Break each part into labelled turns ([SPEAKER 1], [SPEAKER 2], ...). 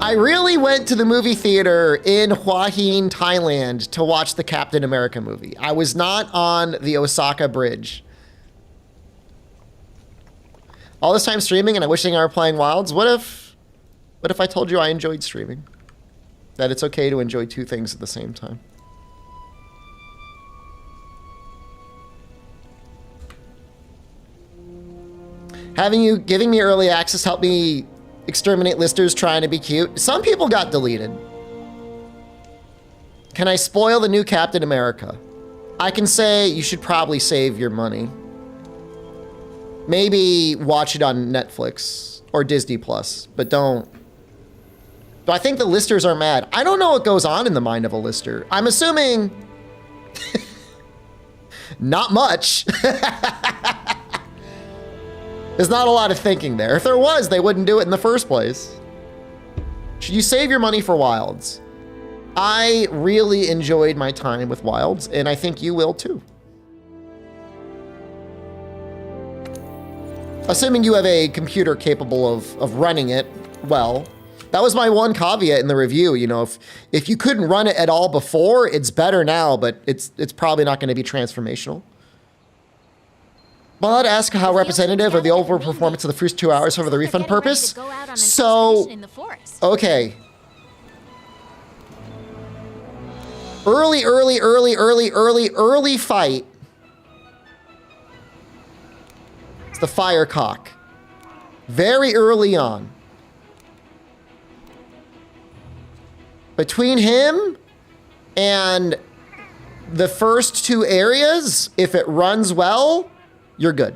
[SPEAKER 1] I really went to the movie theater in Hua Hin, Thailand to watch the Captain America movie. I was not on the Osaka Bridge. All this time streaming and I wishing I were playing Wilds. What if I told you I enjoyed streaming? That it's okay to enjoy two things at the same time. Giving me early access helped me exterminate listers trying to be cute. Some people got deleted. Can I spoil the new Captain America? I can say you should probably save your money. Maybe watch it on Netflix or Disney Plus, but don't. Do I think the listers are mad? I don't know what goes on in the mind of a lister. I'm assuming not much. There's not a lot of thinking there. If there was, they wouldn't do it in the first place. Should you save your money for Wilds? I really enjoyed my time with Wilds, and I think you will too. Assuming you have a computer capable of running it well. That was my one caveat in the review. You know, if you couldn't run it at all before, it's better now, but it's probably not going to be transformational. Well, I'd ask how representative of the overall performance of the first 2 hours for the refund purpose. So, okay. Early fight. It's the Firecock. Very early on. Between him and the first two areas, if it runs well, you're good.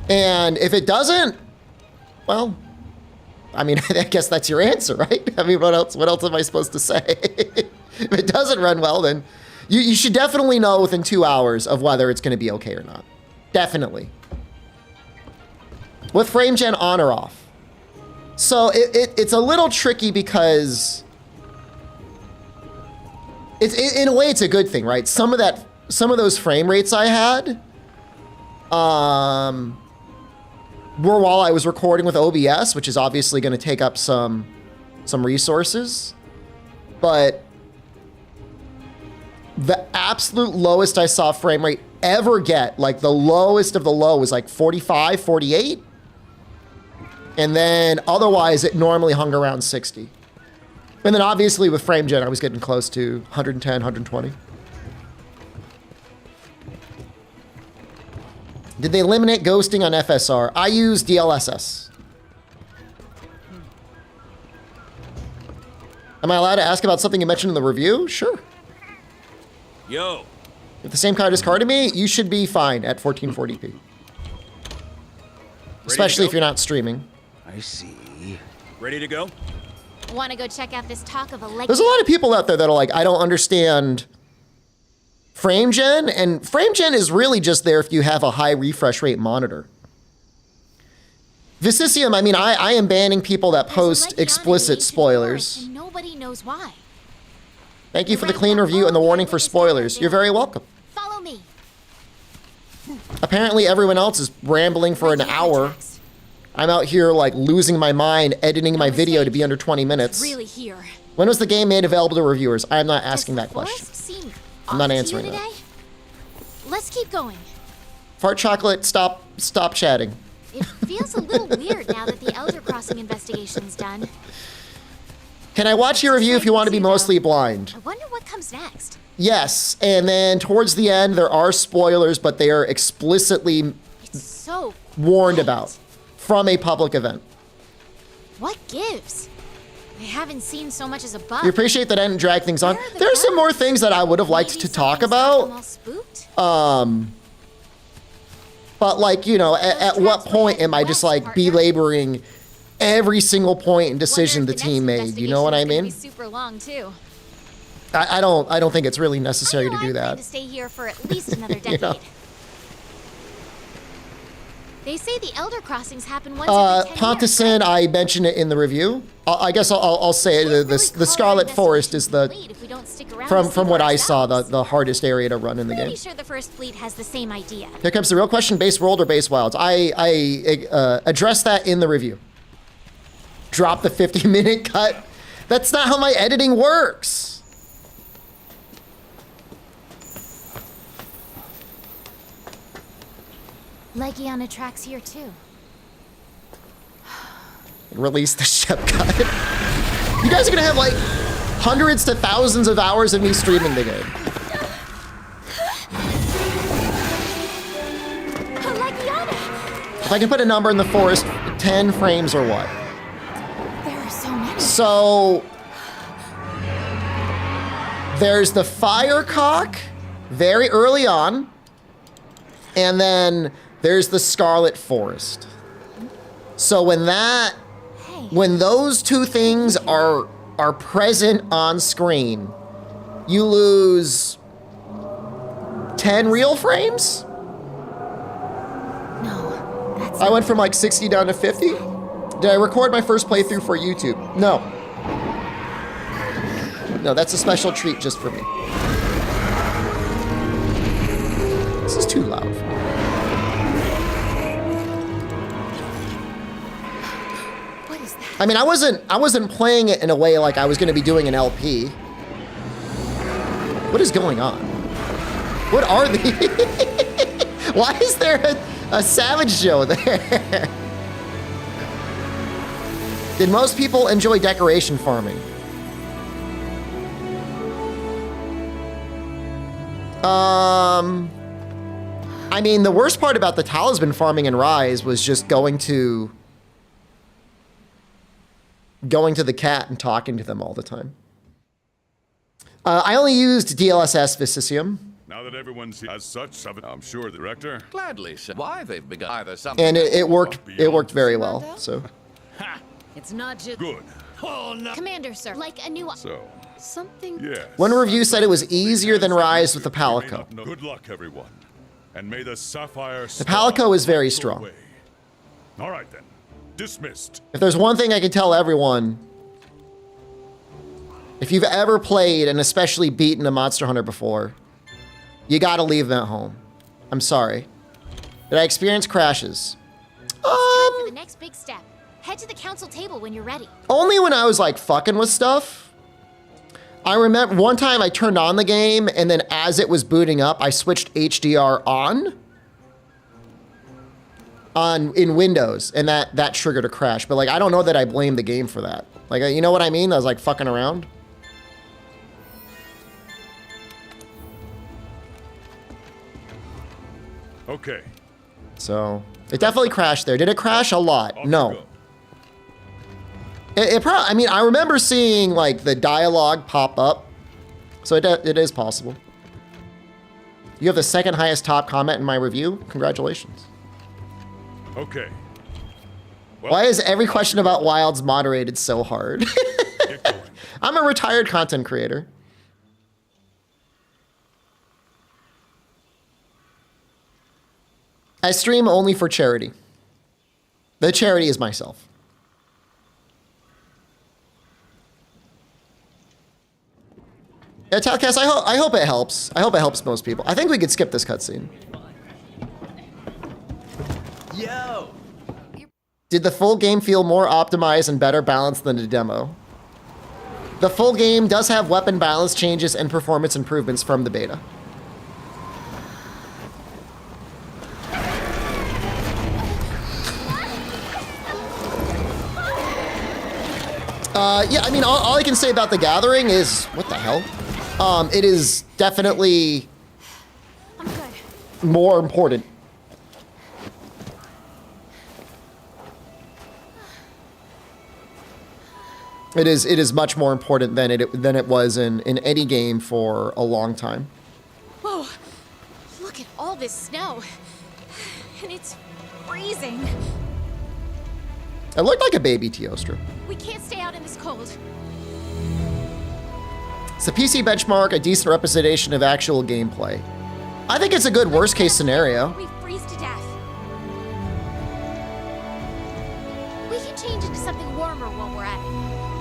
[SPEAKER 1] And if it doesn't, well, I mean, I guess that's your answer, right? I mean, what else am I supposed to say? If it doesn't run well, then you should definitely know within 2 hours of whether it's going to be okay or not. Definitely. With frame gen on or off. So it's a little tricky because in a way it's a good thing, right? Some of those frame rates I had were while I was recording with OBS, which is obviously going to take up some resources. But the absolute lowest I saw frame rate ever get, like the lowest of the low, was like 45, 48. And then otherwise it normally hung around 60. And then obviously with frame gen, I was getting close to 110, 120. Did they eliminate ghosting on FSR? I use DLSS. Am I allowed to ask about something you mentioned in the review? Sure.
[SPEAKER 2] Yo.
[SPEAKER 1] If the same card is carded me, you should be fine at 1440p. Especially if you're not streaming.
[SPEAKER 2] I see. Ready to go?
[SPEAKER 3] Want to go check out this talk of a leg?
[SPEAKER 1] There's a lot of people out there that are like, I don't understand frame gen, and frame gen is really just there if you have a high refresh rate monitor. Vicisium, I mean, I am banning people that post explicit spoilers.
[SPEAKER 3] And nobody knows why.
[SPEAKER 1] Thank you for the clean review and the warning for spoilers. You're very welcome.
[SPEAKER 3] Follow me.
[SPEAKER 1] Apparently everyone else is rambling for an hour. I'm out here like losing my mind editing my video to be under 20 minutes.
[SPEAKER 3] Really here.
[SPEAKER 1] When was the game made available to reviewers? I'm not asking that question. I'm not answering that.
[SPEAKER 3] Let's keep going.
[SPEAKER 1] Fart chocolate, stop chatting.
[SPEAKER 3] It feels a little weird now that the Elder Crossing investigation's done.
[SPEAKER 1] Can I watch your review if you want to be mostly blind?
[SPEAKER 3] I wonder what comes next.
[SPEAKER 1] Yes, and then towards the end there are spoilers, but they are explicitly warned about from a public event.
[SPEAKER 3] What gives? I haven't seen so much as a bug.
[SPEAKER 1] You appreciate that I didn't drag things on. There's some more things that I would have liked to talk about. But like, you know, at what point am I just like belaboring every single point and decision the team made? You know what I mean?
[SPEAKER 3] Super long too.
[SPEAKER 1] I don't think it's really necessary to do that.
[SPEAKER 3] To stay here for at least another decade.
[SPEAKER 1] You know?
[SPEAKER 3] They say the Elder Crossings happen once every 10
[SPEAKER 1] Ponticin, I mentioned it in the review. I guess I'll say it. The Scarlet Forest is the, from what I saw, the hardest area to run in the game.
[SPEAKER 3] Pretty sure the First Fleet has the same idea.
[SPEAKER 1] Here comes the real question, base world or base wilds? I addressed that in the review. Drop the 50-minute cut. That's not how my editing works.
[SPEAKER 3] Legiana tracks here too.
[SPEAKER 1] Release the Shep cut. You guys are gonna have like hundreds to thousands of hours of me streaming the game.
[SPEAKER 3] Legiana!
[SPEAKER 1] If I can put a number in the forest, 10 frames or what?
[SPEAKER 3] There are so many.
[SPEAKER 1] So there's the Firecock very early on, and then there's the Scarlet Forest. So when those two things are present on screen, you lose 10 real frames?
[SPEAKER 3] No, that's
[SPEAKER 1] I went from like 60 down to 50? Did I record my first playthrough for YouTube? No. No, that's a special treat just for me. This is too loud for me.
[SPEAKER 3] What is that?
[SPEAKER 1] I mean, I wasn't playing it in a way like I was going to be doing an LP. What is going on? What are these? Why is there a Savage show there? Did most people enjoy decoration farming? I mean, the worst part about the talisman farming in Rise was just going to the cat and talking to them all the time. I only used DLSS Vicisium.
[SPEAKER 4] Now that everyone's as such, I'm sure the director
[SPEAKER 5] Gladly say why they've begun either something.
[SPEAKER 1] And it worked very well, so.
[SPEAKER 6] It's not just
[SPEAKER 4] good.
[SPEAKER 3] Commander, sir. Like a new...
[SPEAKER 4] So,
[SPEAKER 6] something.
[SPEAKER 4] yes.
[SPEAKER 1] One review said it was easier than Rise with the
[SPEAKER 4] You may
[SPEAKER 1] Palico.
[SPEAKER 4] not know- Good luck, everyone. And may the sapphire
[SPEAKER 1] The Palico is very strong.
[SPEAKER 4] All right then. Dismissed.
[SPEAKER 1] If there's one thing I can tell everyone, if you've ever played and especially beaten a Monster Hunter before, you gotta leave them at home. I'm sorry. Did I experience crashes?
[SPEAKER 3] Time for the next big step. Head to the council table when you're ready.
[SPEAKER 1] Only when I was like fucking with stuff. I remember one time I turned on the game and then as it was booting up, I switched HDR on in Windows and that triggered a crash. But like, I don't know that I blame the game for that. Like, you know what I mean? I was like fucking around.
[SPEAKER 4] Okay.
[SPEAKER 1] So it definitely crashed there. Did it crash a lot?
[SPEAKER 4] Off
[SPEAKER 1] No.
[SPEAKER 4] you go.
[SPEAKER 1] It probably, I mean, I remember seeing like the dialogue pop up. So it is possible. You have the second highest top comment in my review. Congratulations.
[SPEAKER 4] Okay. Well,
[SPEAKER 1] Why is every question about wilds moderated so hard?
[SPEAKER 4] get going.
[SPEAKER 1] I'm a retired content creator. I stream only for charity. The charity is myself. Yeah, Talcast, I hope it helps. I hope it helps most people. I think we could skip this cutscene.
[SPEAKER 5] Yo!
[SPEAKER 1] Did the full game feel more optimized and better balanced than the demo? The full game does have weapon balance changes and performance improvements from the beta. Yeah, I mean, all I can say about The Gathering is, what the hell? It is definitely
[SPEAKER 3] I'm good.
[SPEAKER 1] more important. It is much more important than it was in any game for a long time.
[SPEAKER 3] Whoa. Look at all this snow. And it's freezing.
[SPEAKER 1] It looked like a baby Teostra.
[SPEAKER 3] We can't stay out in this cold.
[SPEAKER 1] It's a PC benchmark, a decent representation of actual gameplay. I think it's a good worst case scenario.
[SPEAKER 3] We freeze to death.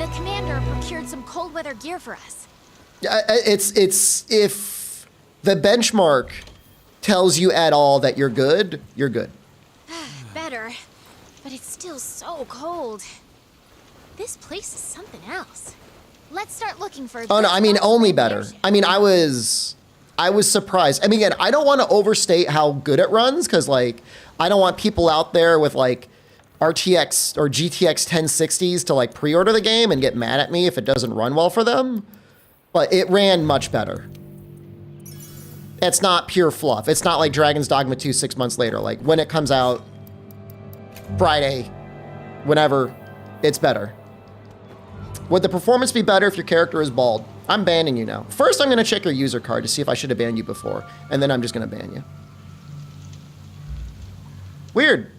[SPEAKER 3] The commander procured some cold weather gear for us.
[SPEAKER 1] It's if the benchmark tells you at all that you're good, you're good.
[SPEAKER 3] Better, but it's still so cold. This place is something else. Let's start looking for.
[SPEAKER 1] Oh no, I mean only better. I mean I was surprised. I mean again, I don't want to overstate how good it runs because like I don't want people out there with like RTX or GTX 1060s to like pre-order the game and get mad at me if it doesn't run well for them. But it ran much better. It's not pure fluff. It's not like Dragon's Dogma 2 6 months later. Like when it comes out Friday, whenever, it's better. Would the performance be better if your character is bald? I'm banning you now. First, I'm gonna check your user card to see if I should have banned you before, and then I'm just gonna ban you. Weird.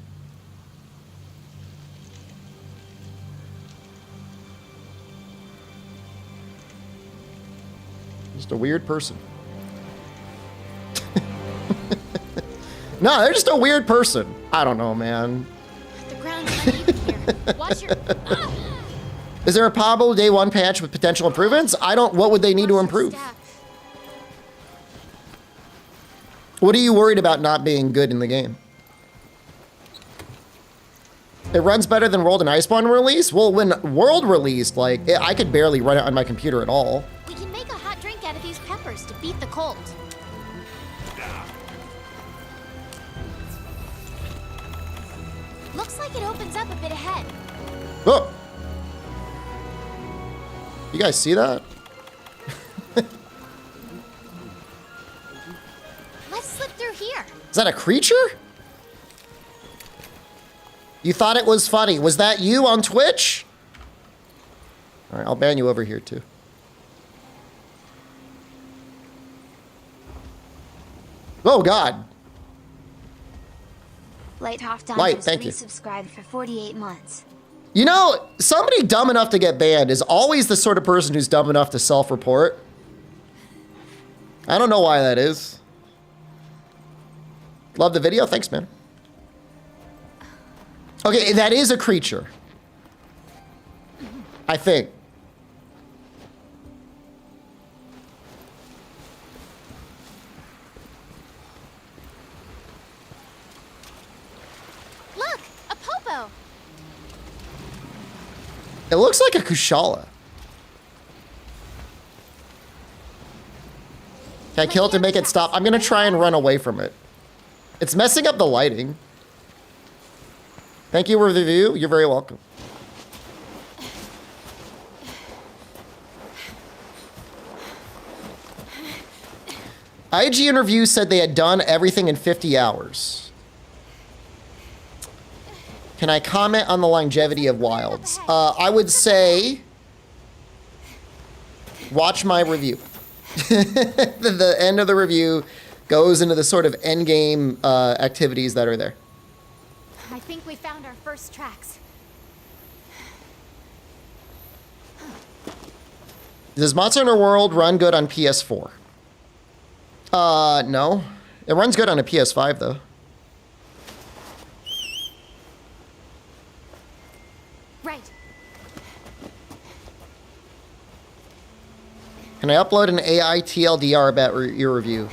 [SPEAKER 1] Just a weird person. No, they're just a weird person. I don't know, man.
[SPEAKER 3] The ground's uneven here. Watch your. Ah!
[SPEAKER 1] Is there a Pablo day one patch with potential improvements? What would they need to improve? What are you worried about not being good in the game? It runs better than World and Iceborne release? Well, when World released, like, I could barely run it on my computer at all.
[SPEAKER 3] We can make a hot drink out of these peppers to beat the cold. Looks like it opens up a bit ahead.
[SPEAKER 1] Oh! You guys see that?
[SPEAKER 3] Let's slip through here.
[SPEAKER 1] Is that a creature? You thought it was funny. Was that you on Twitch? All right, I'll ban you over here too. Oh God.
[SPEAKER 7] Lighthoff
[SPEAKER 1] Light,
[SPEAKER 7] Dungeons
[SPEAKER 1] thank you.
[SPEAKER 7] resubscribed for 48 months.
[SPEAKER 1] You know, somebody dumb enough to get banned is always the sort of person who's dumb enough to self-report. I don't know why that is. Love the video. Thanks, man. Okay, that is a creature. I think.
[SPEAKER 3] Look, a popo.
[SPEAKER 1] It looks like a Kushala. Can I kill it to make it stop? I'm gonna try and run away from it. It's messing up the lighting. Thank you for the review. You're very welcome. IG interview said they had done everything in 50 hours. Can I comment on the longevity of Wilds? I would say watch my review. The end of the review goes into the sort of endgame activities that are there.
[SPEAKER 3] I think we found our first tracks.
[SPEAKER 1] Does Monster Hunter World run good on PS4? No. It runs good on a PS5 though.
[SPEAKER 3] Right.
[SPEAKER 1] Can I upload an AI TLDR about your review?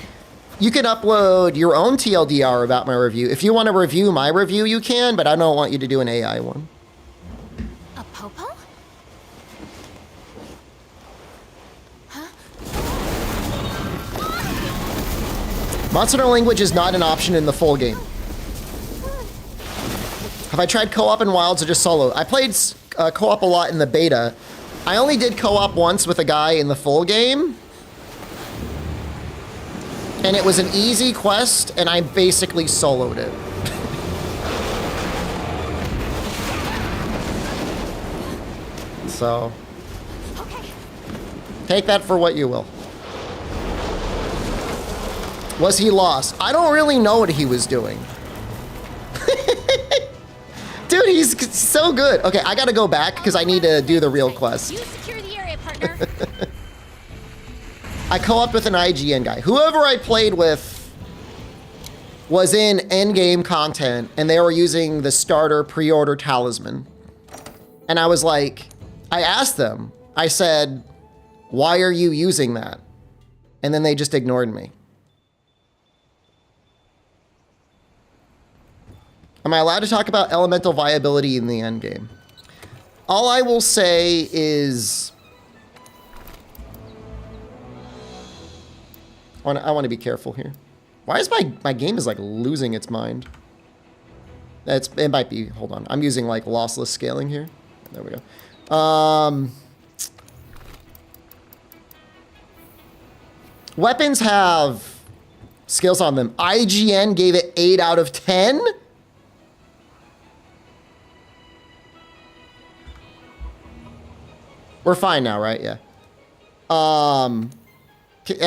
[SPEAKER 1] You can upload your own TLDR about my review. If you want to review my review, you can, but I don't want you to do an AI one.
[SPEAKER 3] A popo?
[SPEAKER 1] Monster Hunter language is not an option in the full game. Have I tried co-op in Wilds or just solo? I played co-op a lot in the beta. I only did co-op once with a guy in the full game. And it was an easy quest, and I basically soloed it. So, take that for what you will. Was he lost? I don't really know what he was doing. Dude, he's so good. Okay, I gotta go back because I need to do the real quest.
[SPEAKER 3] You secure the area, partner.
[SPEAKER 1] I co-oped with an IGN guy. Whoever I played with was in Endgame content, and they were using the starter pre-order talisman. And I was like, I asked them, I said, why are you using that? And then they just ignored me. Am I allowed to talk about elemental viability in the endgame? All I will say is, I want to be careful here. Why is my game is like losing its mind? It might be, hold on. I'm using like lossless scaling here. There we go. Weapons have skills on them. IGN gave it 8 out of 10. We're fine now, right? Yeah.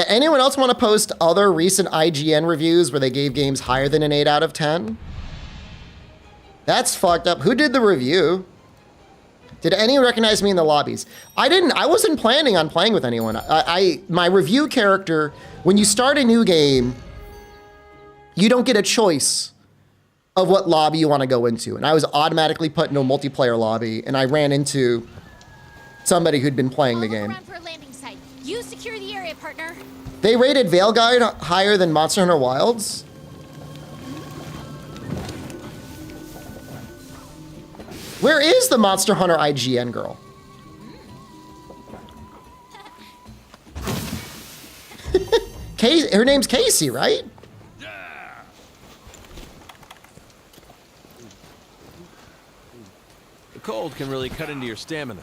[SPEAKER 1] Anyone else want to post other recent IGN reviews where they gave games higher than an 8 out of 10? That's fucked up. Who did the review? Did anyone recognize me in the lobbies? I didn't. I wasn't planning on playing with anyone. My review character, when you start a new game, you don't get a choice of what lobby you want to go into. And I was automatically put in a multiplayer lobby, and I ran into somebody who'd been playing the game.
[SPEAKER 3] Around for a landing site. You secure the area, partner.
[SPEAKER 1] They rated Veil Guide higher than Monster Hunter Wilds. Where is the Monster Hunter IGN girl? Her name's Casey, right?
[SPEAKER 8] The cold can really cut into your stamina.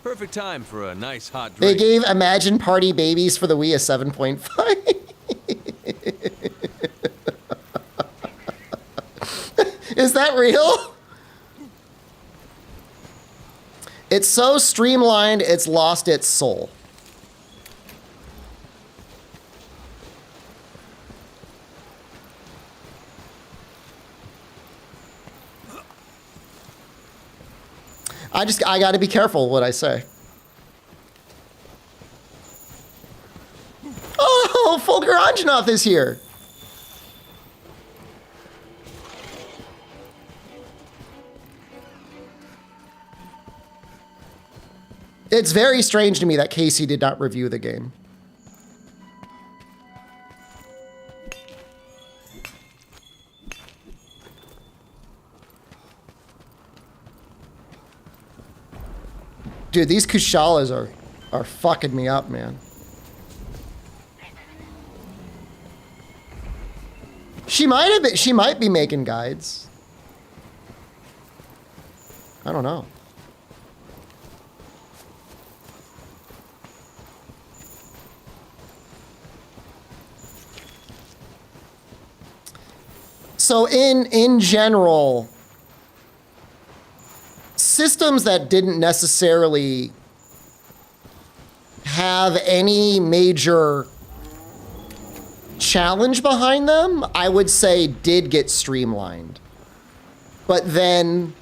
[SPEAKER 8] Perfect time for a nice hot
[SPEAKER 1] They
[SPEAKER 8] drink.
[SPEAKER 1] gave Imagine Party Babies for the Wii a 7.5. Is that real? It's so streamlined, it's lost its soul. I gotta be careful what I say. Oh, Fulgur Anjanath is here. It's very strange to me that Casey did not review the game. Dude, these Kushalas are fucking me up, man. She might be making guides. I don't know. So in general, systems that didn't necessarily have any major challenge behind them, I would say did get streamlined. But then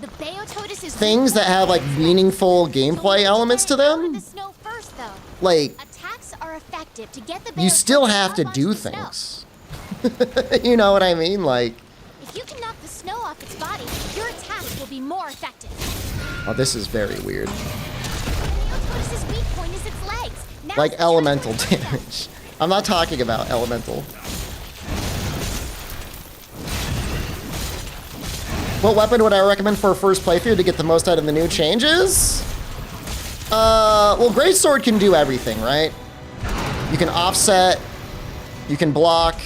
[SPEAKER 3] The Beototus is
[SPEAKER 1] things that have like meaningful gameplay elements to
[SPEAKER 3] The
[SPEAKER 1] them,
[SPEAKER 3] snow first, though.
[SPEAKER 1] like
[SPEAKER 3] Attacks are effective to get the
[SPEAKER 1] you still
[SPEAKER 3] Beototus
[SPEAKER 1] have to
[SPEAKER 3] up onto
[SPEAKER 1] do
[SPEAKER 3] the snow.
[SPEAKER 1] things. You know what I mean? Like,
[SPEAKER 3] If you can knock the snow off its body, your attacks will be more effective.
[SPEAKER 1] oh, this is very weird.
[SPEAKER 3] The Beototus's weak point is its legs. Now
[SPEAKER 1] Like
[SPEAKER 3] it's
[SPEAKER 1] elemental
[SPEAKER 3] turn towards the
[SPEAKER 1] damage. I'm not talking about elemental. What weapon would I recommend for a first playthrough to get the most out of the new changes? Well, Greatsword can do everything, right? You can offset, you can block,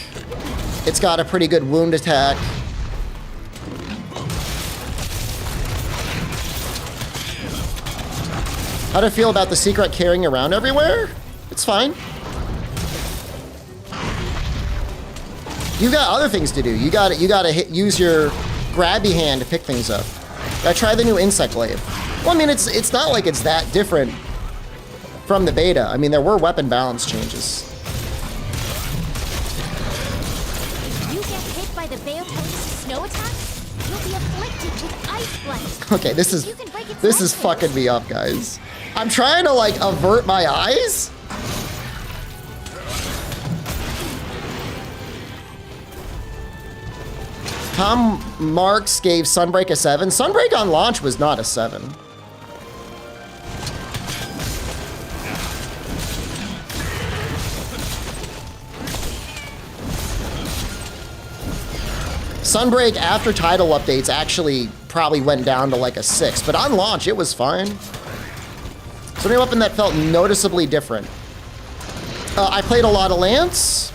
[SPEAKER 1] it's got a pretty good wound attack. How do I feel about the secret carrying around everywhere? It's fine. You got other things to do. You gotta use your grabby hand to pick things up. Try the new insect glaive. Well, I mean, it's not like it's that different from the beta. I mean, there were weapon balance changes.
[SPEAKER 3] If you get hit by the Beototus' snow attack, you'll be afflicted with ice blast.
[SPEAKER 1] Okay, this is fucking me up, guys. I'm trying to like avert my eyes. Tom Marks gave Sunbreak a 7. Sunbreak on launch was not a 7. Sunbreak after title updates actually probably went down to like a 6, but on launch it was fine. So any weapon that felt noticeably different. I played a lot of Lance.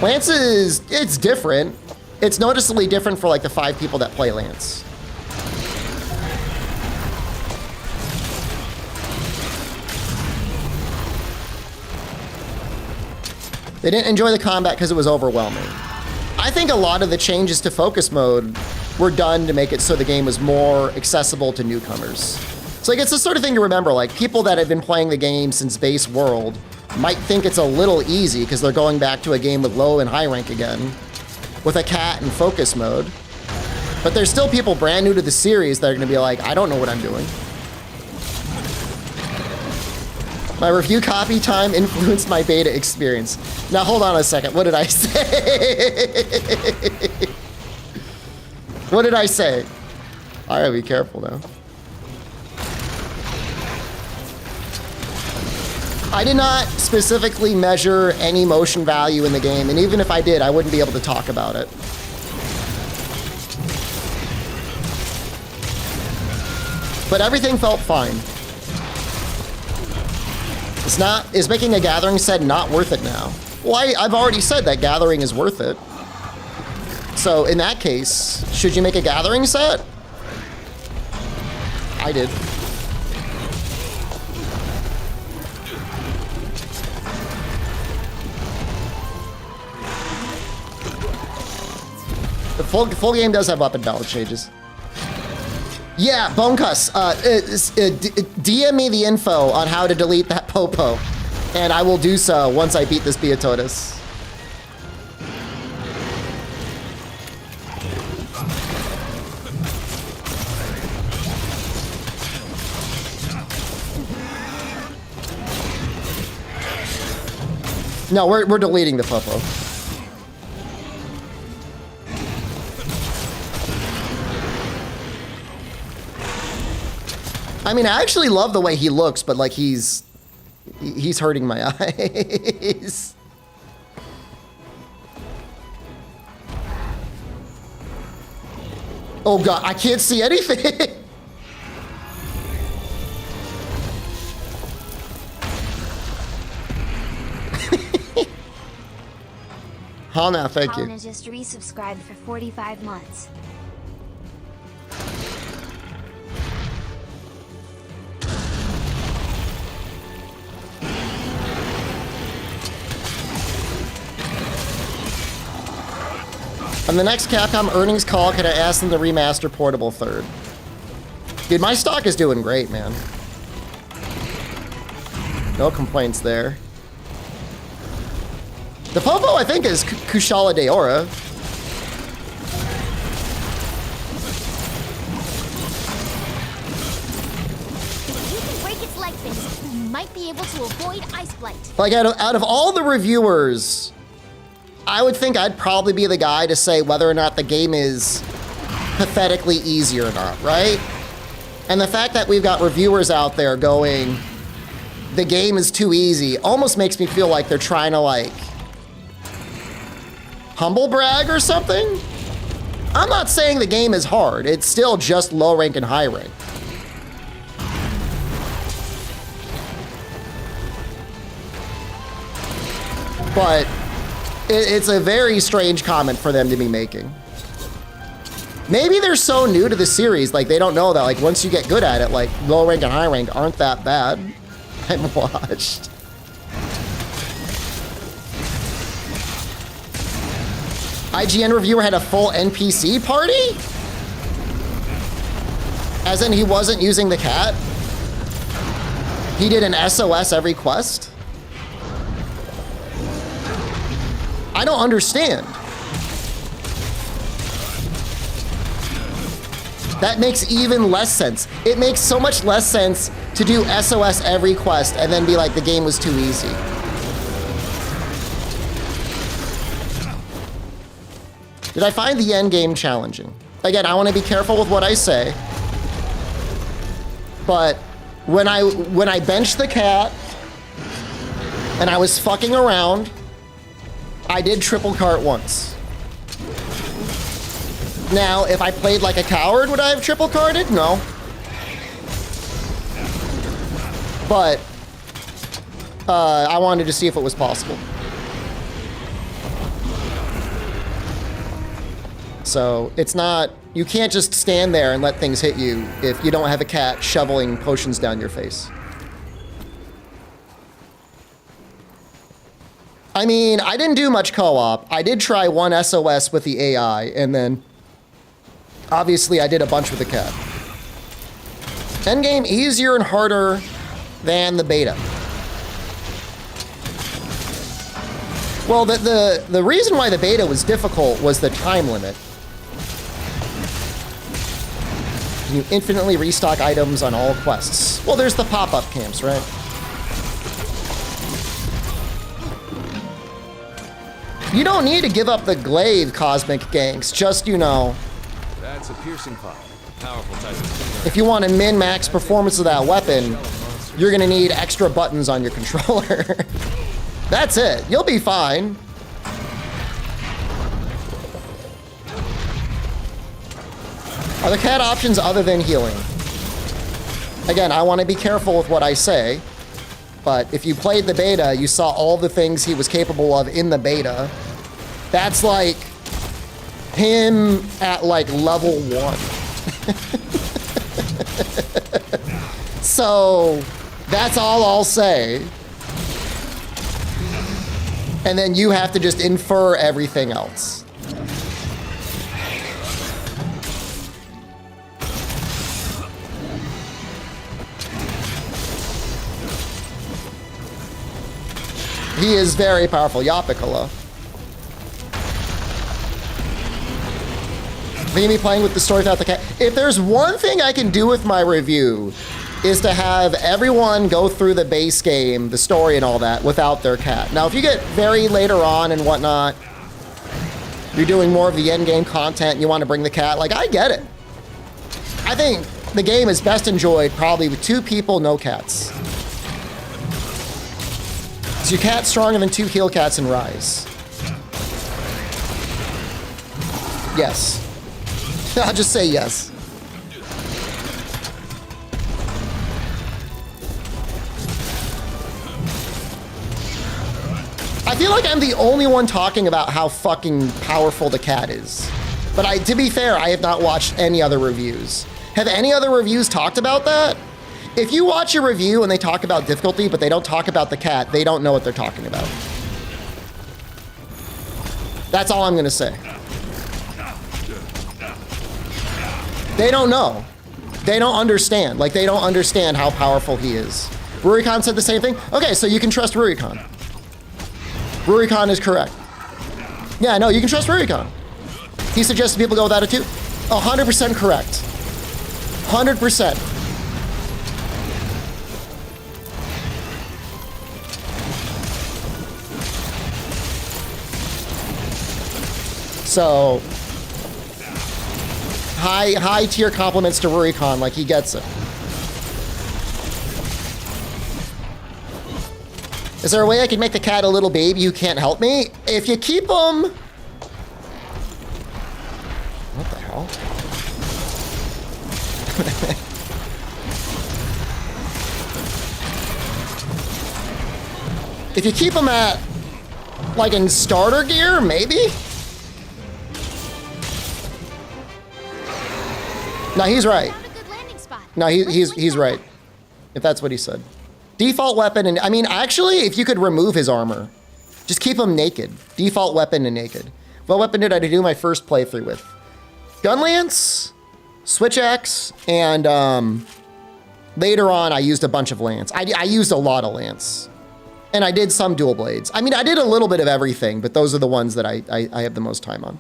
[SPEAKER 1] Lance it's different. It's noticeably different for like the 5 people that play Lance. They didn't enjoy the combat because it was overwhelming. I think a lot of the changes to focus mode were done to make it so the game was more accessible to newcomers. So like, it's the sort of thing to remember, like people that have been playing the game since base world might think it's a little easy because they're going back to a game with low and high rank again with a cat and focus mode. But there's still people brand new to the series that are gonna be like, I don't know what I'm doing. My review copy time influenced my beta experience. Now hold on a second, what did I say? What did I say? I gotta be careful now. I did not specifically measure any motion value in the game, and even if I did, I wouldn't be able to talk about it. But everything felt fine. Is making a gathering set not worth it now? Well, I've already said that gathering is worth it. So in that case, should you make a gathering set? I did. The full game does have weapon balance changes. Yeah, bonecuss. DM me the info on how to delete that popo, and I will do so once I beat this Beatotus. No, we're deleting the popo. I mean, I actually love the way he looks, but like he's hurting my eyes. Oh God, I can't see anything. Oh no, thank you.
[SPEAKER 7] Colin just resubscribed for 45 months.
[SPEAKER 1] On the next Capcom earnings call, can I ask them to remaster Portable 3rd? Dude, my stock is doing great, man. No complaints there. The Popo, I think, is Kushala Deora.
[SPEAKER 3] If you can break its leg fins, you might be able to avoid ice blight.
[SPEAKER 1] Like, out of all the reviewers, I would think I'd probably be the guy to say whether or not the game is pathetically easy or not, right? And the fact that we've got reviewers out there going, the game is too easy, almost makes me feel like they're trying to, like, humble brag or something? I'm not saying the game is hard. It's still just low rank and high rank. But it's a very strange comment for them to be making. Maybe they're so new to the series, like they don't know that like once you get good at it, like low rank and high rank aren't that bad. I'm washed. IGN reviewer had a full NPC party? As in he wasn't using the cat? He did an SOS every quest? I don't understand. That makes even less sense. It makes so much less sense to do SOS every quest and then be like, the game was too easy. Did I find the endgame challenging? Again, I want to be careful with what I say. But when I benched the cat and I was fucking around, I did triple cart once. Now, if I played like a coward, would I have triple carded? No. But I wanted to see if it was possible. So it's not, you can't just stand there and let things hit you if you don't have a cat shoveling potions down your face. I mean, I didn't do much co-op. I did try one SOS with the AI, and then obviously I did a bunch with the cat. Endgame easier and harder than the beta. Well, the reason why the beta was difficult was the time limit. Can you infinitely restock items on all quests? Well, there's the pop-up camps, right? You don't need to give up the glaive cosmic ganks, just, you know.
[SPEAKER 8] That's a piercing pot. Powerful type of thing.
[SPEAKER 1] If you want to min-max performance of that weapon, you're gonna need extra buttons on your controller. That's it. You'll be fine. Are there cat options other than healing? Again, I want to be careful with what I say, but if you played the beta, you saw all the things he was capable of in the beta. That's like him at like level 1. So that's all I'll say. And then you have to just infer everything else. He is very powerful. Yapicala. Me playing with the story without the cat. If there's one thing I can do with my review, is to have everyone go through the base game, the story and all that, without their cat. Now, if you get very later on and whatnot, you're doing more of the end game content and you want to bring the cat, like, I get it. I think the game is best enjoyed probably with 2 people, no cats. Is your cat stronger than 2 heal cats in Rise? Yes. I'll just say yes. I feel like I'm the only one talking about how fucking powerful the cat is. But to be fair, I have not watched any other reviews. Have any other reviews talked about that? If you watch a review and they talk about difficulty, but they don't talk about the cat, they don't know what they're talking about. That's all I'm gonna say. They don't know. They don't understand. Like, they don't understand how powerful he is. Rurikon said the same thing. Okay, so you can trust Rurikon. Rurikon is correct. Yeah, no, you can trust Rurikon. He suggested people go without it too. 100% correct. 100%. So, high tier compliments to Rurikon, like he gets it. Is there a way I can make the cat a little baby who can't help me? If you keep him... What the hell? If you keep him at, like, in starter gear, maybe? No, he's right. No, he's right. If that's what he said. Default weapon, and I mean, actually, if you could remove his armor, just keep him naked. Default weapon and naked. What weapon did I do my first playthrough with? Gun lance, switch axe, and later on I used a bunch of lance. I used a lot of lance. And I did some dual blades. I mean, I did a little bit of everything, but those are the ones that I have the most time on.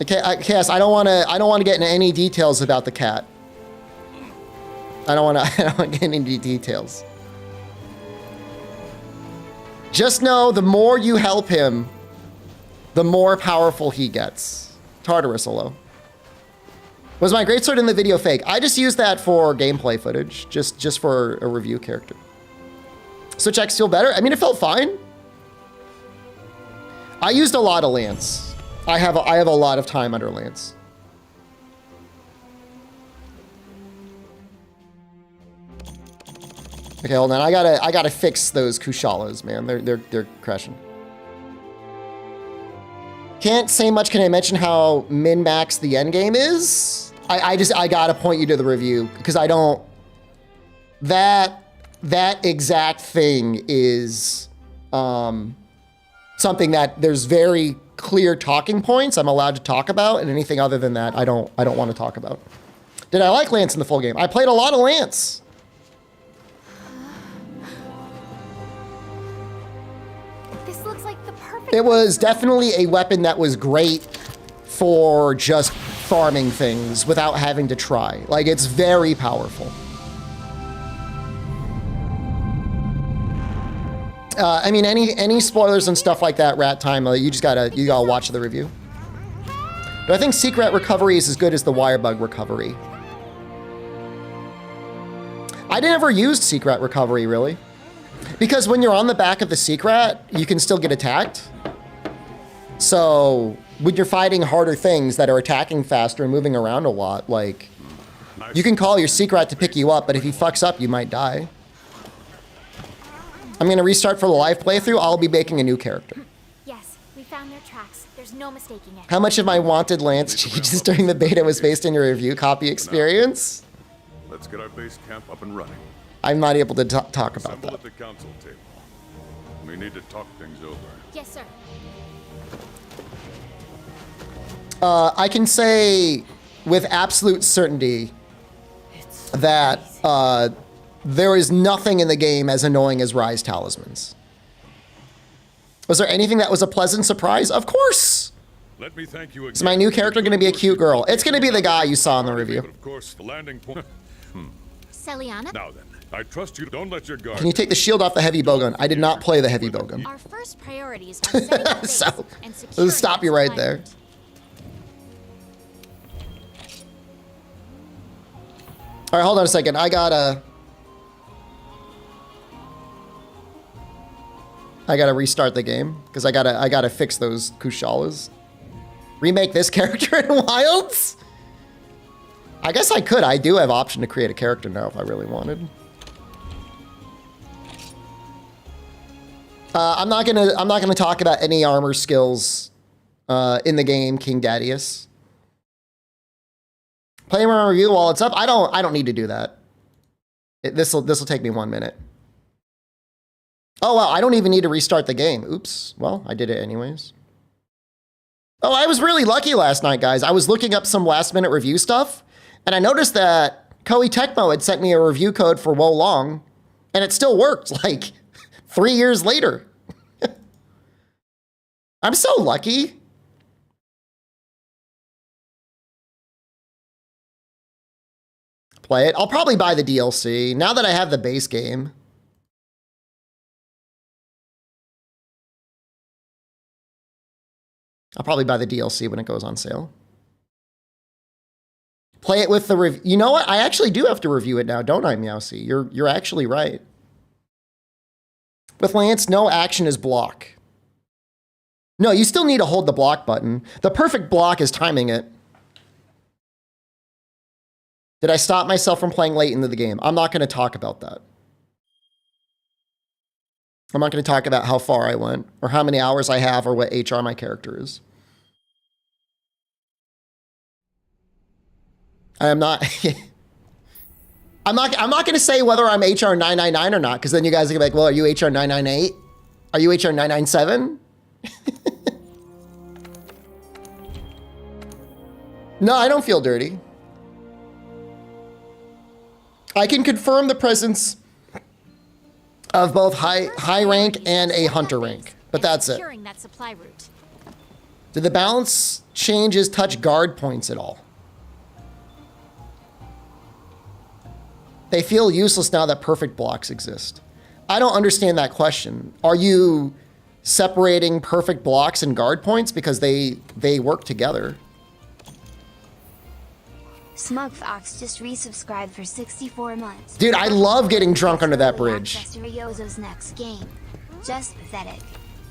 [SPEAKER 1] Okay, Cass, I don't want to get into any details about the cat. I don't want to get into details. Just know the more you help him, the more powerful he gets. Tartarus, hello. Was my greatsword in the video fake? I just used that for gameplay footage, just for a review character. Switch X feel better? I mean, it felt fine. I used a lot of Lance. I have a lot of time under Lance. Okay, hold on. I gotta fix those Kushalas, man. They're crashing. Can't say much. Can I mention how min-max the endgame is? I gotta point you to the review because I don't. That exact thing is something that there's very clear talking points I'm allowed to talk about, and anything other than that, I don't want to talk about. Did I like Lance in the full game? I played a lot of Lance.
[SPEAKER 3] This looks like the perfect.
[SPEAKER 1] It was definitely a weapon that was great for just farming things without having to try. Like, it's very powerful. I mean, any spoilers and stuff like that, rat time, you gotta watch the review. Do I think secret recovery is as good as the wire bug recovery? I never used secret recovery, really. Because when you're on the back of the secret, you can still get attacked. So when you're fighting harder things that are attacking faster and moving around a lot, like, you can call your secret to pick you up, but if he fucks up, you might die. I'm gonna restart for the live playthrough. I'll be making a new character.
[SPEAKER 3] Yes, we found their tracks. There's no mistaking it.
[SPEAKER 1] How much of my wanted Lance changes during the beta was based on your review copy experience?
[SPEAKER 4] Let's get our base camp up and running.
[SPEAKER 1] I'm not able to talk about
[SPEAKER 4] Assemble
[SPEAKER 1] that.
[SPEAKER 4] at the council table. We need to talk things over.
[SPEAKER 3] Yes, sir.
[SPEAKER 1] I can say with absolute certainty that there is nothing in the game as annoying as Rise Talismans. Was there anything that was a pleasant surprise? Of course!
[SPEAKER 4] Let me thank you again.
[SPEAKER 1] Is my new character going to be a cute girl? It's going to be the guy you saw in the review.
[SPEAKER 4] But of course, the landing point.
[SPEAKER 3] Celiana?
[SPEAKER 4] Now then, I trust you. Don't let your guard.
[SPEAKER 1] Can you take the shield off the heavy bowgun? I did not play the heavy bowgun.
[SPEAKER 3] Our first priority is on setting up base
[SPEAKER 1] So,
[SPEAKER 3] and securing
[SPEAKER 1] let's stop you
[SPEAKER 3] that
[SPEAKER 1] right
[SPEAKER 3] supply
[SPEAKER 1] there.
[SPEAKER 3] route.
[SPEAKER 1] All right, hold on a second. I gotta restart the game because I gotta fix those Kushalas. Remake this character in Wilds? I guess I could. I do have option to create a character now if I really wanted. I'm not gonna talk about any armor skills in the game, King Dadius. Play my review while it's up. I don't need to do that. This will take me 1 minute. Oh wow, I don't even need to restart the game. Oops. Well, I did it anyways. Oh, I was really lucky last night, guys. I was looking up some last minute review stuff, and I noticed that Koei Tecmo had sent me a review code for Wo Long, and it still worked like 3 years later. I'm so lucky. Play it. I'll probably buy the DLC now that I have the base game. I'll probably buy the DLC when it goes on sale. Play it with the review. You know what? I actually do have to review it now, don't I, Meowsy? You're actually right. With Lance, no action is block. No, you still need to hold the block button. The perfect block is timing it. Did I stop myself from playing late into the game? I'm not going to talk about that. I'm not going to talk about how far I went or how many hours I have or what HR my character is. I am not. I'm not going to say whether I'm HR 999 or not, because then you guys are going to be like, well, are you HR 998? Are you HR 997? No, I don't feel dirty. I can confirm the presence of both high rank and a hunter rank, but that's it.
[SPEAKER 3] Securing that supply route.
[SPEAKER 1] Did the balance changes touch guard points at all? They feel useless now that perfect blocks exist. I don't understand that question. Are you separating perfect blocks and guard points because they work together?
[SPEAKER 7] Smug Fox just resubscribed for 64 months.
[SPEAKER 1] Dude, I love getting drunk under that bridge.
[SPEAKER 7] Access to Ryozo's next game. Just pathetic.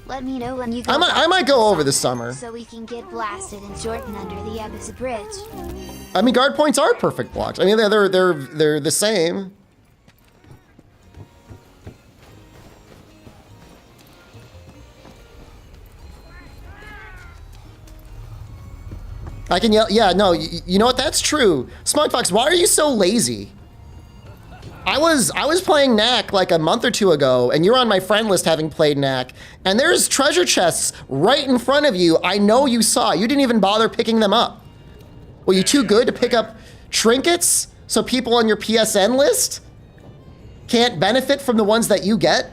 [SPEAKER 7] Let me know when you go.
[SPEAKER 1] I might go over this summer.
[SPEAKER 7] So we can get blasted and Jordan under the Abyss Bridge.
[SPEAKER 1] I mean, guard points are perfect blocks. I mean, they're the same. I can yell. Yeah, no, you know what? That's true. Smugfox, why are you so lazy? I was playing Knack like a month or two ago, and you're on my friend list having played Knack, and there's treasure chests right in front of you. I know you saw. You didn't even bother picking them up. Were you too good to pick up trinkets so people on your PSN list can't benefit from the ones that you get?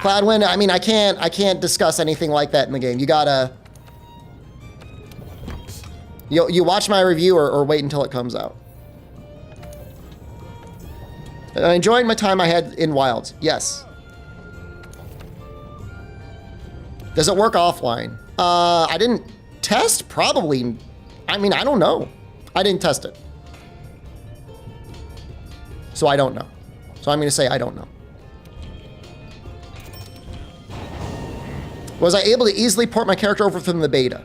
[SPEAKER 1] Cloudwind, I mean, I can't discuss anything like that in the game. You gotta... You watch my review or wait until it comes out. I enjoyed my time I had in Wilds. Yes. Does it work offline? I didn't test. Probably. I mean, I don't know. I didn't test it. So I don't know. So I'm going to say I don't know. Was I able to easily port my character over from the beta?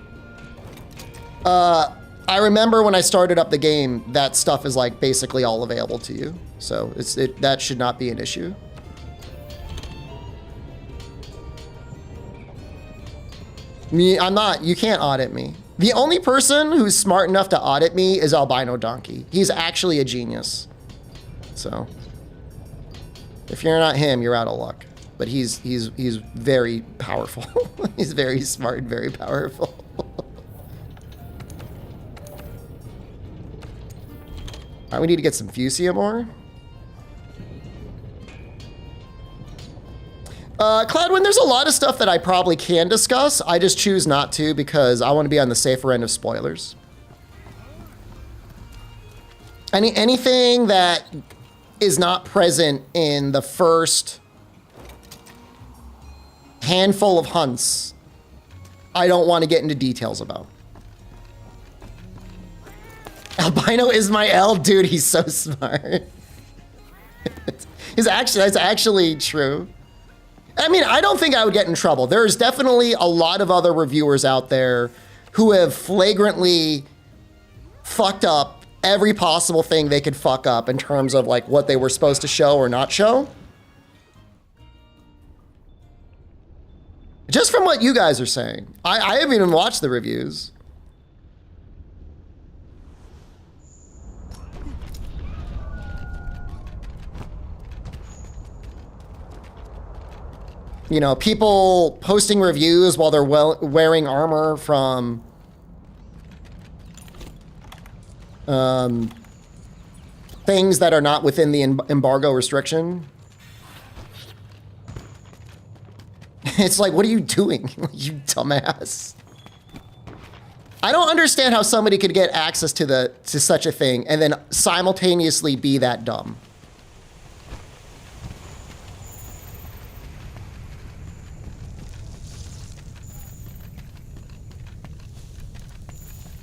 [SPEAKER 1] I remember when I started up the game, that stuff is like basically all available to you. So that should not be an issue. You can't audit me. The only person who's smart enough to audit me is Albino Donkey. He's actually a genius. So if you're not him, you're out of luck. But he's very powerful. He's very smart and very powerful. All right, we need to get some Fusium ore. Cloudwind, there's a lot of stuff that I probably can discuss. I just choose not to because I want to be on the safer end of spoilers. Anything that is not present in the first handful of hunts, I don't want to get into details about. Albino is my L, dude. He's so smart. That's actually true. I mean, I don't think I would get in trouble. There's definitely a lot of other reviewers out there who have flagrantly fucked up every possible thing they could fuck up in terms of like what they were supposed to show or not show. Just from what you guys are saying. I haven't even watched the reviews. You know, people posting reviews while they're wearing armor from things that are not within the embargo restriction. It's like, what are you doing, you dumbass? I don't understand how somebody could get access to such a thing and then simultaneously be that dumb.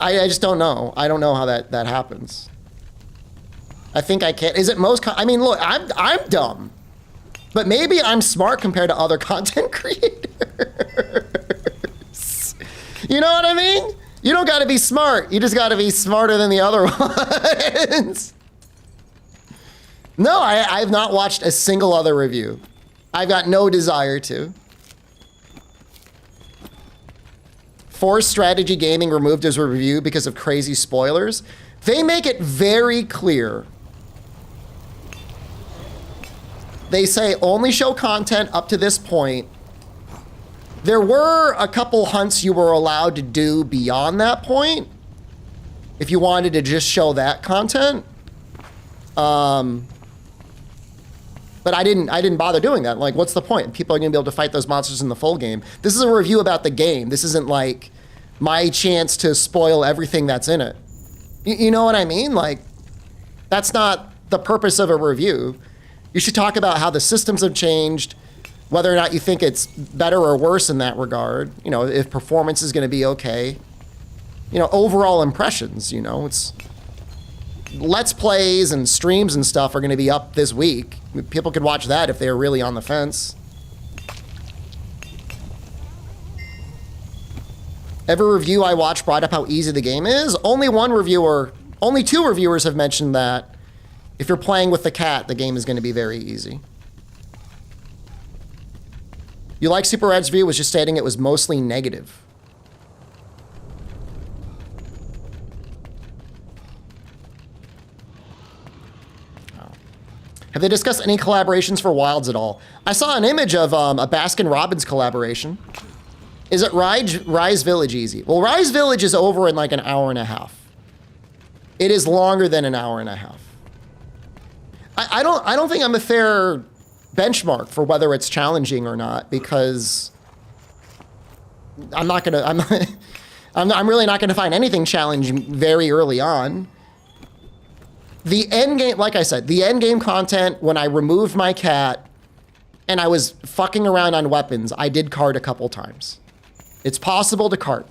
[SPEAKER 1] I just don't know. I don't know how that happens. I think I can't. Is it most? I mean, look, I'm dumb, but maybe I'm smart compared to other content creators. You know what I mean? You don't got to be smart. You just got to be smarter than the other ones. No, I've not watched a single other review. I've got no desire to. Forced Strategy Gaming removed his review because of crazy spoilers. They make it very clear. They say only show content up to this point. There were a couple hunts you were allowed to do beyond that point if you wanted to just show that content. But I didn't bother doing that. Like, what's the point? People are gonna be able to fight those monsters in the full game. This is a review about the game. This isn't like my chance to spoil everything that's in it. You know what I mean? Like, that's not the purpose of a review. You should talk about how the systems have changed, whether or not you think it's better or worse in that regard. You know, if performance is gonna be okay. You know, overall impressions, you know, it's... Let's Plays and streams and stuff are going to be up this week. People could watch that if they're really on the fence. Every review I watched brought up how easy the game is. Only two reviewers have mentioned that if you're playing with the cat, the game is going to be very easy. You like Super Red's view was just stating it was mostly negative. Have they discussed any collaborations for Wilds at all? I saw an image of a Baskin-Robbins collaboration. Is it Rise Village easy? Well, Rise Village is over in like an hour and a half. It is longer than an hour and a half. I don't think I'm a fair benchmark for whether it's challenging or not, because I'm really not gonna find anything challenging very early on. The end game, like I said, the end game content, when I removed my cat and I was fucking around on weapons, I did cart a couple times. It's possible to cart.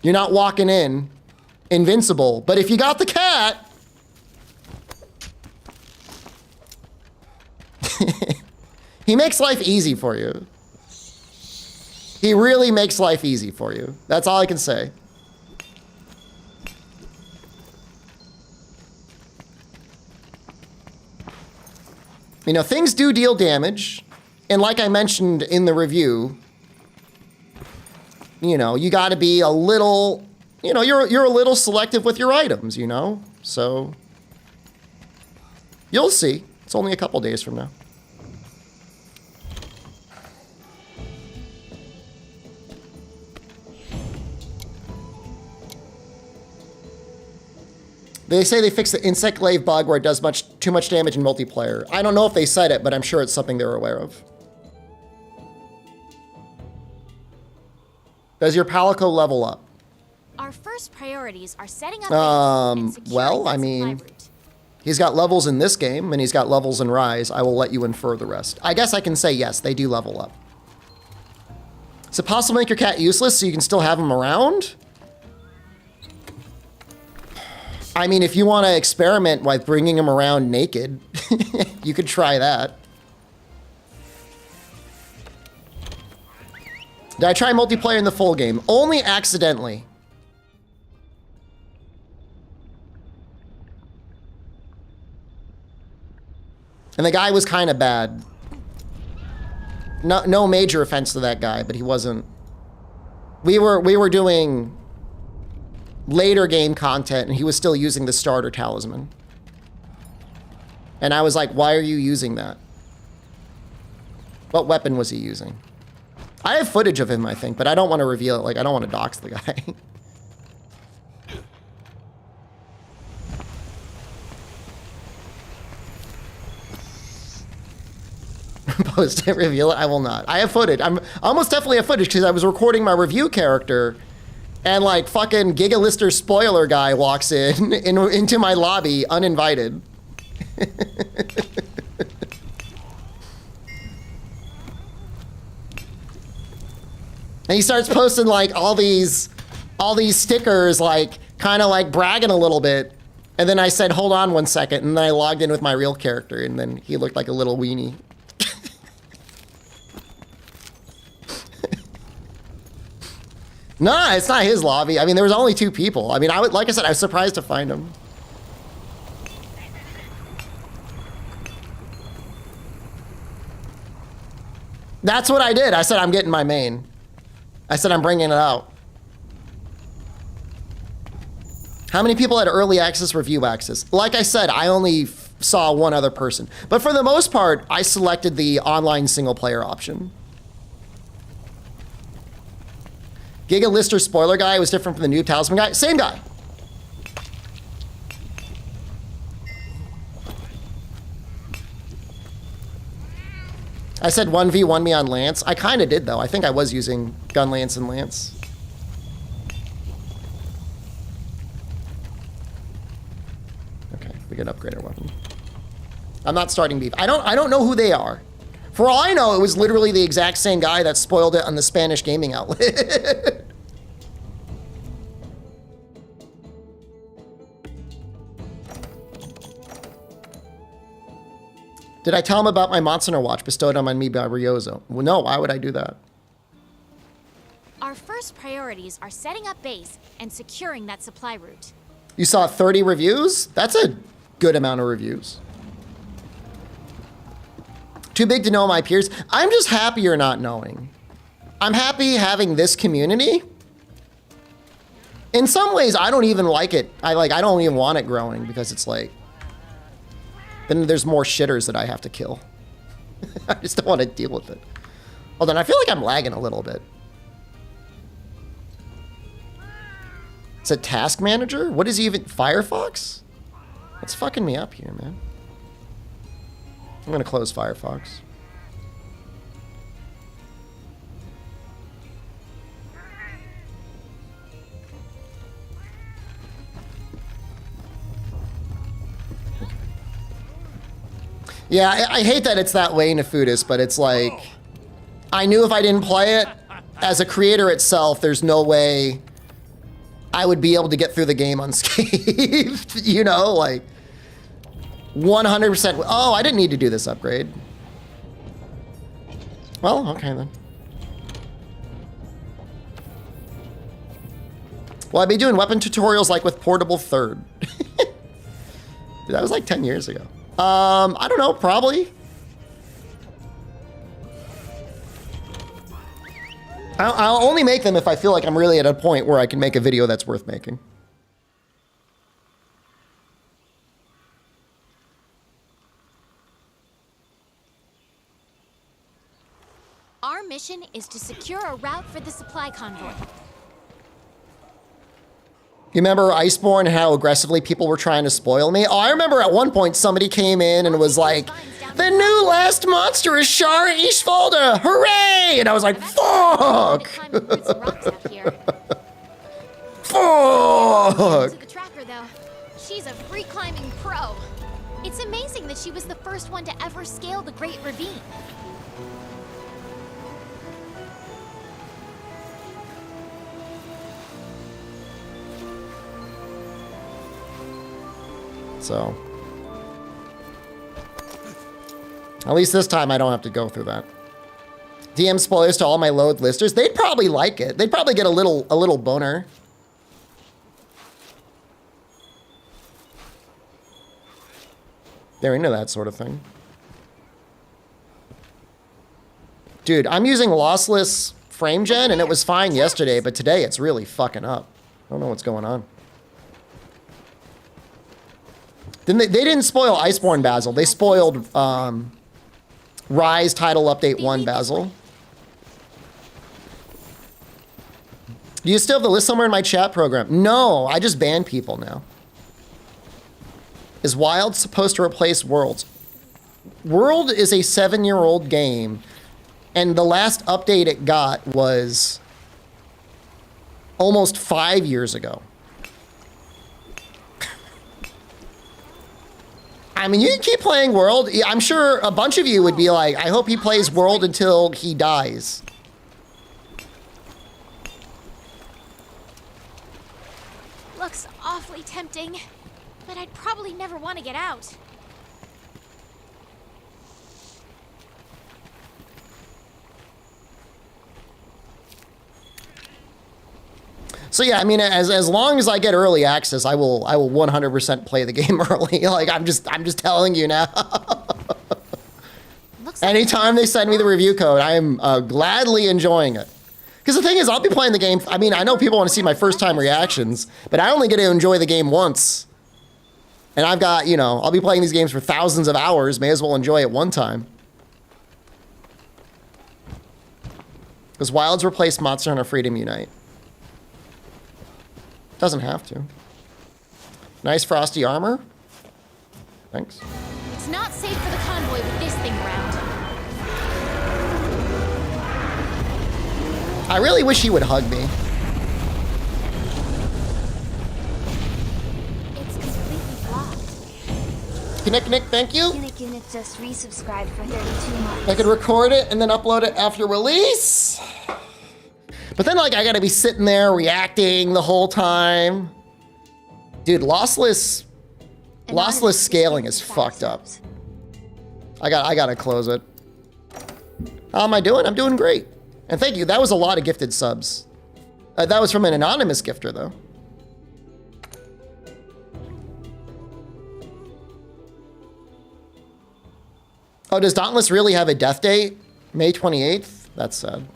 [SPEAKER 1] You're not walking in invincible, but if you got the cat, he makes life easy for you. He really makes life easy for you. That's all I can say. You know, things do deal damage. And like I mentioned in the review, you know, you got to be a little, you know, you're a little selective with your items, you know? So you'll see. It's only a couple days from now. They say they fixed the insect glaive bug where it does too much damage in multiplayer. I don't know if they said it, but I'm sure it's something they're aware of. Does your Palico level up?
[SPEAKER 3] Our first priorities are setting up
[SPEAKER 1] well, I mean, he's got levels in this game and he's got levels in Rise. I will let you infer the rest. I guess I can say yes, they do level up. Is it possible to make your cat useless so you can still have him around? I mean, if you want to experiment with bringing him around naked, you could try that. Did I try multiplayer in the full game? Only accidentally. And the guy was kind of bad. No major offense to that guy, but he wasn't. We were doing later game content and he was still using the starter talisman. And I was like, why are you using that? What weapon was he using? I have footage of him, I think, but I don't want to reveal it. Like, I don't want to dox the guy. Post it, reveal it. I will not. I have footage. I'm almost definitely have footage because I was recording my review character and like fucking Giga Lister spoiler guy walks into my lobby uninvited. And he starts posting like all these stickers, like kind of like bragging a little bit. And then I said, hold on one second. And then I logged in with my real character and then he looked like a little weenie. Nah, it's not his lobby. I mean, there was only 2 people. I mean, like I said, I was surprised to find him. That's what I did. I said, I'm getting my main. I said, I'm bringing it out. How many people had early access, review access? Like I said, I only saw one other person. But for the most part, I selected the online single player option. Giga Lister spoiler guy was different from the noob talisman guy. Same guy. I said 1v1 me on Lance. I kind of did though. I think I was using gun Lance and Lance. Okay, we can upgrade our weapon. I'm not starting beef. I don't know who they are. For all I know, it was literally the exact same guy that spoiled it on the Spanish gaming outlet. Did I tell him about my Monster watch bestowed on me by Ryozo? Well, no, why would I do that?
[SPEAKER 3] Our first priorities are setting up base and securing that supply route.
[SPEAKER 1] You saw 30 reviews? That's a good amount of reviews. Too big to know my peers. I'm just happy you're not knowing. I'm happy having this community. In some ways, I don't even like it. I don't even want it growing because it's like, then there's more shitters that I have to kill. I just don't want to deal with it. Hold on, I feel like I'm lagging a little bit. It's a task manager? What is he even, Firefox? What's fucking me up here, man? I'm gonna close Firefox. Yeah, I hate that it's that way, Nefudis, but it's like, I knew if I didn't play it, as a creator itself, there's no way I would be able to get through the game unscathed, you know, like 100%. Oh, I didn't need to do this upgrade. Well, okay then. Well, I'd be doing weapon tutorials like with Portable Third. That was like 10 years ago. I don't know, probably. I'll only make them if I feel like I'm really at a point where I can make a video that's worth making.
[SPEAKER 3] Our mission is to secure a route for the supply convoy.
[SPEAKER 1] You remember Iceborne and how aggressively people were trying to spoil me? Oh, I remember at one point somebody came in and was like, the new last monster is Shar Ishvalda! Hooray! And I was like, fuck! Fuck!
[SPEAKER 3] To the tracker, though. She's a free climbing pro. It's amazing that she was the first one to ever scale the Great Ravine.
[SPEAKER 1] So, at least this time I don't have to go through that. DM spoilers to all my load listers. They'd probably like it. They'd probably get a little boner. They're into that sort of thing. Dude, I'm using lossless frame gen and it was fine yesterday, but today it's really fucking up. I don't know what's going on. Then they didn't spoil Iceborne, Basil. They spoiled Rise Title Update 1, Basil. Do you still have the list somewhere in my chat program? No, I just ban people now. Is Wild supposed to replace Worlds? World is a 7-year-old game, and the last update it got was almost 5 years ago. I mean, you can keep playing World. I'm sure a bunch of you would be like, I hope he plays World until he dies.
[SPEAKER 3] Looks awfully tempting, but I'd probably never want to get out.
[SPEAKER 1] So yeah, I mean, as long as I get early access, I will 100% play the game early. Like I'm just telling you now. Anytime they send me the review code, I am gladly enjoying it. Because the thing is, I'll be playing the game. I mean, I know people want to see my first time reactions, but I only get to enjoy the game once. And I've got, you know, I'll be playing these games for thousands of hours. May as well enjoy it one time. Because Wilds replaced Monster Hunter Freedom Unite. Doesn't have to. Nice frosty armor. Thanks.
[SPEAKER 3] It's not safe for the convoy with this thing around.
[SPEAKER 1] I really wish he would hug me.
[SPEAKER 3] It's completely blocked.
[SPEAKER 1] Nick, thank you.
[SPEAKER 7] Nick just resubscribed for 32 months.
[SPEAKER 1] I could record it and then upload it after release. But then, like, I gotta be sitting there reacting the whole time. Dude, lossless scaling is fucked up. I gotta close it. How am I doing? I'm doing great. And thank you. That was a lot of gifted subs. That was from an anonymous gifter, though. Oh, does Dauntless really have a death date? May 28th? That's sad.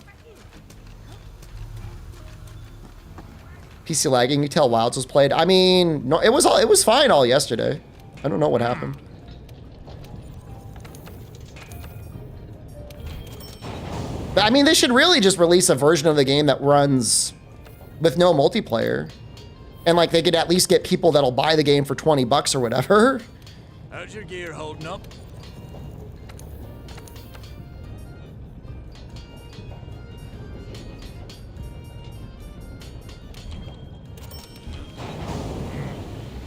[SPEAKER 1] PC lagging. You tell Wilds was played. I mean, no, it was fine all yesterday. I don't know what happened. But I mean, they should really just release a version of the game that runs with no multiplayer. And like they could at least get people that'll buy the game for 20 bucks or whatever.
[SPEAKER 2] How's your gear holding up?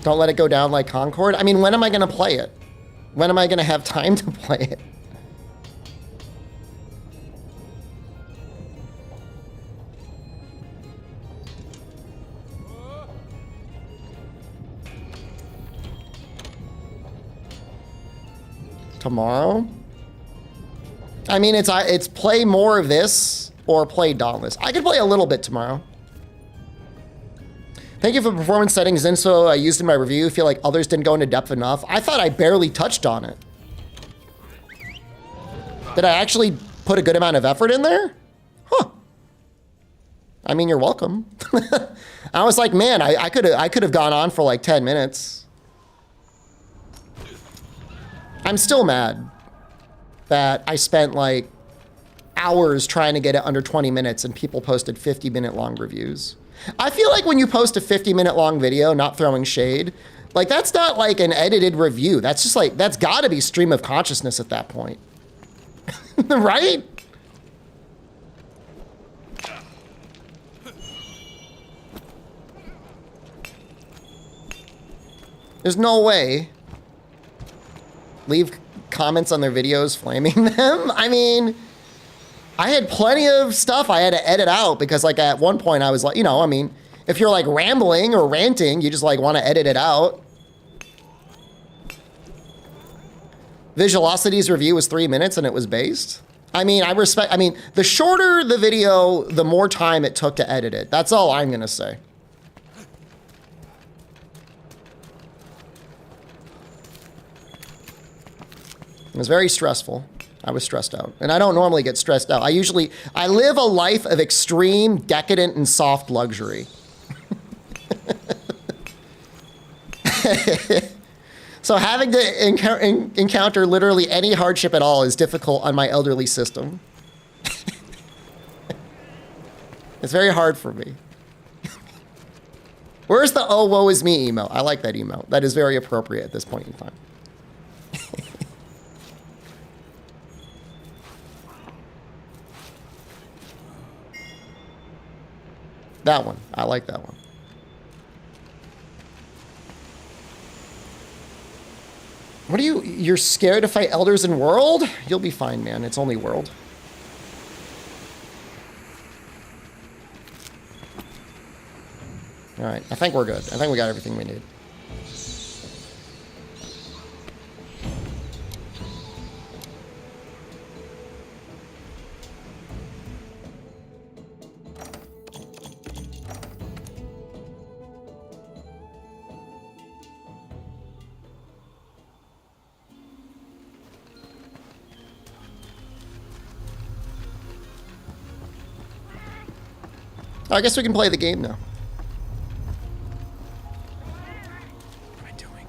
[SPEAKER 1] Don't let it go down like Concord. I mean, when am I going to play it? When am I going to have time to play it? Tomorrow? I mean, it's play more of this or play Dauntless. I could play a little bit tomorrow. Thank you for performance settings info I used in my review. Feel like others didn't go into depth enough. I thought I barely touched on it. Did I actually put a good amount of effort in there? Huh. I mean, you're welcome. I was like, man, I could have gone on for like 10 minutes. I'm still mad that I spent like hours trying to get it under 20 minutes and people posted 50-minute long reviews. I feel like when you post a 50-minute long video, not throwing shade, like that's not like an edited review. That's just like, that's gotta be stream of consciousness at that point. Right? There's no way. Leave comments on their videos flaming them. I mean, I had plenty of stuff I had to edit out because like at one point I was like, you know, I mean, if you're like rambling or ranting, you just like want to edit it out. Visualocity's review was 3 minutes and it was based. I mean, I mean, the shorter the video, the more time it took to edit it. That's all I'm going to say. It was very stressful. I was stressed out. And I don't normally get stressed out. I live a life of extreme, decadent, and soft luxury. So having to encounter literally any hardship at all is difficult on my elderly system. It's very hard for me. Where's the "oh, woe is me" email? I like that email. That is very appropriate at this point in time. That one. I like that one. What are you're scared to fight elders in World? You'll be fine, man. It's only World. All right, I think we're good. I think we got everything we need. I guess we can play the game now. What am I doing?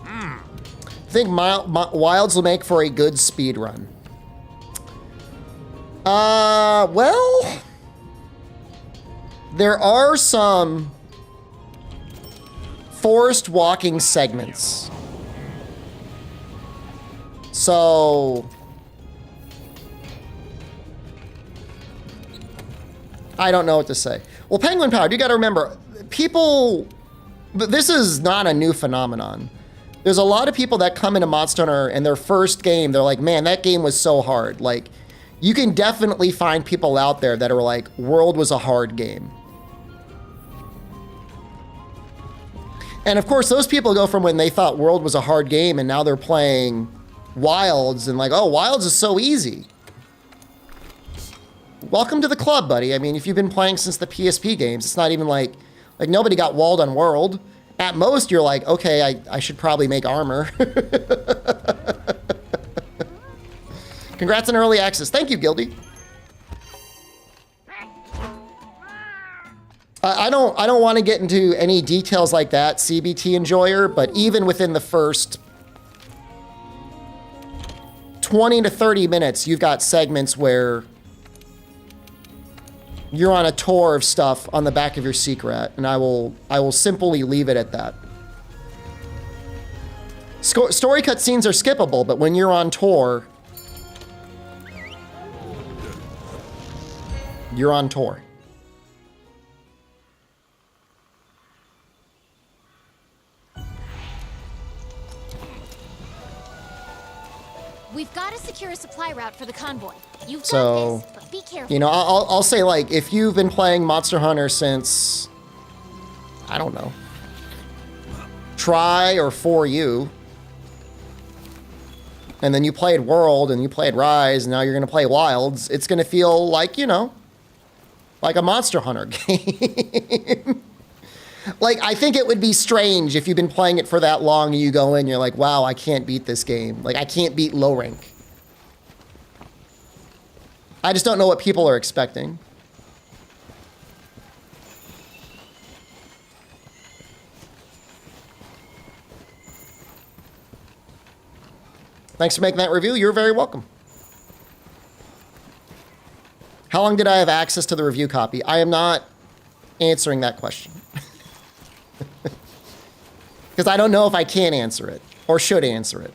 [SPEAKER 1] I think Wilds will make for a good speed run. Well, there are some forest walking segments. So I don't know what to say. Well, Penguin Powered, you got to remember, people, this is not a new phenomenon. There's a lot of people that come into Monster Hunter and their first game, they're like, man, that game was so hard. Like, you can definitely find people out there that are like, World was a hard game. And of course, those people go from when they thought World was a hard game and now they're playing Wilds and like, oh, Wilds is so easy. Welcome to the club, buddy. I mean, if you've been playing since the PSP games, it's not even like nobody got walled on World. At most, you're like, okay, I should probably make armor. Congrats on early access. Thank you, Gildy. I don't want to get into any details like that, CBT enjoyer, but even within the first 20 to 30 minutes, you've got segments where you're on a tour of stuff on the back of your secret, and I will simply leave it at that. Story cutscenes are skippable, but when you're on tour, you're on tour.
[SPEAKER 3] We've got to secure a supply route for the convoy. You've
[SPEAKER 1] So,
[SPEAKER 3] got this, but be careful.
[SPEAKER 1] you know, I'll say, like, if you've been playing Monster Hunter since, I don't know, Try or 4U, and then you played World and you played Rise, and now you're going to play Wilds, it's going to feel like, you know, like a Monster Hunter game. Like, I think it would be strange if you've been playing it for that long and you go in, you're like, wow, I can't beat this game. Like, I can't beat low rank. I just don't know what people are expecting. Thanks for making that review. You're very welcome. How long did I have access to the review copy? I am not answering that question. Because I don't know if I can answer it or should answer it.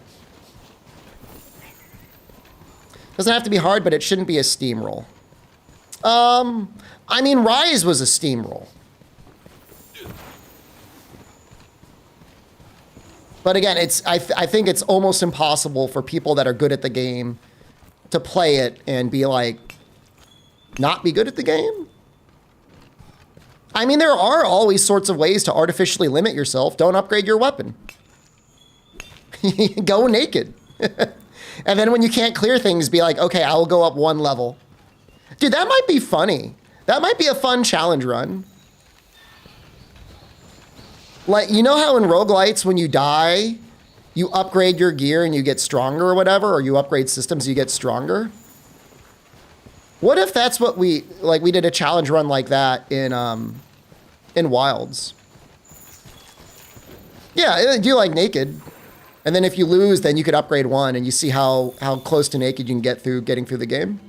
[SPEAKER 1] Doesn't have to be hard, but it shouldn't be a steamroll. I mean, Rise was a steamroll. But again, I think it's almost impossible for people that are good at the game to play it and be like, not be good at the game. I mean, there are always sorts of ways to artificially limit yourself. Don't upgrade your weapon. Go naked. And then when you can't clear things, be like, okay, I will go up one level. Dude, that might be funny. That might be a fun challenge run. Like, you know how in roguelites, when you die, you upgrade your gear and you get stronger or whatever, or you upgrade systems, you get stronger? What if that's what we did a challenge run like that in Wilds? Yeah, do like naked. And then if you lose, then you could upgrade one and you see how close to naked you can get through getting through the game.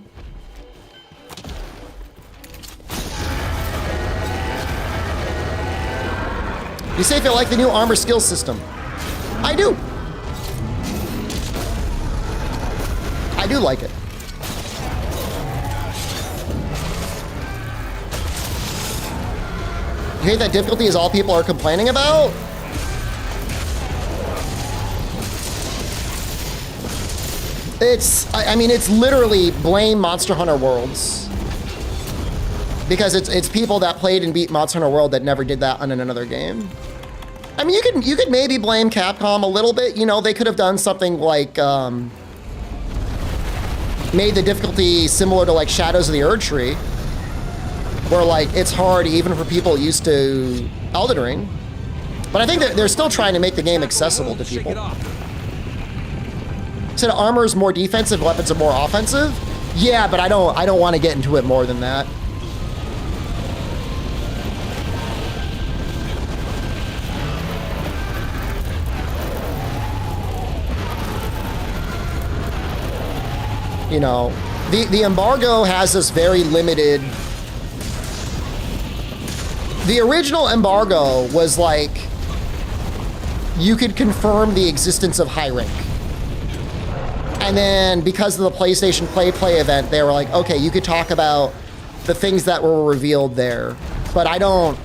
[SPEAKER 1] You say if you like the new armor skill system. I do. I do like it. You hate that difficulty is all people are complaining about? I mean, it's literally blame Monster Hunter Worlds. Because it's people that played and beat Monster Hunter World that never did that on another game. I mean, you could maybe blame Capcom a little bit. You know, they could have done something like made the difficulty similar to like Shadows of the Erdtree, where like it's hard even for people used to Elden Ring. But I think that they're still trying to make the game accessible to people. So the armor is more defensive, weapons are more offensive. Yeah, but I don't want to get into it more than that. You know, the embargo has this very limited. The original embargo was like you could confirm the existence of high rank. And then because of the PlayStation Play event, they were like, okay, you could talk about the things that were revealed there. But I don't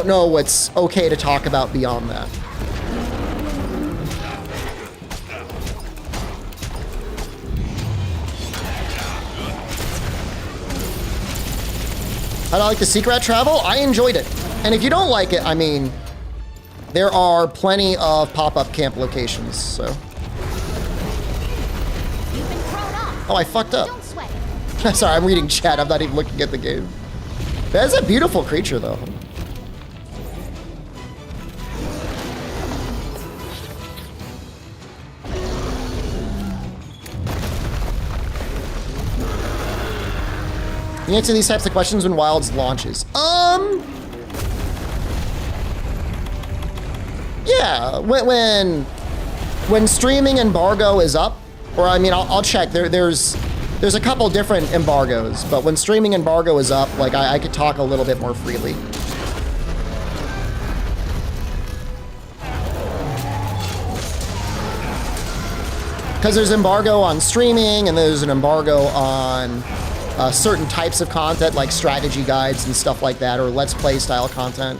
[SPEAKER 1] know what's okay to talk about beyond that. How do I like the secret travel? I enjoyed it. And if you don't like it, I mean, there are plenty of pop-up camp locations, so. Oh, I fucked up.
[SPEAKER 3] Don't sweat.
[SPEAKER 1] Sorry, I'm reading chat. I'm not even looking at the game. That's a beautiful creature, though. You answer these types of questions when Wilds launches. Yeah, when streaming embargo is up, or I mean, I'll check. There's a couple different embargoes, but when streaming embargo is up, like I could talk a little bit more freely. Because there's embargo on streaming, and there's an embargo on certain types of content, like strategy guides and stuff like that, or let's play style content.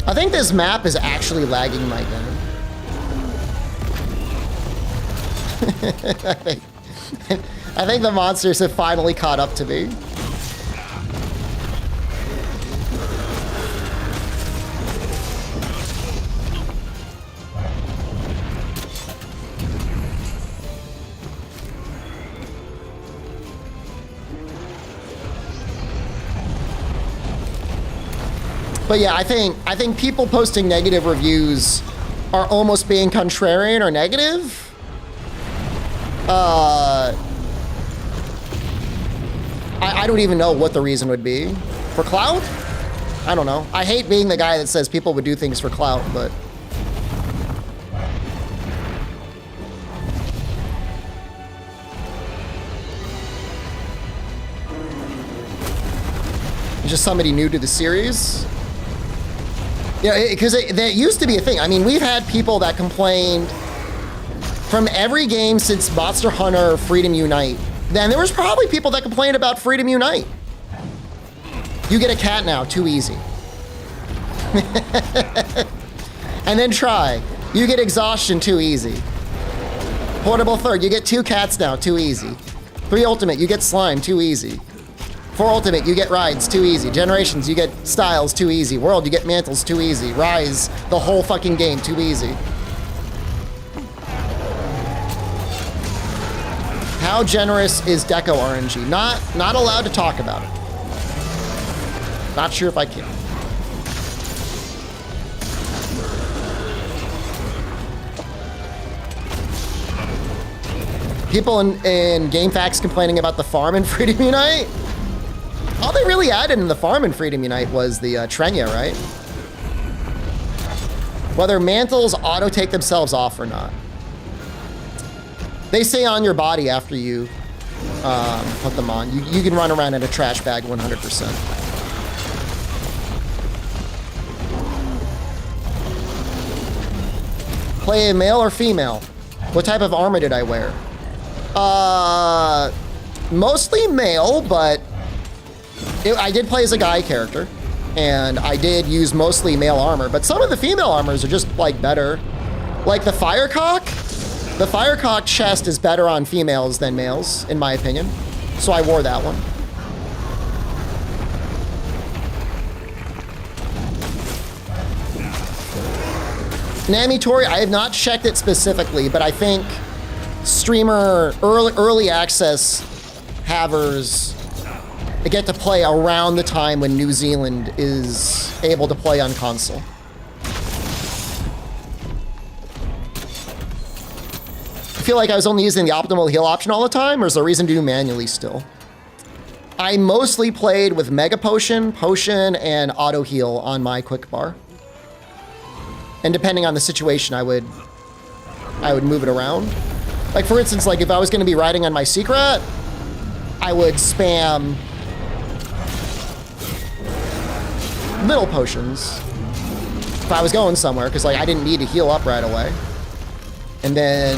[SPEAKER 1] I think this map is actually lagging my game. I think the monsters have finally caught up to me. But yeah, I think people posting negative reviews are almost being contrarian or negative. I don't even know what the reason would be. For clout? I don't know. I hate being the guy that says people would do things for clout, but... just somebody new to the series. Yeah, because that used to be a thing. I mean, we've had people that complained from every game since Monster Hunter Freedom Unite. Then there was probably people that complained about Freedom Unite. You get a cat now, too easy. And then try. You get exhaustion, too easy. Portable third, you get 2 cats now, too easy. 3 ultimate, you get slime, too easy. 4 ultimate, you get rides, too easy. Generations, you get styles, too easy. World, you get mantles, too easy. Rise, the whole fucking game, too easy. How generous is Deco RNG? Not allowed to talk about it. Not sure if I can. People in GameFAQs complaining about the farm in Freedom Unite? All they really added in the farm in Freedom Unite was the Trenya, right? Whether mantles auto-take themselves off or not. They stay on your body after you put them on. You can run around in a trash bag 100%. Play a male or female? What type of armor did I wear? Mostly male, but I did play as a guy character, and I did use mostly male armor, but some of the female armors are just, like, better. Like the Firecock? The Firecock chest is better on females than males, in my opinion. So I wore that one. Namitori, I have not checked it specifically, but I think streamer early access havers get to play around the time when New Zealand is able to play on console. I feel like I was only using the optimal heal option all the time, or is there a reason to do manually still? I mostly played with Mega Potion, Potion, and Auto Heal on my quick bar. And depending on the situation, I would move it around. Like for instance, like if I was gonna be riding on my secret, I would spam little potions if I was going somewhere, because like I didn't need to heal up right away. And then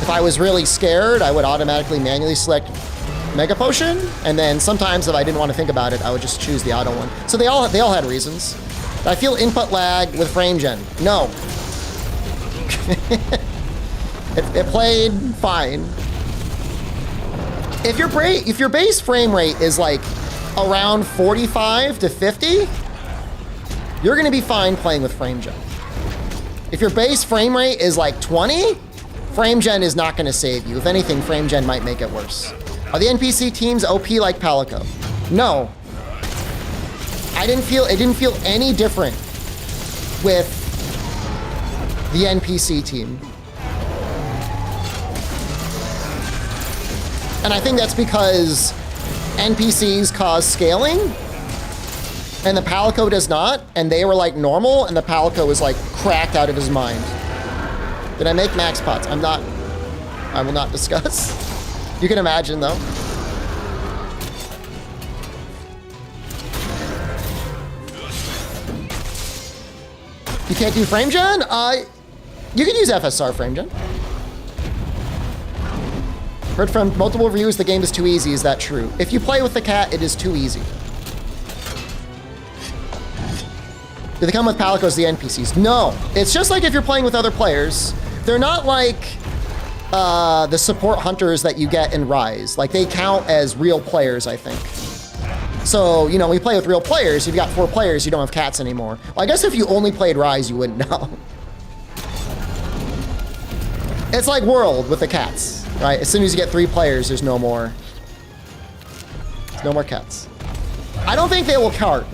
[SPEAKER 1] if I was really scared, I would automatically manually select Mega Potion, and then sometimes if I didn't want to think about it, I would just choose the auto one. So they all had reasons. I feel input lag with frame gen. No. it played fine. If your base frame rate is like around 45 to 50, you're gonna be fine playing with frame gen. If your base frame rate is like 20, frame gen is not gonna save you. If anything, frame gen might make it worse. Are the NPC teams OP like Palico? No. It didn't feel any different with the NPC team. And I think that's because NPCs cause scaling and the Palico does not, and they were like normal and the Palico was like cracked out of his mind. Did I make max pots? I will not discuss. You can imagine though. You can't do frame gen? You can use FSR frame gen. Heard from multiple reviews the game is too easy. Is that true? If you play with the cat, it is too easy. Do they come with Palicos, the NPCs? No. It's just like if you're playing with other players. They're not like the support hunters that you get in Rise. Like, they count as real players, I think. So, you know, when you play with real players, you've got 4 players, you don't have cats anymore. Well, I guess if you only played Rise, you wouldn't know. It's like World with the cats, right? As soon as you get 3 players, there's no more cats. I don't think they will cart.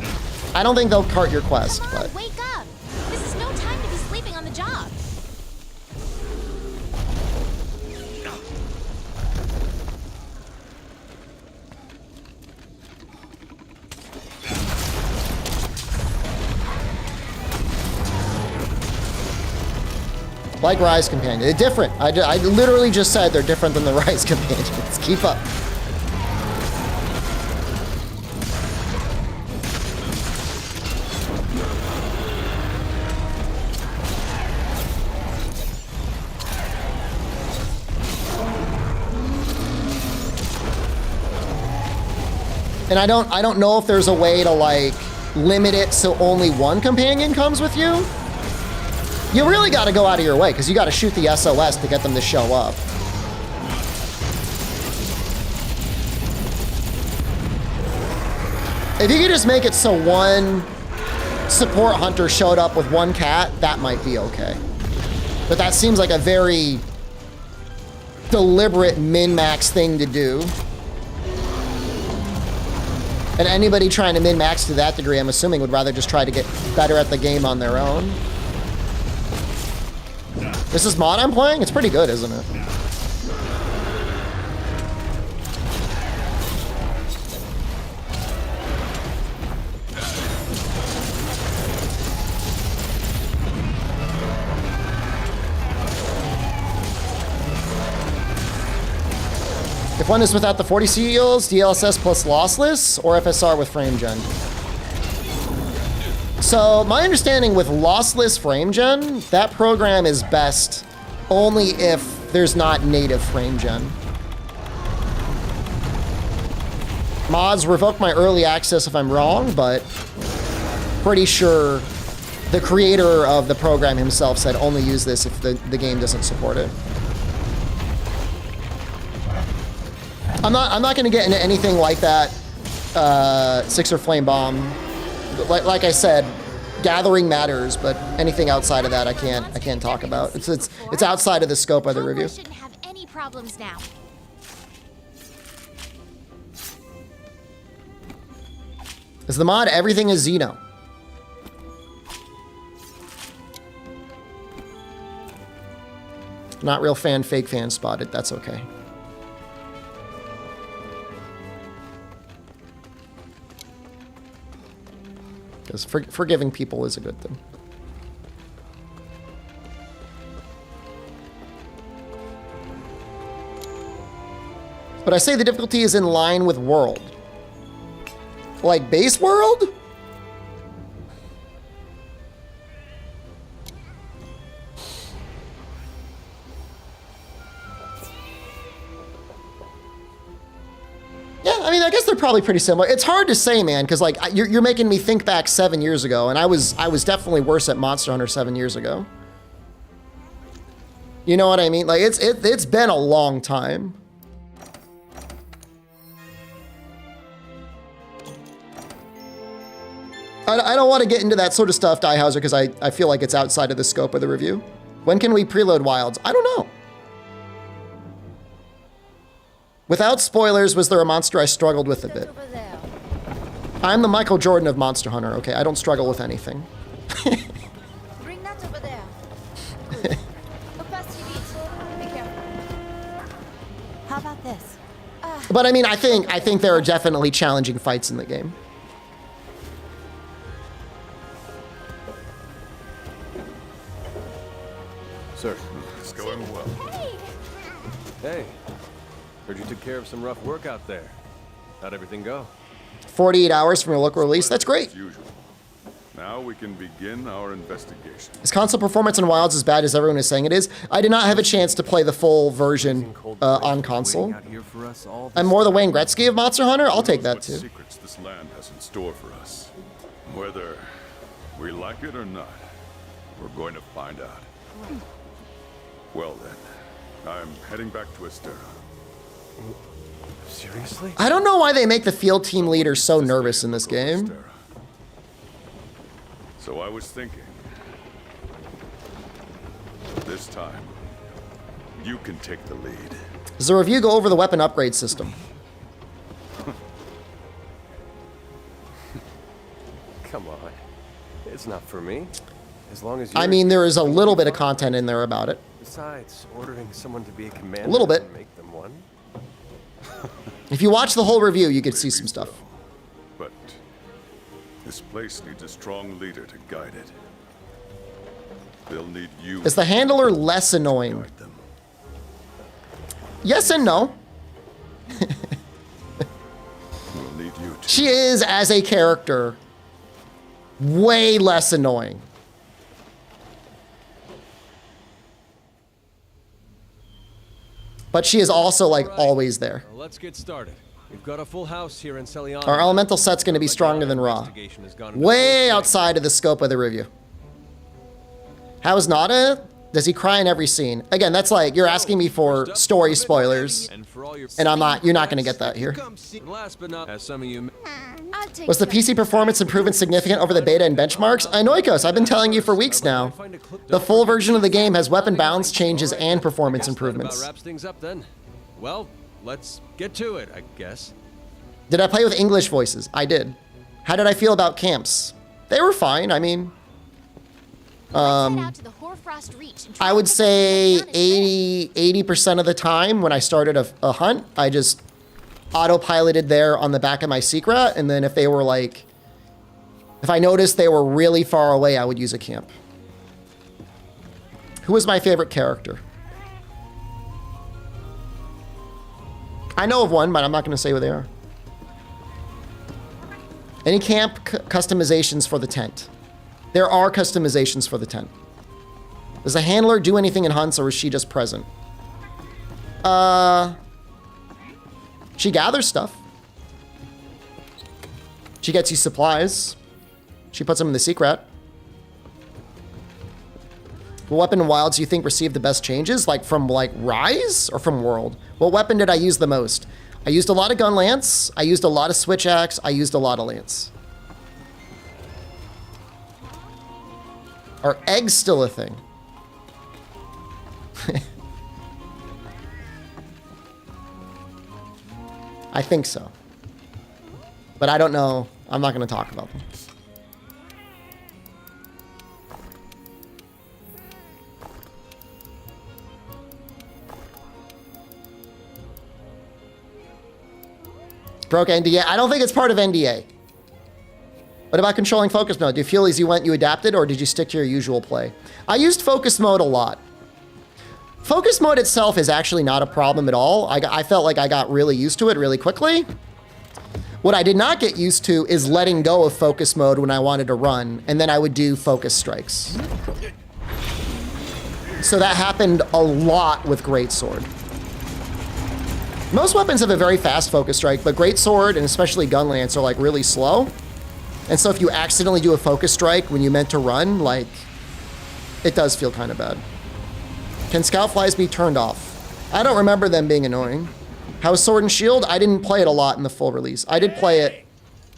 [SPEAKER 1] I don't think they'll cart your quest,
[SPEAKER 3] Come on,
[SPEAKER 1] but...
[SPEAKER 3] wake up! This is no time to be sleeping on the job.
[SPEAKER 1] Like Rise Companion. They're different. I literally just said they're different than the Rise Companions. Keep up. And I don't know if there's a way to like limit it so only one companion comes with you. You really got to go out of your way because you got to shoot the SOS to get them to show up. If you could just make it so one support hunter showed up with one cat, that might be okay. But that seems like a very deliberate min-max thing to do. And anybody trying to min-max to that degree, I'm assuming, would rather just try to get better at the game on their own. This is mod I'm playing? It's pretty good, isn't it? If one is without the 40 seals, DLSS plus lossless, or FSR with frame gen? So my understanding with lossless frame gen, that program is best only if there's not native frame gen. Mods revoke my early access if I'm wrong, but pretty sure the creator of the program himself said only use this if the game doesn't support it. I'm not going to get into anything like that. Sixer Flame Bomb. Like I said, gathering matters, but anything outside of that I can't talk about. It's outside of the scope of the review.
[SPEAKER 3] Shouldn't have any problems now.
[SPEAKER 1] Is the mod everything is Xeno? Not real fan, fake fan spotted. That's okay. Because forgiving people is a good thing. But I say the difficulty is in line with World. Like base World? Yeah, I mean, I guess they're probably pretty similar. It's hard to say, man, because like you're making me think back 7 years ago, and I was definitely worse at Monster Hunter 7 years ago. You know what I mean? Like it's been a long time. I don't want to get into that sort of stuff, Diehauser, because I feel like it's outside of the scope of the review. When can we preload Wilds? I don't know. Without spoilers, was there a monster I struggled with a bit? I'm the Michael Jordan of Monster Hunter, okay? I don't struggle with anything.
[SPEAKER 7] Bring that over there. Good. Look past your feet. Be careful. How about this?
[SPEAKER 1] But I mean, I think there are definitely challenging fights in the game.
[SPEAKER 8] Sir.
[SPEAKER 4] It's going well.
[SPEAKER 8] Hey. Heard you took care of some rough work out there. How'd everything go?
[SPEAKER 1] 48 hours from your local release. That's great.
[SPEAKER 4] As usual. Now we can begin our investigation.
[SPEAKER 1] Is console performance on Wilds as bad as everyone is saying it is? I did not have a chance to play the full version on console. I'm more the Wayne Gretzky of Monster Hunter. I'll take that
[SPEAKER 4] What
[SPEAKER 1] too.
[SPEAKER 4] secrets this land has in store for us. Whether we like it or not, we're going to find out. Well then, I'm heading back to Estera.
[SPEAKER 8] Seriously?
[SPEAKER 1] I don't know why they make the field team leader so nervous in this game.
[SPEAKER 4] Estera. So I was thinking, this time, you can take the lead.
[SPEAKER 1] Does the review go over the weapon upgrade system?
[SPEAKER 8] Come on. It's not for me. As long as you
[SPEAKER 1] I mean, there is a little bit of content in there about it.
[SPEAKER 8] Besides, ordering someone to be a commander
[SPEAKER 1] A little bit.
[SPEAKER 8] doesn't make them one.
[SPEAKER 1] If you watch the whole review, you could see some stuff.
[SPEAKER 4] But this place needs a strong leader to guide it. They'll need you
[SPEAKER 1] Is the handler less
[SPEAKER 4] to
[SPEAKER 1] annoying?
[SPEAKER 4] guide them.
[SPEAKER 1] Yes and no.
[SPEAKER 4] We'll need you to.
[SPEAKER 1] She is, as a character, way less annoying. But she is also, like, always there.
[SPEAKER 8] Well, let's get started. We've got a full house here in Celiano.
[SPEAKER 1] Our elemental set's going to be stronger than Raw.
[SPEAKER 8] Investigation has gone into
[SPEAKER 1] Way
[SPEAKER 8] full
[SPEAKER 1] outside of the scope of the review. How is Nada? Does he cry in every scene? Again, that's like, you're asking me for story spoilers,
[SPEAKER 8] swing. And for all your
[SPEAKER 1] and you're not going to get that here.
[SPEAKER 8] And last but not, as some of you
[SPEAKER 7] I'll take
[SPEAKER 1] Was the
[SPEAKER 7] that.
[SPEAKER 1] PC performance improvement significant over the beta and benchmarks? Noikos, I've been telling you for weeks now. The full version of the game has weapon balance changes and performance
[SPEAKER 8] Guess that about
[SPEAKER 1] improvements.
[SPEAKER 8] wraps things up then. Well, let's get to it, I guess.
[SPEAKER 1] Did I play with English voices? I did. How did I feel about camps? They were fine. I mean,
[SPEAKER 3] Let's head out to the Hoarfrost Reach and try
[SPEAKER 1] I would
[SPEAKER 3] to
[SPEAKER 1] say
[SPEAKER 3] find the
[SPEAKER 1] 80% of the time when I started a hunt, I just autopiloted there on the back of my secret. And then if they were like, if I noticed they were really far away, I would use a camp. Who was my favorite character? I know of one, but I'm not going to say who they are. Any camp customizations for the tent? There are customizations for the tent. Does the handler do anything in hunts, or is she just present? She gathers stuff. She gets you supplies. She puts them in the secret. What weapon in Wilds do you think received the best changes? Like from like Rise or from World? What weapon did I use the most? I used a lot of gun lance. I used a lot of switch axe. I used a lot of lance. Are eggs still a thing? I think so. But I don't know. I'm not going to talk about them. Broke NDA. I don't think it's part of NDA. What about controlling focus mode? Do you feel as you went, you adapted, or did you stick to your usual play? I used focus mode a lot. Focus mode itself is actually not a problem at all. I felt like I got really used to it really quickly. What I did not get used to is letting go of focus mode when I wanted to run, and then I would do focus strikes. So that happened a lot with Greatsword. Most weapons have a very fast focus strike, but Greatsword and especially Gun Lance are like really slow. And so if you accidentally do a focus strike when you meant to run, like, it does feel kind of bad. Can Scout Flies be turned off? I don't remember them being annoying. How is Sword and Shield? I didn't play it a lot in the full release. I did play it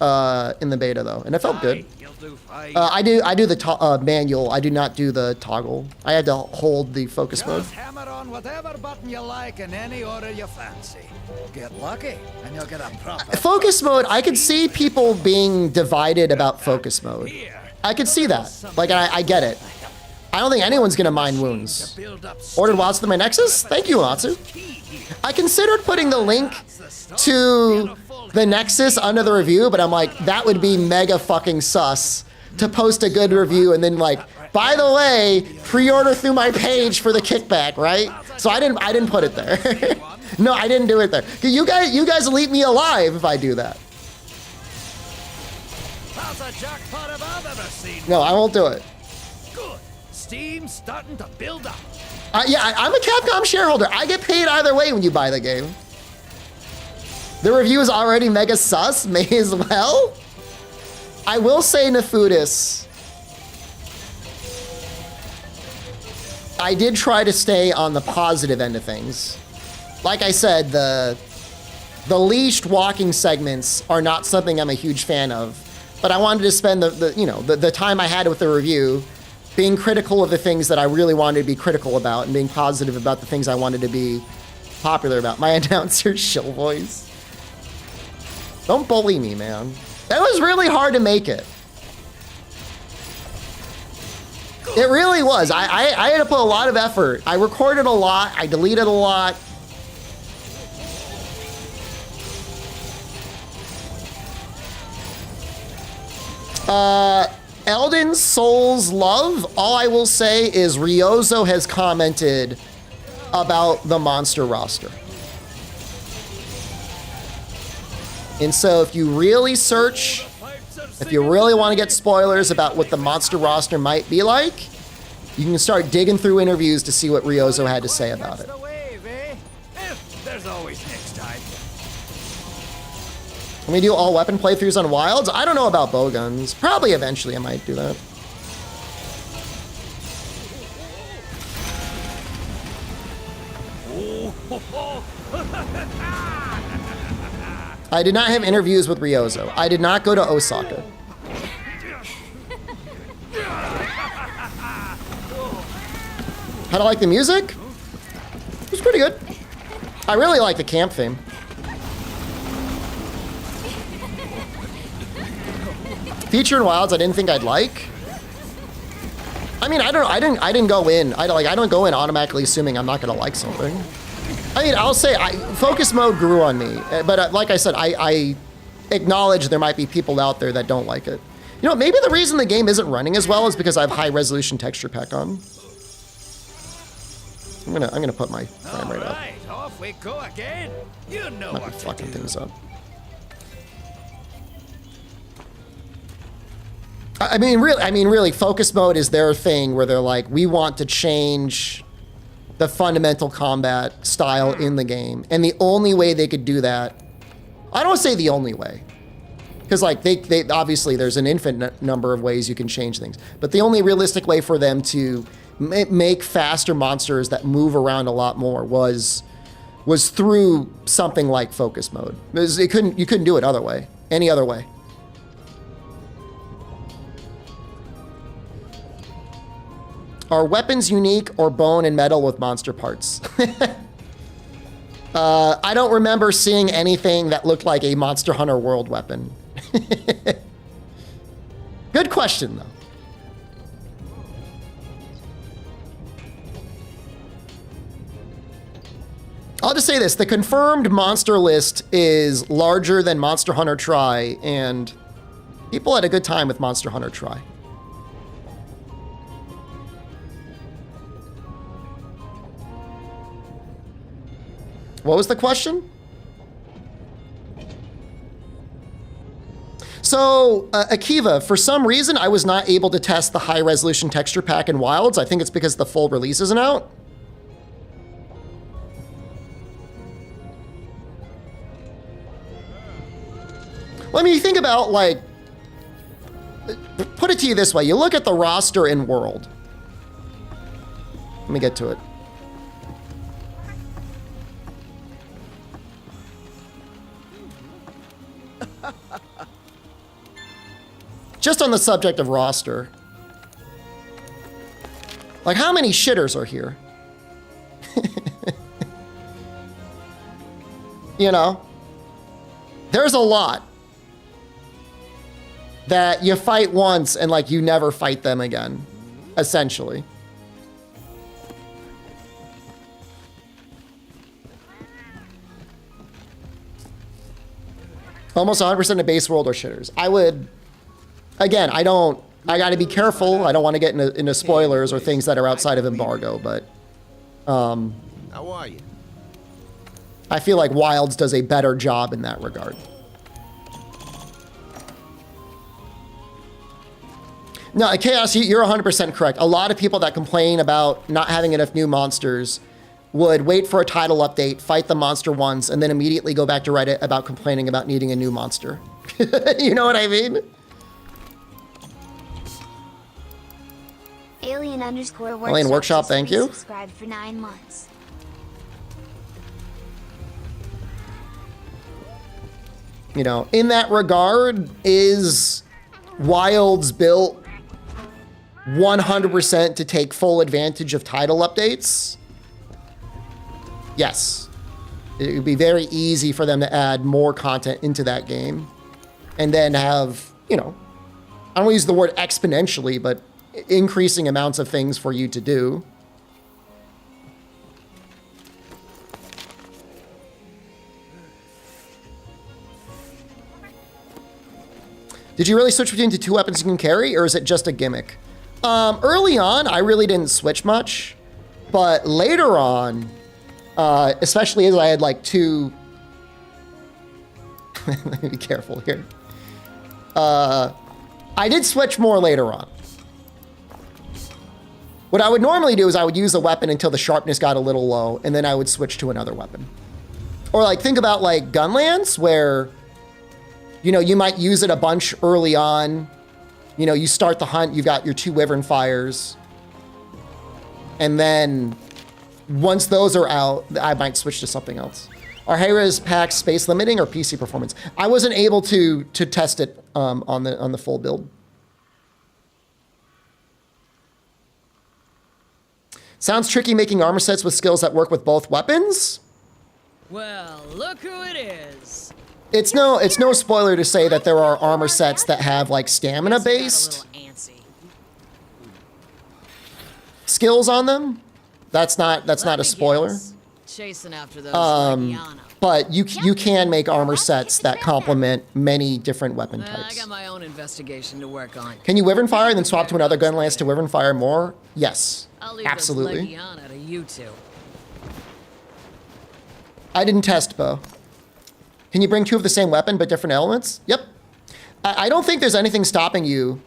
[SPEAKER 1] in the beta though, and it felt good.
[SPEAKER 2] You'll do fine.
[SPEAKER 1] I do the manual. I do not do the toggle. I had to hold the focus mode.
[SPEAKER 2] Just hammer on whatever button you like in any order you fancy. Get lucky, and you'll get a proper
[SPEAKER 1] Focus mode, I could see people being divided about focus mode. I could see that. Like, I get it. I don't think anyone's gonna mind wounds.
[SPEAKER 2] build up.
[SPEAKER 1] Ordered Watts to my Nexus? Thank you, Matsu. I considered putting the link to the Nexus under the review, but I'm like, that would be mega fucking sus to post a good review and then like, by the way, pre-order through my page for the kickback, right? So I didn't put it there. No, I didn't do it there. You guys will eat me alive if I do that.
[SPEAKER 2] That's a jackpot if I've ever seen.
[SPEAKER 1] No, I won't do it.
[SPEAKER 2] Good. Steam's starting to build up.
[SPEAKER 1] Yeah, I'm a Capcom shareholder. I get paid either way when you buy the game. The review is already mega sus. May as well. I will say, Nefudis, I did try to stay on the positive end of things. Like I said, the leashed walking segments are not something I'm a huge fan of. But I wanted to spend the time I had with the review being critical of the things that I really wanted to be critical about and being positive about the things I wanted to be popular about. My announcer's shill voice. Don't bully me, man. That was really hard to make it. It really was. I had to put a lot of effort. I recorded a lot. I deleted a lot. Elden Souls Love, all I will say is Ryozo has commented about the monster roster. And so if you really search, if you really want to get spoilers about what the monster roster might be like, you can start digging through interviews to see what Ryozo had to say about it.
[SPEAKER 2] The wave, eh? There's always next time.
[SPEAKER 1] Can we do all weapon playthroughs on Wilds? I don't know about bowguns. Probably eventually I might do that. I did not have interviews with Ryozo. I did not go to Osaka. How'd I like the music? It was pretty good. I really like the camp theme. Feature in Wilds, I didn't think I'd like. I mean, I didn't go in. I don't go in automatically assuming I'm not gonna like something. I mean, I'll say focus mode grew on me, but like I said, I acknowledge there might be people out there that don't like it. You know, maybe the reason the game isn't running as well is because I have high resolution texture pack on. I'm gonna put my frame rate up.
[SPEAKER 2] Right, off we go again. You know
[SPEAKER 1] Might be
[SPEAKER 2] what to
[SPEAKER 1] fucking
[SPEAKER 2] do.
[SPEAKER 1] things up. I mean, really, focus mode is their thing where they're like, we want to change the fundamental combat style in the game. And the only way they could do that, I don't say the only way, because like they obviously there's an infinite number of ways you can change things. But the only realistic way for them to make faster monsters that move around a lot more was through something like focus mode. You couldn't do it any other way. Are weapons unique or bone and metal with monster parts? I don't remember seeing anything that looked like a Monster Hunter World weapon. Good question, though. I'll just say this. The confirmed monster list is larger than Monster Hunter Tri, and people had a good time with Monster Hunter Tri. What was the question? So, Akiva, for some reason, I was not able to test the high-resolution texture pack in Wilds. I think it's because the full release isn't out. Well, I mean, you think about, like, put it to you this way. You look at the roster in World. Let me get to it. Just on the subject of roster. Like, how many shitters are here? You know? There's a lot that you fight once and, like, you never fight them again, essentially. Almost 100% of base world are shitters. I would, again, I gotta be careful. I don't want to get into spoilers or things that are outside of embargo, but
[SPEAKER 9] How are you?
[SPEAKER 1] I feel like Wilds does a better job in that regard. No, Chaos, you're 100% correct. A lot of people that complain about not having enough new monsters would wait for a title update, fight the monster once, and then immediately go back to Reddit about complaining about needing a new monster. You know what I mean?
[SPEAKER 7] Alien
[SPEAKER 1] Workshop, thank you.
[SPEAKER 7] Subscribed for 9 months.
[SPEAKER 1] You know, in that regard, is Wilds built 100% to take full advantage of title updates? Yes. It would be very easy for them to add more content into that game and then have, you know, I don't want to use the word exponentially, but increasing amounts of things for you to do. Did you really switch between the 2 weapons you can carry, or is it just a gimmick? Early on, I really didn't switch much, but later on, especially as I had like 2... Let me be careful here. I did switch more later on. What I would normally do is I would use a weapon until the sharpness got a little low, and then I would switch to another weapon. Or like, think about like Gunlance, where, you know, you might use it a bunch early on. You know, you start the hunt, you've got your 2 Wyvern Fires. And then once those are out, I might switch to something else. Are Hera's packs space limiting or PC performance? I wasn't able to test it on the full build. Sounds tricky making armor sets with skills that work with both weapons.
[SPEAKER 6] Well, look who it is.
[SPEAKER 1] It's no spoiler to say that there are armor sets that have like stamina based skills on them. That's not a spoiler.
[SPEAKER 6] Chasing after those
[SPEAKER 1] But you can make armor sets that complement many different weapon
[SPEAKER 6] I
[SPEAKER 1] types.
[SPEAKER 6] got my own investigation to work on.
[SPEAKER 1] Can you Wyvern Fire and then swap to another gun lance to Wyvern Fire more? Yes,
[SPEAKER 6] I'll leave
[SPEAKER 1] absolutely.
[SPEAKER 6] this Legiana to you two.
[SPEAKER 1] I didn't test bow. Can you bring 2 of the same weapon but different elements? Yep. I don't think there's anything stopping you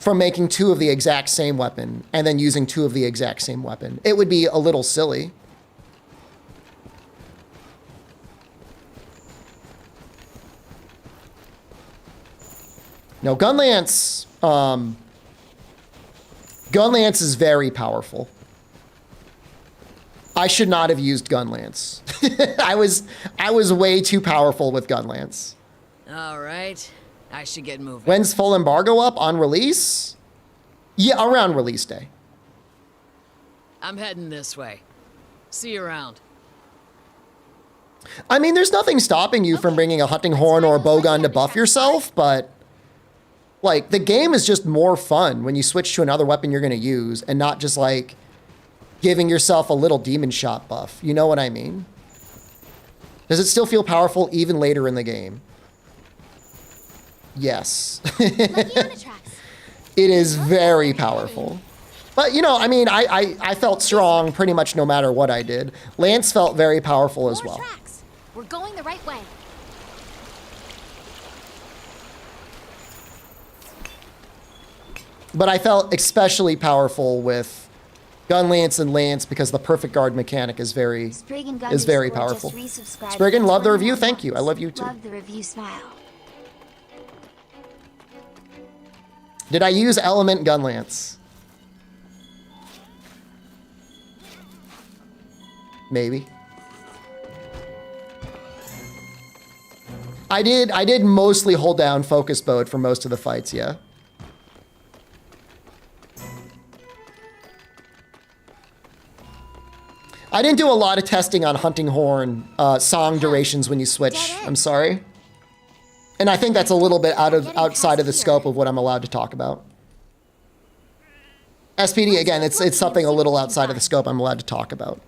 [SPEAKER 1] from making 2 of the exact same weapon and then using 2 of the exact same weapon. It would be a little silly. No, Gunlance is very powerful. I should not have used Gunlance. I was way too powerful with Gunlance.
[SPEAKER 6] All right, I should get moving.
[SPEAKER 1] When's full embargo up? On release? Yeah, around release day.
[SPEAKER 6] I'm heading this way. See you around.
[SPEAKER 1] I mean, there's nothing stopping you from bringing a hunting horn or a bowgun to buff yourself, but like the game is just more fun when you switch to another weapon you're going to use and not just like giving yourself a little demon shot buff. You know what I mean? Does it still feel powerful even later in the game? Yes. It is very powerful. But, you know, I mean, I felt strong pretty much no matter what I did. Lance felt very powerful as well.
[SPEAKER 3] We're going the right way.
[SPEAKER 1] But I felt especially powerful with Gunlance and Lance because the perfect guard mechanic is very powerful. Spriggan, love the review. Thank you. I love you too.
[SPEAKER 7] Love the review, smile.
[SPEAKER 1] Did I use Element Gunlance? Maybe. I did mostly hold down focus mode for most of the fights, yeah. I didn't do a lot of testing on hunting horn song durations when you switch. I'm sorry. And I think that's a little bit outside of the scope of what I'm allowed to talk about. SPD, again, it's something a little outside of the scope I'm allowed to talk about.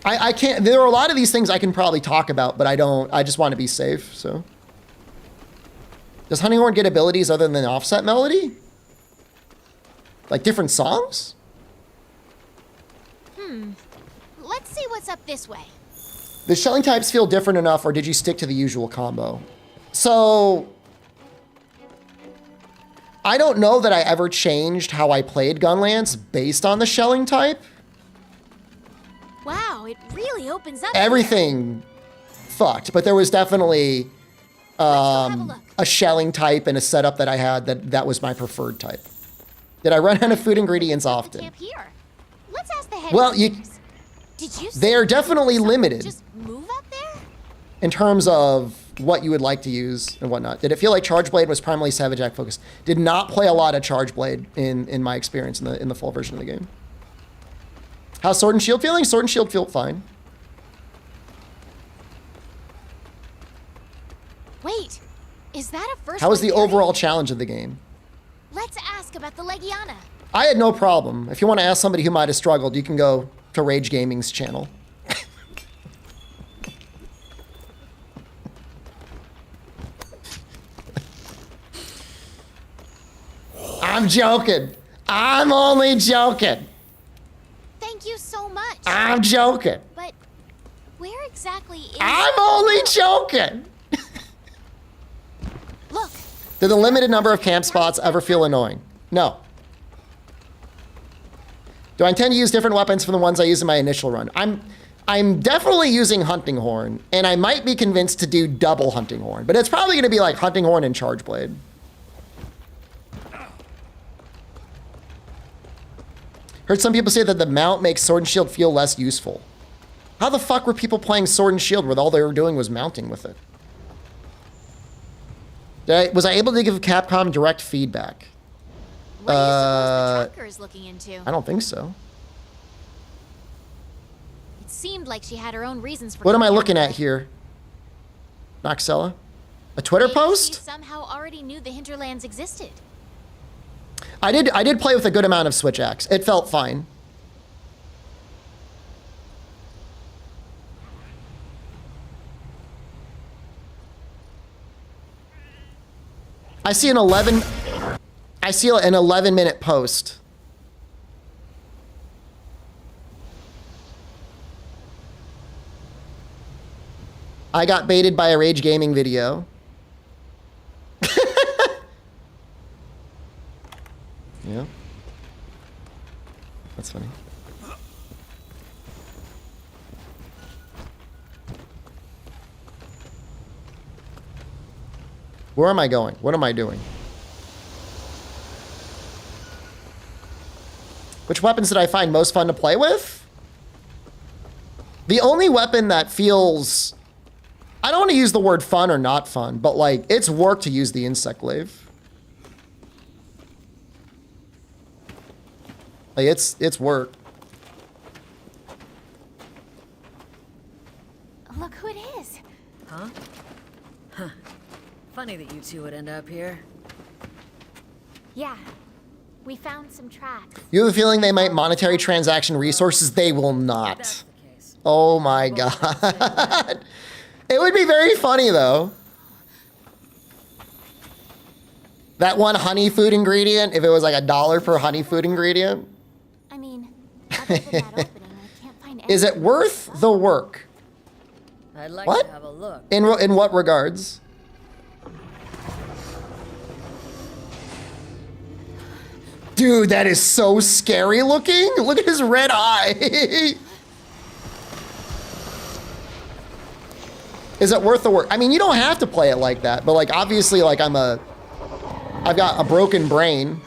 [SPEAKER 1] I can't, there are a lot of these things I can probably talk about, but I just want to be safe, so. Does hunting horn get abilities other than offset melody? Like different songs?
[SPEAKER 3] Let's see what's up this way.
[SPEAKER 1] The shelling types feel different enough, or did you stick to the usual combo? So, I don't know that I ever changed how I played Gunlance based on the shelling type.
[SPEAKER 3] Wow, it really opens up.
[SPEAKER 1] Everything fucked, but there was definitely a shelling type and a setup that I had that was my preferred type. Did I run out of food ingredients often?
[SPEAKER 3] Camp here. Let's ask the head.
[SPEAKER 1] Well,
[SPEAKER 3] Did you
[SPEAKER 1] they're definitely limited
[SPEAKER 3] just move up there?
[SPEAKER 1] in terms of what you would like to use and whatnot. Did it feel like Charge Blade was primarily Savage Act focused? Did not play a lot of Charge Blade in my experience in the full version of the game. How's Sword and Shield feeling? Sword and Shield feel fine.
[SPEAKER 3] Wait, is that a first?
[SPEAKER 1] How was
[SPEAKER 3] one
[SPEAKER 1] the
[SPEAKER 3] period?
[SPEAKER 1] overall challenge of the game?
[SPEAKER 3] Let's ask about the Legiana.
[SPEAKER 1] I had no problem. If you want to ask somebody who might have struggled, you can go to Rage Gaming's channel. I'm joking. I'm only joking.
[SPEAKER 3] Thank you so much.
[SPEAKER 1] I'm joking.
[SPEAKER 3] But where exactly is?
[SPEAKER 1] I'm only joking.
[SPEAKER 3] Look.
[SPEAKER 1] Did the limited number of camp spots ever feel annoying? No. Do I intend to use different weapons from the ones I used in my initial run? I'm definitely using hunting horn, and I might be convinced to do double hunting horn, but it's probably going to be like hunting horn and charge blade. Heard some people say that the mount makes sword and shield feel less useful. How the fuck were people playing sword and shield where all they were doing was mounting with it? Was I able to give Capcom direct feedback?
[SPEAKER 3] What do you suppose the trucker is looking into?
[SPEAKER 1] I don't think so.
[SPEAKER 3] It seemed like she had her own reasons for.
[SPEAKER 1] What am I
[SPEAKER 3] coming
[SPEAKER 1] looking
[SPEAKER 3] after
[SPEAKER 1] at here? Noxella? A Twitter
[SPEAKER 3] Maybe
[SPEAKER 1] post?
[SPEAKER 3] She somehow already knew the hinterlands existed.
[SPEAKER 1] I did play with a good amount of switch axe. It felt fine. I see an 11-minute post. I got baited by a Rage Gaming video. Yeah. That's funny. Where am I going? What am I doing? Which weapons did I find most fun to play with? The only weapon that feels... I don't want to use the word fun or not fun, but like, it's work to use the insect glaive. Like, it's work.
[SPEAKER 3] Look who it is.
[SPEAKER 6] Huh? Huh. Funny that you two would end up here.
[SPEAKER 3] Yeah, we found some tracks.
[SPEAKER 1] You have a feeling they might monetary transaction resources? They will
[SPEAKER 6] If
[SPEAKER 1] not.
[SPEAKER 6] that's the case.
[SPEAKER 1] Oh my god. It would be very funny though. That one honey food ingredient, if it was like $1 per honey food ingredient.
[SPEAKER 3] I mean, other than that opening, I can't find any.
[SPEAKER 1] Is it worth the work?
[SPEAKER 6] I'd like
[SPEAKER 1] What?
[SPEAKER 6] to have a look.
[SPEAKER 1] In what regards? Dude, that is so scary looking. Look at his red eye. Is it worth the work? I mean, you don't have to play it like that, but like obviously like I've got a broken brain.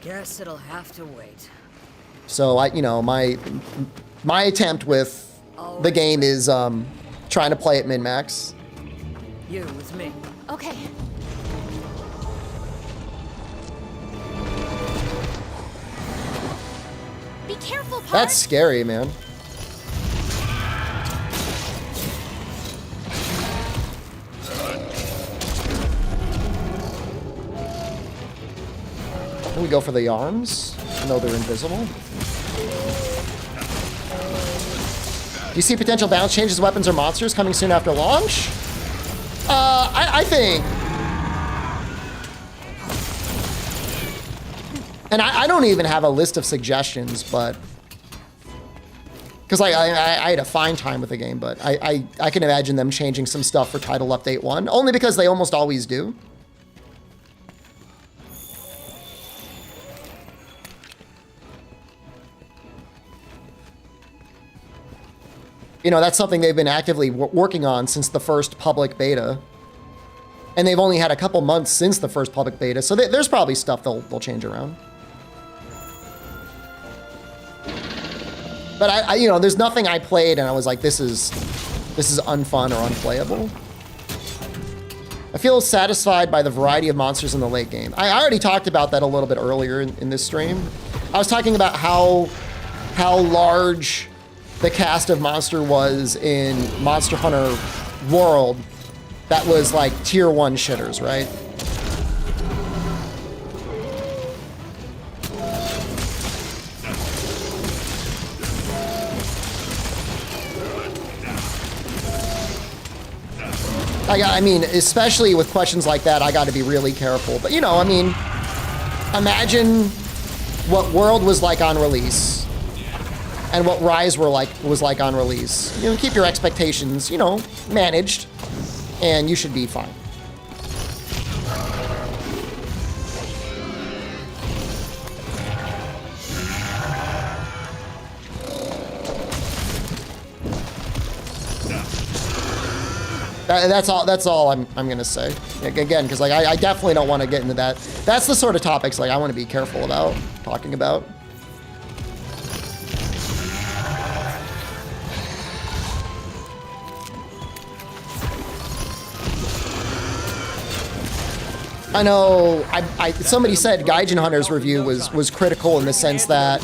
[SPEAKER 6] Guess it'll have to wait.
[SPEAKER 1] So my attempt with the game is trying to play at min-max.
[SPEAKER 6] You with me.
[SPEAKER 3] Okay. Be careful, Park.
[SPEAKER 1] That's scary, man. Can we go for the arms? No, they're invisible. Do you see potential balance changes, weapons, or monsters coming soon after launch? I think... And I don't even have a list of suggestions, but... Because I had a fine time with the game, but I can imagine them changing some stuff for Title Update 1, only because they almost always do. You know, that's something they've been actively working on since the first public beta. And they've only had a couple months since the first public beta, so there's probably stuff they'll change around. But I you know, there's nothing I played and I was like, this is unfun or unplayable. I feel satisfied by the variety of monsters in the late game. I already talked about that a little bit earlier in this stream. I was talking about how large the cast of monster was in Monster Hunter World that was like tier 1 shitters, right? I mean, especially with questions like that, I got to be really careful. But, you know, I mean, imagine what World was like on release and what Rise was like on release. You know, keep your expectations, you know, managed, and you should be fine. That's all I'm gonna say. Again, because like I definitely don't want to get into that. That's the sort of topics like I want to be careful about talking about. I know somebody said Gaijin Hunter's review was critical in the sense that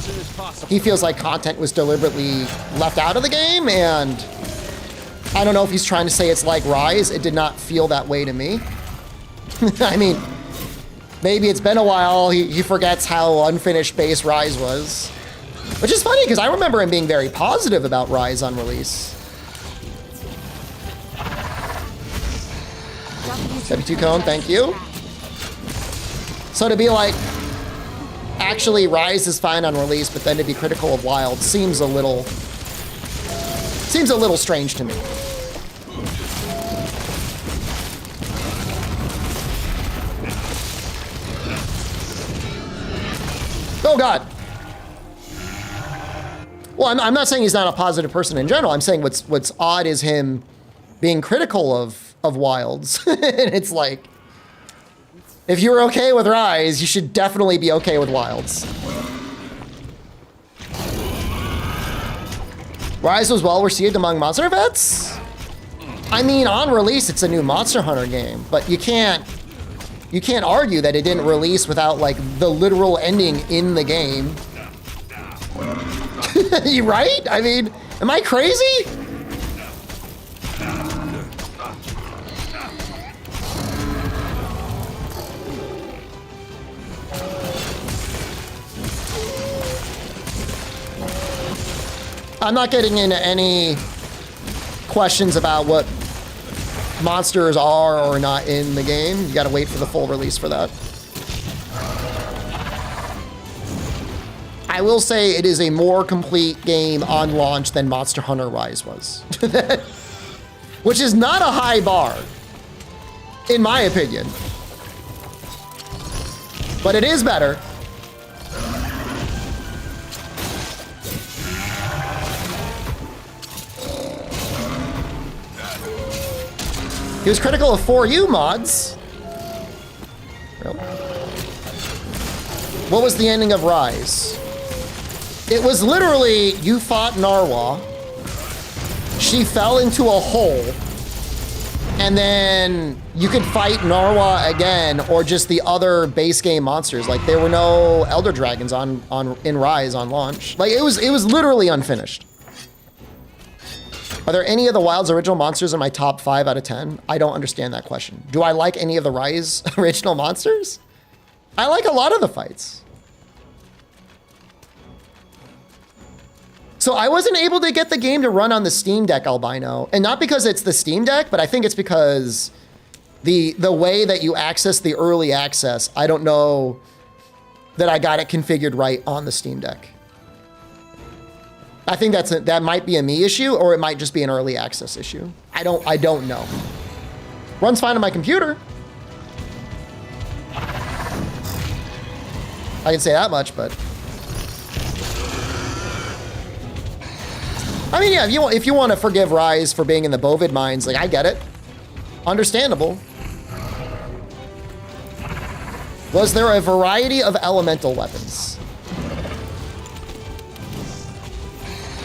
[SPEAKER 1] he feels like content was deliberately left out of the game, and I don't know if he's trying to say it's like Rise. It did not feel that way to me. I mean, maybe it's been a while. He forgets how unfinished base Rise was. Which is funny, because I remember him being very positive about Rise on release. W2 Cone, thank you. So to be like, actually Rise is fine on release, but then to be critical of Wild seems a little strange to me. Oh God. Well, I'm not saying he's not a positive person in general. I'm saying what's odd is him being critical of Wilds. And it's like, if you were okay with Rise, you should definitely be okay with Wilds. Rise was well received among Monster vets? I mean, on release, it's a new Monster Hunter game, but you can't argue that it didn't release without like the literal ending in the game. You right? I mean, am I crazy? I'm not getting into any questions about what monsters are or not in the game. You gotta wait for the full release for that. I will say it is a more complete game on launch than Monster Hunter Rise was. Which is not a high bar, in my opinion. But it is better. He was critical of 4U mods. Really? What was the ending of Rise? It was literally, you fought Narwa, she fell into a hole, and then you could fight Narwa again, or just the other base game monsters. Like, there were no Elder Dragons in Rise on launch. Like, it was literally unfinished. Are there any of the Wild's original monsters in my top 5 out of 10? I don't understand that question. Do I like any of the Rise original monsters? I like a lot of the fights. So I wasn't able to get the game to run on the Steam Deck, Albino. And not because it's the Steam Deck, but I think it's because the way that you access the early access, I don't know that I got it configured right on the Steam Deck. I think that might be a me issue, or it might just be an early access issue. I don't know. Runs fine on my computer. I can say that much, but I mean, yeah, if you want to forgive Rise for being in the Bovid mines, like, I get it. Understandable. Was there a variety of elemental weapons?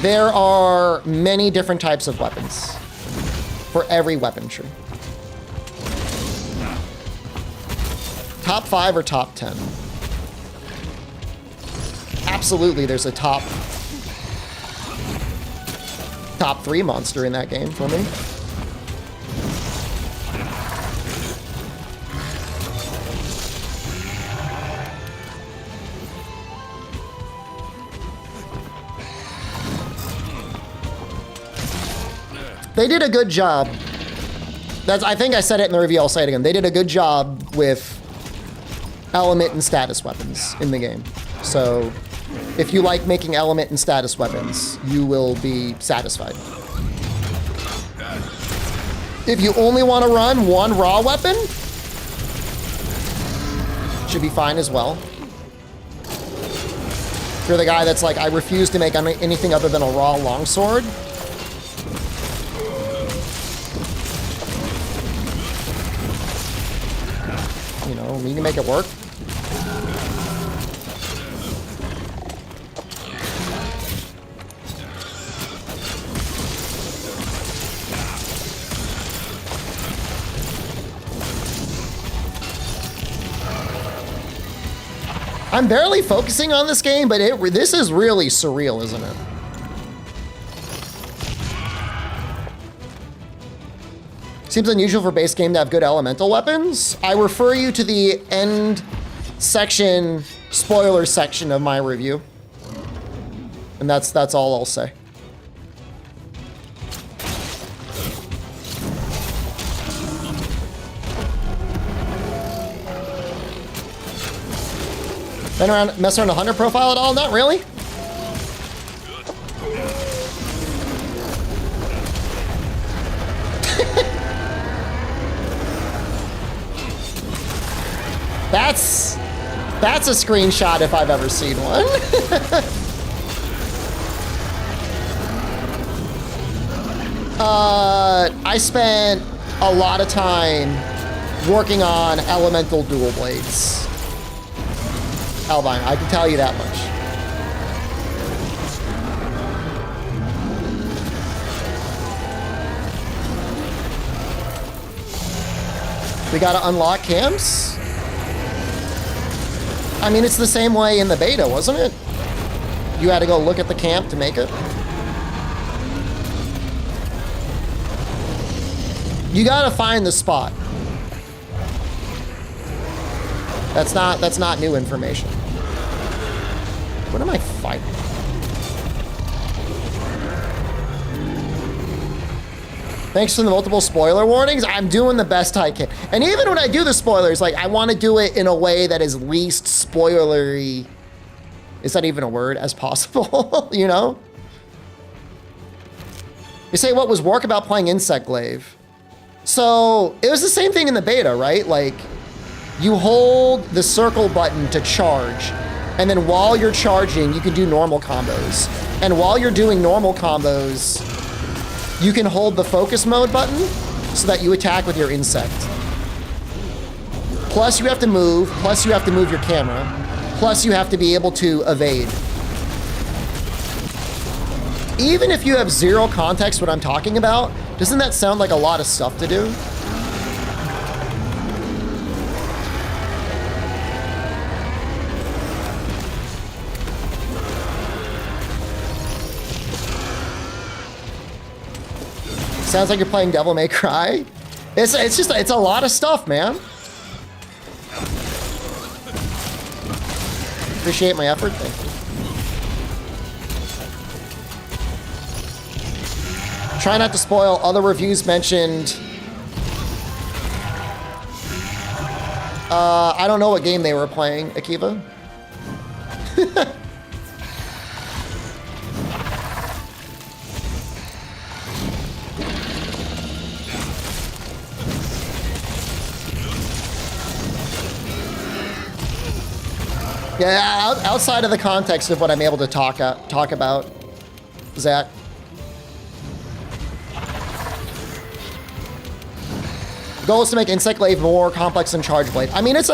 [SPEAKER 1] There are many different types of weapons for every weapon tree. Top 5 or top 10? Absolutely, there's a top 3 monster in that game for me. They did a good job. I think I said it in the review, I'll say it again. They did a good job with element and status weapons in the game. So if you like making element and status weapons, you will be satisfied. If you only want to run one raw weapon, should be fine as well. If you're the guy that's like, I refuse to make anything other than a raw longsword, you know, we can make it work. I'm barely focusing on this game, but this is really surreal, isn't it? Seems unusual for base game to have good elemental weapons. I refer you to the end section, spoiler section of my review. And that's all I'll say. Been around, mess around a hunter profile at all? Not really. That's a screenshot if I've ever seen one. I spent a lot of time working on elemental dual blades. Albine, I can tell you that much. We gotta unlock camps? I mean, it's the same way in the beta, wasn't it? You had to go look at the camp to make it. You gotta find the spot. That's not new information. What am I fighting? Thanks for the multiple spoiler warnings. I'm doing the best I can. And even when I do the spoilers, like, I want to do it in a way that is least spoilery, is that even a word, as possible, you know? You say, what was work about playing Insect Glaive? So, it was the same thing in the beta, right? Like, you hold the circle button to charge, and then while you're charging, you can do normal combos. And while you're doing normal combos, you can hold the focus mode button so that you attack with your insect. Plus you have to move, plus you have to move your camera, plus you have to be able to evade. even if you have zero context what I'm talking about, doesn't that sound like a lot of stuff to do? Sounds like you're playing Devil May Cry. It's a lot of stuff, man. Appreciate my effort. Thank you. Try not to spoil other reviews mentioned. I don't know what game they were playing, Akiva. Yeah, outside of the context of what I'm able to talk about, Zach. Goal is to make Insect Glaive more complex than Charge Blade. I mean, it's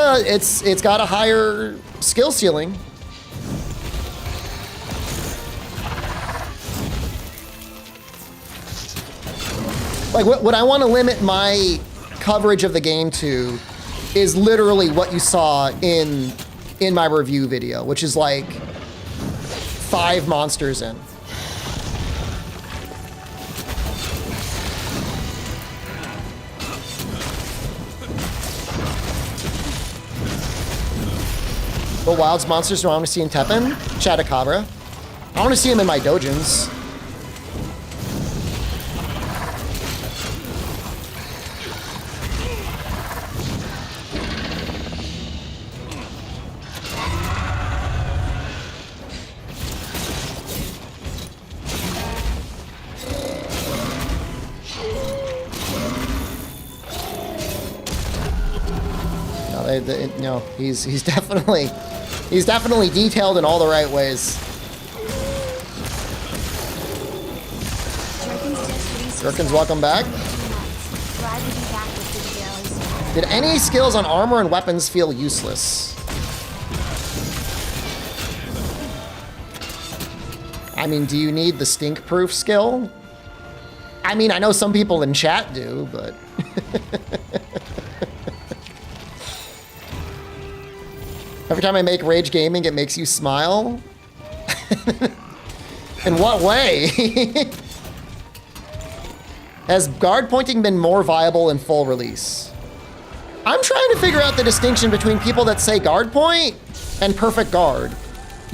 [SPEAKER 1] got a higher skill ceiling. Like what I want to limit my coverage of the game to is literally what you saw in my review video, which is like 5 monsters in. What Wilds monsters do I want to see in Teppen? Chatacabra. I want to see him in my dojins. No, he's definitely detailed in all the right ways. Jerkins, welcome back. Did any skills on armor and weapons feel useless? I mean, do you need the stink proof skill? I mean, I know some people in chat do, but every time I make Rage Gaming, it makes you smile? In what way? Has guard pointing been more viable in full release? I'm trying to figure out the distinction between people that say guard point and perfect guard.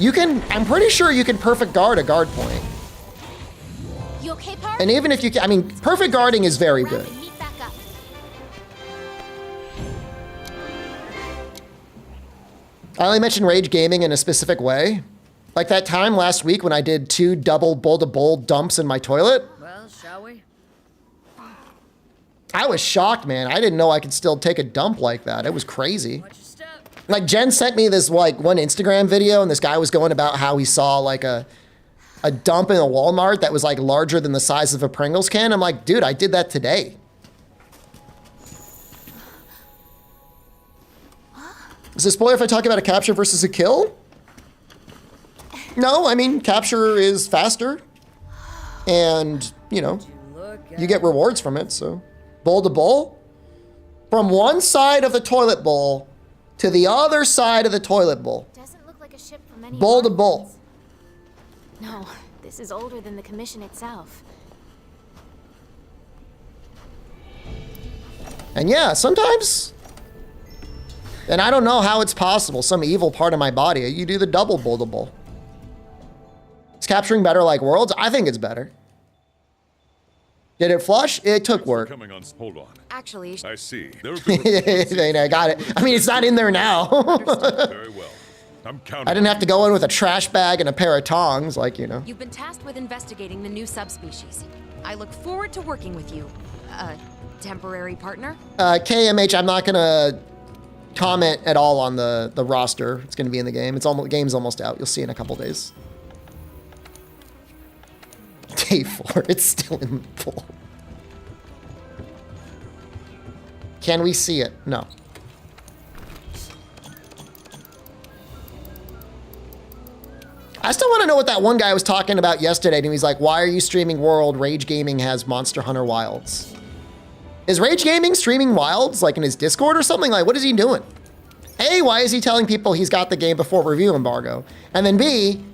[SPEAKER 1] I'm pretty sure you can perfect guard a guard point.
[SPEAKER 3] You okay, Park?
[SPEAKER 1] And even if you can, I mean, perfect guarding is very good. I only mentioned Rage Gaming in a specific way. Like that time last week when I did 2 double bowl-to-bowl dumps in my toilet.
[SPEAKER 6] Well, shall we?
[SPEAKER 1] I was shocked, man. I didn't know I could still take a dump like that. It was crazy.
[SPEAKER 6] Watch your step.
[SPEAKER 1] Like Jen sent me this like one Instagram video and this guy was going about how he saw like a dump in a Walmart that was like larger than the size of a Pringles can. I'm like, dude, I did that today. Is it a spoiler if I talk about a capture versus a kill? No, I mean, capture is faster. And, you know, you get rewards from it, so. Bowl to bowl? From one side of the toilet bowl to the other side of the toilet bowl.
[SPEAKER 3] Doesn't look like a ship from any
[SPEAKER 1] Bowl to bowl.
[SPEAKER 3] No, this is older than the commission itself.
[SPEAKER 1] And yeah, sometimes, and I don't know how it's possible, some evil part of my body, you do the double bowl to bowl. Is capturing better like Worlds? I think it's better. Did it flush? It took work.
[SPEAKER 4] Coming on. Hold on.
[SPEAKER 3] Actually,
[SPEAKER 4] I see. There
[SPEAKER 1] I got it. I mean, it's not in there now.
[SPEAKER 4] Very well. I'm counting.
[SPEAKER 1] I didn't have to go in with a trash bag and a pair of tongs, like, you know.
[SPEAKER 10] You've been tasked with investigating the new subspecies. I look forward to working with you, temporary partner.
[SPEAKER 1] KMH, I'm not gonna comment at all on the roster. It's gonna be in the game. Game's almost out. You'll see in a couple days. Day 4, it's still in the pool. Can we see it? No. I still want to know what that one guy was talking about yesterday. And he's like, why are you streaming World? Rage Gaming has Monster Hunter Wilds. Is Rage Gaming streaming Wilds like in his Discord or something? Like, what is he doing? A, why is he telling people he's got the game before review embargo? And then B,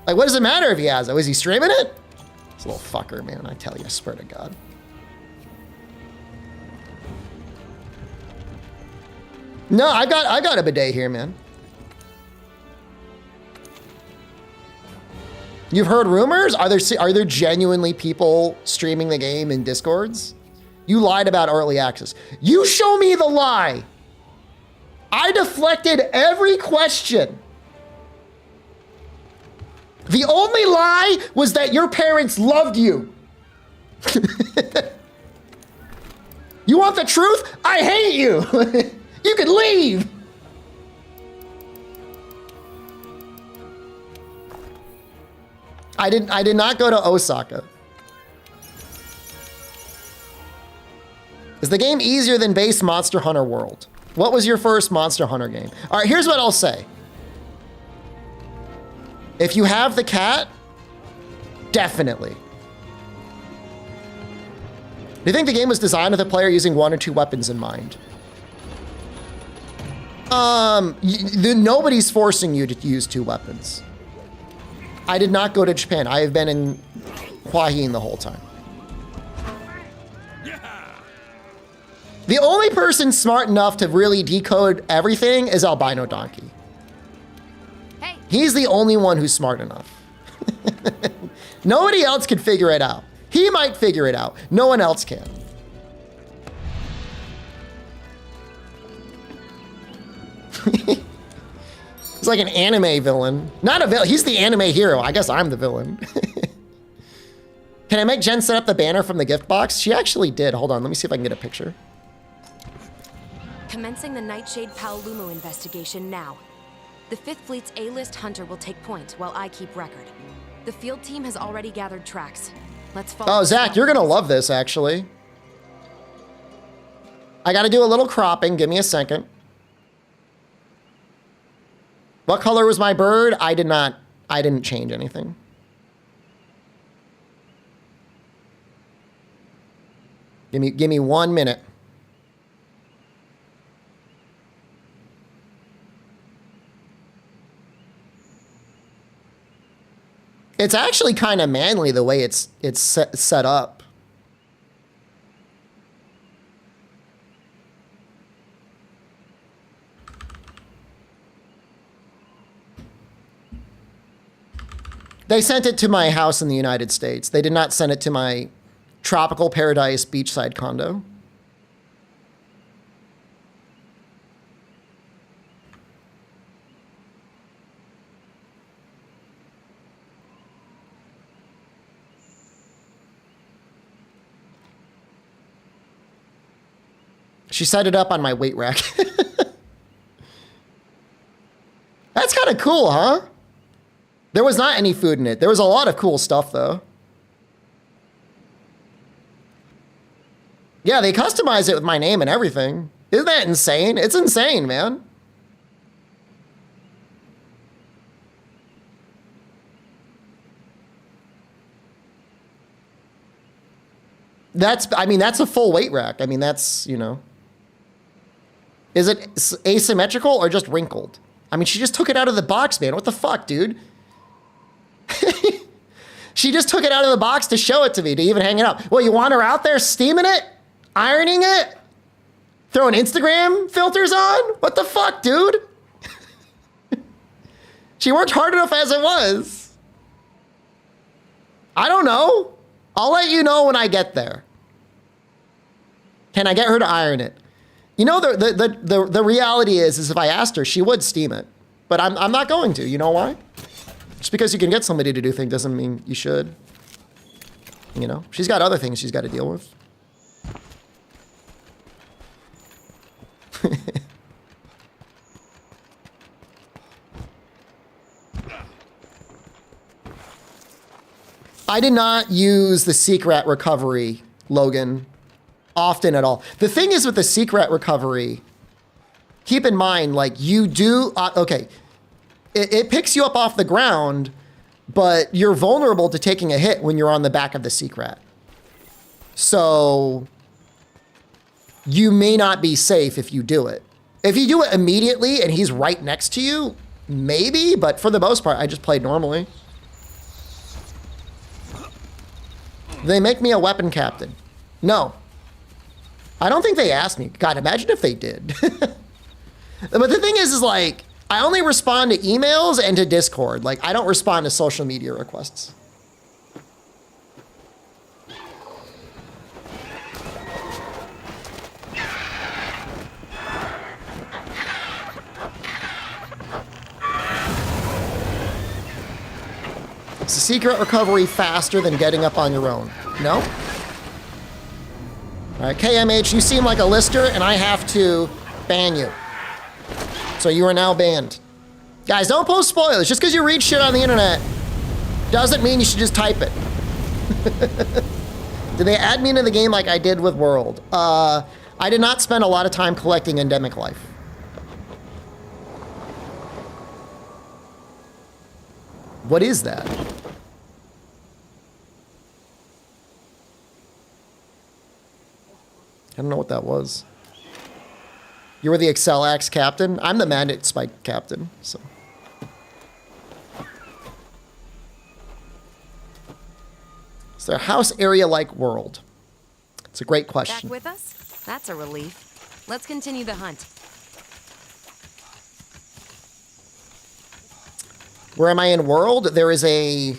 [SPEAKER 1] like, what does it matter if he has it? Is he streaming it? This little fucker, man, I tell you, I swear to God. No, I got a bidet here, man. You've heard rumors? Are there genuinely people streaming the game in Discords? You lied about early access. You show me the lie. I deflected every question. The only lie was that your parents loved you. You want the truth? I hate you. You can leave. I did not go to Osaka. Is the game easier than base Monster Hunter World? What was your first Monster Hunter game? All right, here's what I'll say. If you have the cat, definitely. Do you think the game was designed with the player using 1 or 2 weapons in mind? Nobody's forcing you to use 2 weapons. I did not go to Japan. I have been in Huahin the whole time. The only person smart enough to really decode everything is Albino Donkey.
[SPEAKER 10] Hey.
[SPEAKER 1] He's the only one who's smart enough. Nobody else can figure it out. He might figure it out. No one else can. He's like an anime villain. Not a villain. He's the anime hero. I guess I'm the villain. Can I make Jen set up the banner from the gift box? She actually did. Hold on. Let me see if I can get a picture.
[SPEAKER 10] Commencing the Nightshade Paolumu investigation now. The 5th Fleet's A-list hunter will take point while I keep record. The field team has already gathered tracks. Let's follow.
[SPEAKER 1] Oh, Zach, you're gonna love this, actually. I gotta do a little cropping. Give me a second. What color was my bird? I didn't change anything. Give me 1 minute. It's actually kind of manly the way it's set up. They sent it to my house in the United States. They did not send it to my tropical paradise beachside condo. She set it up on my weight rack. That's kind of cool, huh? There was not any food in it. There was a lot of cool stuff, though. Yeah, they customized it with my name and everything. Isn't that insane? It's insane, man. That's a full weight rack. I mean, that's, you know. Is it asymmetrical or just wrinkled? I mean, she just took it out of the box, man. What the fuck, dude? She just took it out of the box to show it to me, to even hang it up. Well, you want her out there steaming it? Ironing it? Throwing Instagram filters on? What the fuck, dude? She worked hard enough as it was. I don't know. I'll let you know when I get there. Can I get her to iron it? You know, the reality is if I asked her, she would steam it. But I'm not going to. You know why? Just because you can get somebody to do things doesn't mean you should. You know, she's got other things she's got to deal with. I did not use the secret recovery, Logan, often at all. The thing is with the secret recovery, keep in mind, like you do, okay. it picks you up off the ground, but you're vulnerable to taking a hit when you're on the back of the Sea Rat. So you may not be safe if you do it. If you do it immediately and he's right next to you, maybe, but for the most part, I just played normally. They make me a weapon captain. No. I don't think they asked me. God, imagine if they did. But the thing is like, I only respond to emails and to Discord. Like, I don't respond to social media requests. Is the secret recovery faster than getting up on your own? No? All right, KMH, you seem like a lister, and I have to ban you. So you are now banned. Guys, don't post spoilers. Just because you read shit on the internet doesn't mean you should just type it. Did they add me into the game like I did with World? I did not spend a lot of time collecting endemic life. What is that? I don't know what that was. You were the Excel Axe captain? I'm the Magnet Spike captain, so. Is there a house area like World? It's a great question.
[SPEAKER 10] Back with us? That's a relief. Let's continue the hunt.
[SPEAKER 1] Where am I in World? There is the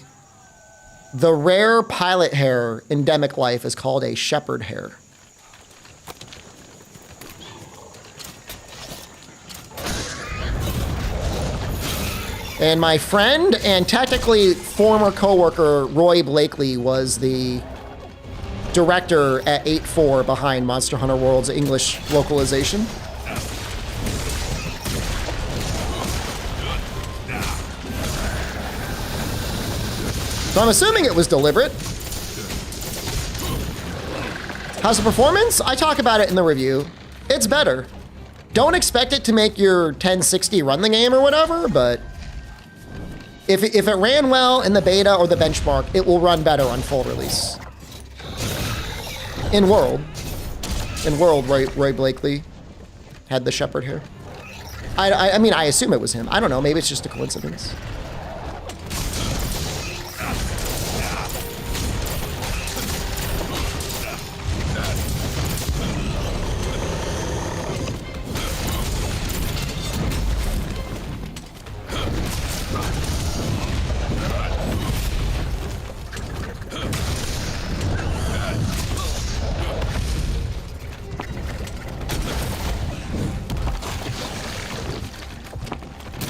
[SPEAKER 1] rare pilot hare endemic life is called a shepherd hare. And my friend and technically former coworker Roy Blakely was the director at 8.4 behind Monster Hunter World's English localization. So I'm assuming it was deliberate. How's the performance? I talk about it in the review. It's better. Don't expect it to make your 1060 run the game or whatever, but if it ran well in the beta or the benchmark, it will run better on full release. In World, Roy Blakely had the shepherd hair. I mean, I assume it was him. I don't know, maybe it's just a coincidence.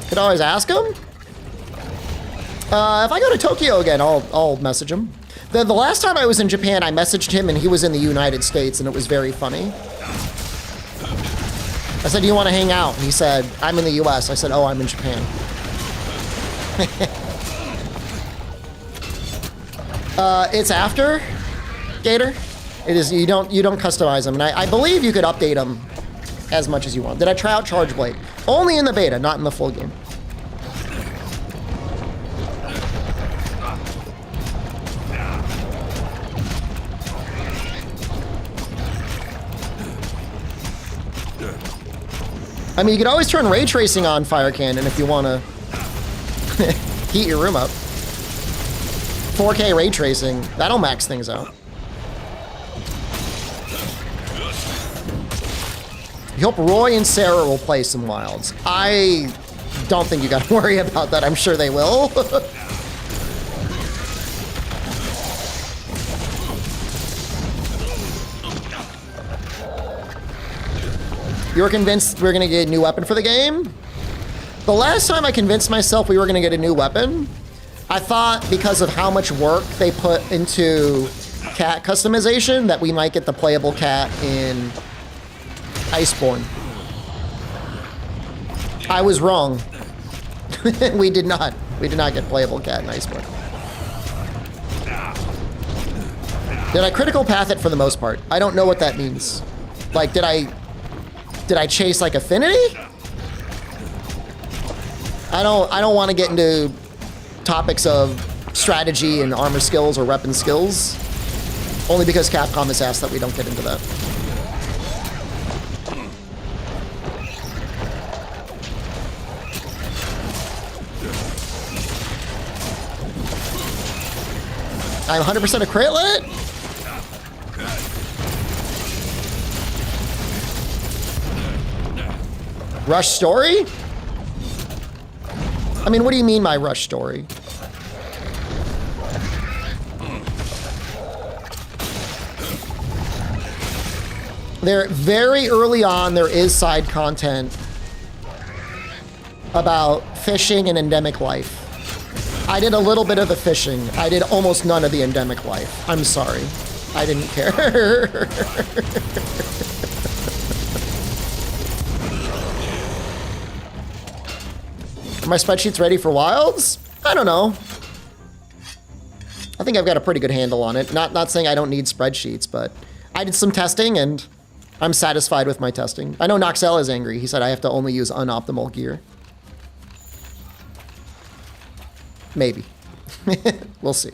[SPEAKER 1] Could always ask him. If I go to Tokyo again, I'll message him. The last time I was in Japan, I messaged him and he was in the United States and it was very funny. I said, do you want to hang out? And he said, I'm in the US. I said, oh, I'm in Japan. It's after Gator. It is, you don't customize them. And I believe you could update them as much as you want. Did I try out Charge Blade? Only in the beta, not in the full game. I mean, you could always turn ray tracing on Fire Cannon if you want to heat your room up. 4K ray tracing, that'll max things out. I hope Roy and Sarah will play some Wilds. I don't think you gotta worry about that. I'm sure they will. You were convinced we were gonna get a new weapon for the game? The last time I convinced myself we were gonna get a new weapon, I thought because of how much work they put into cat customization that we might get the playable cat in Iceborne. I was wrong. We did not. We did not get playable cat in Iceborne. Did I critical path it for the most part? I don't know what that means. Like, did I chase like affinity? I don't want to get into topics of strategy and armor skills or weapon skills, only because Capcom has asked that we don't get into that. I'm 100% a crit lit? Rush story? I mean, what do you mean by rush story? There, very early on, there is side content about fishing and endemic life. I did a little bit of the fishing. I did almost none of the endemic life. I'm sorry. I didn't care. Are my spreadsheets ready for wilds? I don't know. I think I've got a pretty good handle on it. Not saying I don't need spreadsheets, but I did some testing and I'm satisfied with my testing. I know Noxel is angry. He said I have to only use unoptimal gear. Maybe. We'll see.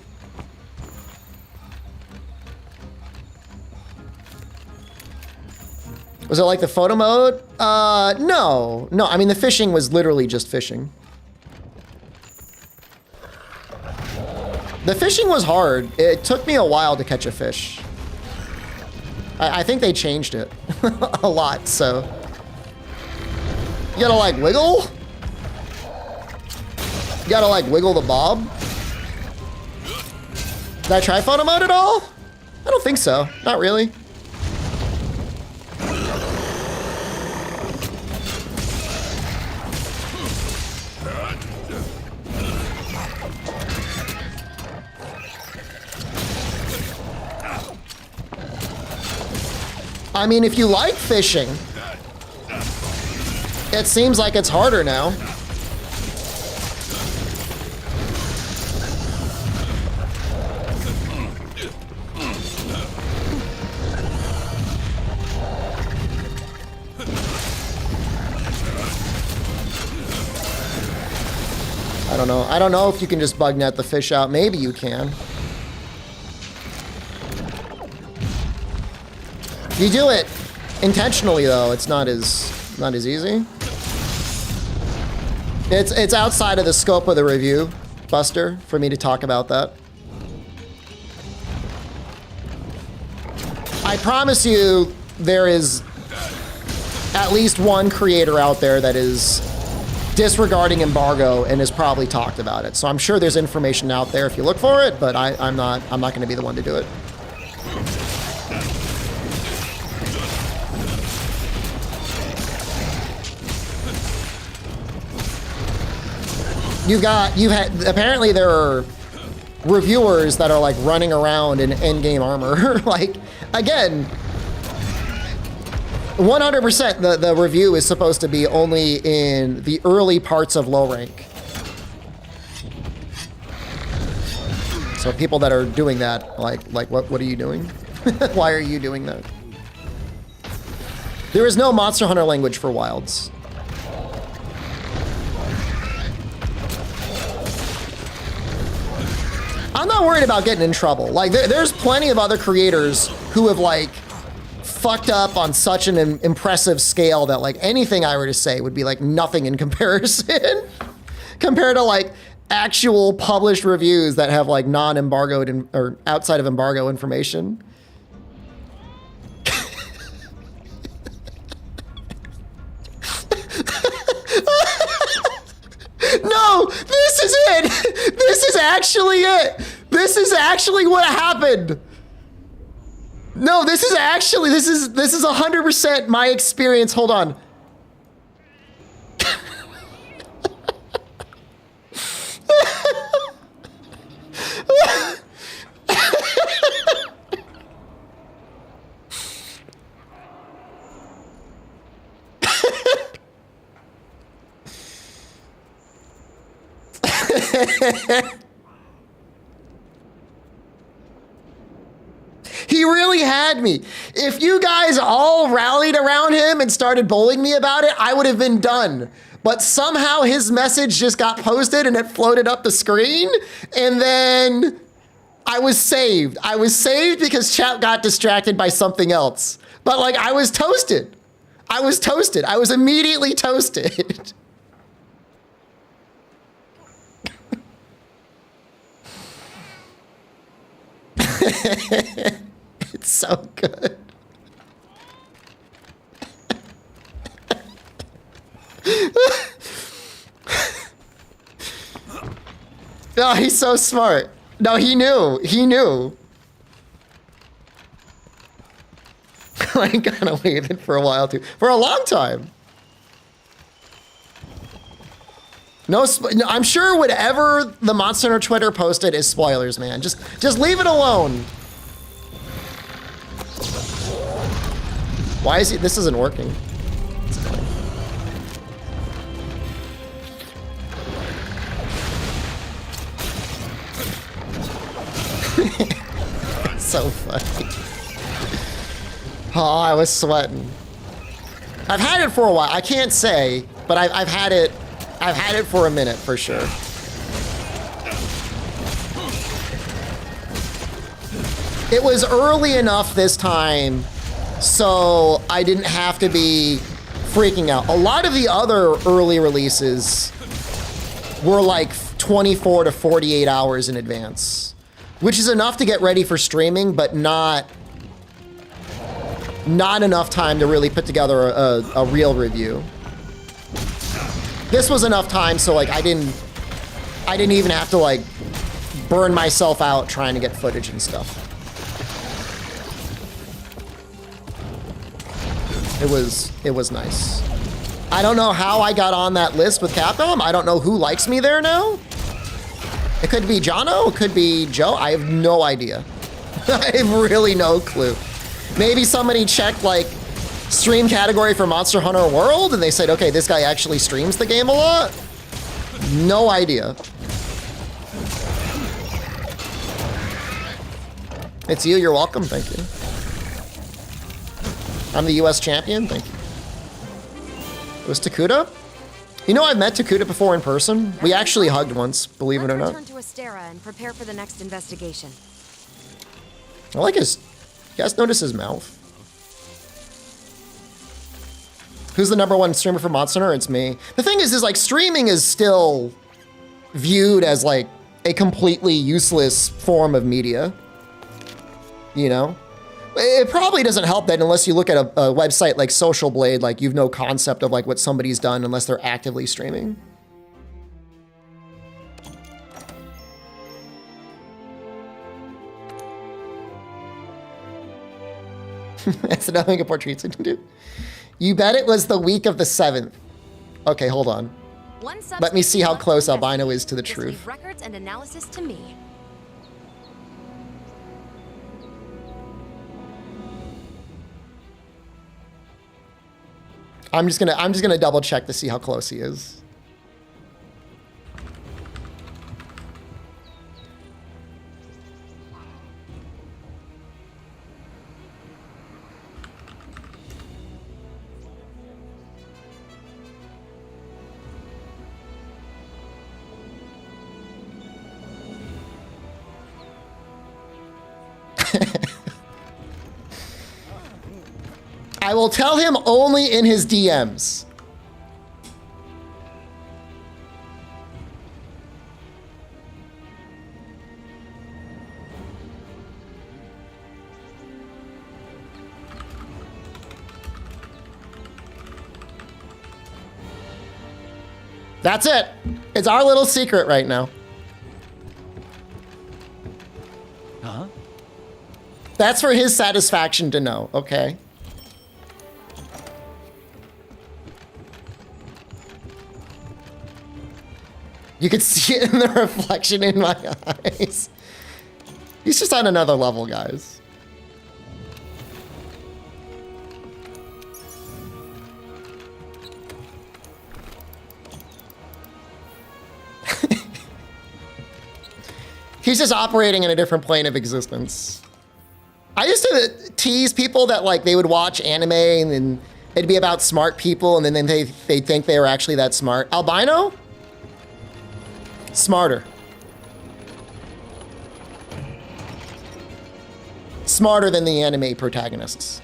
[SPEAKER 1] Was it like the photo mode? No. No, I mean, the fishing was literally just fishing. The fishing was hard. It took me a while to catch a fish. I think they changed it a lot, so. You gotta like wiggle? You gotta like wiggle the bob? Did I try photo mode at all? I don't think so. Not really. I mean, if you like fishing, it seems like it's harder now. I don't know. I don't know if you can just bug net the fish out. Maybe you can. You do it intentionally though, it's not as easy. It's outside of the scope of the review, Buster, for me to talk about that. I promise you there is at least one creator out there that is disregarding embargo and has probably talked about it. So I'm sure there's information out there if you look for it, but I'm not going to be the one to do it. Apparently there are reviewers that are like running around in endgame armor. Like, again, 100% the review is supposed to be only in the early parts of low rank. So people that are doing that, like what are you doing? Why are you doing that? There is no Monster Hunter language for wilds. I'm not worried about getting in trouble. Like, there's plenty of other creators who have, like, fucked up on such an impressive scale that, like, anything I were to say would be, like, nothing in comparison. Compared to, like, actual published reviews that have, like, non-embargoed or outside of embargo information. No, this is it. This is actually it. This is actually what happened. No, this is 100% my experience. Hold on. He really had me. If you guys all rallied around him and started bullying me about it, I would have been done. but somehow his message just got posted and it floated up the screen, and then I was saved. I was saved because chat got distracted by something else. But like, I was toasted. I was toasted. I was immediately toasted. It's so good. No, he's so smart. No, he knew. He knew. I kind of waited for a while too. For a long time. No, I'm sure whatever the Monster Hunter Twitter posted is spoilers, man. Just leave it alone. Why is he? This isn't working. So funny. Oh, I was sweating. I've had it for a while. I can't say, but I've had it. I've had it for a minute for sure. It was early enough this time, so I didn't have to be freaking out. A lot of the other early releases were like 24 to 48 hours in advance, which is enough to get ready for streaming, but not enough time to really put together a real review. This was enough time, so like I didn't even have to like burn myself out trying to get footage and stuff. It was nice. I don't know how I got on that list with Capcom. I don't know who likes me there now. It could be Jono, it could be Joe. I have no idea. I have really no clue. Maybe somebody checked like stream category for Monster Hunter World and they said, okay, this guy actually streams the game a lot. No idea. It's you, you're welcome, thank you. I'm the US champion, thank you. It was Takuda? You know, I've met Takuda before in person. We actually hugged once, believe it or not.
[SPEAKER 10] Return to Astera and prepare for the next investigation.
[SPEAKER 1] I like his, you guys notice his mouth? Who's the #1 streamer for Monster Hunter? It's me. The thing is like streaming is still viewed as like a completely useless form of media. You know? It probably doesn't help that unless you look at a website like Social Blade, like you've no concept of like what somebody's done unless they're actively streaming. That's another thing a portrait can do. You bet it was the week of the 7th. Okay, hold on. Let me see how close Albino is to the truth.
[SPEAKER 10] Records and analysis to me.
[SPEAKER 1] I'm just gonna double check to see how close he is. I will tell him only in his DMs. That's it. It's our little secret right now.
[SPEAKER 2] Huh?
[SPEAKER 1] That's for his satisfaction to know, okay? You could see it in the reflection in my eyes. He's just on another level, guys. He's just operating in a different plane of existence. I used to tease people that like they would watch anime and then It'd be about smart people, and then they think they were actually that smart. Albino? Smarter. Smarter than the anime protagonists.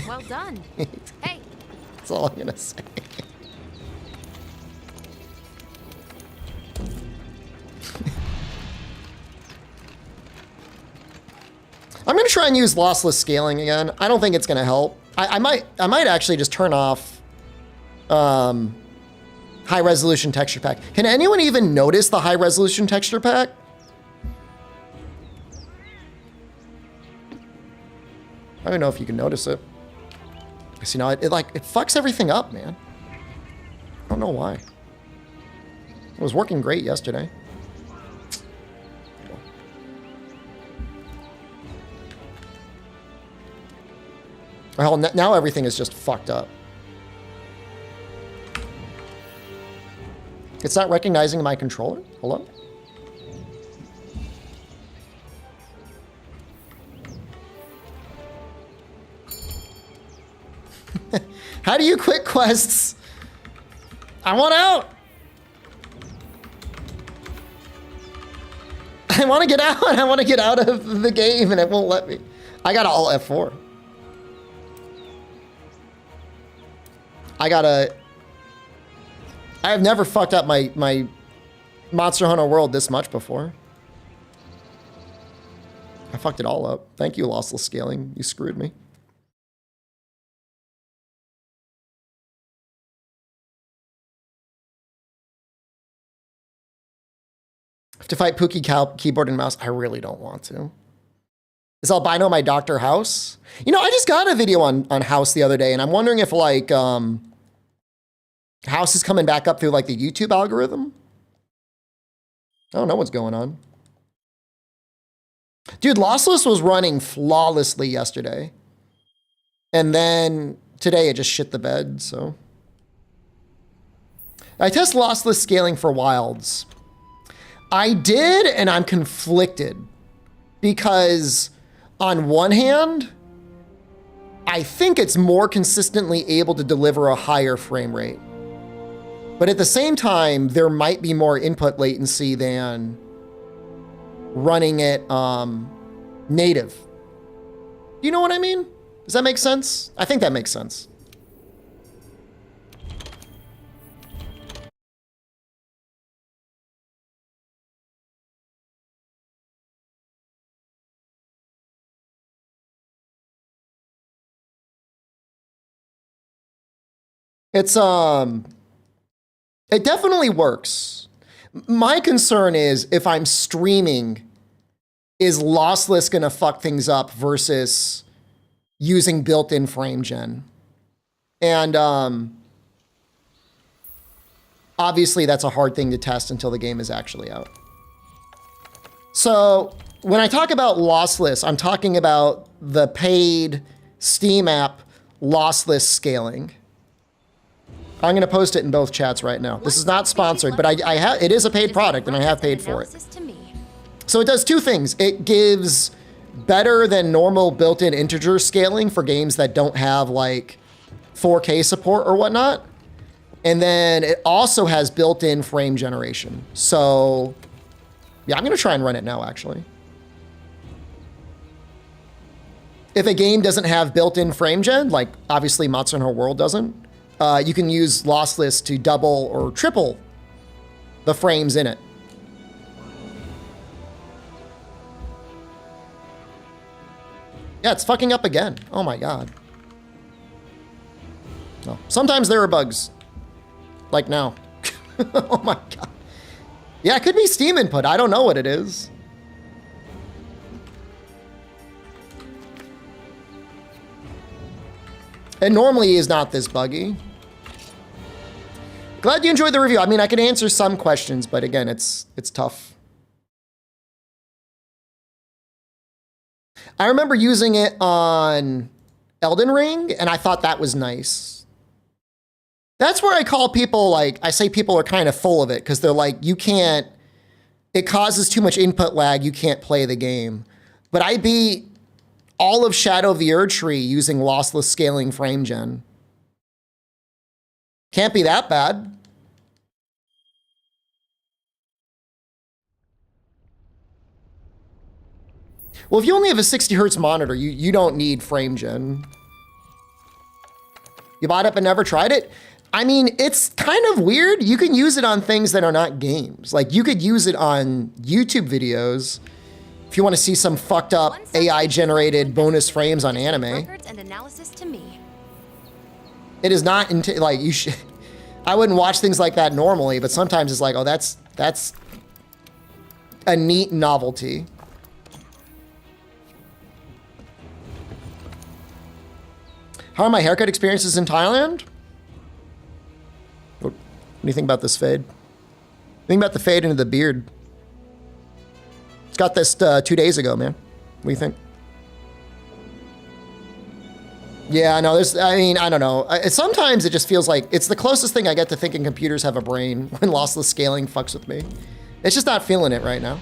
[SPEAKER 10] Well done. Hey.
[SPEAKER 1] That's all I'm gonna say. I'm gonna try and use lossless scaling again. I don't think it's gonna help. I might actually just turn off high resolution texture pack. Can anyone even notice the high resolution texture pack? I don't know if you can notice it. Because, you know, it fucks everything up, man. I don't know why. It was working great yesterday. Well, now everything is just fucked up. It's not recognizing my controller? Hello? How do you quit quests? I want out. I want to get out. I want to get out of the game and it won't let me. I got all F4. I have never fucked up my Monster Hunter World this much before. I fucked it all up. Thank you, lossless scaling. You screwed me. Have to fight Pookie keyboard and mouse. I really don't want to. Is Albino my Dr. House? You know, I just got a video on House the other day, and I'm wondering if like House is coming back up through like the YouTube algorithm. I don't know what's going on. Dude, Lossless was running flawlessly yesterday. And then today it just shit the bed, so. I test lossless scaling for wilds. I did, and I'm conflicted. Because on one hand, I think it's more consistently able to deliver a higher frame rate. But at the same time, there might be more input latency than running it native. You know what I mean? Does that make sense? I think that makes sense. It's it definitely works. My concern is if I'm streaming, is lossless gonna fuck things up versus using built-in frame gen? And obviously that's a hard thing to test until the game is actually out. So when I talk about lossless, I'm talking about the paid Steam app lossless scaling. I'm going to post it in both chats right now. This is not sponsored, but it is a paid product and I have paid for it. So it does two things. It gives better than normal built-in integer scaling for games that don't have like 4K support or whatnot. And then it also has built-in frame generation. So yeah, I'm going to try and run it now actually. If a game doesn't have built-in frame gen, like obviously Monster Hunter World doesn't, you can use lossless to double or triple the frames in it. Yeah, it's fucking up again. Oh my God. No. Sometimes there are bugs. Like now. Oh my God. Yeah, it could be Steam input. I don't know what it is. It normally is not this buggy. Glad you enjoyed the review. I mean, I can answer some questions, but again, it's tough. I remember using it on Elden Ring, and I thought that was nice. That's where I call people like, I say people are kind of full of it, because they're like, you can't it causes too much input lag, you can't play the game. But I beat all of Shadow of the Erdtree using lossless scaling frame gen. Can't be that bad. Well, if you only have a 60 hertz monitor, you don't need frame gen. You bought it but never tried it? I mean, it's kind of weird. You can use it on things that are not games. Like, you could use it on YouTube videos if you want to see some fucked up AI-generated bonus frames on anime.
[SPEAKER 10] Records and analysis to me.
[SPEAKER 1] It is not, like, you should... I wouldn't watch things like that normally, but sometimes it's like, oh, that's a neat novelty. How are my haircut experiences in Thailand? What do you think about this fade? Think about the fade into the beard. Got this 2 days ago, man. What do you think? Yeah, no, I mean, I don't know. Sometimes it just feels like it's the closest thing I get to thinking computers have a brain when lossless scaling fucks with me. It's just not feeling it right now.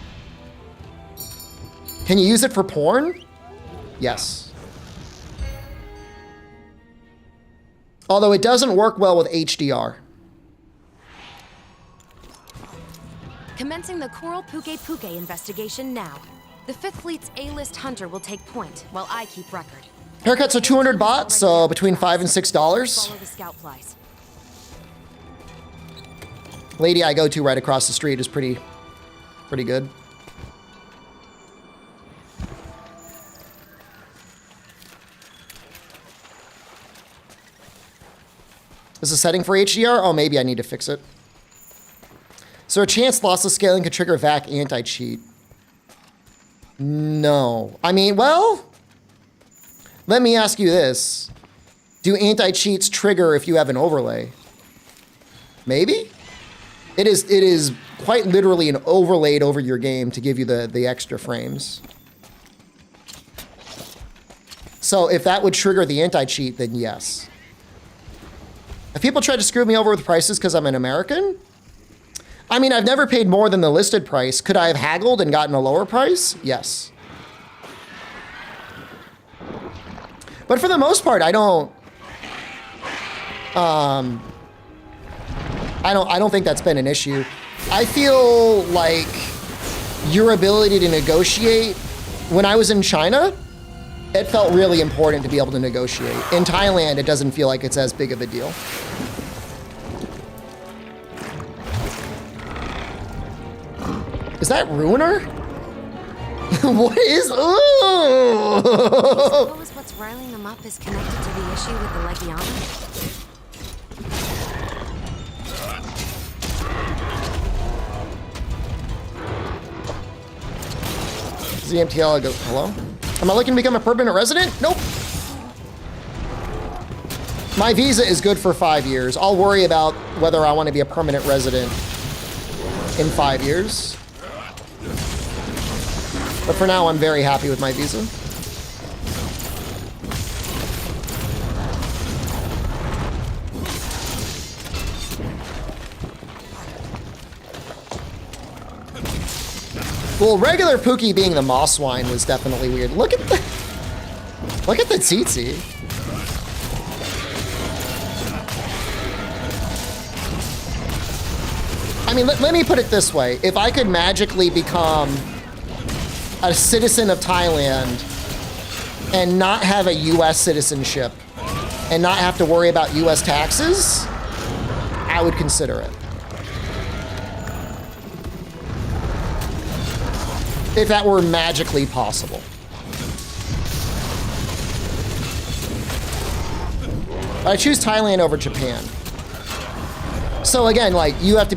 [SPEAKER 1] Can you use it for porn? Yes. Although it doesn't work well with HDR.
[SPEAKER 10] Commencing the Coral Puke Puke investigation now. The 5th Fleet's A-list hunter will take point while I keep record.
[SPEAKER 1] Haircuts are 200 baht, so between $5 and $6.
[SPEAKER 10] Follow the scout flies.
[SPEAKER 1] Lady I go to right across the street is pretty good. Is a setting for HDR? Oh, maybe I need to fix it. So a chance lossless scaling could trigger VAC anti-cheat. No. I mean, well, let me ask you this. Do anti-cheats trigger if you have an overlay? Maybe? It is quite literally an overlaid over your game to give you the extra frames. So if that would trigger the anti-cheat, then yes. If people try to screw me over with prices because I'm an American, I mean, I've never paid more than the listed price. Could I have haggled and gotten a lower price? Yes. But for the most part, I don't think that's been an issue. I feel like your ability to negotiate, when I was in China, it felt really important to be able to negotiate. In Thailand, it doesn't feel like it's as big of a deal. Is that Ruiner? What is...
[SPEAKER 10] I suppose what's riling them up is connected to the issue with the Legiana?
[SPEAKER 1] ZMTL goes, hello? Am I looking to become a permanent resident? Nope. My visa is good for 5 years. I'll worry about whether I want to be a permanent resident in 5 years. But for now, I'm very happy with my visa. Well, regular Pookie being the moss wine was definitely weird. Look at the tsetse. I mean, let me put it this way. If I could magically become a citizen of Thailand and not have a US citizenship and not have to worry about US taxes, I would consider it. If that were magically possible. I choose Thailand over Japan. So again, like, you have to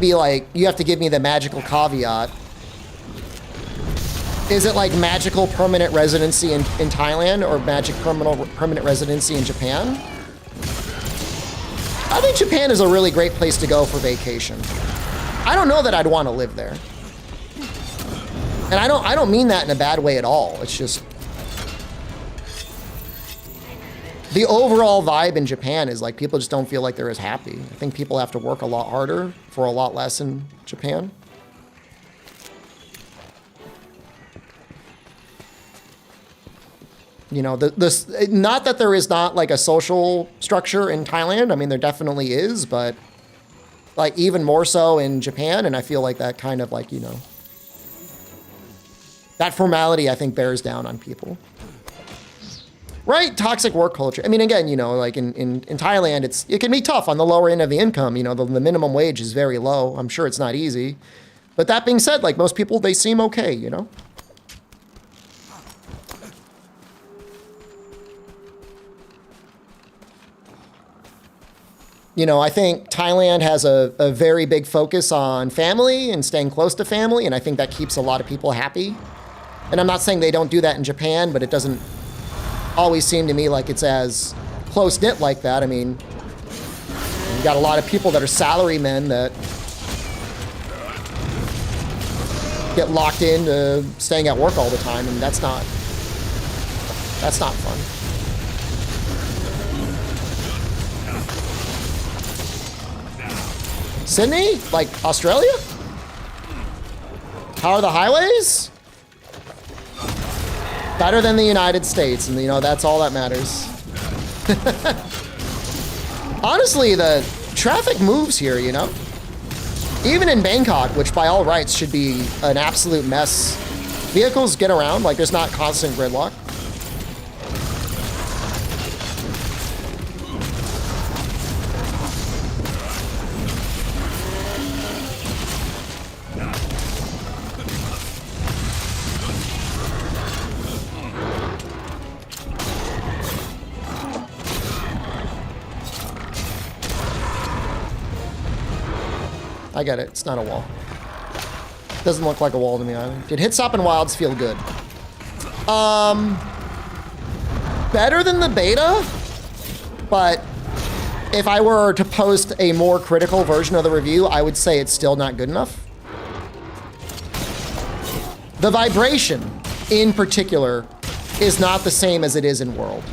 [SPEAKER 1] give me the magical caveat. Is it like magical permanent residency in Thailand or magic permanent residency in Japan? I think Japan is a really great place to go for vacation. I don't know that I'd want to live there. And I don't mean that in a bad way at all. It's just the overall vibe in Japan is like people just don't feel like they're as happy. I think people have to work a lot harder for a lot less in Japan. You know, not that there is not like a social structure in Thailand. I mean, there definitely is, but like even more so in Japan. And I feel like that kind of like, you know, that formality, I think, bears down on people. Right? Toxic work culture. I mean, again, you know, like in Thailand, it can be tough on the lower end of the income. You know, the minimum wage is very low. I'm sure it's not easy. But that being said, like most people, they seem okay, you know? You know, I think Thailand has a very big focus on family and staying close to family, and I think that keeps a lot of people happy. And I'm not saying they don't do that in Japan, but it doesn't always seem to me like it's as close-knit like that. I mean, you got a lot of people that are salarymen that get locked into staying at work all the time, and that's not fun. Sydney? Like Australia? How are the highways? Better than the United States, and you know, that's all that matters. Honestly, the traffic moves here, you know? Even in Bangkok, which by all rights should be an absolute mess, vehicles get around, like there's not constant gridlock. I get it. It's not a wall. Doesn't look like a wall to me either. Did hit stop and wilds feel good? Better than the beta, but if I were to post a more critical version of the review, I would say it's still not good enough. The vibration, in particular, is not the same as it is in World.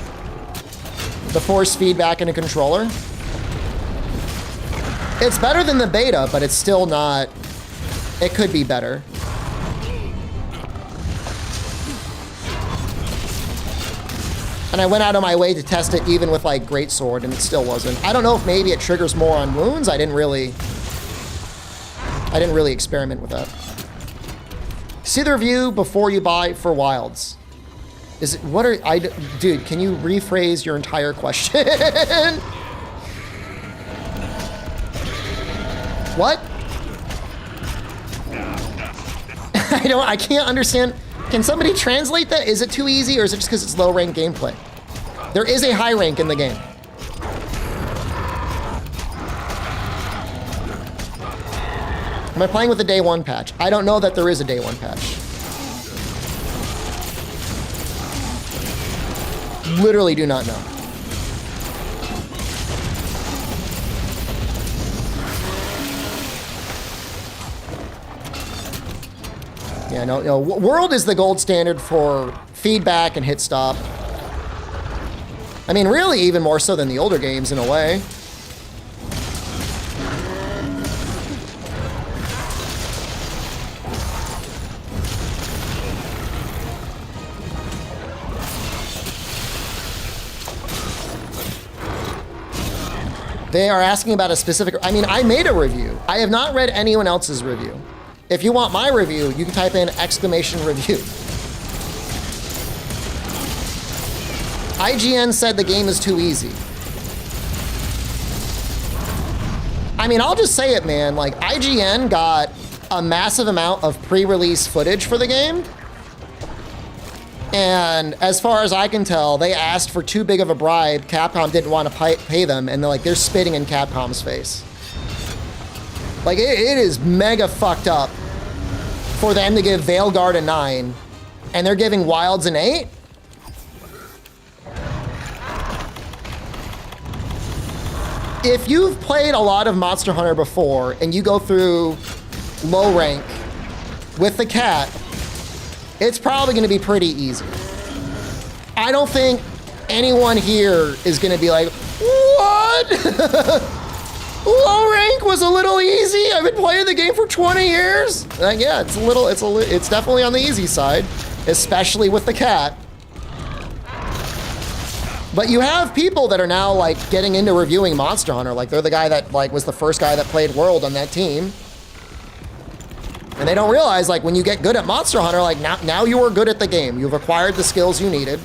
[SPEAKER 1] The force feedback in a controller. It's better than the beta, but it's still not... It could be better. And I went out of my way to test it even with like Greatsword, and it still wasn't. I don't know if maybe it triggers more on wounds. I didn't really experiment with that. See the review before you buy for wilds. Is it, what are, dude, can you rephrase your entire question? What? I can't understand. Can somebody translate that? Is it too easy, or is it just because it's low rank gameplay? There is a high rank in the game. Am I playing with the day one patch? I don't know that there is a day one patch. Literally do not know. Yeah, no, World is the gold standard for feedback and hit stop. I mean, really even more so than the older games in a way. They are asking about a specific, I mean, I made a review. I have not read anyone else's review. If you want my review, you can type in !review. IGN said the game is too easy. I mean, I'll just say it, man. Like, IGN got a massive amount of pre-release footage for the game. And as far as I can tell, they asked for too big of a bribe. Capcom didn't want to pay them, and they're spitting in Capcom's face. Like, it is mega fucked up for them to give Veilguard a 9, and they're giving Wilds an 8? If you've played a lot of Monster Hunter before, and you go through low rank with the cat, it's probably gonna be pretty easy. I don't think anyone here is gonna be like, what? Low rank was a little easy. I've been playing the game for 20 years. Yeah, it's definitely on the easy side, especially with the cat. But you have people that are now like getting into reviewing Monster Hunter. Like they're the guy that like was the first guy that played World on that team. And they don't realize like when you get good at Monster Hunter, like now you are good at the game. You've acquired the skills you needed.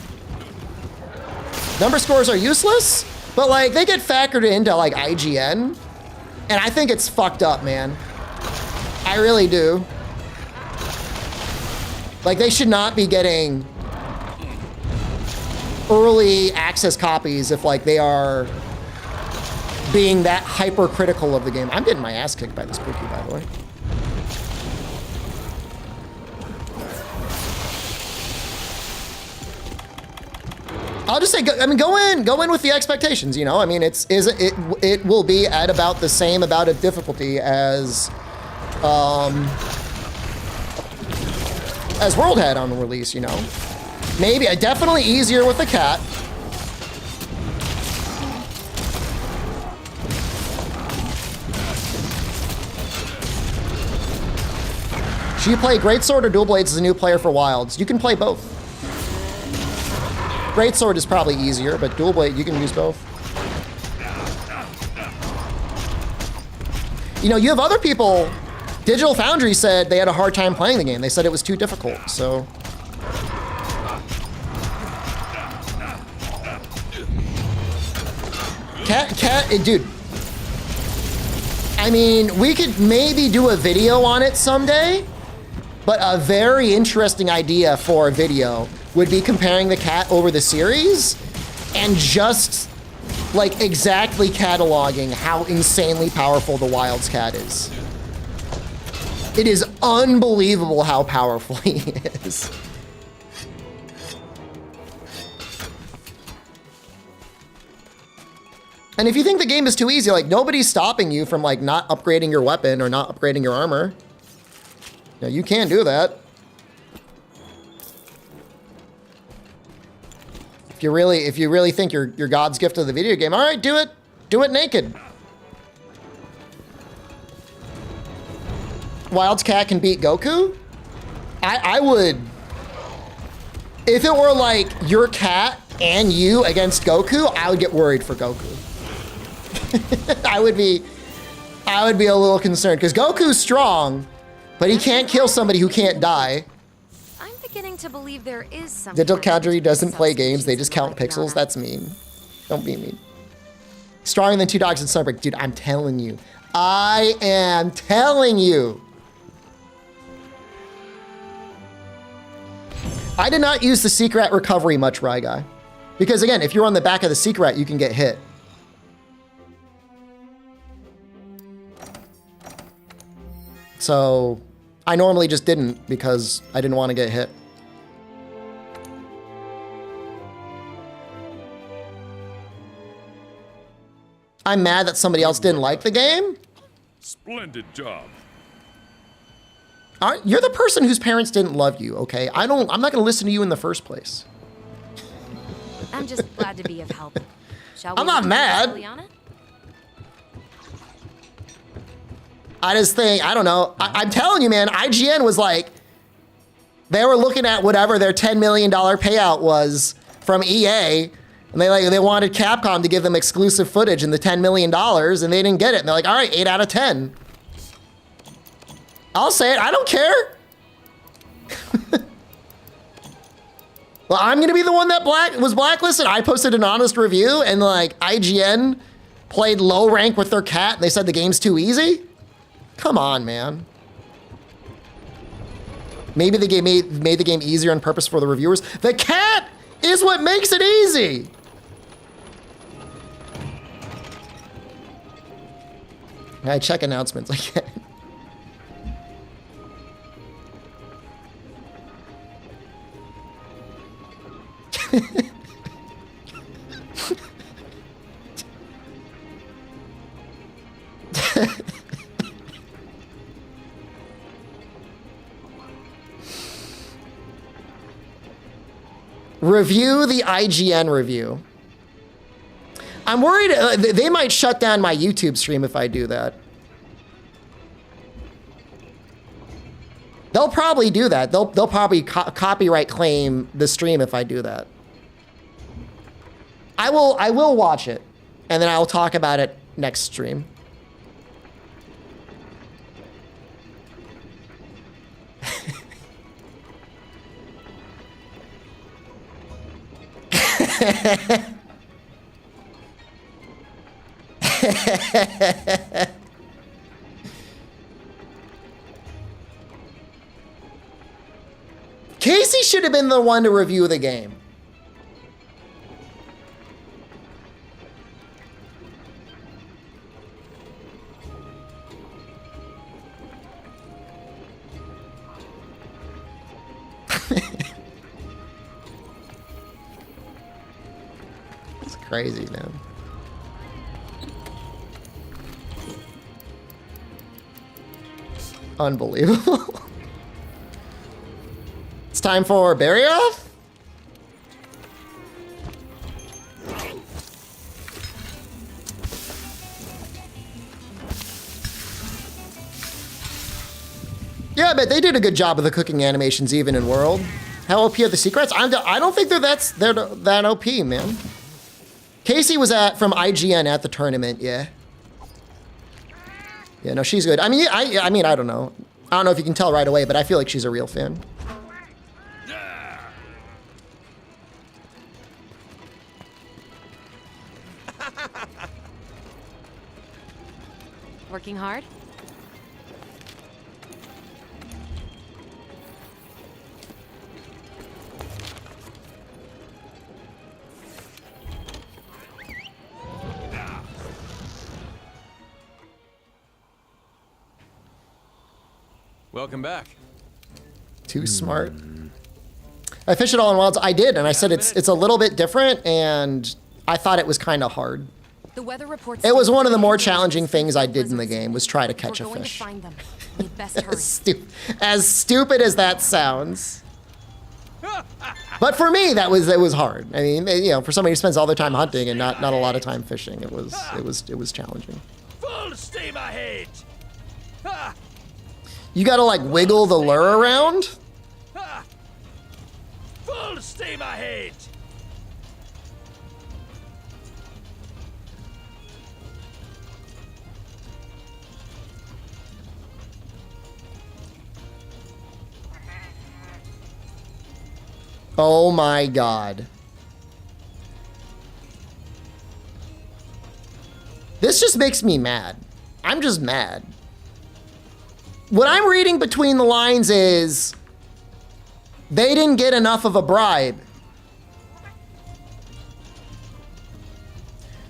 [SPEAKER 1] Number scores are useless, but like they get factored into like IGN. And I think it's fucked up, man. I really do. Like they should not be getting early access copies if like they are being that hypercritical of the game. I'm getting my ass kicked by this Pookie, by the way. I'll just say, I mean, go in with the expectations, you know? I mean, it will be at about the same amount of difficulty as World had on the release, you know? Maybe, definitely easier with the cat. Should you play Greatsword or Dual Blades as a new player for Wilds? You can play both. Greatsword is probably easier, but Dual Blade, you can use both. You know, you have other people. Digital Foundry said they had a hard time playing the game. They said it was too difficult, so. Dude. I mean, we could maybe do a video on it someday, but a very interesting idea for a video would be comparing the cat over the series and just like exactly cataloging how insanely powerful the Wilds cat is. It is unbelievable how powerful he is. And if you think the game is too easy, like nobody's stopping you from like not upgrading your weapon or not upgrading your armor. You know, you can do that. If you really think you're God's gift to the video game, all right, do it. Do it naked. Wilds cat can beat Goku? I would. If it were like your cat and you against Goku, I would get worried for Goku. I would be a little concerned because Goku's strong, but he can't kill somebody who can't die.
[SPEAKER 10] I'm beginning to believe there is some.
[SPEAKER 1] Digital Foundry doesn't play games; they just count pixels. That's mean. Don't be mean. Stronger than 2 dogs in Sunbreak, dude. I'm telling you. I am telling you. I did not use the secret recovery much, Rye Guy, because again, if you're on the back of the secret, you can get hit. So I normally just didn't because I didn't want to get hit. I'm mad that somebody else didn't like the game.
[SPEAKER 4] Splendid job.
[SPEAKER 1] You're the person whose parents didn't love you, okay? I'm not going to listen to you in the first place.
[SPEAKER 10] I'm just glad to be of help. Shall we?
[SPEAKER 1] I'm not mad. I just think, I don't know. I'm telling you, man, IGN was like, they were looking at whatever their $10 million payout was from EA, and they wanted Capcom to give them exclusive footage in the $10 million, and they didn't get it. And they're like, all right, 8 out of 10. I'll say it, I don't care. Well, I'm gonna be the one that was blacklisted. I posted an honest review, and like IGN played low rank with their cat, and they said the game's too easy. Come on, man. Maybe the game made the game easier on purpose for the reviewers. The cat is what makes it easy. I check announcements again. Review the IGN review. I'm worried they might shut down my YouTube stream if I do that. They'll probably do that. They'll probably copyright claim the stream if I do that. I will watch it, and then I'll talk about it next stream. Casey should have been the one to review the game. It's crazy, man. Unbelievable. It's time for Barioth? Yeah, but they did a good job of the cooking animations even in World. How OP are the secrets? I don't think they're that OP, man. Casey was from IGN at the tournament, yeah. Yeah, no, she's good. I mean, I mean, I don't know. I don't know if you can tell right away, but I feel like she's a real fan.
[SPEAKER 10] Working hard?
[SPEAKER 8] Welcome back.
[SPEAKER 1] Too smart. I fished it all in wilds. I did, and I said it's a little bit different, and I thought it was kind of hard.
[SPEAKER 10] The weather reports.
[SPEAKER 1] It was one of the more challenging things I did in the game, was try to catch a
[SPEAKER 10] We're going
[SPEAKER 1] fish.
[SPEAKER 10] to find them. You'd best hurry.
[SPEAKER 1] As stupid as that sounds. But for me, it was hard. I mean, you know, for somebody who spends all their time hunting and not a lot of time fishing, it was challenging.
[SPEAKER 5] Full steam ahead!
[SPEAKER 1] You gotta like wiggle the lure around.
[SPEAKER 5] Full steam ahead!
[SPEAKER 1] Oh my God. This just makes me mad. I'm just mad. What I'm reading between the lines is they didn't get enough of a bribe.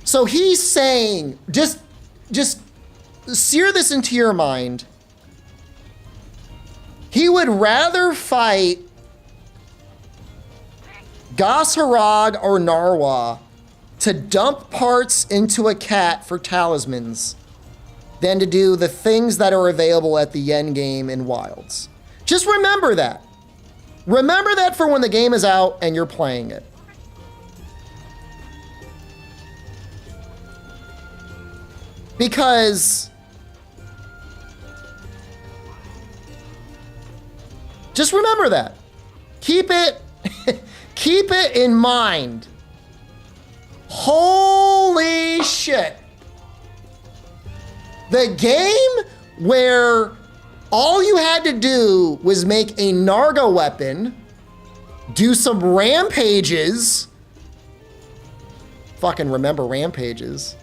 [SPEAKER 1] So he's saying, just sear this into your mind. He would rather fight Gosharag or Narwa to dump parts into a cat for talismans than to do the things that are available at the Endgame in Wilds. Just remember that. Remember that for when the game is out and you're playing it. Because just remember that. Keep it keep it in mind. Holy shit. The game where all you had to do was make a Narga weapon, do some rampages. Fucking remember rampages.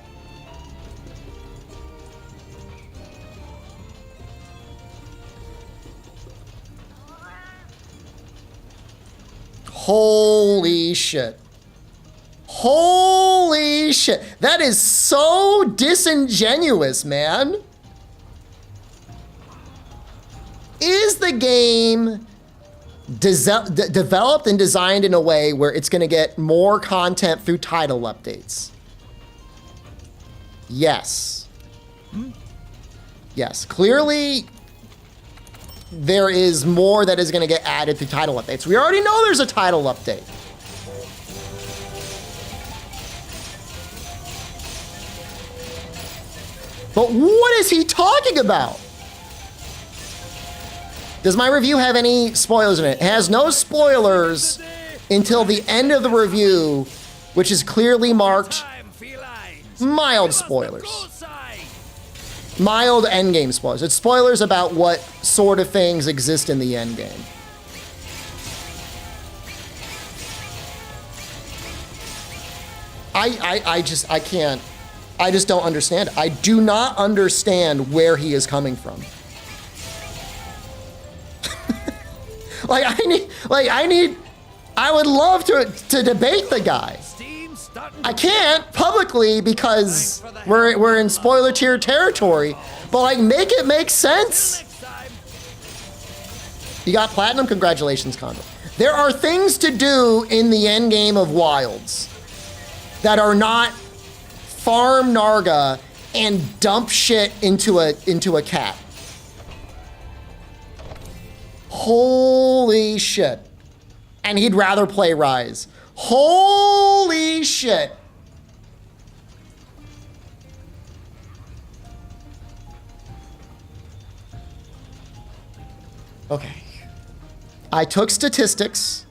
[SPEAKER 1] Holy shit. Holy shit. That is so disingenuous, man. Is the game developed and designed in a way where it's going to get more content through title updates? Yes. Yes. Clearly, there is more that is going to get added through title updates. We already know there's a title update. But what is he talking about? Does my review have any spoilers in it? It has no spoilers until the end of the review which is clearly marked
[SPEAKER 5] Time, felines.
[SPEAKER 1] mild
[SPEAKER 5] Give us the
[SPEAKER 1] spoilers.
[SPEAKER 5] go sign.
[SPEAKER 1] Mild endgame spoilers. It's spoilers about what sort of things exist in the endgame. I just don't understand it. I do not understand where he is coming from. I would love to debate the guy.
[SPEAKER 5] Steam starting
[SPEAKER 1] I can't publicly because we're in spoiler tier territory, but like make it make sense.
[SPEAKER 5] next time.
[SPEAKER 1] You got platinum? Congratulations, Condor. There are things to do in the end game of Wilds that are not farm Narga and dump shit into a cat. Holy shit. And he'd rather play Rise. Holy shit. Okay. I took statistics.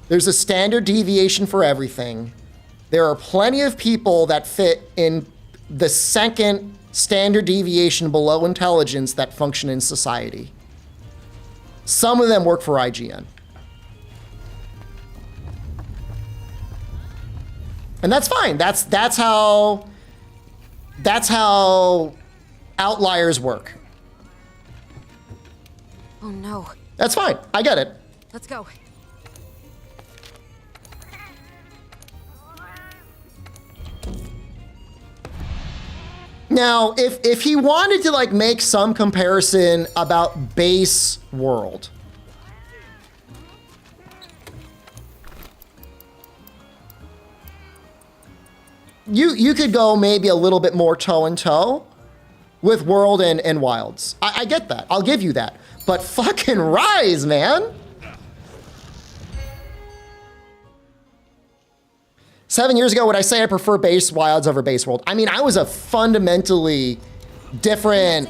[SPEAKER 1] There's a standard deviation for everything. There are plenty of people that fit in the second standard deviation below intelligence that function in society. Some of them work for IGN. And that's fine. That's how outliers work.
[SPEAKER 10] Oh no.
[SPEAKER 1] That's fine. I get it.
[SPEAKER 10] Let's go.
[SPEAKER 1] Now, if he wanted to like make some comparison about base world, you could go maybe a little bit more toe and toe with world and wilds. I get that. I'll give you that. But fucking Rise, man. 7 years ago, would I say I prefer base wilds over base world? I mean, I was a fundamentally different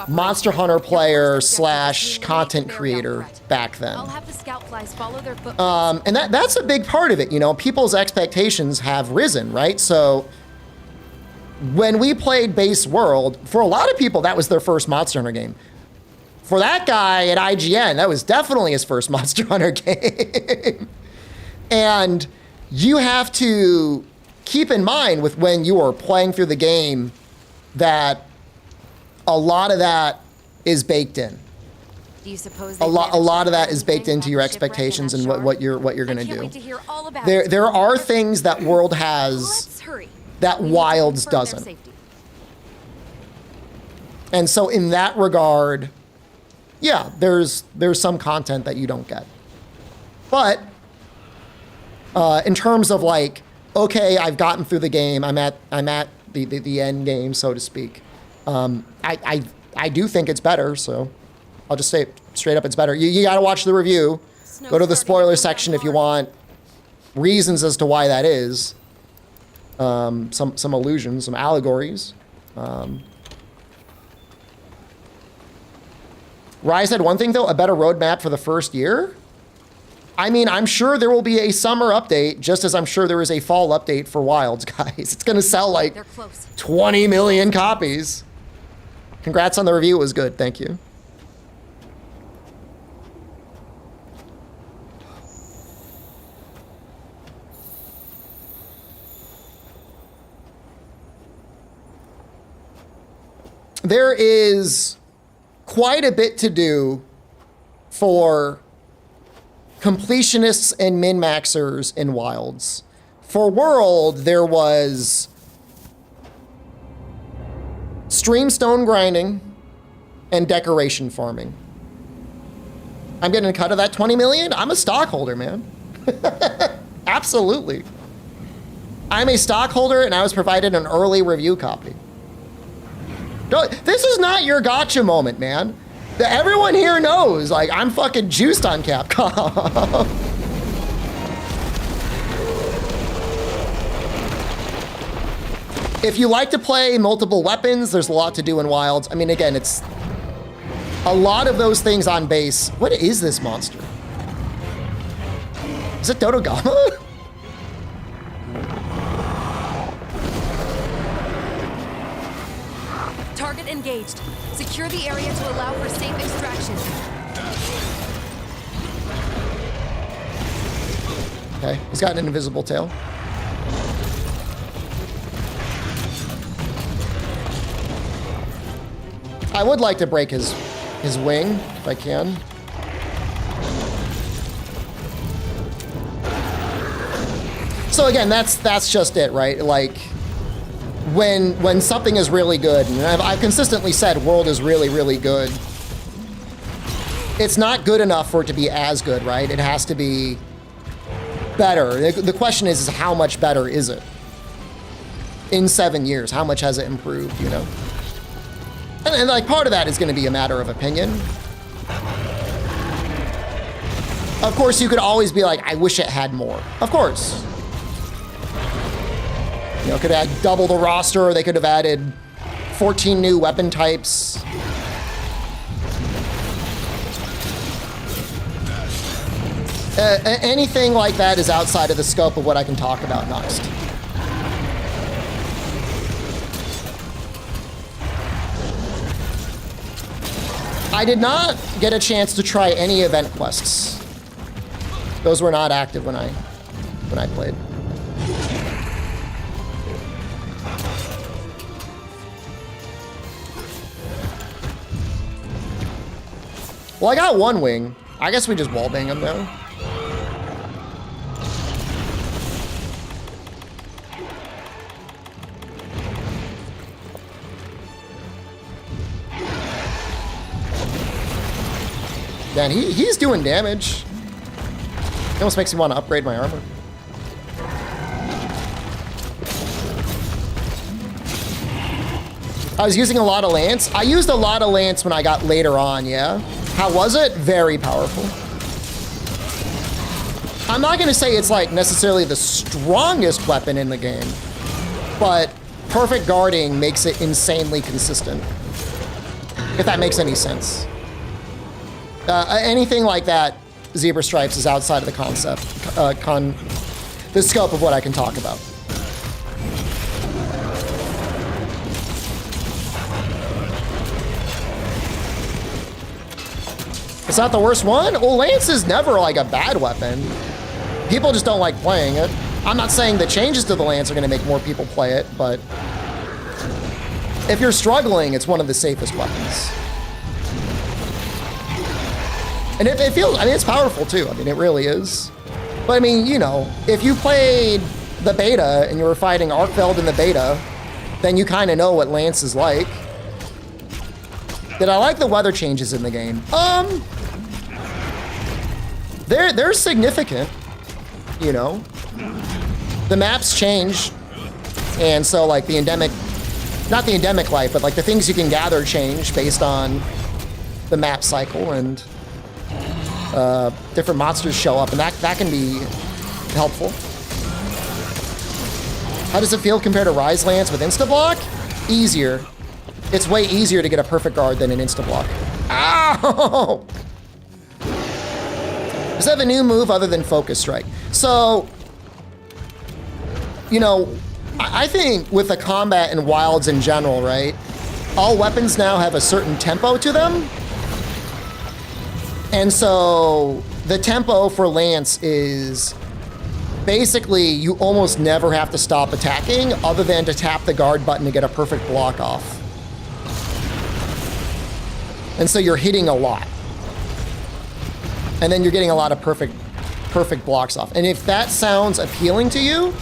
[SPEAKER 1] Monster Hunter player slash content creator back then.
[SPEAKER 10] I'll have the scout flies follow their footprints.
[SPEAKER 1] And that's a big part of it. You know, people's expectations have risen, right? So when we played base world, for a lot of people, that was their first Monster Hunter game. For that guy at IGN, that was definitely his first Monster Hunter game. And you have to keep in mind with when you are playing through the game that a lot of that is baked in.
[SPEAKER 10] Do you suppose
[SPEAKER 1] A lot of that is baked into your expectations and what you're going to do. There are things that World has that Wilds doesn't. And so in that regard, yeah, there's some content that you don't get. But in terms of like, okay, I've gotten through the game, I'm at the end game, so to speak. I do think it's better, so I'll just say it straight up, it's better. You gotta watch the review. Go to the spoiler section if you want reasons as to why that is. Some allusions, some allegories. Rise had one thing though, a better roadmap for the first year. I mean, I'm sure there will be a summer update, just as I'm sure there is a fall update for Wilds, guys. It's gonna sell like 20 million copies. Congrats on the review, it was good, thank you. There is quite a bit to do for completionists and min-maxers in Wilds. For World, there was stream stone grinding and decoration farming. I'm getting a cut of that 20 million? I'm a stockholder, man. Absolutely. I'm a stockholder and I was provided an early review copy. This is not your gotcha moment, man. Everyone here knows, like, I'm fucking juiced on Capcom. If you like to play multiple weapons, there's a lot to do in Wilds. I mean, again, it's a lot of those things on base. What is this monster? Is it Dodogama?
[SPEAKER 10] engaged. Secure the area to allow for safe extraction.
[SPEAKER 1] Okay, he's got an invisible tail. I would like to break his wing if I can. So again, that's just it, right? Like when something is really good, and I've consistently said world is really, really good. It's not good enough for it to be as good, right? It has to be better. The question is how much better is it? In 7 years, how much has it improved, you know? And like part of that is going to be a matter of opinion. Of course, you could always be like, I wish it had more. Of course. You know, could add double the roster, or they could have added 14 new weapon types. Anything like that is outside of the scope of what I can talk about next. I did not get a chance to try any event quests. Those were not active when I played. Well, I got one wing. I guess we just wallbang him though. Man, he's doing damage. It almost makes me want to upgrade my armor. I was using a lot of Lance. I used a lot of Lance when I got later on, yeah. How was it? Very powerful. I'm not gonna say it's like necessarily the strongest weapon in the game, but perfect guarding makes it insanely consistent. If that makes any sense. Anything like that, Zebra Stripes is outside of the concept, the scope of what I can talk about. It's not the worst one? Well, Lance is never like a bad weapon. People just don't like playing it. I'm not saying the changes to the Lance are gonna make more people play it, but if you're struggling, it's one of the safest weapons. And it feels, I mean, it's powerful too. I mean, it really is. But I mean, you know, if you played the beta and you were fighting Arkfeld in the beta, then you kind of know what Lance is like. Did I like the weather changes in the game? They're significant, you know. The maps change, and so like the endemic, not the endemic life, but like the things you can gather change based on the map cycle, and different monsters show up, and that can be helpful. How does it feel compared to Rise Lance with Instablock? Easier. It's way easier to get a perfect guard than an Instablock. Ow! Does it have a new move other than Focus Strike? So, you know, I think with the combat and wilds in general, right? All weapons now have a certain tempo to them. And so the tempo for Lance is basically you almost never have to stop attacking other than to tap the guard button to get a perfect block off. And so you're hitting a lot. And then you're getting a lot of perfect blocks off. And if that sounds appealing to you,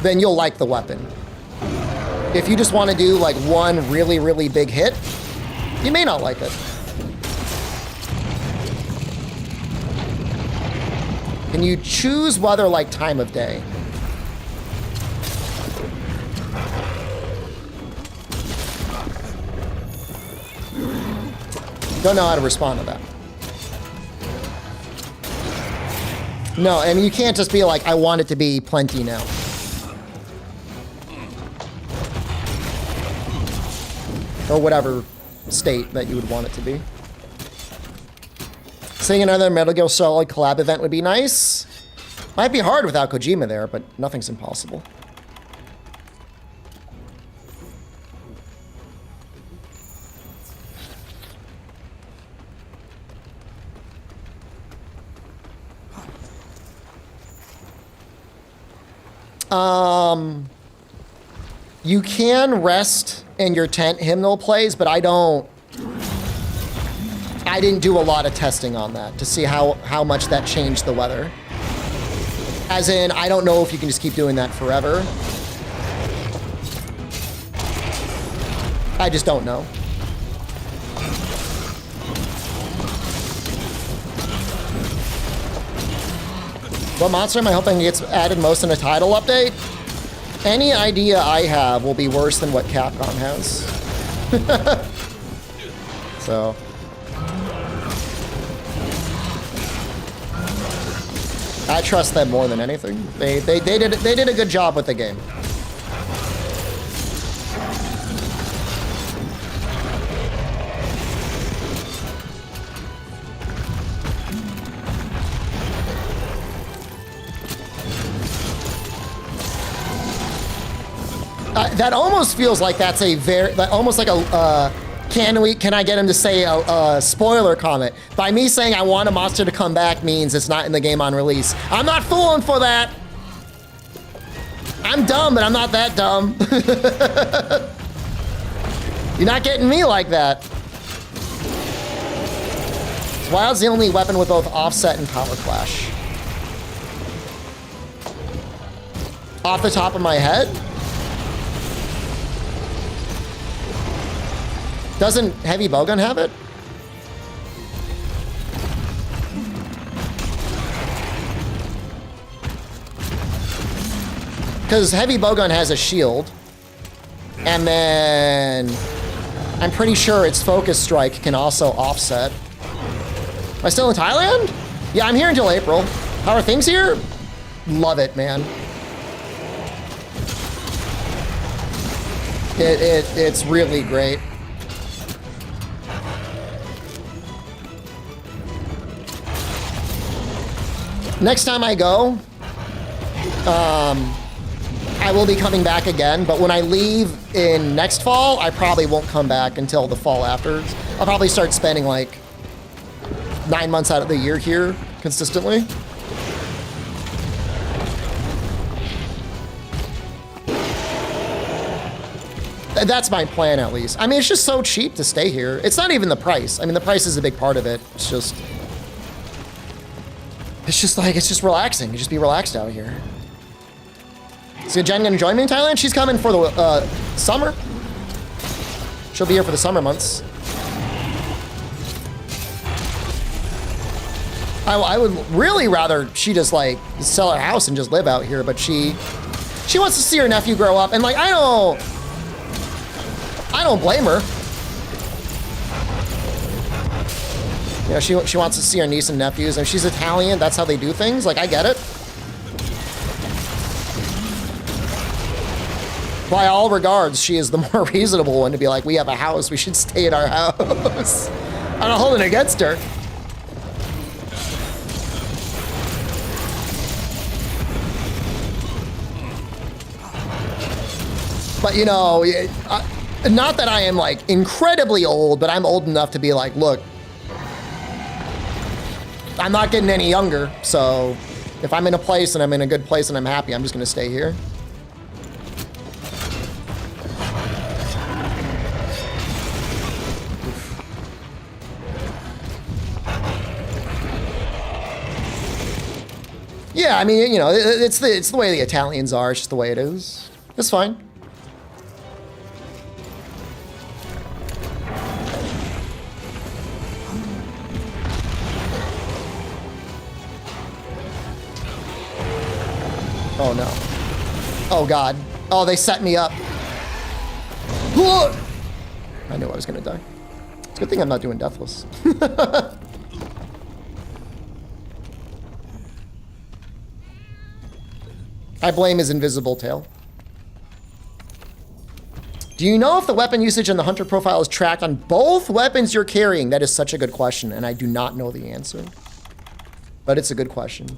[SPEAKER 1] then you'll like the weapon. If you just want to do like one really, really big hit, you may not like it. Can you choose weather like time of day? Don't know how to respond to that. No, I mean, you can't just be like, I want it to be plenty now. Or whatever state that you would want it to be. Seeing another Metal Gear Solid collab event would be nice. Might be hard without Kojima there, but nothing's impossible. You can rest in your tent hymnal plays, but I didn't do a lot of testing on that to see how much that changed the weather. As in, I don't know if you can just keep doing that forever. I just don't know. What monster am I hoping gets added most in a title update? Any idea I have will be worse than what Capcom has. So. I trust them more than anything. They did a good job with the game. That almost feels like that's almost like a, can I get him to say a spoiler comment? By me saying I want a monster to come back means it's not in the game on release. I'm not fooling for that. I'm dumb, but I'm not that dumb. You're not getting me like that. Wild's the only weapon with both offset and power clash. Off the top of my head? Doesn't Heavy Bowgun have it? Because Heavy Bowgun has a shield. And then I'm pretty sure its Focus Strike can also offset. Am I still in Thailand? Yeah, I'm here until April. How are things here? Love it, man. It's really great. Next time I go, I will be coming back again, but when I leave in next fall, I probably won't come back until the fall after. I'll probably start spending like 9 months out of the year here consistently. That's my plan, at least. I mean, it's just so cheap to stay here. It's not even the price. I mean, the price is a big part of it. It's just relaxing. You just be relaxed out here. So Jen gonna join me in Thailand? She's coming for the summer. She'll be here for the summer months. I would really rather she just like sell her house and just live out here, but she wants to see her nephew grow up, and like I don't blame her. You know, she wants to see her niece and nephews, and she's Italian. That's how they do things. Like, I get it. By all regards, she is the more reasonable one to be like, we have a house. We should stay at our house. I'm not holding it against her. But, you know, not that I am, like, incredibly old, but I'm old enough to be like, look, I'm not getting any younger, so if I'm in a place and I'm in a good place and I'm happy, I'm just gonna stay here. Yeah, I mean, you know, it's the way the Italians are. It's just the way it is. It's fine. Oh no. Oh god. Oh, they set me up. I knew I was gonna die. It's a good thing I'm not doing Deathless. I blame his invisible tail. Do you know if the weapon usage in the hunter profile is tracked on both weapons you're carrying? That is such a good question, and I do not know the answer. But it's a good question.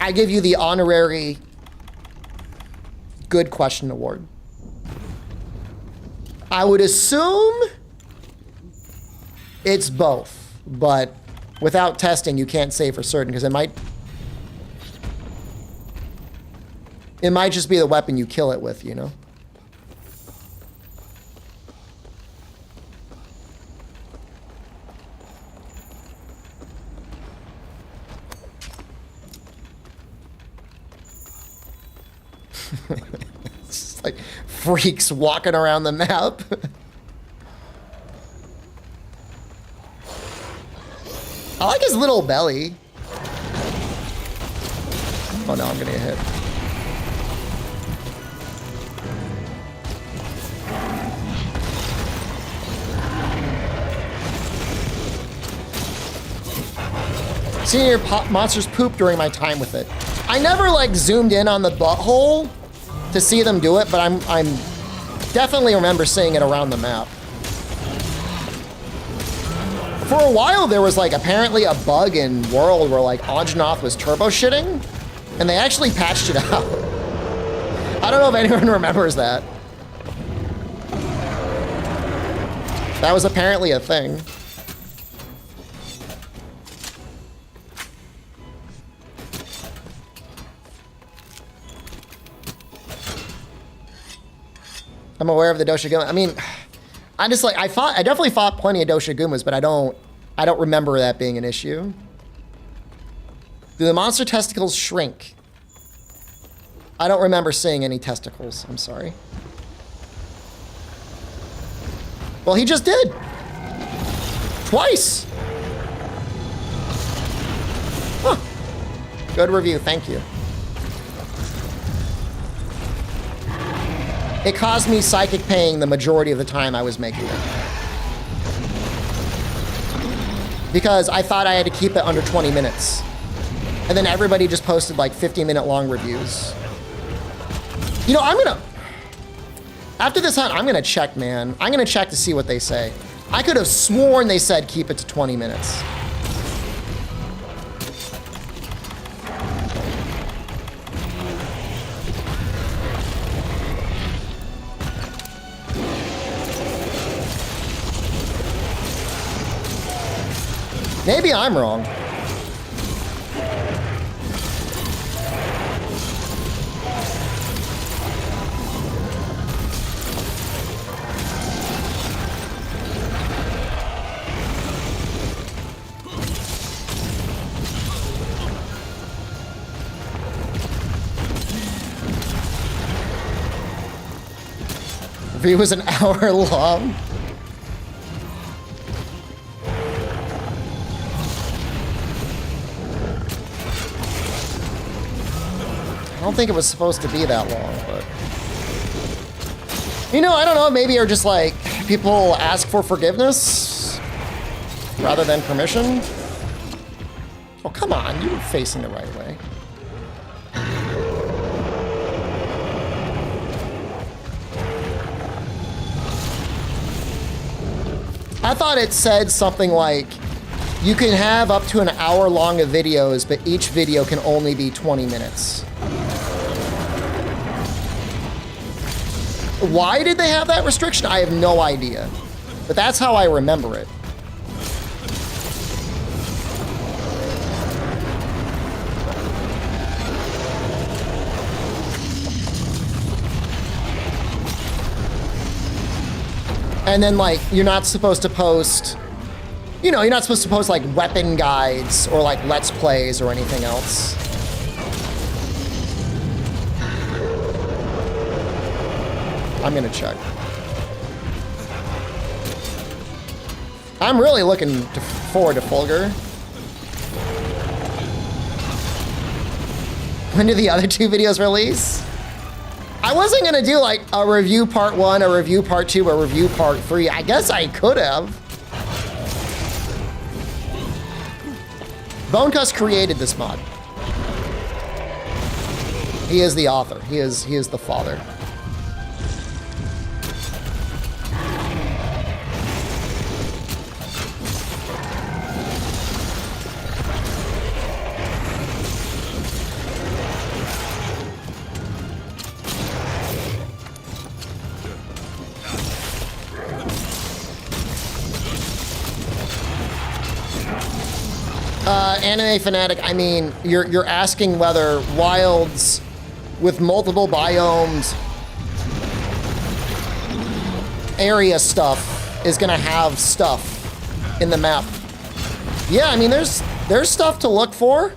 [SPEAKER 1] I give you the honorary good question award. I would assume it's both, but without testing, you can't say for certain because it might. It might just be the weapon you kill it with, you know? It's like freaks walking around the map. I like his little belly. Oh no, I'm gonna get hit. Seeing monsters poop during my time with it. I never like zoomed in on the butthole to see them do it, but I'm definitely remember seeing it around the map. For a while there was like apparently a bug in World where like Anjanath was turbo shitting, and they actually patched it out. I don't know if anyone remembers that. That was apparently a thing. I'm aware of the Doshiguma. I mean, I definitely fought plenty of Doshigumas, but I don't remember that being an issue. Do the monster testicles shrink? I don't remember seeing any testicles. I'm sorry. Well, he just did. Twice. Huh. Good review, thank you. It caused me psychic pain the majority of the time I was making it. Because I thought I had to keep it under 20 minutes. And then everybody just posted like 50-minute long reviews. You know, after this hunt, I'm gonna check, man. I'm gonna check to see what they say. I could have sworn they said keep it to 20 minutes. Maybe I'm wrong. Review was an hour long. I don't think it was supposed to be that long, but... You know, I don't know, maybe you're just like, people ask for forgiveness rather than permission. Oh, come on, you were facing the right way. I thought it said something like, you can have up to an hour long of videos, but each video can only be 20 minutes. Why did they have that restriction? I have no idea. But that's how I remember it. And then, like, you're not supposed to post, you know, you're not supposed to post, like, weapon guides or, like, Let's Plays or anything else. I'm gonna check. I'm really looking forward to Fulgur. When do the other two videos release? I wasn't gonna do like a review part 1, a review part 2, a review part 3. I guess I could have. bonecuss created this mod. He is the author. He is the father. Anime fanatic, I mean, you're asking whether Wild's with multiple biomes, area stuff is gonna have stuff in the map. Yeah, I mean, there's stuff to look for.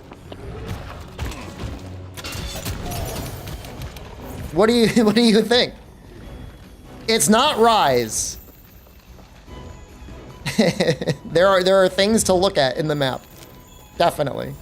[SPEAKER 1] What do you think? It's not Rise. there are things to look at in the map. Definitely.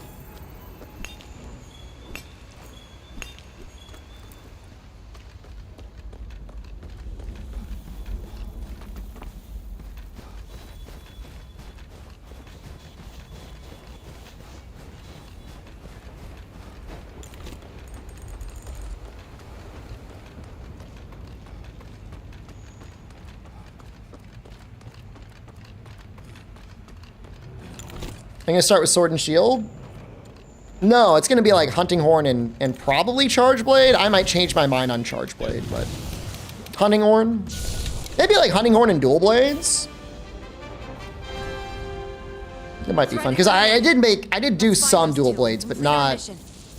[SPEAKER 1] I'm gonna start with Sword and Shield. No, it's gonna be like Hunting Horn and probably Charge Blade. I might change my mind on Charge Blade, but Hunting Horn. Maybe like Hunting Horn and Dual Blades. It might be fun because I did do some Dual Blades, but not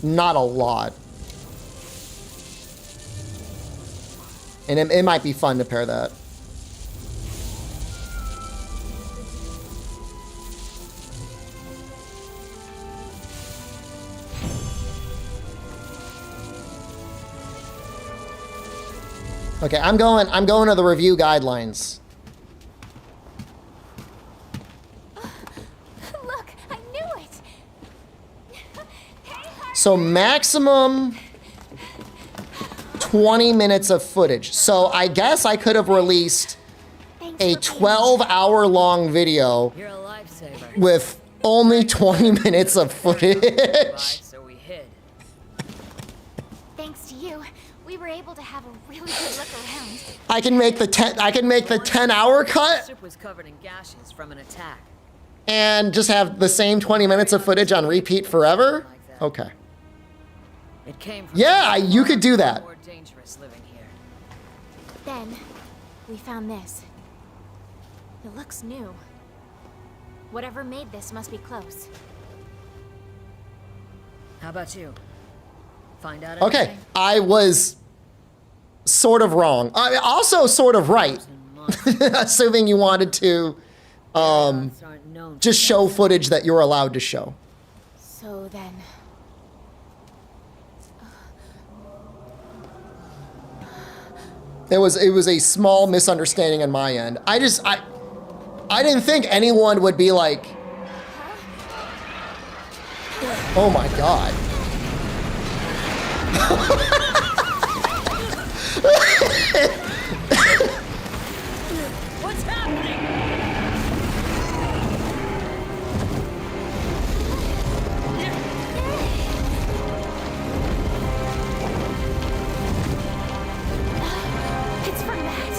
[SPEAKER 1] a lot. And it might be fun to pair that. Okay, I'm going to the review guidelines.
[SPEAKER 3] Look, I knew it.
[SPEAKER 1] So maximum 20 minutes of footage. So I guess I could have released a 12-hour-long video
[SPEAKER 6] You're a lifesaver.
[SPEAKER 1] with only 20 minutes of footage.
[SPEAKER 6] So we hid.
[SPEAKER 3] Thanks to you, we were able to have a really good look around.
[SPEAKER 1] I can make the 10-hour cut
[SPEAKER 6] Soup was covered in gashes from an attack.
[SPEAKER 1] and just have the same 20 minutes of footage on repeat forever. Okay.
[SPEAKER 6] It came from
[SPEAKER 1] Yeah, you could do that.
[SPEAKER 6] more dangerous living here.
[SPEAKER 3] Then, we found this. It looks new. Whatever made this must be close.
[SPEAKER 6] How about you? Find out
[SPEAKER 1] Okay,
[SPEAKER 6] anything?
[SPEAKER 1] I was sort of wrong. I also sort of right, assuming you wanted to
[SPEAKER 6] Monsters aren't known for
[SPEAKER 1] just show footage that you're allowed to show.
[SPEAKER 3] So then...
[SPEAKER 1] It was a small misunderstanding on my end. I didn't think anyone would be like, oh my God.
[SPEAKER 6] What's happening?
[SPEAKER 3] It's from that.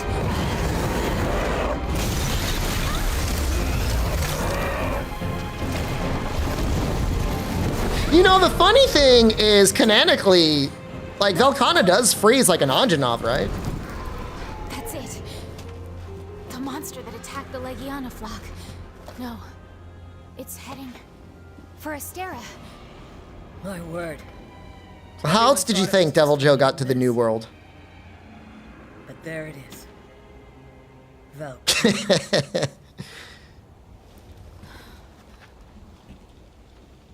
[SPEAKER 1] You know, the funny thing is, canonically, like, Velkhana does freeze like an Anjanov, right?
[SPEAKER 3] That's it. The monster that attacked the Legiana flock. No. It's heading for Astera.
[SPEAKER 6] My word.
[SPEAKER 1] How else did you think Devil Joe got to the New World?
[SPEAKER 6] But there it is. Vel.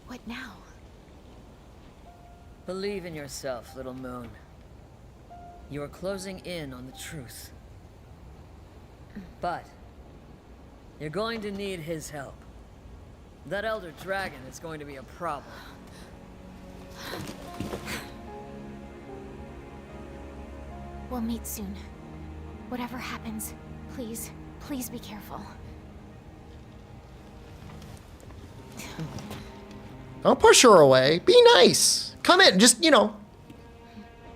[SPEAKER 3] What now?
[SPEAKER 6] Believe in yourself, little moon. You are closing in on the truth. But you're going to need his help. That elder dragon is going to be a problem.
[SPEAKER 3] We'll meet soon. Whatever happens, please, please be careful.
[SPEAKER 1] Don't push her away. Be nice. Come in. Just, you know,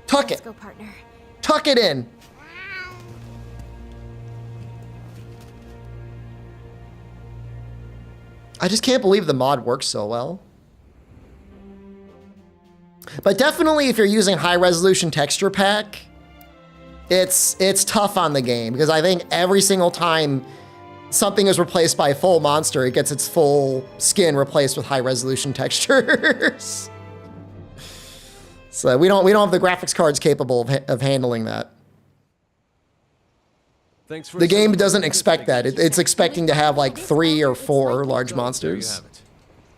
[SPEAKER 1] tuck
[SPEAKER 3] Let's
[SPEAKER 1] it.
[SPEAKER 3] go, partner.
[SPEAKER 1] Tuck it in. I just can't believe the mod works so well. But definitely if you're using high resolution texture pack, it's tough on the game because I think every single time something is replaced by a full monster, it gets its full skin replaced with high resolution textures. So we don't have the graphics cards capable of handling that.
[SPEAKER 8] Thanks for
[SPEAKER 1] The game doesn't expect that. It's expecting to have like 3 or 4 large
[SPEAKER 8] There you
[SPEAKER 1] monsters.
[SPEAKER 8] have it.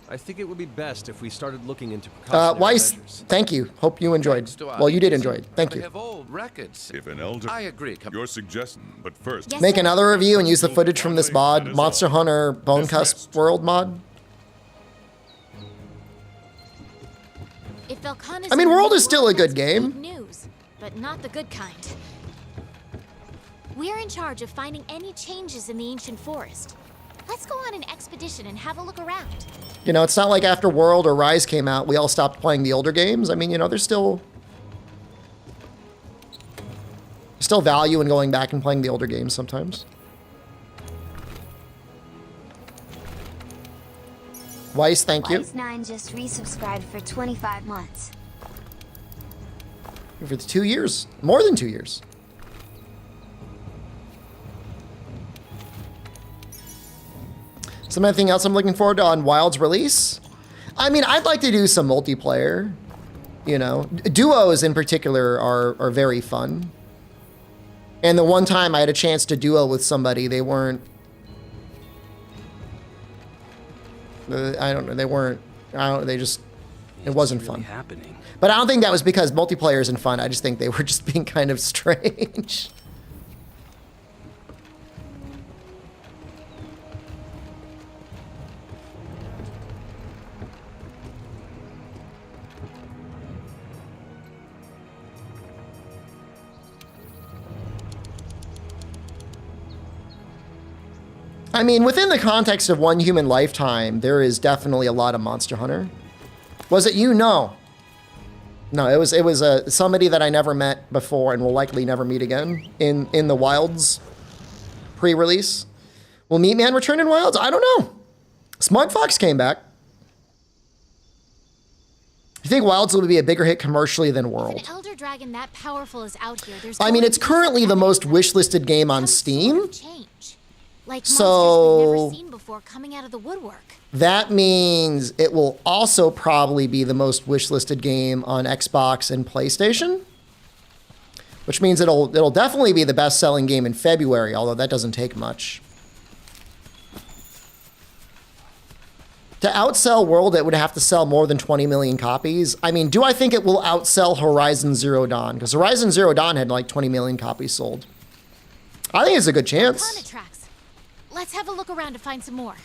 [SPEAKER 8] I think it would be best if we started looking into precautionary
[SPEAKER 1] Weiss,
[SPEAKER 8] measures.
[SPEAKER 1] thank you. Hope you enjoyed. Well, you did enjoy it. Thank
[SPEAKER 9] They
[SPEAKER 1] you.
[SPEAKER 9] have old records.
[SPEAKER 4] If an elder...
[SPEAKER 9] I agree.
[SPEAKER 4] Your suggestion, but first...
[SPEAKER 3] Yes,
[SPEAKER 1] Make
[SPEAKER 3] sir.
[SPEAKER 1] another review and use the footage from this mod, Monster Hunter Bonecuss World mod.
[SPEAKER 3] If Velkhana's
[SPEAKER 1] I mean,
[SPEAKER 3] in the
[SPEAKER 1] World
[SPEAKER 3] new
[SPEAKER 1] is still a good
[SPEAKER 3] that's
[SPEAKER 1] game.
[SPEAKER 3] good news, but not the good kind. We're in charge of finding any changes in the ancient forest. Let's go on an expedition and have a look around.
[SPEAKER 1] You know, it's not like after World or Rise came out, we all stopped playing the older games. I mean, you know, there's still value in going back and playing the older games sometimes. Weiss, thank you.
[SPEAKER 11] Weiss9 just resubscribed for 25 months.
[SPEAKER 1] For 2 years. More than 2 years. Something else I'm looking forward to on Wild's release? I mean, I'd like to do some multiplayer. You know, duos in particular are very fun. And the one time I had a chance to duo with somebody, they weren't... I don't know, they weren't... they just... It wasn't fun.
[SPEAKER 12] Happening.
[SPEAKER 1] But I don't think that was because multiplayer isn't fun. I just think they were just being kind of strange. I mean, within the context of one human lifetime, there is definitely a lot of Monster Hunter. Was it you? No. No, it was somebody that I never met before and will likely never meet again in the Wilds pre-release. Will Meatman return in Wilds? I don't know. Smug Fox came back. You think Wilds will be a bigger hit commercially than World?
[SPEAKER 3] If an elder dragon that powerful is out here, there's
[SPEAKER 1] I mean,
[SPEAKER 3] going
[SPEAKER 1] it's
[SPEAKER 3] to be
[SPEAKER 1] currently the
[SPEAKER 3] some
[SPEAKER 1] most
[SPEAKER 3] everywhere.
[SPEAKER 1] wish-listed game on
[SPEAKER 3] Some
[SPEAKER 1] Steam.
[SPEAKER 3] sort of change. Like
[SPEAKER 1] So-
[SPEAKER 3] monsters we've never seen before coming out of the woodwork.
[SPEAKER 1] That means it will also probably be the most wish-listed game on Xbox and PlayStation. Which means it'll definitely be the best-selling game in February, although that doesn't take much. To outsell World, it would have to sell more than 20 million copies. I mean, do I think it will outsell Horizon Zero Dawn? Because Horizon Zero Dawn had like 20 million copies sold. I think it's a good chance.
[SPEAKER 3] Velkhana tracks. Let's have a look around to find some more.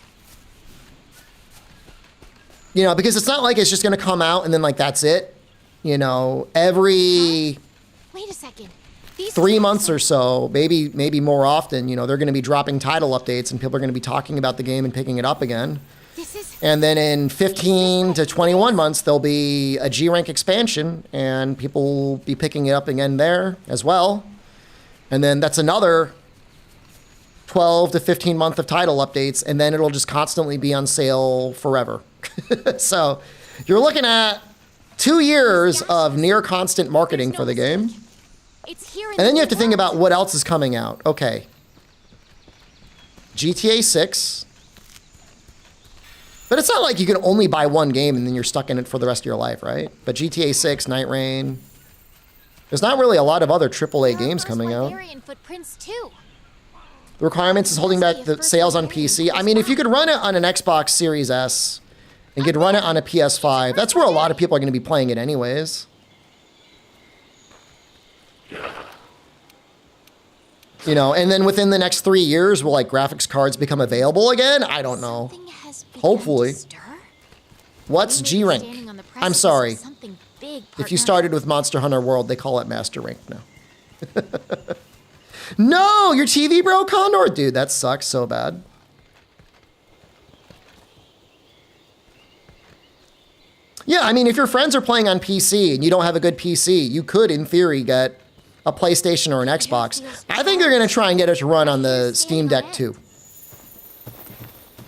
[SPEAKER 1] You know, because it's not like it's just going to come out and then like that's it. You know, every
[SPEAKER 3] Wait a second. These
[SPEAKER 1] 3 months or so, maybe more often, you know, they're going to be dropping title updates and people are going to be talking about the game and picking it up again.
[SPEAKER 3] This is
[SPEAKER 1] And then in 15 to 21 months, there'll be a G rank expansion and people will be picking it up again there as well. And then that's another 12 to 15 month of title updates, and then it'll just constantly be on sale forever. So you're looking at 2 years of near constant marketing for the game.
[SPEAKER 3] It's here.
[SPEAKER 1] And then you have to think about what else is coming out. Okay. GTA 6. But it's not like you can only buy one game and then you're stuck in it for the rest of your life, right? But GTA 6, Night Rain. There's not really a lot of other AAA games coming out.
[SPEAKER 3] Footprints too.
[SPEAKER 1] The requirements is holding back the sales on PC. I mean, if you could run it on an Xbox Series S and you could run it on a PS5, that's where a lot of people are going to be playing it anyways. You know, and then within the next 3 years, will like graphics cards become available again? I don't know.
[SPEAKER 3] Something has begun
[SPEAKER 1] Hopefully.
[SPEAKER 3] to stir.
[SPEAKER 1] What's
[SPEAKER 3] We may
[SPEAKER 1] G
[SPEAKER 3] be
[SPEAKER 1] rank?
[SPEAKER 3] standing on the
[SPEAKER 1] I'm
[SPEAKER 3] precipice of
[SPEAKER 1] sorry.
[SPEAKER 3] something big,
[SPEAKER 1] If you
[SPEAKER 3] partner.
[SPEAKER 1] started with Monster Hunter World, they call it Master Rank now. No, your TV broke, Condor? Dude, that sucks so bad. Yeah, I mean, if your friends are playing on PC and you don't have a good PC, you could, in theory, get a PlayStation or an Xbox. I think they're going to try and get it to run on the Steam Deck 2.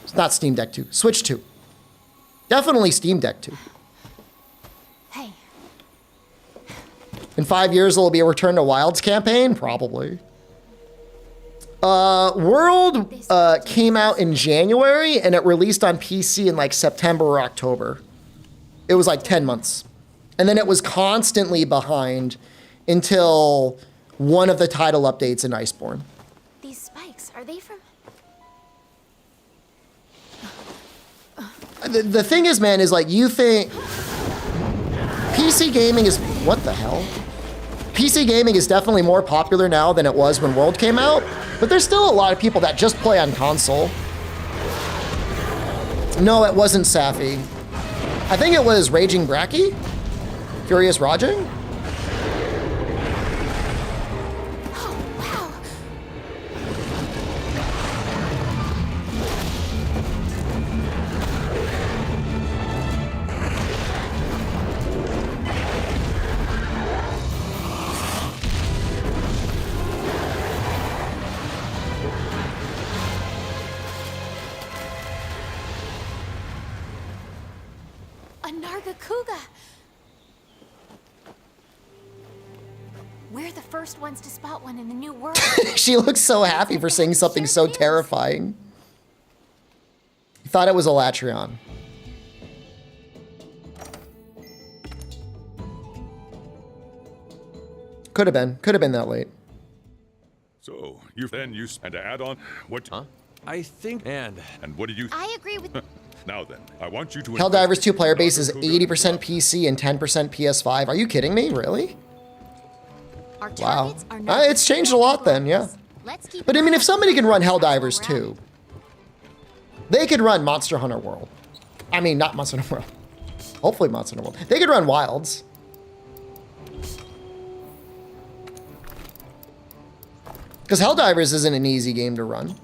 [SPEAKER 1] It's not Steam Deck 2, Switch 2. Definitely Steam Deck 2.
[SPEAKER 3] Hey,
[SPEAKER 1] In 5 years, there'll be a Return to Wilds campaign? Probably. World came out in January, and it released on PC in like September or October. It was like 10 months. And then it was constantly behind until one of the title updates in Iceborne.
[SPEAKER 3] These spikes, are they from...
[SPEAKER 1] The thing is, man, is like you think PC gaming is, what the hell? PC gaming is definitely more popular now than it was when World came out, but there's still a lot of people that just play on console. No, it wasn't Safi. I think it was Raging Bracky? Furious Rajing?
[SPEAKER 3] We're the first ones to spot one in the new world.
[SPEAKER 1] She looks so happy for saying something so terrifying. You thought it was a Latreon. Could have been that late.
[SPEAKER 4] So, you and to add on, what...
[SPEAKER 8] Huh? I think... And
[SPEAKER 4] what did you...
[SPEAKER 3] I agree with...
[SPEAKER 4] Now then, I want you to...
[SPEAKER 1] Helldivers 2 player base is 80% PC and 10% PS5. Are you kidding me? Really? Wow. It's changed a lot then, yeah. But I mean, if somebody can run Helldivers 2, they could run Monster Hunter World. I mean, not Monster Hunter World. Hopefully Monster Hunter World. They could run Wilds. Because Helldivers isn't an easy game to run.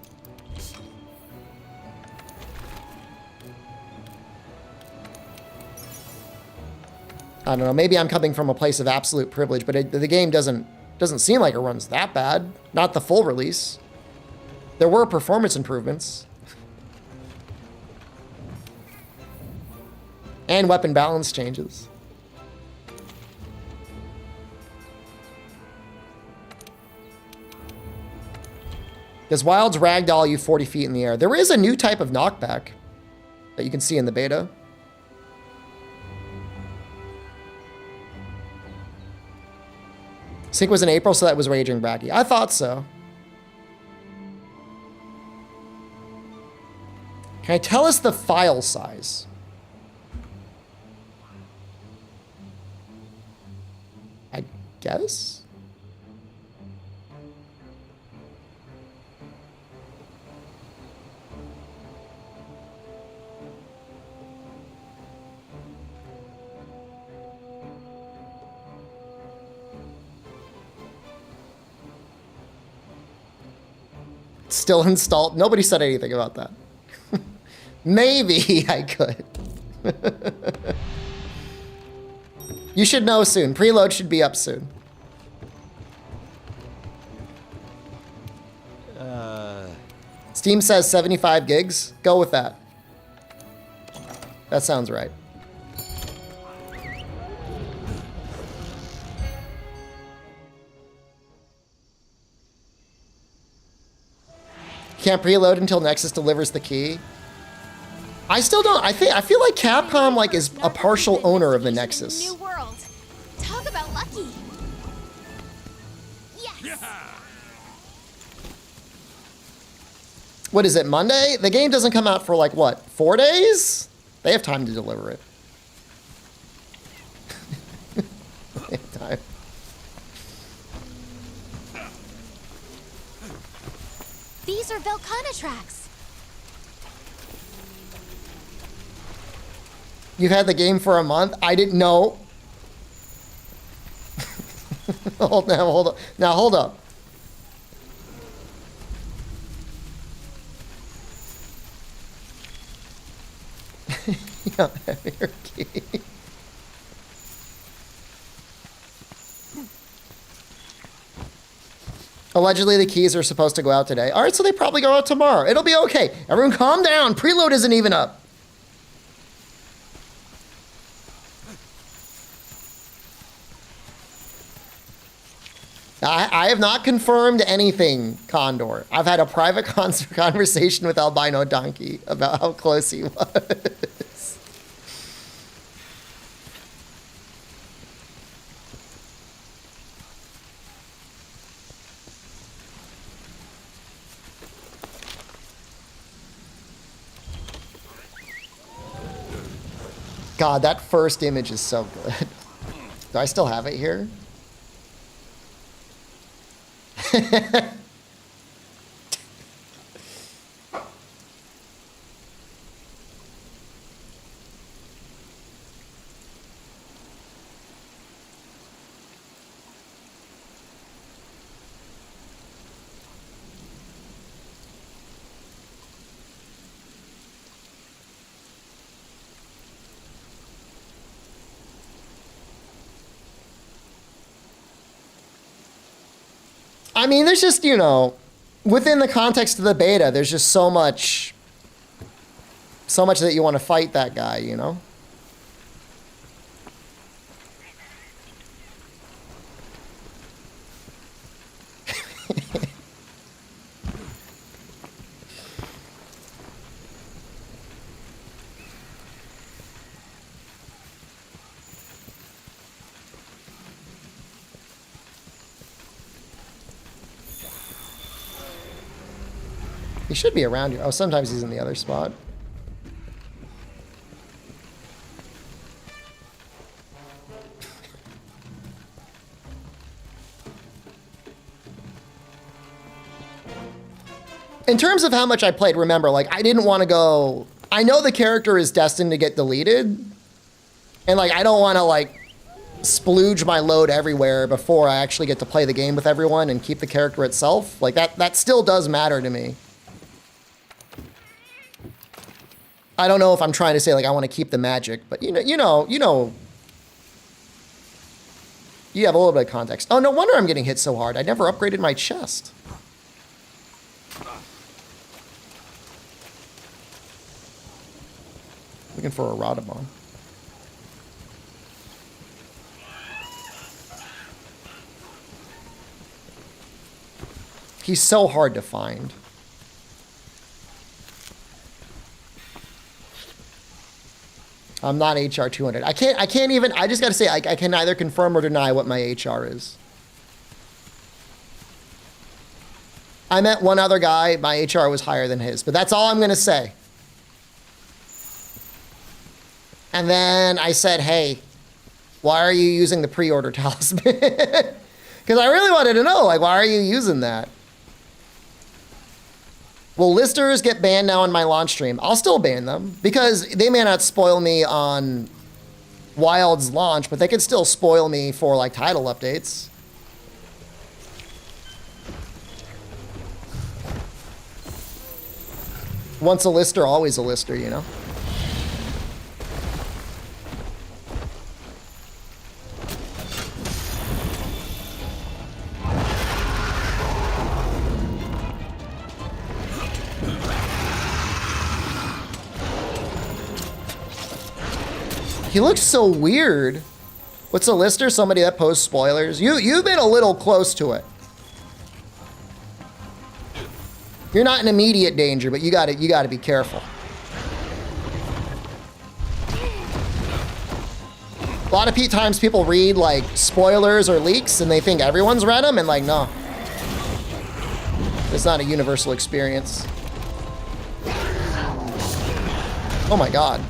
[SPEAKER 1] I don't know, maybe I'm coming from a place of absolute privilege, but the game doesn't seem like it runs that bad. Not the full release. There were performance improvements. And weapon balance changes. Does Wilds ragdoll you 40 feet in the air? There is a new type of knockback that you can see in the beta. Sync was in April, so that was Raging Bracky. I thought so. Can I tell us the file size? I guess? Still installed. Nobody said anything about that. Maybe I could. You should know soon. Preload should be up soon. Steam says 75 gigs. Go with that. That sounds right. Can't preload until Nexus delivers the key. I still don't. I feel like Capcom like is a partial owner of the Nexus.
[SPEAKER 3] New world. Talk about lucky. Yes.
[SPEAKER 4] Yeah.
[SPEAKER 1] What is it, Monday? The game doesn't come out for like what, 4 days? They have time to deliver it. They have time.
[SPEAKER 3] These are Velcana tracks.
[SPEAKER 1] You've had the game for a month? I didn't know. Hold up. Now hold up. You don't have your key. Allegedly, the keys are supposed to go out today. All right, so they probably go out tomorrow. It'll be okay. Everyone calm down. Preload isn't even up. I have not confirmed anything, Condor. I've had a private conversation with Albino Donkey about how close he was. God, that first image is so good. Do I still have it here? I mean, there's just, you know, within the context of the beta, there's just so much that you want to fight that guy, you know? He should be around here. Oh, sometimes he's in the other spot. In terms of how much I played, remember, like, I didn't want to go... I know the character is destined to get deleted. And, like, I don't want to, like, splooge my load everywhere before I actually get to play the game with everyone and keep the character itself. Like, that still does matter to me. I don't know if I'm trying to say, like, I want to keep the magic, but you have a little bit of context. Oh, no wonder I'm getting hit so hard. I never upgraded my chest. Looking for a Rodamon. He's so hard to find. I'm not HR 200. I can't even, I just gotta say, I can neither confirm or deny what my HR is. I met one other guy, my HR was higher than his, but that's all I'm gonna say. And then I said, hey, why are you using the pre-order talisman? Because I really wanted to know, like, why are you using that? Will listers get banned now on my launch stream? I'll still ban them because they may not spoil me on Wild's launch, but they could still spoil me for like title updates. Once a lister, always a lister, you know? He looks so weird. What's a lister? Somebody that posts spoilers. You've been a little close to it. You're not in immediate danger, but you gotta be careful. A lot of times people read like spoilers or leaks and they think everyone's read them, and like, no. It's not a universal experience. Oh my God.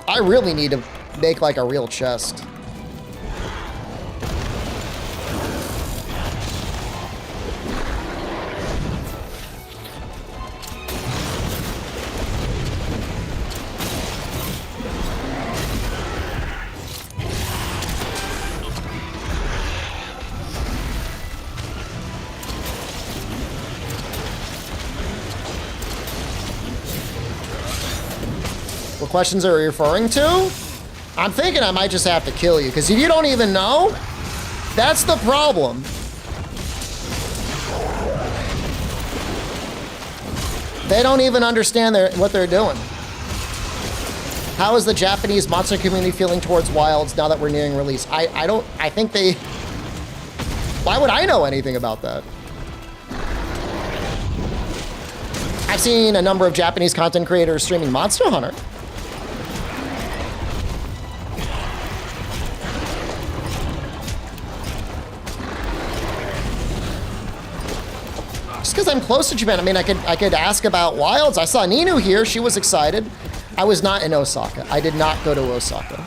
[SPEAKER 1] I really need to make like a real chest. What questions are you referring to? I'm thinking I might just have to kill you, because if you don't even know, that's the problem. They don't even understand what they're doing. How is the Japanese monster community feeling towards Wilds now that we're nearing release? I think they... Why would I know anything about that? I've seen a number of Japanese content creators streaming Monster Hunter. Just because I'm close to Japan, I mean, I could ask about Wilds. I saw Ninu here; she was excited. I was not in Osaka. I did not go to Osaka.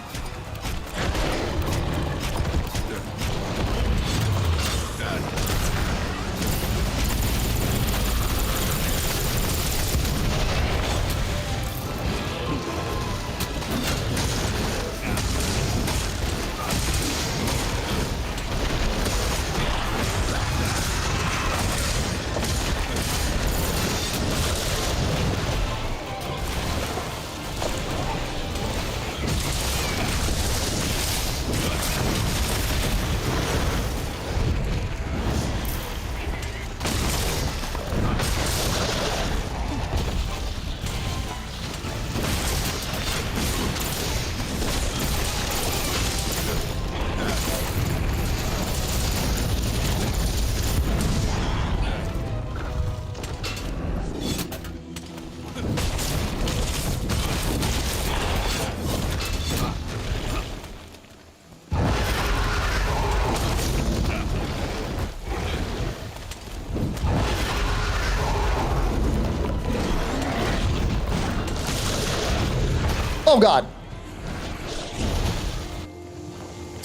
[SPEAKER 1] Oh God.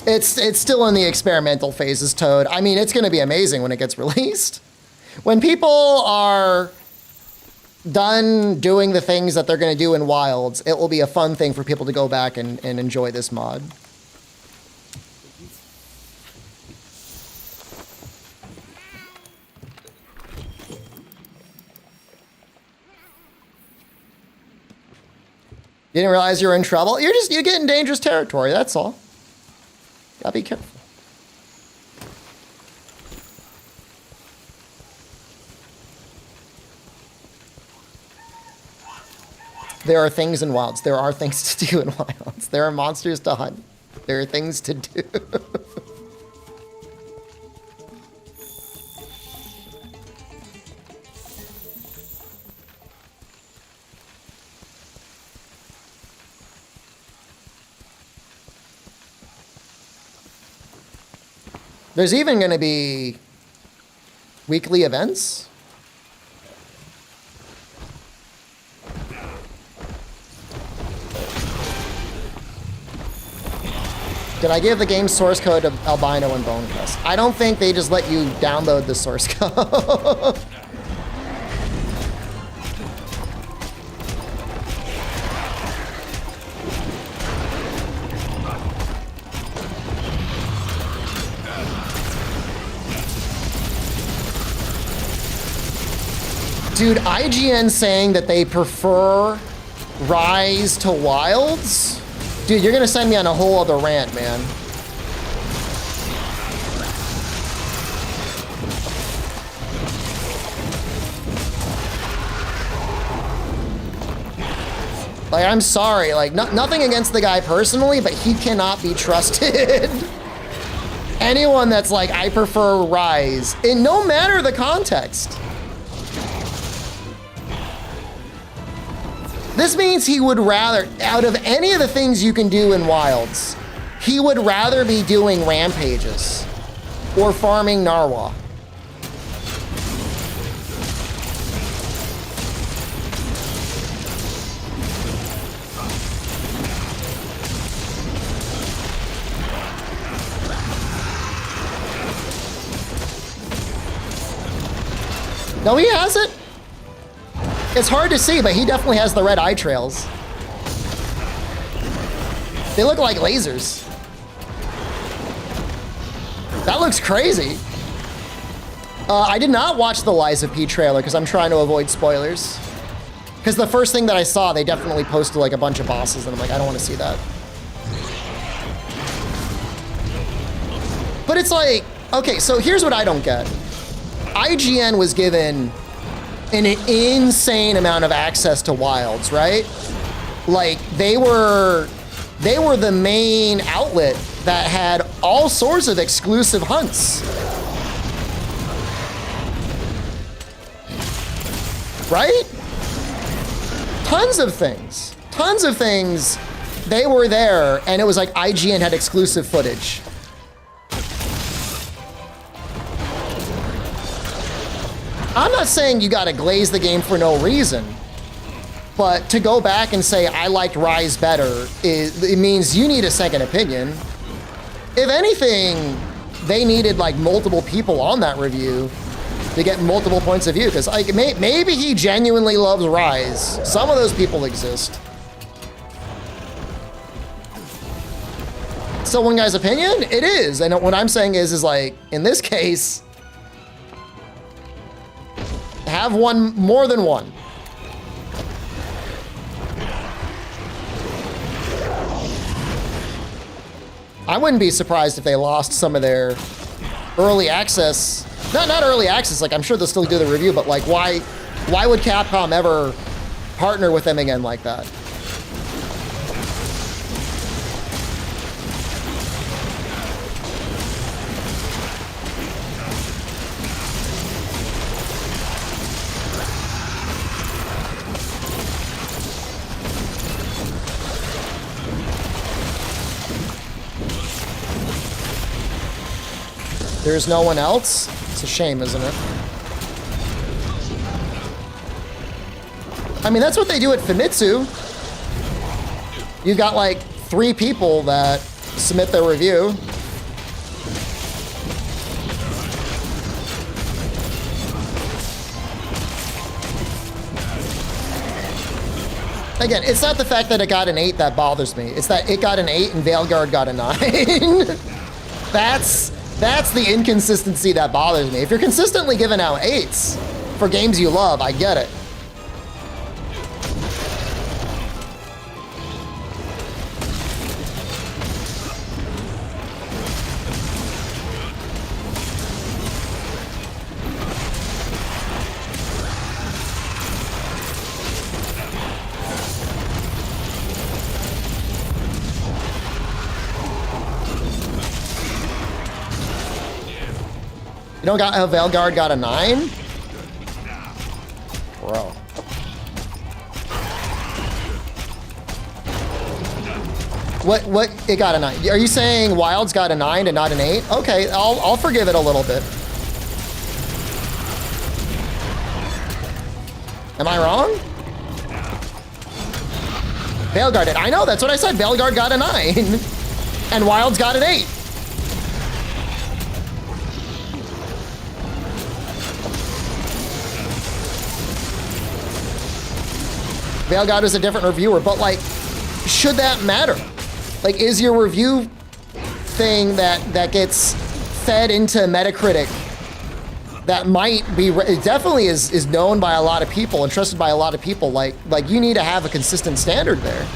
[SPEAKER 1] It's still in the experimental phases, Toad. I mean, it's gonna be amazing when it gets released. When people are done doing the things that they're gonna do in Wilds, it will be a fun thing for people to go back and enjoy this mod. You didn't realize you were in trouble? You get in dangerous territory, that's all. Gotta be careful. There are things in Wilds. There are things to do in Wilds. There are monsters to hunt. There are things to do. There's even going to be weekly events. Did I give the game source code of Albino and Bonecuss? I don't think they just let you download the source code. Dude, IGN saying that they prefer Rise to Wilds? Dude, you're gonna send me on a whole other rant, man. Like, I'm sorry, like, nothing against the guy personally, but he cannot be trusted. Anyone that's like, I prefer Rise, in no matter the context. This means he would rather, out of any of the things you can do in Wilds, he would rather be doing rampages or farming narwhal. No, he has it. It's hard to see, but he definitely has the red eye trails. They look like lasers. That looks crazy. I did not watch the Liza P trailer because I'm trying to avoid spoilers. Because the first thing that I saw, they definitely posted like a bunch of bosses, and I'm like, I don't want to see that. But it's like, okay, so here's what I don't get. IGN was given an insane amount of access to Wilds, right? Like, they were the main outlet that had all sorts of exclusive hunts. Right? Tons of things. Tons of things. They were there, and it was like IGN had exclusive footage. I'm not saying you gotta glaze the game for no reason, But to go back and say, I liked Rise better, it means you need a second opinion. If anything, they needed like multiple people on that review to get multiple points of view. Because like, maybe he genuinely loves Rise. Some of those people exist. Still one guy's opinion? It is. And what I'm saying is like, in this case, have one, more than one. I wouldn't be surprised if they lost some of their early access. Not early access, like I'm sure they'll still do the review, but like why would Capcom ever partner with them again like that? There's no one else? It's a shame, isn't it? I mean, that's what they do at Famitsu. You've got like 3 people that submit their review. Again, it's not the fact that it got an 8 that bothers me. It's that it got an 8 and Veilguard got a 9. That's the inconsistency that bothers me. If you're consistently giving out 8s for games you love, I get it. You don't got Veilguard got a 9? Bro. What it got a 9? Are you saying Wild's got a 9 and not an 8? Okay, I'll forgive it a little bit. Am I wrong? Veilguard did. I know, that's what I said. Veilguard got a 9. And Wild's got an 8. Veilguard is a different reviewer, but like, should that matter? Like, is your review thing that gets fed into Metacritic that might be, it definitely is known by a lot of people and trusted by a lot of people. Like you need to have a consistent standard there.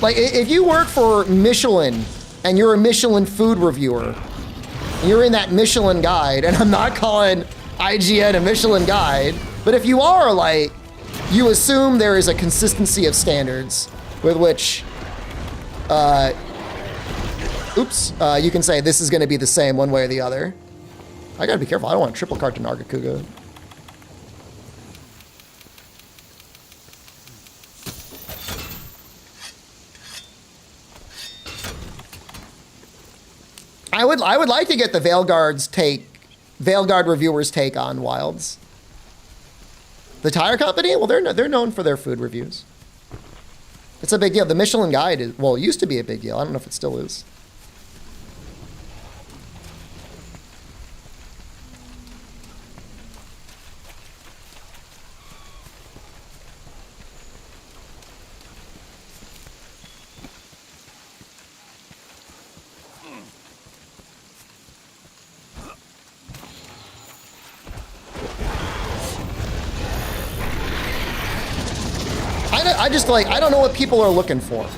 [SPEAKER 1] Like, if you work for Michelin and you're a Michelin food reviewer, and you're in that Michelin guide, and I'm not calling IGN a Michelin guide, but if you are, like, you assume there is a consistency of standards with which, you can say this is going to be the same one way or the other. I gotta be careful. I don't want to triple cart to Nargacuga. I would like to get the Veilguard reviewers' take on Wilds. The tire company? Well, they're known for their food reviews. It's a big deal. The Michelin Guide is, well, it used to be a big deal. I don't know if it still is. I don't know what people are looking for.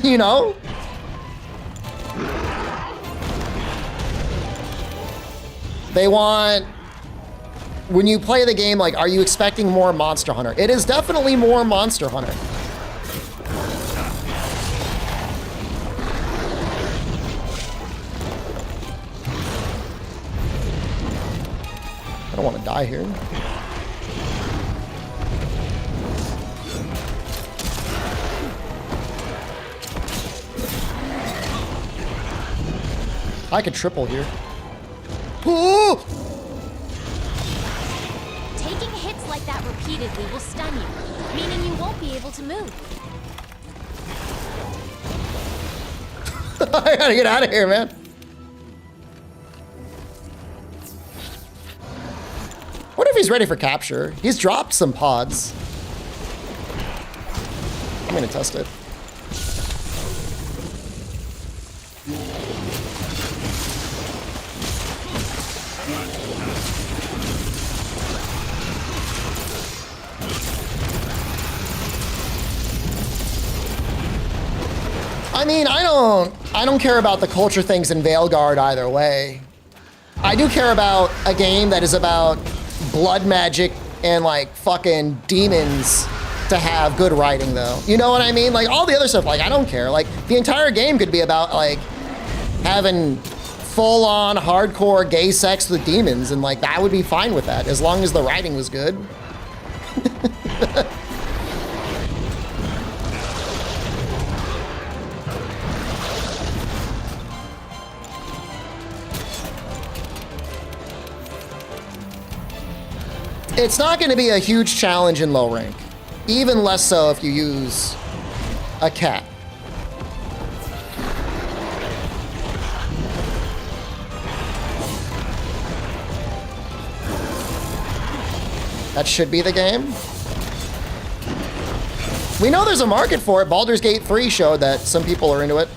[SPEAKER 1] You know? They want, when you play the game, like, are you expecting more Monster Hunter? It is definitely more Monster Hunter. I don't want to die here. I could triple here. Ooh!
[SPEAKER 3] repeatedly will stun you, meaning you won't be able to move.
[SPEAKER 1] I gotta get out of here, man. What if he's ready for capture? He's dropped some pods. I'm gonna test it. I mean, I don't care about the culture things in Veilguard either way. I do care about a game that is about blood magic and like fucking demons to have good writing though. You know what I mean? Like all the other stuff, like I don't care. Like the entire game could be about like having full on hardcore gay sex with demons and like that would be fine with that as long as the writing was good. It's not going to be a huge challenge in low rank. Even less so if you use a cat. That should be the game. We know there's a market for it. Baldur's Gate 3 showed that some people are into it.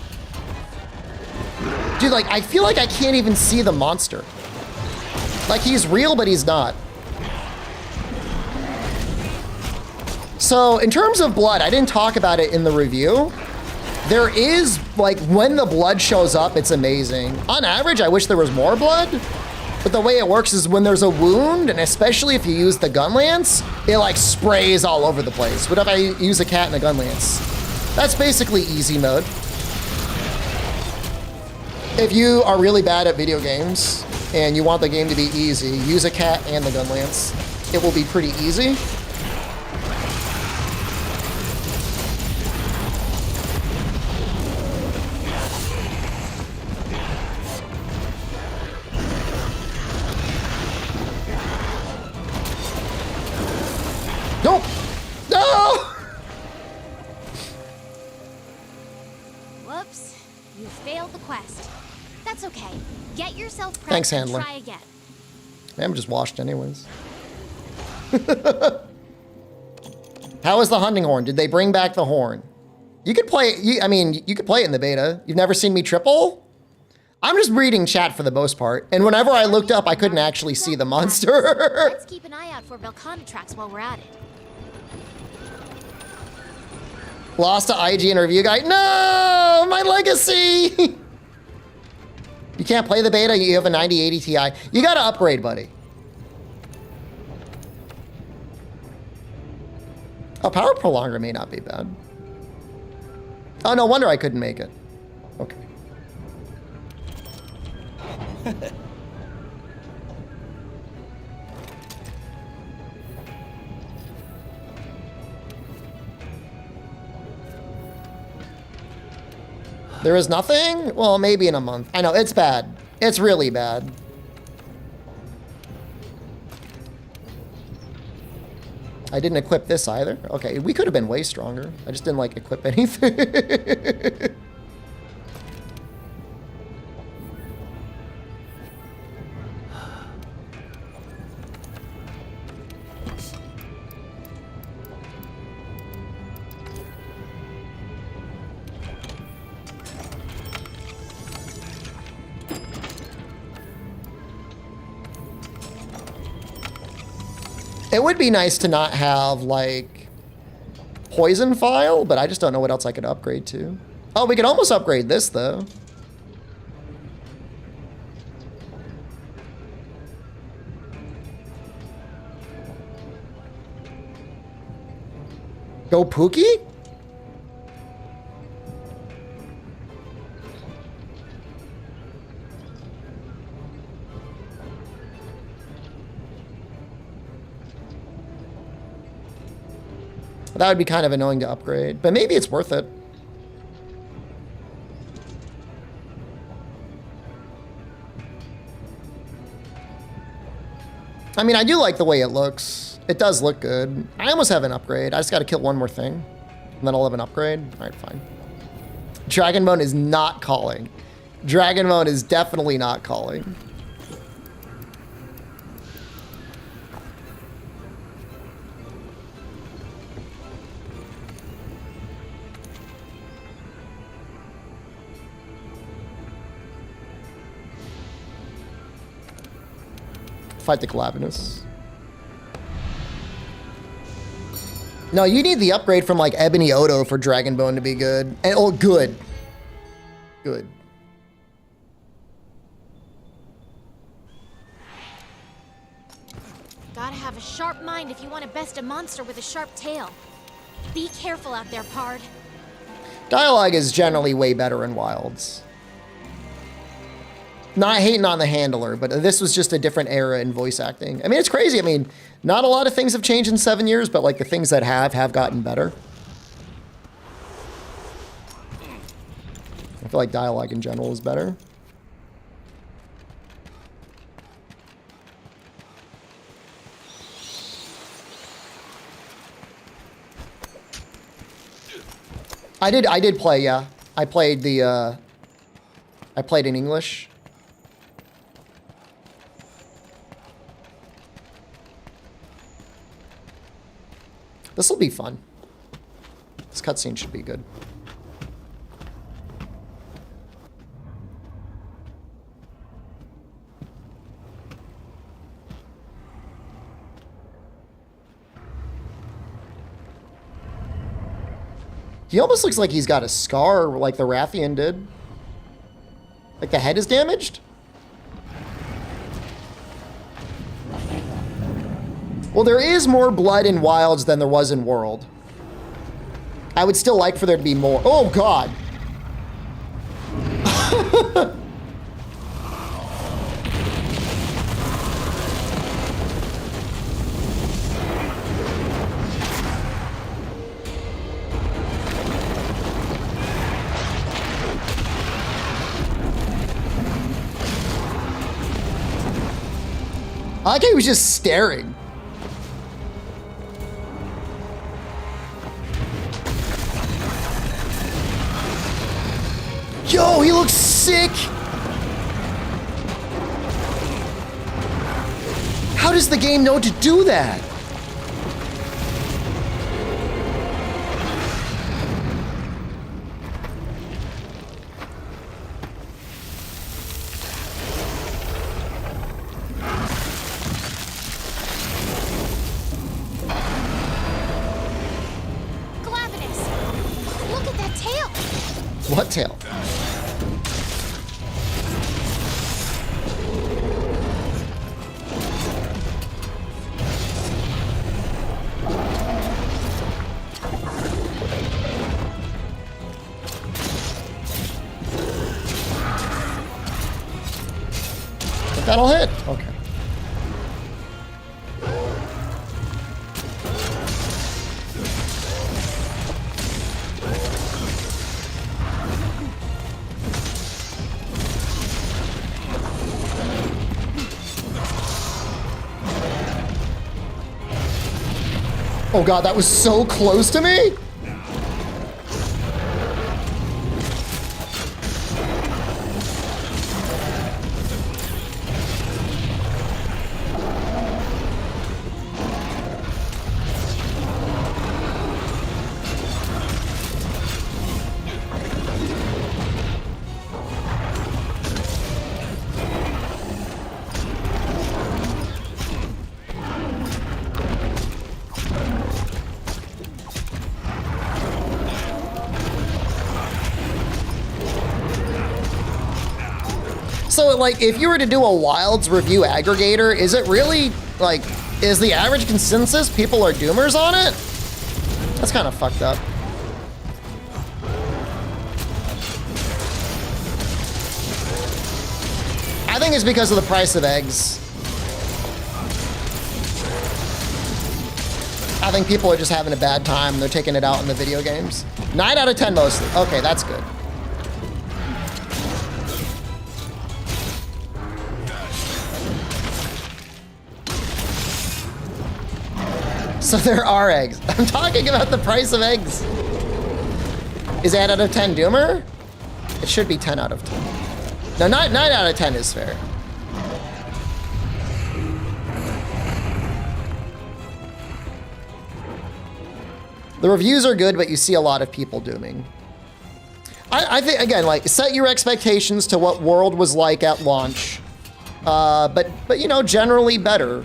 [SPEAKER 1] Dude, like, I feel like I can't even see the monster. Like, he's real, but he's not. So in terms of blood, I didn't talk about it in the review. There is, like, when the blood shows up, it's amazing. On average, I wish there was more blood, but the way it works is when there's a wound, and especially if you use the gun lance, it like sprays all over the place. What if I use a cat and a gun lance? That's basically easy mode. If you are really bad at video games and you want the game to be easy, use a cat and the gun lance. It will be pretty easy. Nope! No!
[SPEAKER 3] Whoops. You failed the quest. That's okay. Get yourself prepped
[SPEAKER 1] Thanks,
[SPEAKER 3] and
[SPEAKER 1] handler.
[SPEAKER 3] try again.
[SPEAKER 1] I'm just washed anyways. How is the hunting horn? Did they bring back the horn? You could play it, you could play it in the beta. You've never seen me triple? I'm just reading chat for the most part. And whenever I looked up, I couldn't actually see the monster.
[SPEAKER 3] Let's keep an eye out for Velkhana tracks while we're at it.
[SPEAKER 1] Lost to IGN review guy. No, my legacy. You can't play the beta. You have a 9080 Ti. You got to upgrade, buddy. Oh, power prolonger may not be bad. Oh, no wonder I couldn't make it. Okay. There is nothing? Well, maybe in a month. I know, it's bad. It's really bad. I didn't equip this either. Okay, we could have been way stronger. I just didn't like equip anything. It would be nice to not have, like, poison file, but I just don't know what else I could upgrade to. Oh, we could almost upgrade this, though. Go Pookie? That would be kind of annoying to upgrade, but maybe it's worth it. I mean, I do like the way it looks. It does look good. I almost have an upgrade. I just got to kill one more thing, and then I'll have an upgrade. All right, fine. Dragonbone is not calling. Dragonbone is definitely not calling. Fight the Glavenus. No, you need the upgrade from like Ebony Odo for Dragonbone to be good. And oh, good. Good.
[SPEAKER 3] Gotta have a sharp mind if you want to best a monster with a sharp tail. Be careful out there, Pard.
[SPEAKER 1] Dialogue is generally way better in Wilds. Not hating on the handler, but this was just a different era in voice acting. I mean, it's crazy. I mean, not a lot of things have changed in 7 years, but like the things that have gotten better. I feel like dialogue in general is better. I did play, yeah. I played the, I played in English. This will be fun. This cutscene should be good. He almost looks like he's got a scar like the Rathian did. Like the head is damaged? Well, there is more blood in Wilds than there was in World. I would still like for there to be more. Oh, God. I like how he was just staring. Yo, he looks sick. How does the game know to do that?
[SPEAKER 3] Glavenus! Look at that tail!
[SPEAKER 1] What tail? That'll hit. Okay. Oh God, that was so close to me. So, like, if you were to do a Wilds review aggregator, is it really, like, is the average consensus people are doomers on it? That's kind of fucked up. I think it's because of the price of eggs. I think people are just having a bad time. They're taking it out in the video games. 9 out of 10 mostly. Okay, that's good. So there are eggs. I'm talking about the price of eggs. Is 8 out of 10 Doomer? It should be 10 out of 10. No, 9 out of 10 is fair. The reviews are good, but you see a lot of people dooming. I think, again, like, set your expectations to what World was like at launch. But you know, generally better.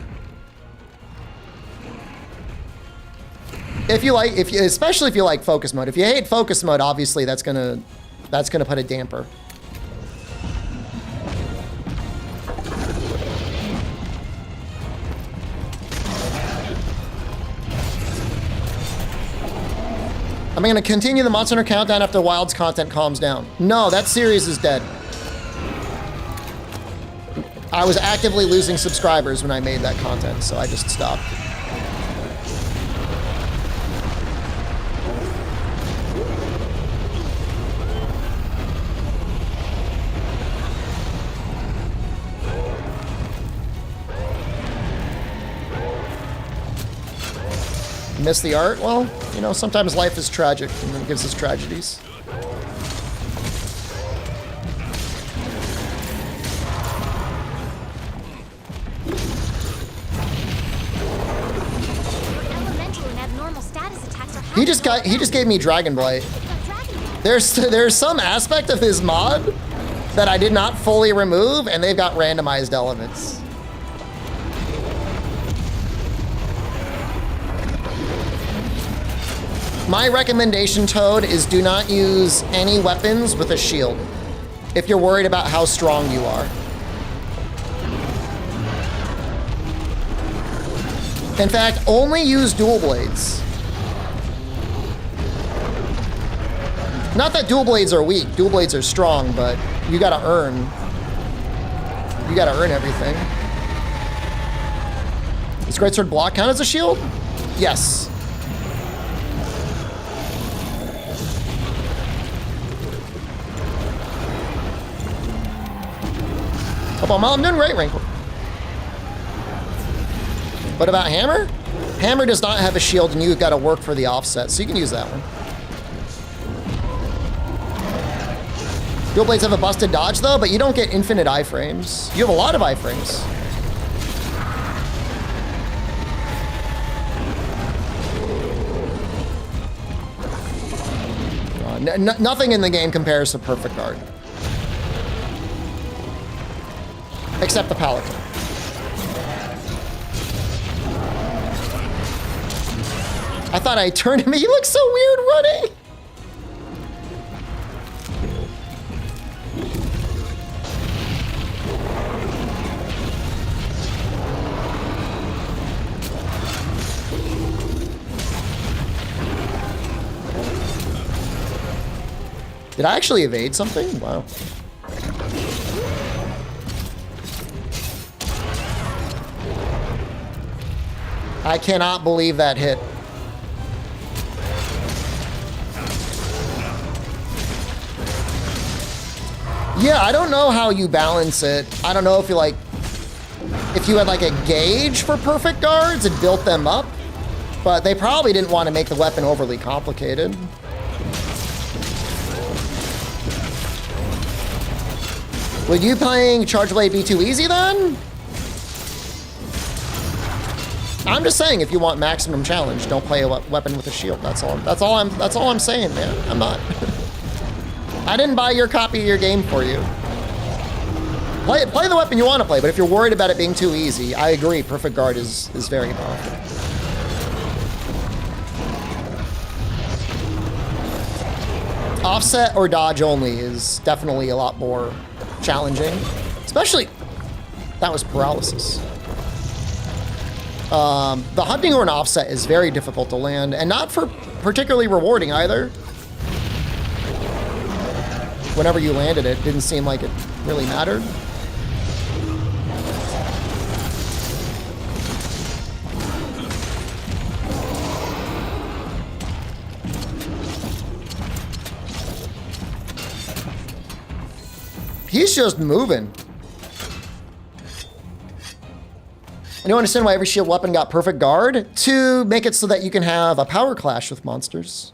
[SPEAKER 1] Especially if you like focus mode. If you hate focus mode, obviously that's gonna put a damper. I'm gonna continue the Monster Hunter countdown after Wild's content calms down. No, that series is dead. I was actively losing subscribers when I made that content, so I just stopped. Miss the art? Well, you know, sometimes life is tragic and it gives us tragedies.
[SPEAKER 3] Elemental and abnormal status attacks are
[SPEAKER 1] He just gave me Dragon Blight. There's some aspect of his mod that I did not fully remove, and they've got randomized elements. My recommendation, Toad, is do not use any weapons with a shield if you're worried about how strong you are. In fact, only use dual blades. Not that dual blades are weak, dual blades are strong, but you gotta earn. You gotta earn everything. Does Greatsword block count as a shield? Yes. Oh, I'm doing great, Wrinkle. What about Hammer? Hammer does not have a shield, and you've got to work for the offset, so you can use that one. Dual blades have a busted dodge, though, but you don't get infinite iframes. You have a lot of iframes. Nothing in the game compares to Perfect Guard. Except the Paladin. I thought I turned him. He looks so weird running. Did I actually evade something? Wow. I cannot believe that hit. Yeah, I don't know how you balance it. I don't know if you if you had like a gauge for perfect guards and built them up, but they probably didn't want to make the weapon overly complicated. Would you playing Charge Blade be too easy then? I'm just saying, if you want maximum challenge, don't play a weapon with a shield. That's all I'm saying, man. I'm not. I didn't buy your copy of your game for you. Play the weapon you want to play, but if you're worried about it being too easy, I agree. Perfect Guard is very powerful. Offset or dodge only is definitely a lot more challenging. Especially, that was paralysis. The Hunting Horn offset is very difficult to land, and not for particularly rewarding either. Whenever you landed it, didn't seem like it really mattered. He's just moving. I don't understand why every shield weapon got perfect guard. To make it so that you can have a power clash with monsters.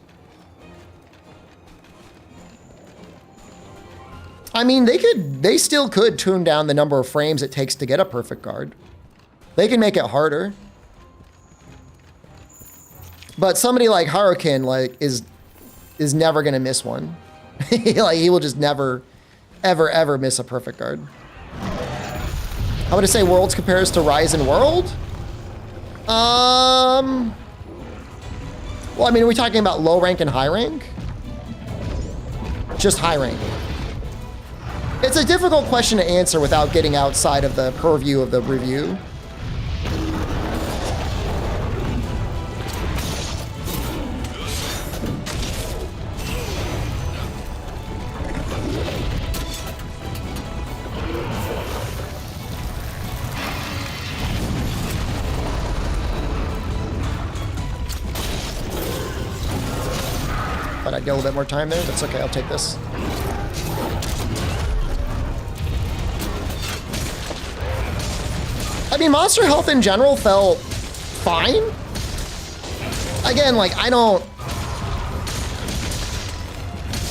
[SPEAKER 1] I mean, they still could tune down the number of frames it takes to get a perfect guard. They can make it harder. But somebody like Harukin, like, is never gonna miss one. Like, he will just never, ever miss a perfect guard. How would I say Worlds compares to Rise and World? Well, I mean, are we talking about low rank and high rank? Just high rank. It's a difficult question to answer without getting outside of the purview of the review. But I'd get a little bit more time there. That's okay, I'll take this. I mean, monster health in general felt fine. Again, like, I don't...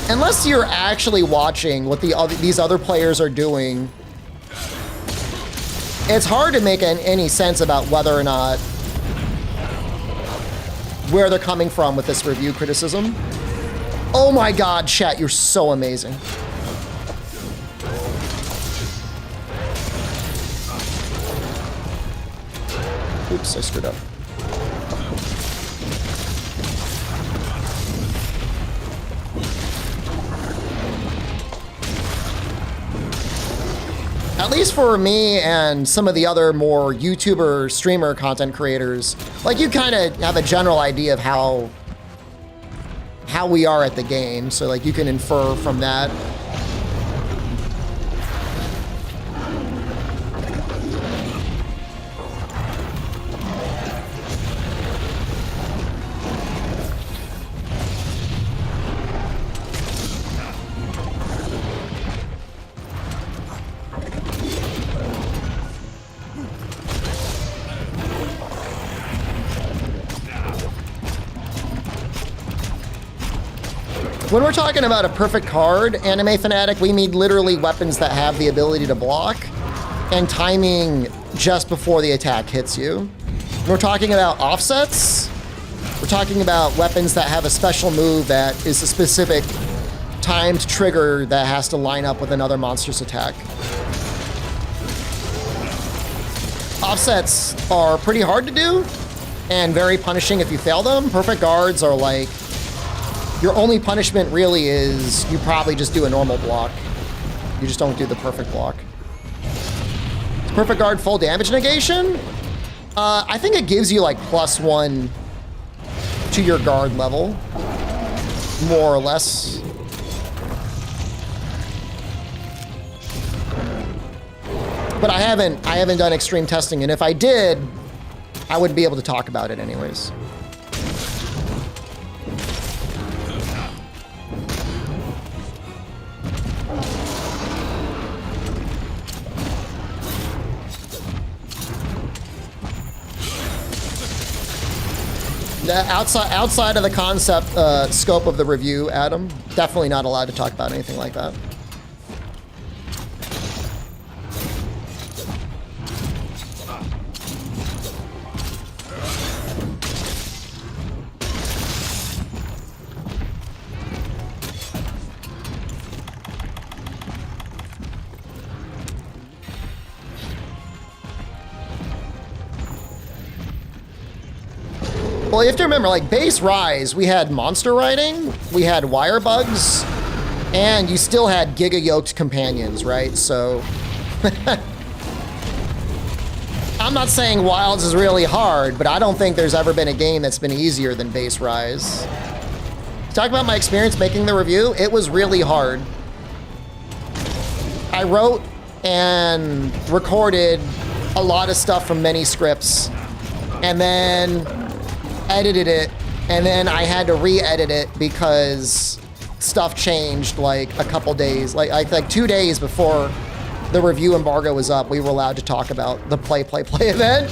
[SPEAKER 1] Unless you're actually watching what these other players are doing, it's hard to make any sense about whether or not... where they're coming from with this review criticism. Oh my god, chat, you're so amazing. Oops, I screwed up. At least for me and some of the other more YouTuber, streamer content creators, like, you kind of have a general idea of how we are at the game, so like you can infer from that. When we're talking about a perfect card, Anime Fanatic, we mean literally weapons that have the ability to block and timing just before the attack hits you. When we're talking about offsets, we're talking about weapons that have a special move that is a specific timed trigger that has to line up with another monster's attack. Offsets are pretty hard to do and very punishing if you fail them. Perfect guards are like, your only punishment really is you probably just do a normal block. You just don't do the perfect block. Is perfect guard full damage negation? I think it gives you like +1 to your guard level, more or less. But I haven't done extreme testing, and if I did, I wouldn't be able to talk about it anyways. Outside of the concept scope of the review, Adam, definitely not allowed to talk about anything like that. Well, you have to remember, like, base Rise, we had monster riding, we had wire bugs, and you still had giga-yoked companions, right? So, I'm not saying Wilds is really hard, but I don't think there's ever been a game that's been easier than base Rise. Talk about my experience making the review, it was really hard. I wrote and recorded a lot of stuff from many scripts, and then edited it, and then I had to re-edit it because stuff changed like a couple days, like 2 days before the review embargo was up, we were allowed to talk about the play event.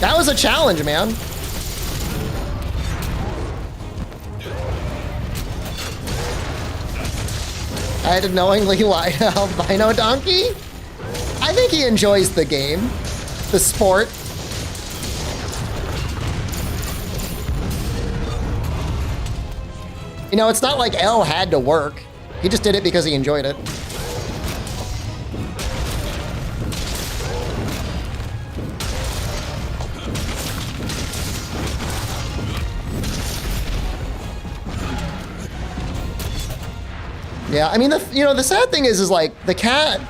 [SPEAKER 1] That was a challenge, man. I had to knowingly lie to Albino Donkey. I think he enjoys the game, the sport. You know, it's not like L had to work. He just did it because he enjoyed it. Yeah, I mean, the sad thing is like the cat,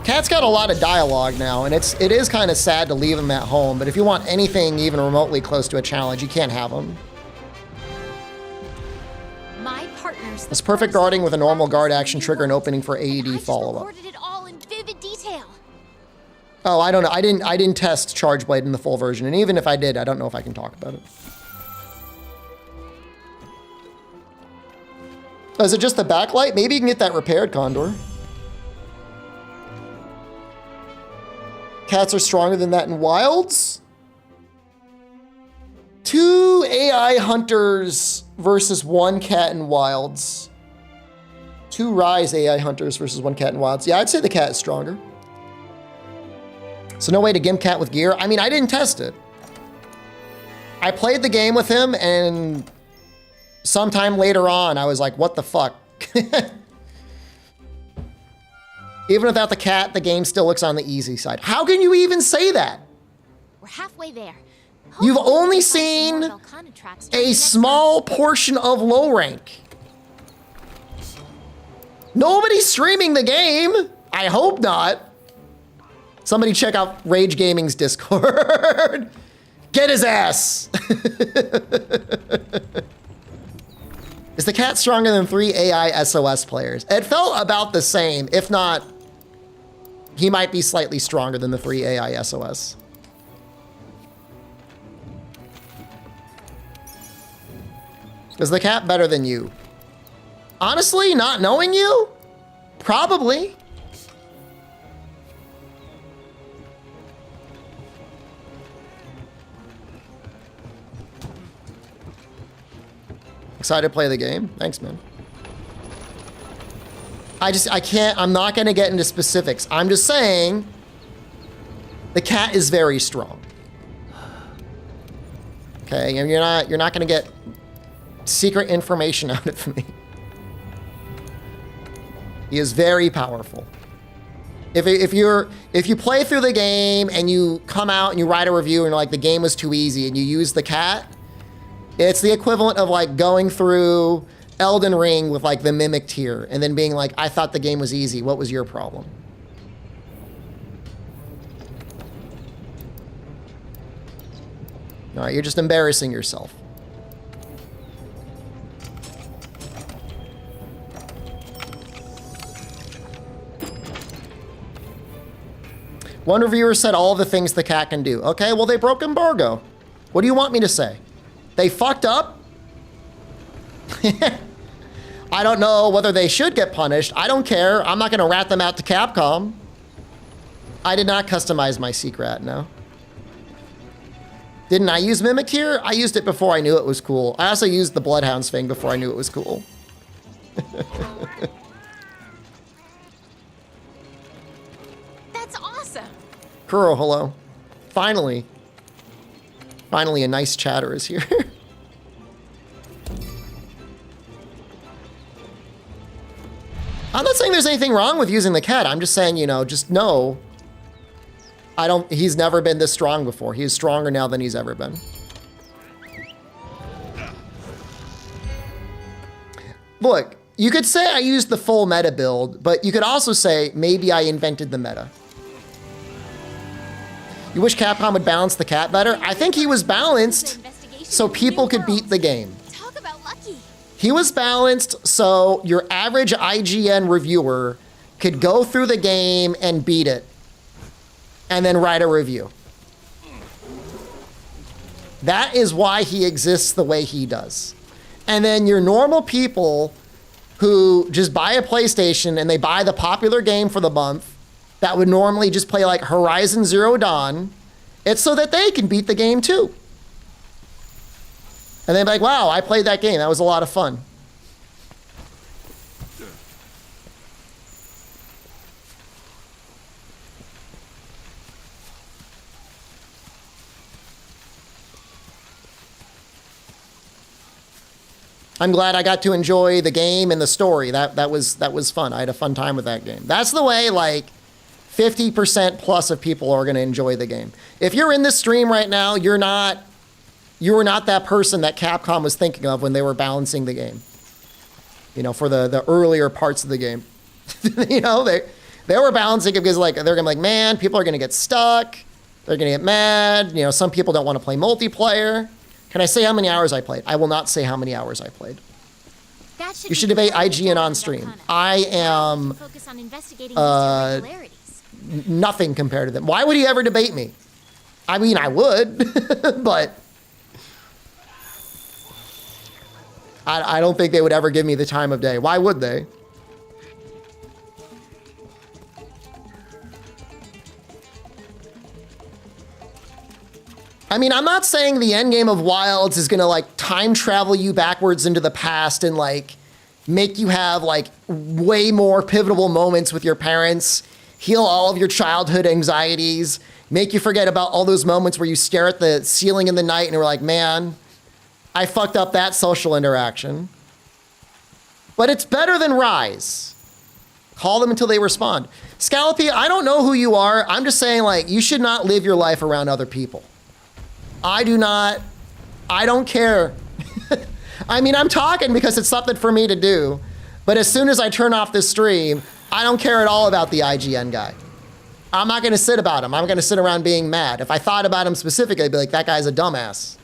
[SPEAKER 1] Cat's got a lot of dialogue now, and it is kind of sad to leave him at home, but if you want anything even remotely close to a challenge, you can't have him.
[SPEAKER 3] My partner's
[SPEAKER 1] It's perfect guarding with a normal guard action trigger and opening for AED follow-up.
[SPEAKER 3] recorded it all in vivid detail.
[SPEAKER 1] Oh, I don't know. I didn't test Charge Blade in the full version, and even if I did, I don't know if I can talk about it. Oh, is it just the backlight? Maybe you can get that repaired, Condor. Cats are stronger than that in wilds? 2 AI hunters versus 1 cat in wilds. 2 Rise AI hunters versus 1 cat in wilds. Yeah, I'd say the cat is stronger. So no way to gimp cat with gear? I mean, I didn't test it. I played the game with him, and sometime later on, I was like, what the fuck? Even without the cat, the game still looks on the easy side. How can you even say that?
[SPEAKER 3] We're halfway there.
[SPEAKER 1] You've only seen a small portion of low rank. Nobody's streaming the game. I hope not. Somebody check out Rage Gaming's Discord. Get his ass. Is the cat stronger than 3 AI SOS players? It felt about the same. If not, he might be slightly stronger than the 3 AI SOS. Is the cat better than you? Honestly, not knowing you? Probably. Excited to play the game? Thanks, man. I'm not gonna get into specifics. I'm just saying the cat is very strong. Okay, and you're not gonna get secret information out of me. He is very powerful. If you play through the game and you come out and you write a review and you're like, the game was too easy, and you use the cat, it's the equivalent of like going through Elden Ring with like the Mimic tier and then being like, I thought the game was easy. What was your problem? All right, you're just embarrassing yourself. One reviewer said all the things the cat can do. Okay, well, they broke embargo. What do you want me to say? They fucked up? I don't know whether they should get punished. I don't care. I'm not going to rat them out to Capcom. I did not customize my secret, no. Didn't I use Mimic here? I used it before I knew it was cool. I also used the Bloodhounds thing before I knew it was cool.
[SPEAKER 3] That's awesome.
[SPEAKER 1] Kuro, hello. Finally. Finally, a nice chatter is here. I'm not saying there's anything wrong with using the cat. I'm just saying, you know, just know. He's never been this strong before. He is stronger now than he's ever been. Look, you could say I used the full meta build, but you could also say maybe I invented the meta. You wish Capcom would balance the cat better? I think he was balanced so people could beat the game.
[SPEAKER 3] Talk about lucky.
[SPEAKER 1] He was balanced so your average IGN reviewer could go through the game and beat it and then write a review. That is why he exists the way he does. And then your normal people who just buy a PlayStation and they buy the popular game for the month that would normally just play like Horizon Zero Dawn, it's so that they can beat the game too. And they're like, wow, I played that game. That was a lot of fun. I'm glad I got to enjoy the game and the story. That was fun. I had a fun time with that game. That's the way like 50% plus of people are going to enjoy the game. If you're in this stream right now, you were not that person that Capcom was thinking of when they were balancing the game. You know, for the earlier parts of the game. You know, they were balancing it because like they're gonna be like, man, people are gonna get stuck. They're gonna get mad. You know, some people don't want to play multiplayer. Can I say how many hours I played? I will not say how many hours I played. You should debate IGN on stream. I am nothing compared to them. Why would he ever debate me? I mean, I would, but I don't think they would ever give me the time of day. Why would they? I mean, I'm not saying the end game of Wilds is gonna like time travel you backwards into the past and like make you have like way more pivotal moments with your parents, heal all of your childhood anxieties, make you forget about all those moments where you stare at the ceiling in the night and are like, man, I fucked up that social interaction. But it's better than Rise. Call them until they respond. Scallopy, I don't know who you are. I'm just saying like, you should not live your life around other people. I don't care. I mean, I'm talking because it's something for me to do. But as soon as I turn off this stream, I don't care at all about the IGN guy. I'm not gonna sit about him. I'm gonna sit around being mad. If I thought about him specifically, I'd be like, that guy's a dumbass.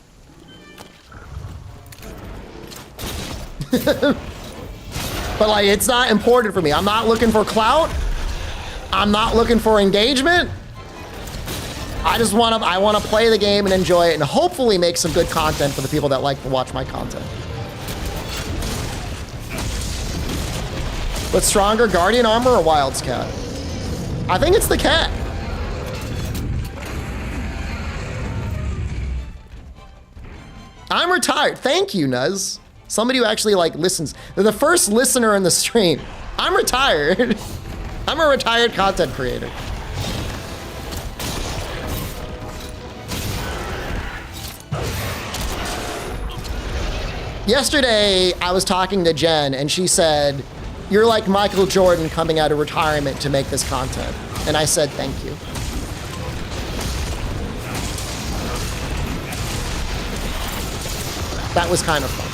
[SPEAKER 1] But like, it's not important for me. I'm not looking for clout. I'm not looking for engagement. I want to play the game and enjoy it and hopefully make some good content for the people that like to watch my content. What's stronger, Guardian Armor or Wild's Cat? I think it's the cat. I'm retired. Thank you, Nuz. Somebody who actually like listens. They're the first listener in the stream. I'm retired. I'm a retired content creator. Yesterday, I was talking to Jen, and she said, you're like Michael Jordan coming out of retirement to make this content. And I said, thank you. That was kind of fun.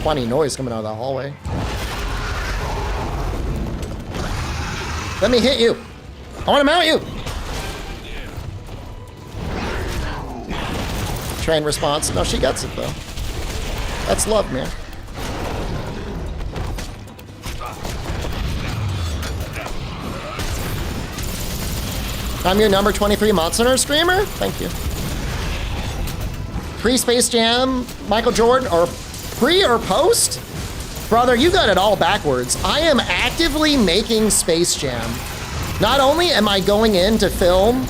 [SPEAKER 1] Funny noise coming out of the hallway. Let me hit you. I want to mount you. Train response. No, she gets it though. That's love, man. I'm your number 23 Monster Hunter streamer. Thank you. Pre-Space Jam, Michael Jordan, or pre or post? Brother, you got it all backwards. I am actively making Space Jam. Not only am I going in to film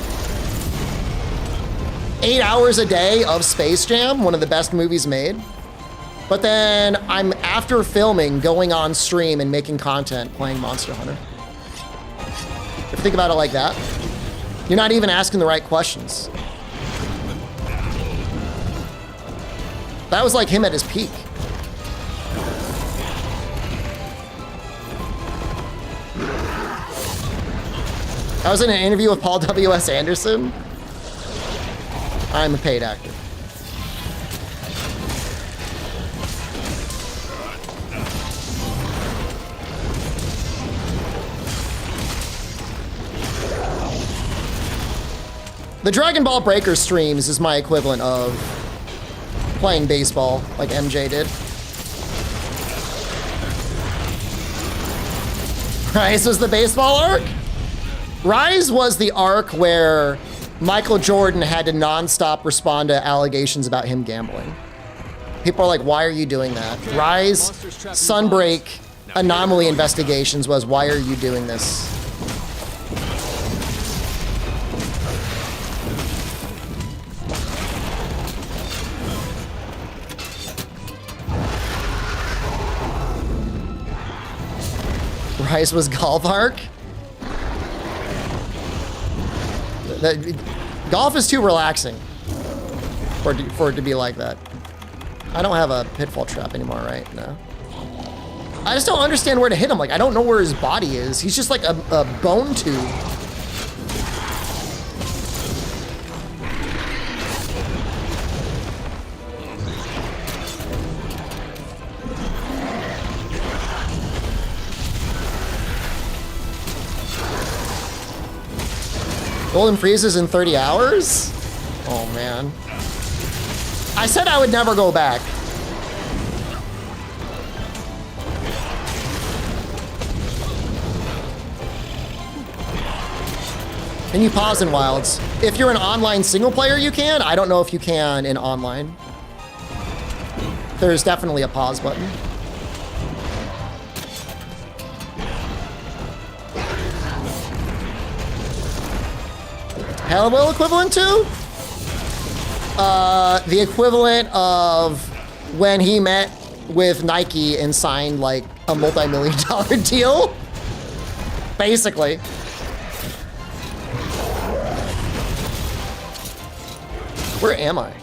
[SPEAKER 1] 8 hours a day of Space Jam, one of the best movies made. But then I'm, after filming, going on stream and making content playing Monster Hunter. If you think about it like that, you're not even asking the right questions. That was like him at his peak. I was in an interview with Paul W.S. Anderson. I'm a paid actor. The Dragon Ball Breaker streams is my equivalent of playing baseball like MJ did. Rise was the baseball arc? Rise was the arc where Michael Jordan had to nonstop respond to allegations about him gambling. People are like, why are you doing that? Rise, Sunbreak, anomaly investigations was, why are you doing this? Rise was Golvark. Golf is too relaxing for it to be like that. I don't have a pitfall trap anymore, right? No. I just don't understand where to hit him. Like, I don't know where his body is. He's just like a bone tube. Golden freezes in 30 hours? Oh, man. I said I would never go back. Can you pause in Wilds? If you're an online single player, you can. I don't know if you can in online. There's definitely a pause button. Hellboy equivalent to? The equivalent of when he met with Nike and signed like a multi-million-dollar deal. Basically. Where am I?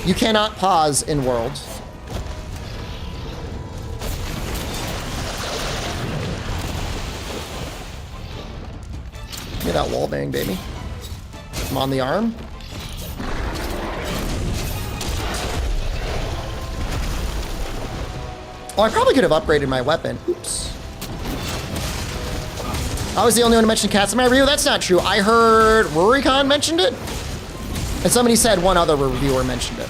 [SPEAKER 1] You cannot pause in World. Get that wall bang, baby. I'm on the arm. Oh, I probably could have upgraded my weapon. Oops. I was the only one who mentioned cats in my review. That's not true. I heard Rurikon mentioned it. And somebody said one other reviewer mentioned it.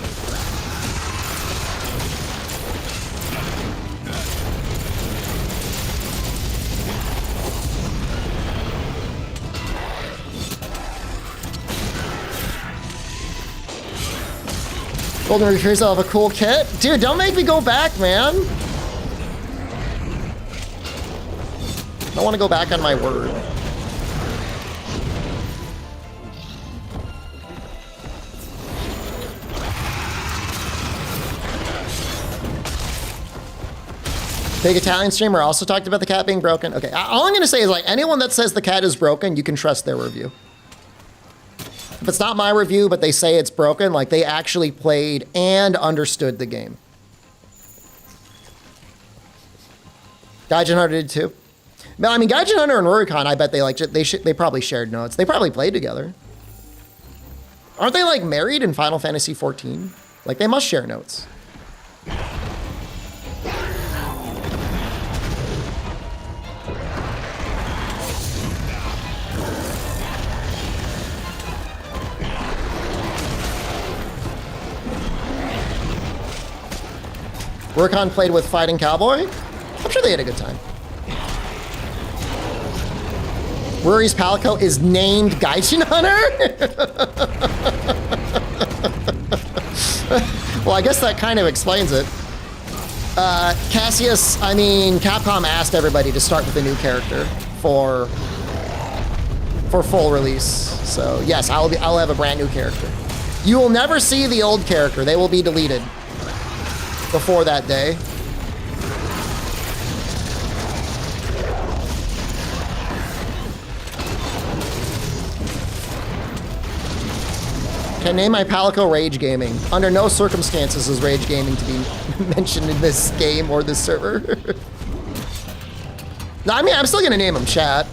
[SPEAKER 1] Golden Retrievers have a cool kit. Dude, don't make me go back, man. I don't want to go back on my word. Big Italian streamer also talked about the cat being broken. Okay, all I'm going to say is, like, anyone that says the cat is broken, you can trust their review. If it's not my review, but they say it's broken, like, they actually played and understood the game. Gaijin Hunter did too. No, I mean, Gaijin Hunter and Rurikon, I bet they probably shared notes. They probably played together. Aren't they, like, married in Final Fantasy XIV? Like, they must share notes. Rurikon played with Fighting Cowboy. I'm sure they had a good time. Rory's Palico is named Gaijin Hunter? Well, I guess that kind of explains it. Cassius, I mean, Capcom asked everybody to start with a new character for full release. So yes, I'll have a brand new character. You will never see the old character. They will be deleted before that day. Can name my Palico Rage Gaming. Under no circumstances is Rage Gaming to be mentioned in this game or this server. No, I mean, I'm still gonna name him chat.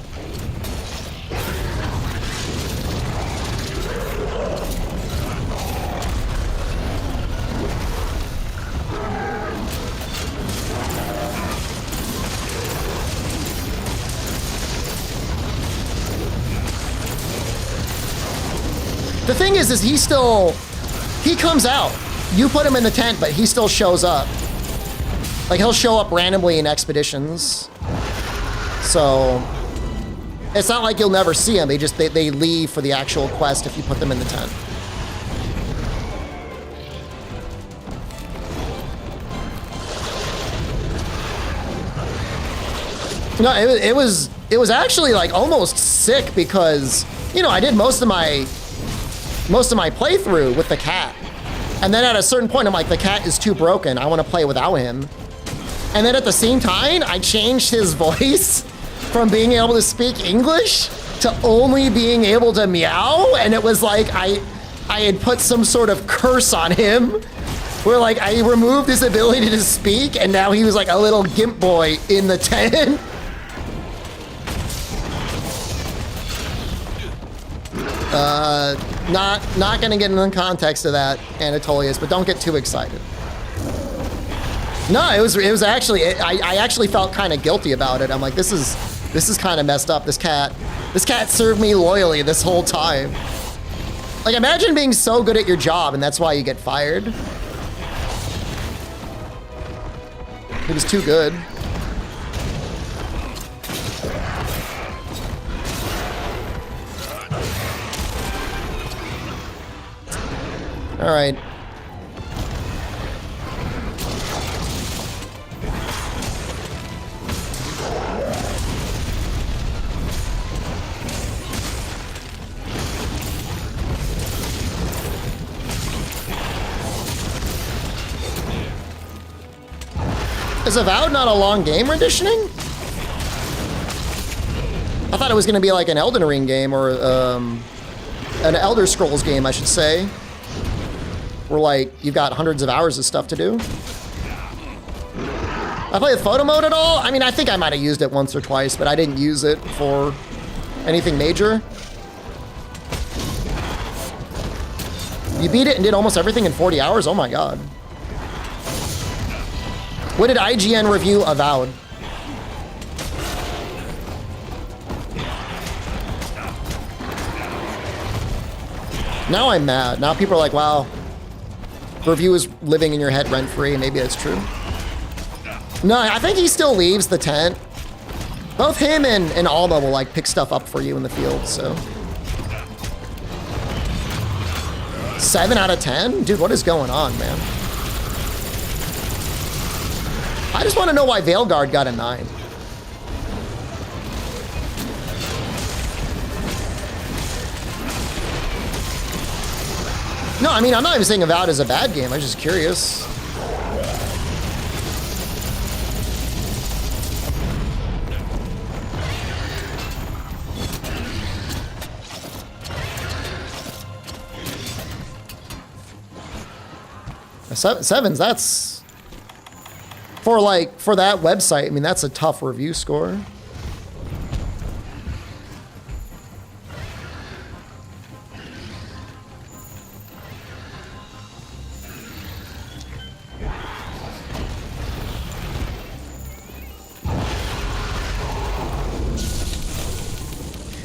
[SPEAKER 1] The thing is he comes out. You put him in the tent, but he still shows up. Like, he'll show up randomly in expeditions. So, It's not like you'll never see them. They leave for the actual quest if you put them in the tent. No, it was actually like almost sick because, you know, I did most of my playthrough with the cat. And then at a certain point, I'm like, the cat is too broken. I want to play without him. And then at the same time, I changed his voice from being able to speak English to only being able to meow. And it was like I had put some sort of curse on him where like I removed his ability to speak and now he was like a little gimp boy in the tent. Not gonna get into the context of that, Anatolius, but don't get too excited. No, it was actually, I actually felt kind of guilty about it. I'm like, this is kind of messed up. This cat served me loyally this whole time. Like, imagine being so good at your job and that's why you get fired. He was too good. All right. Is Avowed not a long game renditioning? I thought it was going to be like an Elden Ring game or an Elder Scrolls game, I should say. Where like you've got hundreds of hours of stuff to do. I play with photo mode at all? I mean, I think I might have used it once or twice, but I didn't use it for anything major. You beat it and did almost everything in 40 hours? Oh my god. What did IGN review Avowed? Now I'm mad. Now people are like, wow, the review is living in your head rent-free. Maybe that's true. No, I think he still leaves the tent. Both him and Alma will like pick stuff up for you in the field, so. 7 out of 10? Dude, what is going on, man? I just want to know why Veilguard got a 9. No, I mean, I'm not even saying Avowed is a bad game. I'm just curious. Sevens, that's... For that website, I mean, that's a tough review score.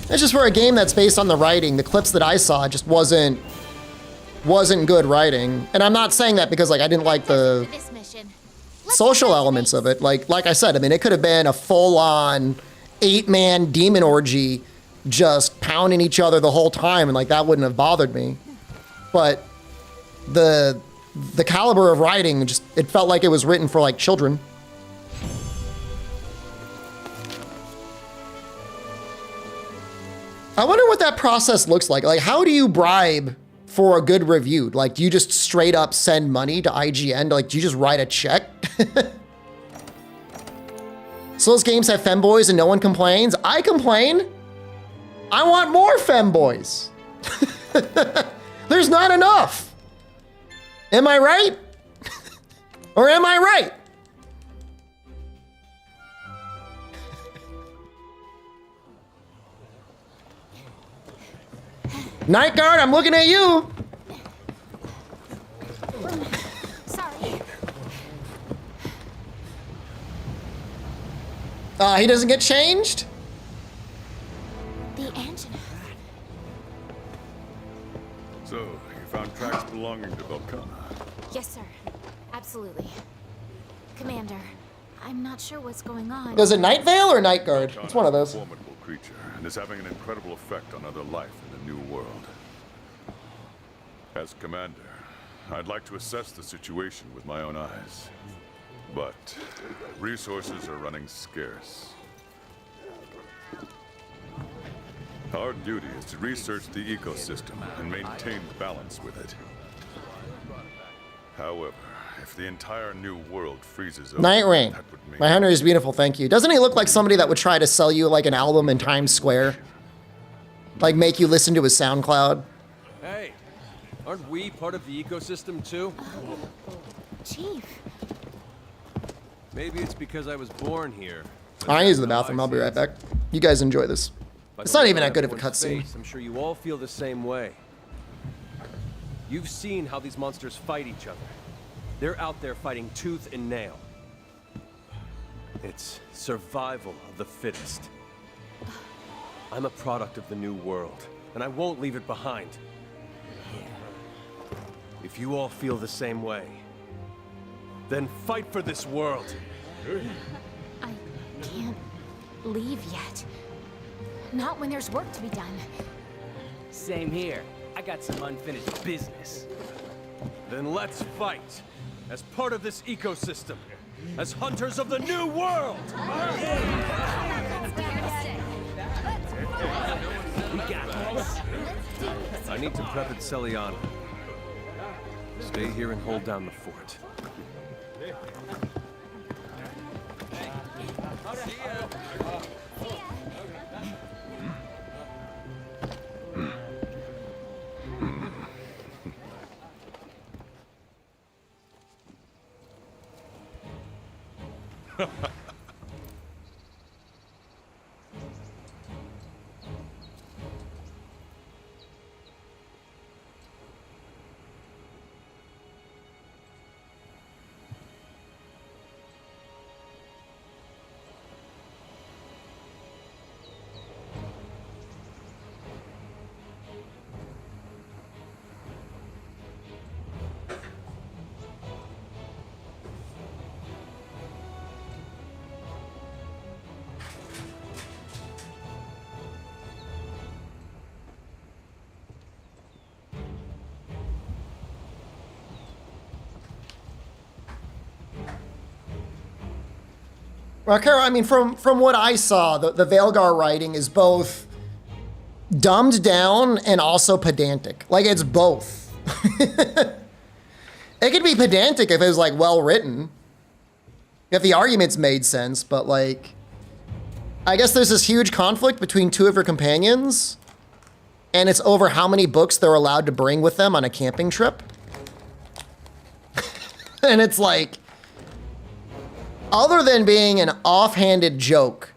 [SPEAKER 1] It's just for a game that's based on the writing. The clips that I saw just wasn't good writing. And I'm not saying that because like I didn't like the social elements of it. Like I said, I mean, it could have been a full-on 8-man demon orgy just pounding each other the whole time, and like that wouldn't have bothered me. But the caliber of writing, just it felt like it was written for like children. I wonder what that process looks like. Like, how do you bribe for a good review? Like, do you just straight up send money to IGN? Like, do you just write a check? So those games have femboys and no one complains. I complain. I want more femboys. There's not enough. Am I right? Or am I right? Night Guard, I'm looking at you.
[SPEAKER 3] Sorry.
[SPEAKER 1] He doesn't get changed?
[SPEAKER 3] The engine.
[SPEAKER 4] So, you found tracks belonging to Volcana.
[SPEAKER 3] Yes, sir. Absolutely. Commander, I'm not sure what's going on.
[SPEAKER 1] Does it Night Veil or Night Guard? It's one of those.
[SPEAKER 4] Formidable creature and is having an incredible effect on other life in the new world. As commander, I'd like to assess the situation with my own eyes. But resources are running scarce. Our duty is to research the ecosystem and maintain balance with it. However, if the entire new world freezes over,
[SPEAKER 1] Night Rain.
[SPEAKER 4] that would mean
[SPEAKER 1] My hunter is beautiful, thank you. Doesn't he look like somebody that would try to sell you like an album in Times Square? Like make you listen to his SoundCloud?
[SPEAKER 8] Hey, aren't we part of the ecosystem too?
[SPEAKER 3] Chief.
[SPEAKER 8] Maybe it's because I was born here.
[SPEAKER 1] I use the bathroom. I'll be right back. You guys enjoy this.
[SPEAKER 8] By
[SPEAKER 1] It's
[SPEAKER 8] the
[SPEAKER 1] not
[SPEAKER 8] look
[SPEAKER 1] even
[SPEAKER 8] on
[SPEAKER 1] that good of a
[SPEAKER 8] everyone's
[SPEAKER 1] cutscene.
[SPEAKER 8] face, I'm sure you all feel the same way. You've seen how these monsters fight each other. They're out there fighting tooth and nail. It's survival of the fittest. I'm a product of the new world, and I won't leave it behind. If you all feel the same way, then fight for this world.
[SPEAKER 3] I can't leave yet. Not when there's work to be done.
[SPEAKER 12] Same here. I got some unfinished business.
[SPEAKER 8] Then let's fight as part of this ecosystem, as hunters of the new world.
[SPEAKER 12] We got this.
[SPEAKER 8] I need to prep at Celiana. Stay here and hold down the fort.
[SPEAKER 1] Well, Kara, I mean, from what I saw, the Veilgar writing is both dumbed down and also pedantic. Like, it's both. It could be pedantic if it was, like, well written. If the arguments made sense, but, like, I guess there's this huge conflict between two of your companions, and it's over how many books they're allowed to bring with them on a camping trip. And it's like, other than being an offhanded joke,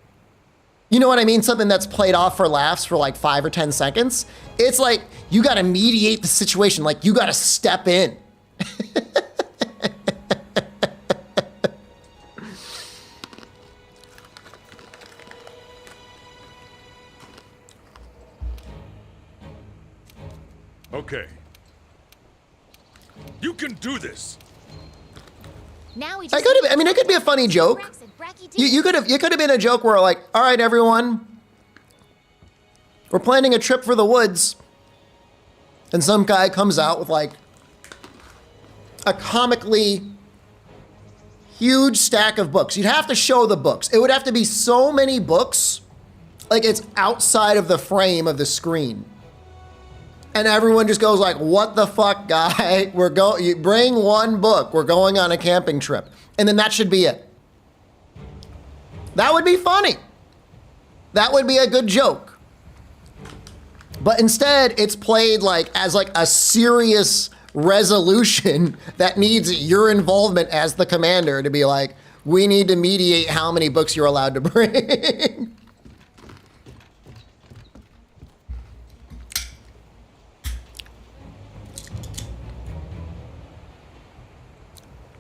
[SPEAKER 1] you know what I mean? Something that's played off for laughs for like 5 or 10 seconds. It's like, you gotta mediate the situation. Like, you gotta step in.
[SPEAKER 4] Okay. You can do this.
[SPEAKER 3] Now we
[SPEAKER 1] I
[SPEAKER 3] just
[SPEAKER 1] could have, I mean, it could be a funny joke. You could have been a joke where like, all right, everyone, we're planning a trip for the woods. And some guy comes out with like a comically huge stack of books. You'd have to show the books. It would have to be so many books, like it's outside of the frame of the screen. And everyone just goes like, what the fuck, guy? You bring one book. We're going on a camping trip. And then that should be it. That would be funny. That would be a good joke. But instead, it's played like as like a serious resolution that needs your involvement as the commander to be like, we need to mediate how many books you're allowed to bring.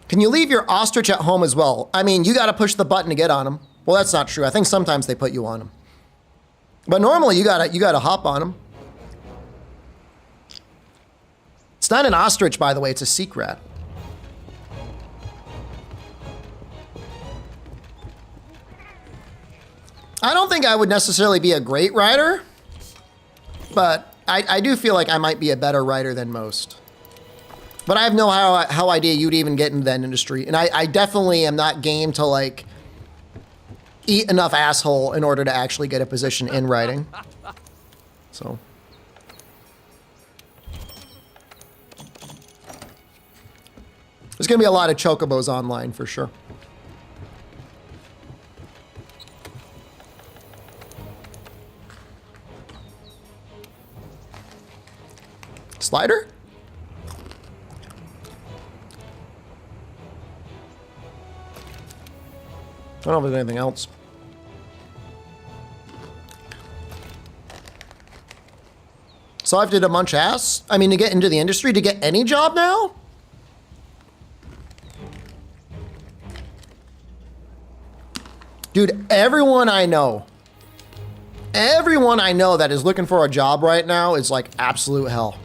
[SPEAKER 1] Can you leave your ostrich at home as well? I mean, you got to push the button to get on them. Well, that's not true. I think sometimes they put you on them. But normally you gotta hop on them. It's not an ostrich, by the way. It's a sea rat. I don't think I would necessarily be a great writer, but I do feel like I might be a better writer than most. But I have no how idea you'd even get into that industry. And I definitely am not game to like eat enough asshole in order to actually get a position in writing. So. There's gonna be a lot of chocobos online for sure. Slider? I don't know if there's anything else. So I have to do a bunch of ass? I mean, to get into the industry, to get any job now? Dude, everyone I know that is looking for a job right now is like absolute hell.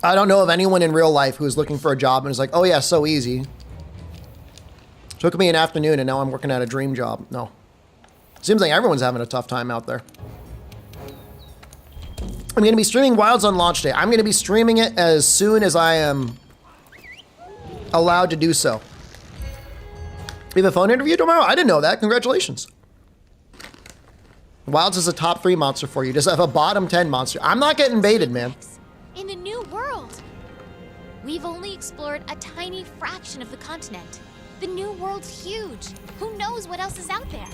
[SPEAKER 1] I don't know of anyone in real life who is looking for a job and is like, oh yeah, so easy. Took me an afternoon and now I'm working at a dream job. No. Seems like everyone's having a tough time out there. I'm going to be streaming Wilds on launch day. I'm going to be streaming it as soon as I am allowed to do so. We have a phone interview tomorrow? I didn't know that. Congratulations. Wilds is a top 3 monster for you. Does it have a bottom 10 monster? I'm not getting baited, man.
[SPEAKER 3] In a new world. We've only explored a tiny fraction of the continent. The new world's huge. Who knows what else is out there?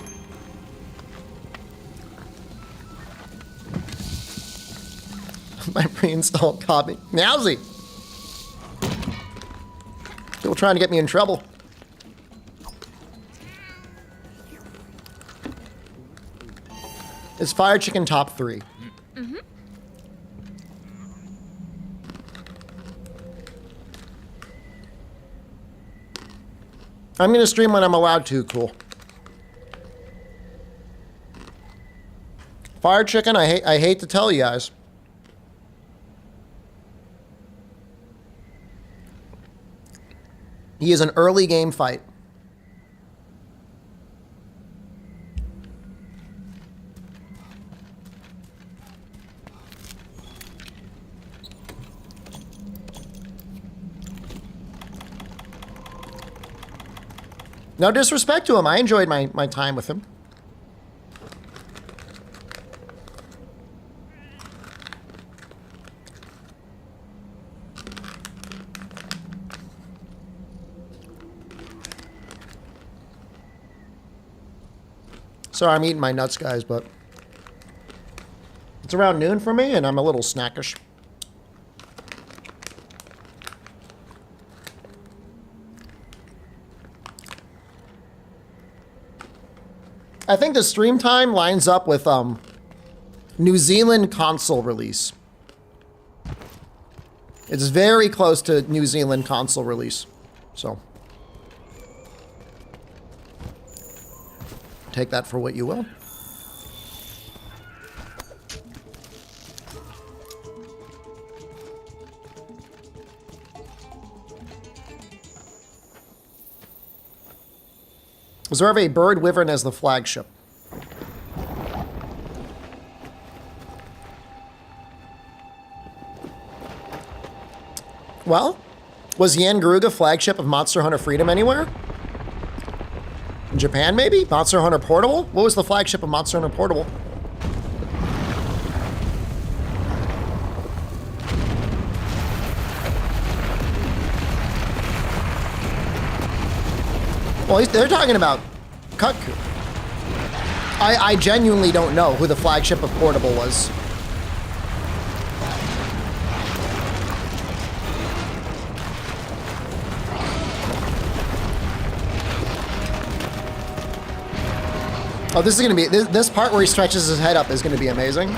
[SPEAKER 1] My pre-installed copy. Meowsy! People trying to get me in trouble. Is Fire Chicken top 3?
[SPEAKER 3] Mm-hmm.
[SPEAKER 1] I'm gonna stream when I'm allowed to, cool. Fire Chicken, I hate to tell you guys. He is an early game fight. No disrespect to him. I enjoyed my time with him. Sorry, I'm eating my nuts, guys, but it's around noon for me, and I'm a little snackish. I think the stream time lines up with New Zealand console release. It's very close to New Zealand console release, so take that for what you will. Reserve a bird wyvern as the flagship. Well, was Yan Garuga flagship of Monster Hunter Freedom anywhere? In Japan, maybe? Monster Hunter Portable? What was the flagship of Monster Hunter Portable? Well, they're talking about Cut Coop. I genuinely don't know who the flagship of Portable was. Oh, this is gonna be, this part where he stretches his head up is gonna be amazing.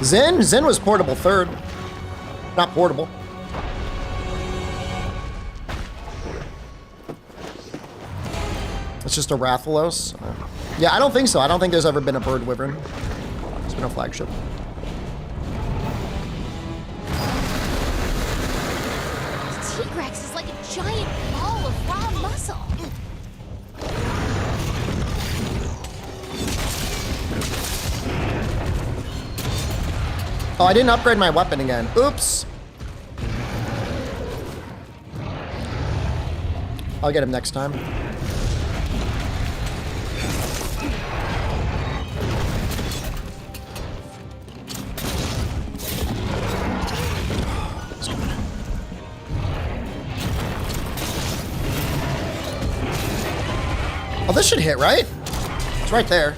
[SPEAKER 1] Zen was Portable 3rd. Not Portable. It's just a Rathalos. Yeah, I don't think so. I don't think there's ever been a bird wyvern. It's been a flagship.
[SPEAKER 3] T-Rex is like a giant ball of raw muscle.
[SPEAKER 1] Oh, I didn't upgrade my weapon again. Oops. I'll get him next time. Oh, this should hit, right? It's right there.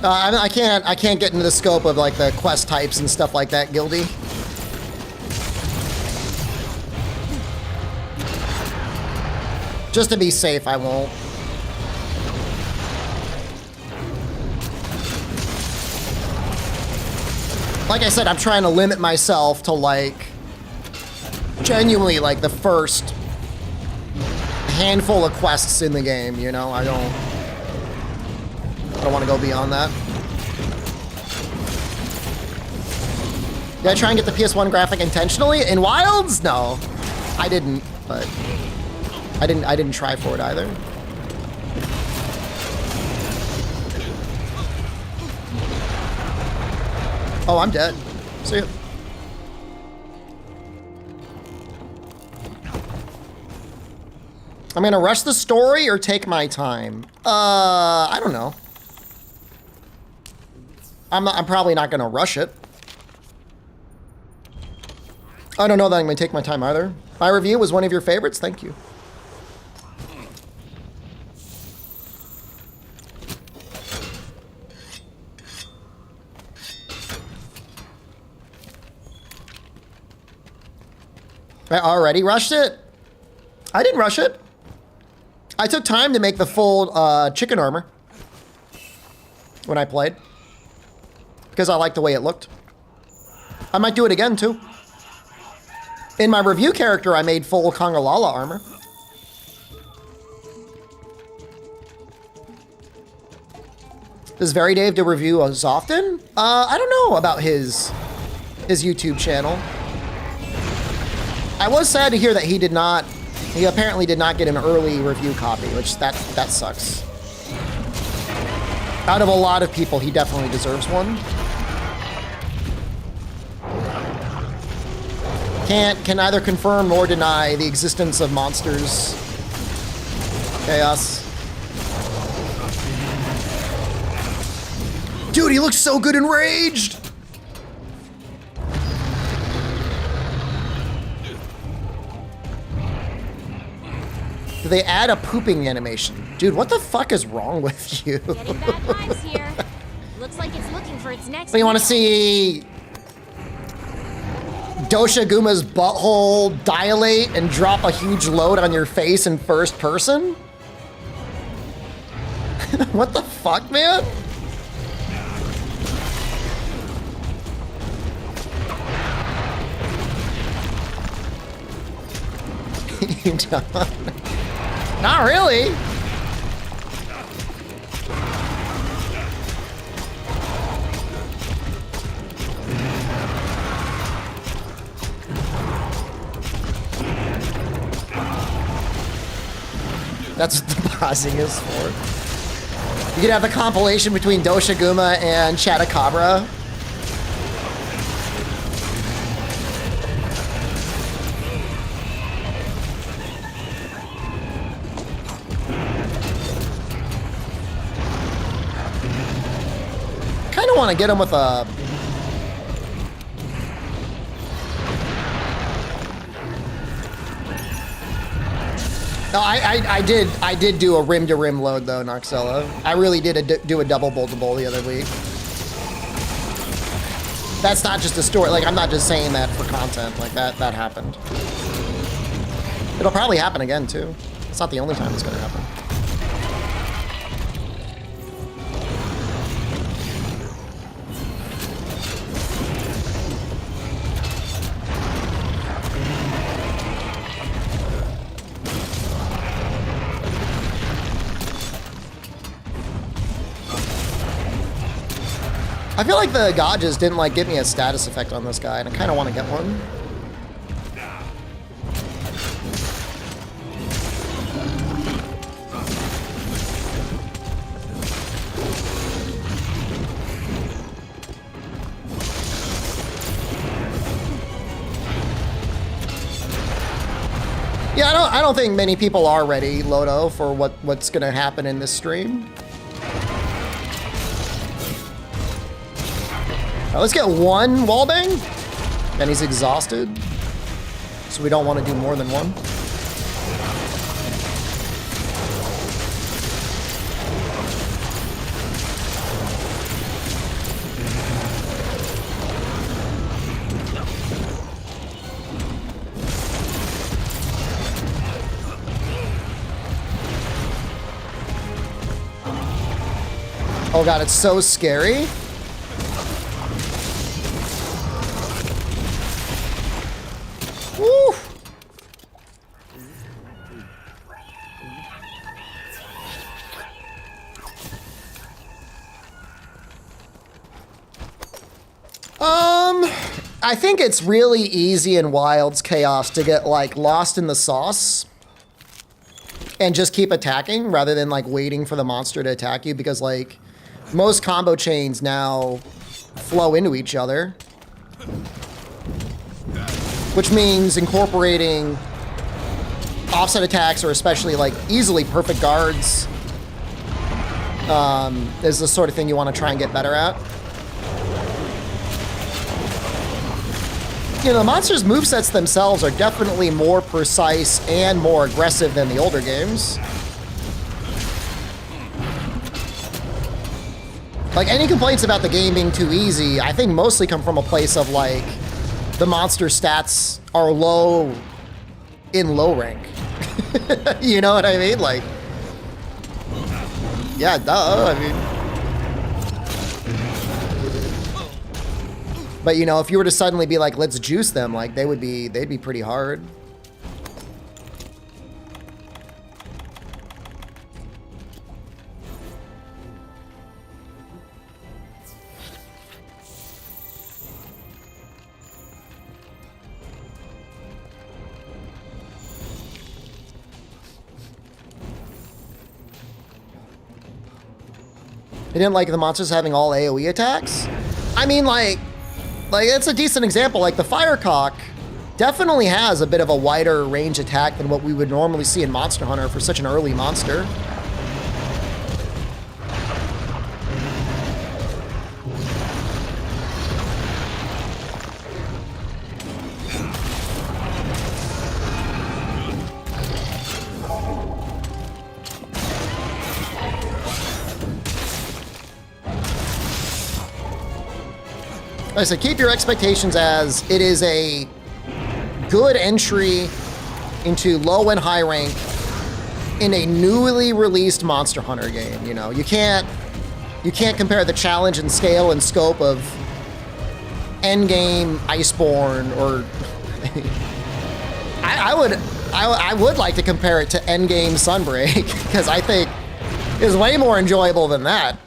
[SPEAKER 1] I can't get into the scope of like the quest types and stuff like that, Guildy. Just to be safe, I won't. Like I said, I'm trying to limit myself to like genuinely like the first handful of quests in the game, you know? I don't want to go beyond that. Did I try and get the PS1 graphic intentionally? In Wilds? No, I didn't, but I didn't try for it either. Oh, I'm dead. See ya. I'm gonna rush the story or take my time. I don't know. I'm probably not gonna rush it. I don't know that I'm gonna take my time either. My review was one of your favorites. Thank you. I already rushed it? I didn't rush it. I took time to make the full chicken armor when I played. Because I like the way it looked. I might do it again too. In my review character, I made full Kongalala armor. Does Very Dave do review as often? I don't know about his YouTube channel. I was sad to hear that he apparently did not get an early review copy, which that sucks. Out of a lot of people, he definitely deserves one. Can neither confirm nor deny the existence of monsters. Chaos. Dude, he looks so good enraged! Do they add a pooping animation? Dude, what the fuck is wrong with you?
[SPEAKER 3] Getting bad vibes here. Looks like it's looking for its next.
[SPEAKER 1] So you want to see Dosha Guma's butthole dilate and drop a huge load on your face in first person? What the fuck, man? You don't. Not really. That's what the pausing is for. You could have the compilation between Dosha Guma and Chatacabra. Kind of want to get him with a... No, I did do a rim-to-rim load, though, Noxella. I really did do a double bolt-to-bolt the other week. That's not just a story. Like, I'm not just saying that for content. Like, that happened. It'll probably happen again, too. It's not the only time it's going to happen. I feel like the Gauges didn't like give me a status effect on this guy, and I kind of want to get one. Yeah, I don't think many people are ready, Lodo, for what's gonna happen in this stream. Let's get one wallbang. And he's exhausted. So we don't want to do more than one. Oh god, it's so scary. Woo! I think it's really easy in Wild's Chaos to get like lost in the sauce and just keep attacking rather than like waiting for the monster to attack you, because like most combo chains now flow into each other. Which means incorporating offset attacks, or especially like easily perfect guards, is the sort of thing you want to try and get better at. You know, the monsters' movesets themselves are definitely more precise and more aggressive than the older games. Like, any complaints about the game being too easy, I think mostly come from a place of like, the monster stats are low in low rank. You know what I mean? Like, yeah, duh, I mean. But you know, if you were to suddenly be like, let's juice them, like they'd be pretty hard. They didn't like the monsters having all AoE attacks? I mean, like it's a decent example. Like the Firecock definitely has a bit of a wider range attack than what we would normally see in Monster Hunter for such an early monster. Like I said, keep your expectations as it is a good entry into low and high rank in a newly released Monster Hunter game. You know, you can't compare the challenge and scale and scope of Endgame, Iceborne, or I would like to compare it to Endgame Sunbreak, because I think it's way more enjoyable than that.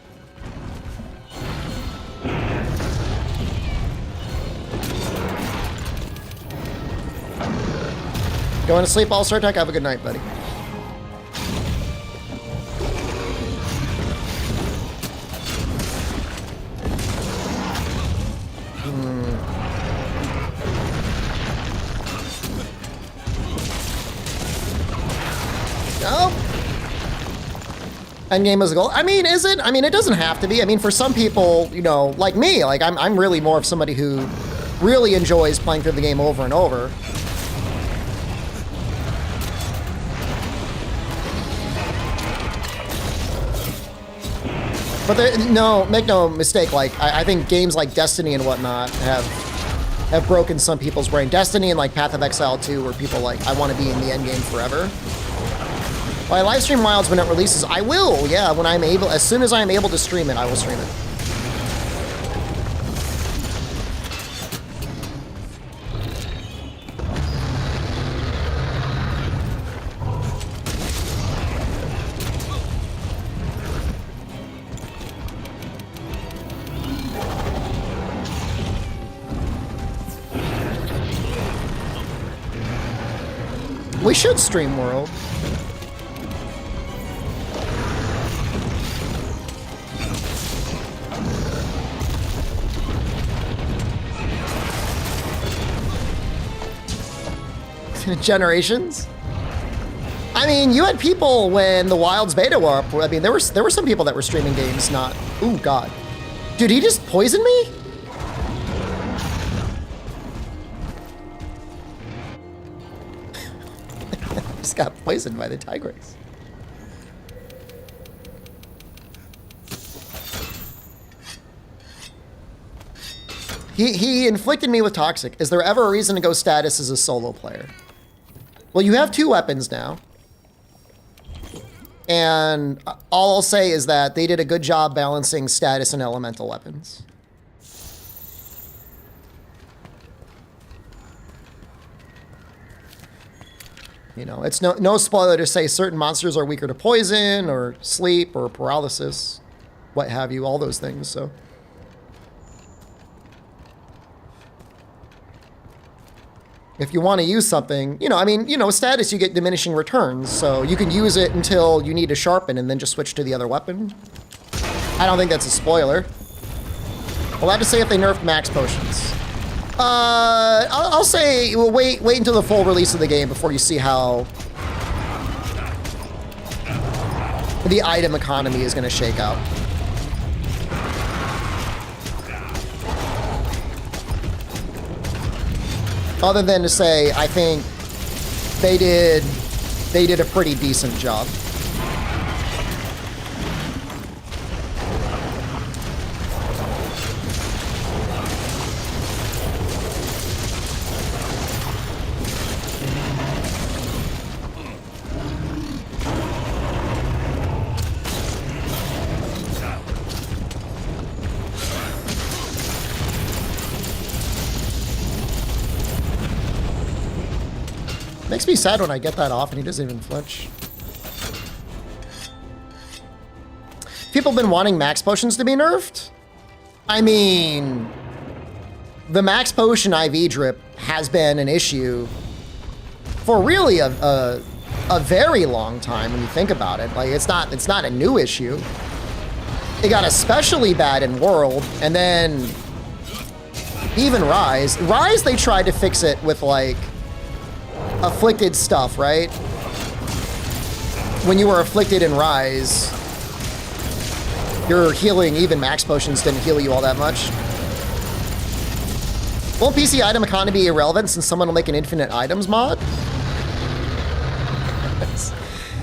[SPEAKER 1] Going to sleep, All-Star Tech? Have a good night, buddy. No. Endgame is a goal. I mean, is it? I mean, it doesn't have to be. I mean, for some people, you know, like me, like I'm really more of somebody who really enjoys playing through the game over and over. But no, make no mistake. Like I think games like Destiny and whatnot have broken some people's brain. Destiny and like Path of Exile 2, where people like, I want to be in the endgame forever. Well, I live stream Wilds when it releases. I will, yeah, when I'm able. As soon as I'm able to stream it, I will stream it. We should stream World. Generations? I mean, you had people when the Wilds beta were up. I mean, there were some people that were streaming games not... Ooh, God. Dude, he just poisoned me? Just got poisoned by the Tigrex. He inflicted me with Toxic. Is there ever a reason to go status as a solo player? Well, you have 2 weapons now. And all I'll say is that they did a good job balancing status and elemental weapons. You know, it's no spoiler to say certain monsters are weaker to poison or sleep or paralysis, what have you, all those things, so. If you want to use something, you know, I mean, you know, status, you get diminishing returns, so you can use it until you need to sharpen and then just switch to the other weapon. I don't think that's a spoiler. I'll have to say if they nerfed max potions. I'll say, well, wait until the full release of the game before you see how the item economy is going to shake out. Other than to say, I think they did a pretty decent job. Makes me sad when I get that off and he doesn't even flinch. People have been wanting max potions to be nerfed. I mean, the max potion IV drip has been an issue for really a very long time when you think about it. Like it's not a new issue. It got especially bad in World, and then even Rise. Rise, they tried to fix it with like afflicted stuff, right? When you were afflicted in Rise, your healing, even max potions, didn't heal you all that much. Won't PC item economy be irrelevant since someone will make an infinite items mod?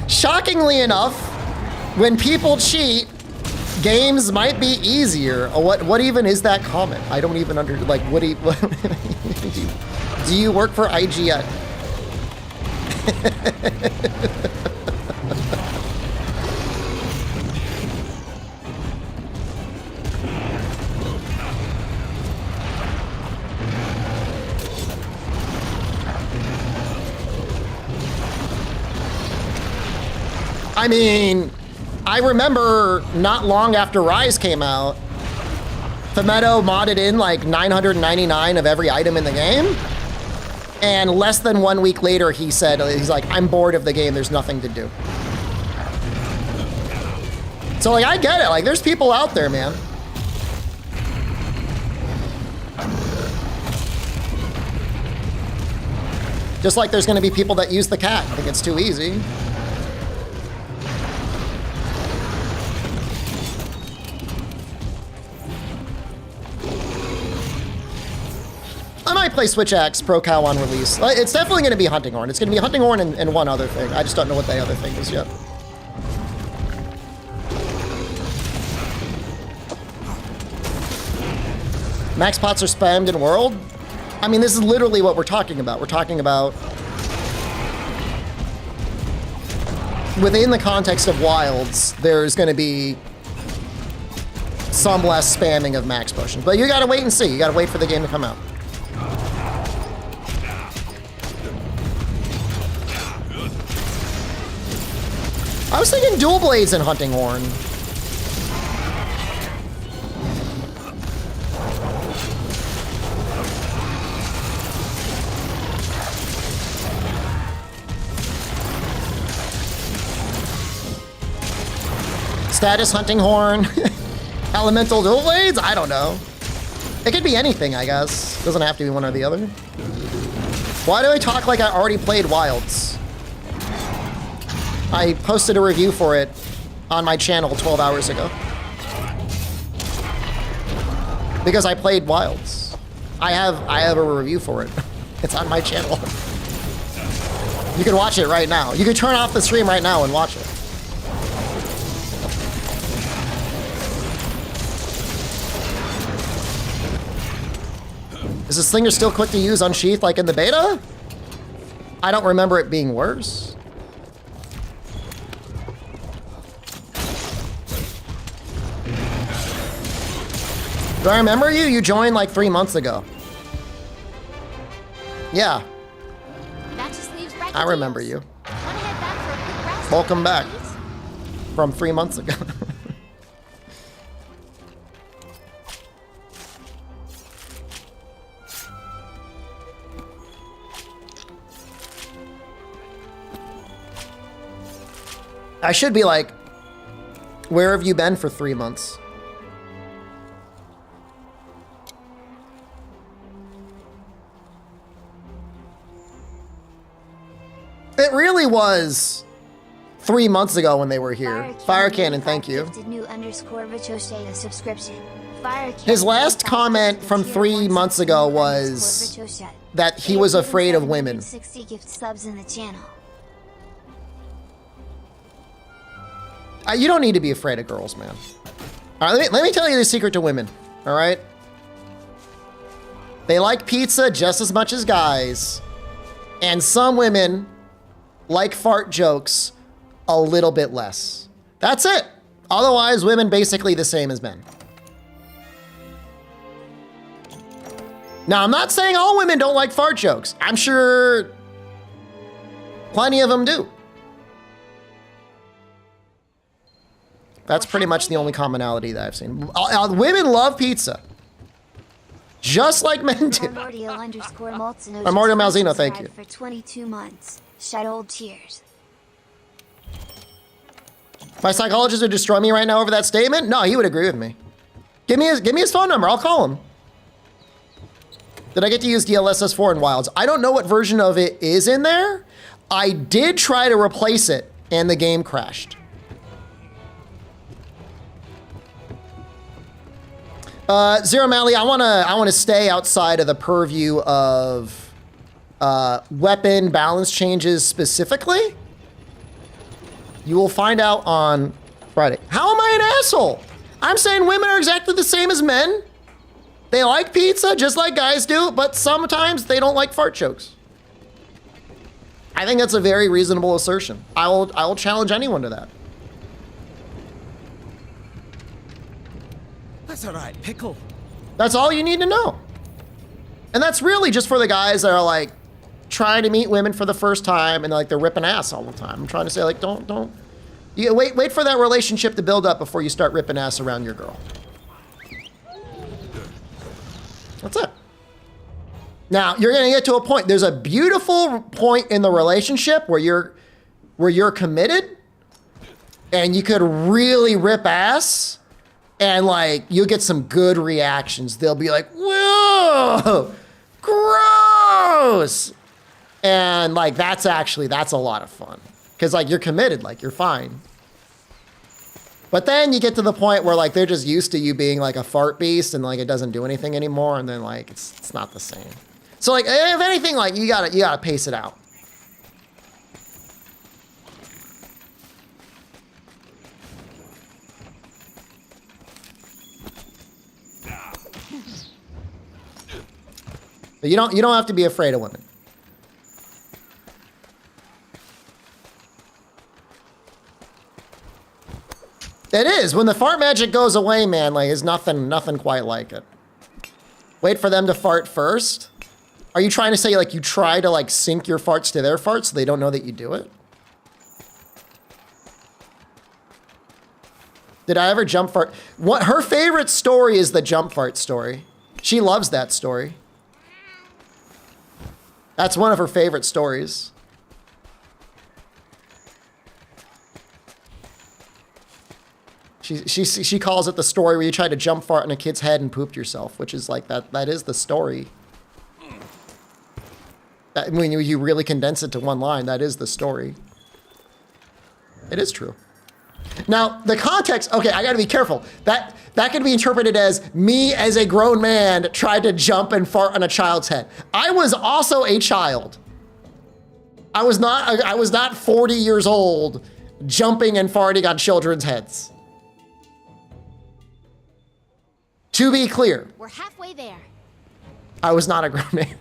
[SPEAKER 1] Shockingly enough, when people cheat, games might be easier. What even is that comment? I don't even like, what do you, do you work for IGN? I mean, I remember not long after Rise came out, Fameto modded in like 999 of every item in the game. And less than 1 week later, he said, he's like, I'm bored of the game. There's nothing to do. So like, I get it. Like, there's people out there, man. Just like there's going to be people that use the cat. I think it's too easy. I might play Switch Axe Pro Cow on release. It's definitely going to be Hunting Horn. It's going to be Hunting Horn and one other thing. I just don't know what the other thing is yet. Max pots are spammed in world? I mean, this is literally what we're talking about. We're talking about within the context of wilds, there's going to be some less spamming of max potions. But you got to wait and see. You got to wait for the game to come out. I was thinking dual blades and hunting horn. Status hunting horn. Elemental dual blades? I don't know. It could be anything, I guess. Doesn't have to be one or the other. Why do I talk like I already played Wilds? I posted a review for it on my channel 12 hours ago. Because I played Wilds. I have a review for it. It's on my channel. You can watch it right now. You can turn off the stream right now and watch it. Is the slinger still quick to use unsheathed like in the beta? I don't remember it being worse. Do I remember you? You joined like 3 months ago. Yeah.
[SPEAKER 3] That just leaves Raggedy
[SPEAKER 1] I remember
[SPEAKER 3] Tails.
[SPEAKER 1] you.
[SPEAKER 3] Wanna head back for a quick rest?
[SPEAKER 1] Welcome back.
[SPEAKER 3] Please?
[SPEAKER 1] From 3 months ago. I should be like, where have you been for 3 months? It really was 3 months ago when they were here. Fire Cannon, thank you.
[SPEAKER 11] New _ Vichoshe a subscription. Fire
[SPEAKER 1] His
[SPEAKER 11] Cannon
[SPEAKER 1] last comment from 3 months ago was that he was afraid of women.
[SPEAKER 11] 60 gift subs in the channel.
[SPEAKER 1] You don't need to be afraid of girls, man. All right, let me tell you the secret to women, all right? They like pizza just as much as guys. And some women like fart jokes a little bit less. That's it. Otherwise, women basically the same as men. Now, I'm not saying all women don't like fart jokes. I'm sure plenty of them do. That's pretty much the only commonality that I've seen. Women love pizza. Just like men do.
[SPEAKER 11] Primordial _
[SPEAKER 1] Primordial Malzino, thank you.
[SPEAKER 11] For 22 months. Shed old tears.
[SPEAKER 1] My psychologist would destroy me right now over that statement? No, he would agree with me. Give me his phone number. I'll call him. Did I get to use DLSS4 in Wilds? I don't know what version of it is in there. I did try to replace it, and the game crashed. Zero Mally, I wanna stay outside of the purview of weapon balance changes specifically. You will find out on Friday. How am I an asshole? I'm saying women are exactly the same as men. They like pizza just like guys do, but sometimes they don't like fart jokes. I think that's a very reasonable assertion. I will challenge anyone to that.
[SPEAKER 2] That's all right, Pickle.
[SPEAKER 1] That's all you need to know. And that's really just for the guys that are like trying to meet women for the first time and like they're ripping ass all the time. I'm trying to say like, don't. You wait for that relationship to build up before you start ripping ass around your girl. That's it. Now you're gonna get to a point. There's a beautiful point in the relationship where you're committed, and you could really rip ass, and like you'll get some good reactions. They'll be like, "Whoa, gross," and like that's a lot of fun because like you're committed, like you're fine. But then you get to the point where like they're just used to you being like a fart beast and like it doesn't do anything anymore, and then like it's not the same. So like if anything, like you gotta pace it out. But you don't have to be afraid of women. It is. When the fart magic goes away, man, like, there's nothing quite like it. Wait for them to fart first? Are you trying to say, like, you try to, like, sync your farts to their farts so they don't know that you do it? Did I ever jump fart? What, her favorite story is the jump fart story. She loves that story. That's one of her favorite stories. She calls it the story where you tried to jump fart in a kid's head and pooped yourself, which is like that is the story. When you really condense it to one line, that is the story. It is true. Now, the context, okay, I gotta be careful. That can be interpreted as me as a grown man tried to jump and fart on a child's head. I was also a child. I was not 40 years old jumping and farting on children's heads. To be clear.
[SPEAKER 3] We're halfway there.
[SPEAKER 1] I was not a grown man.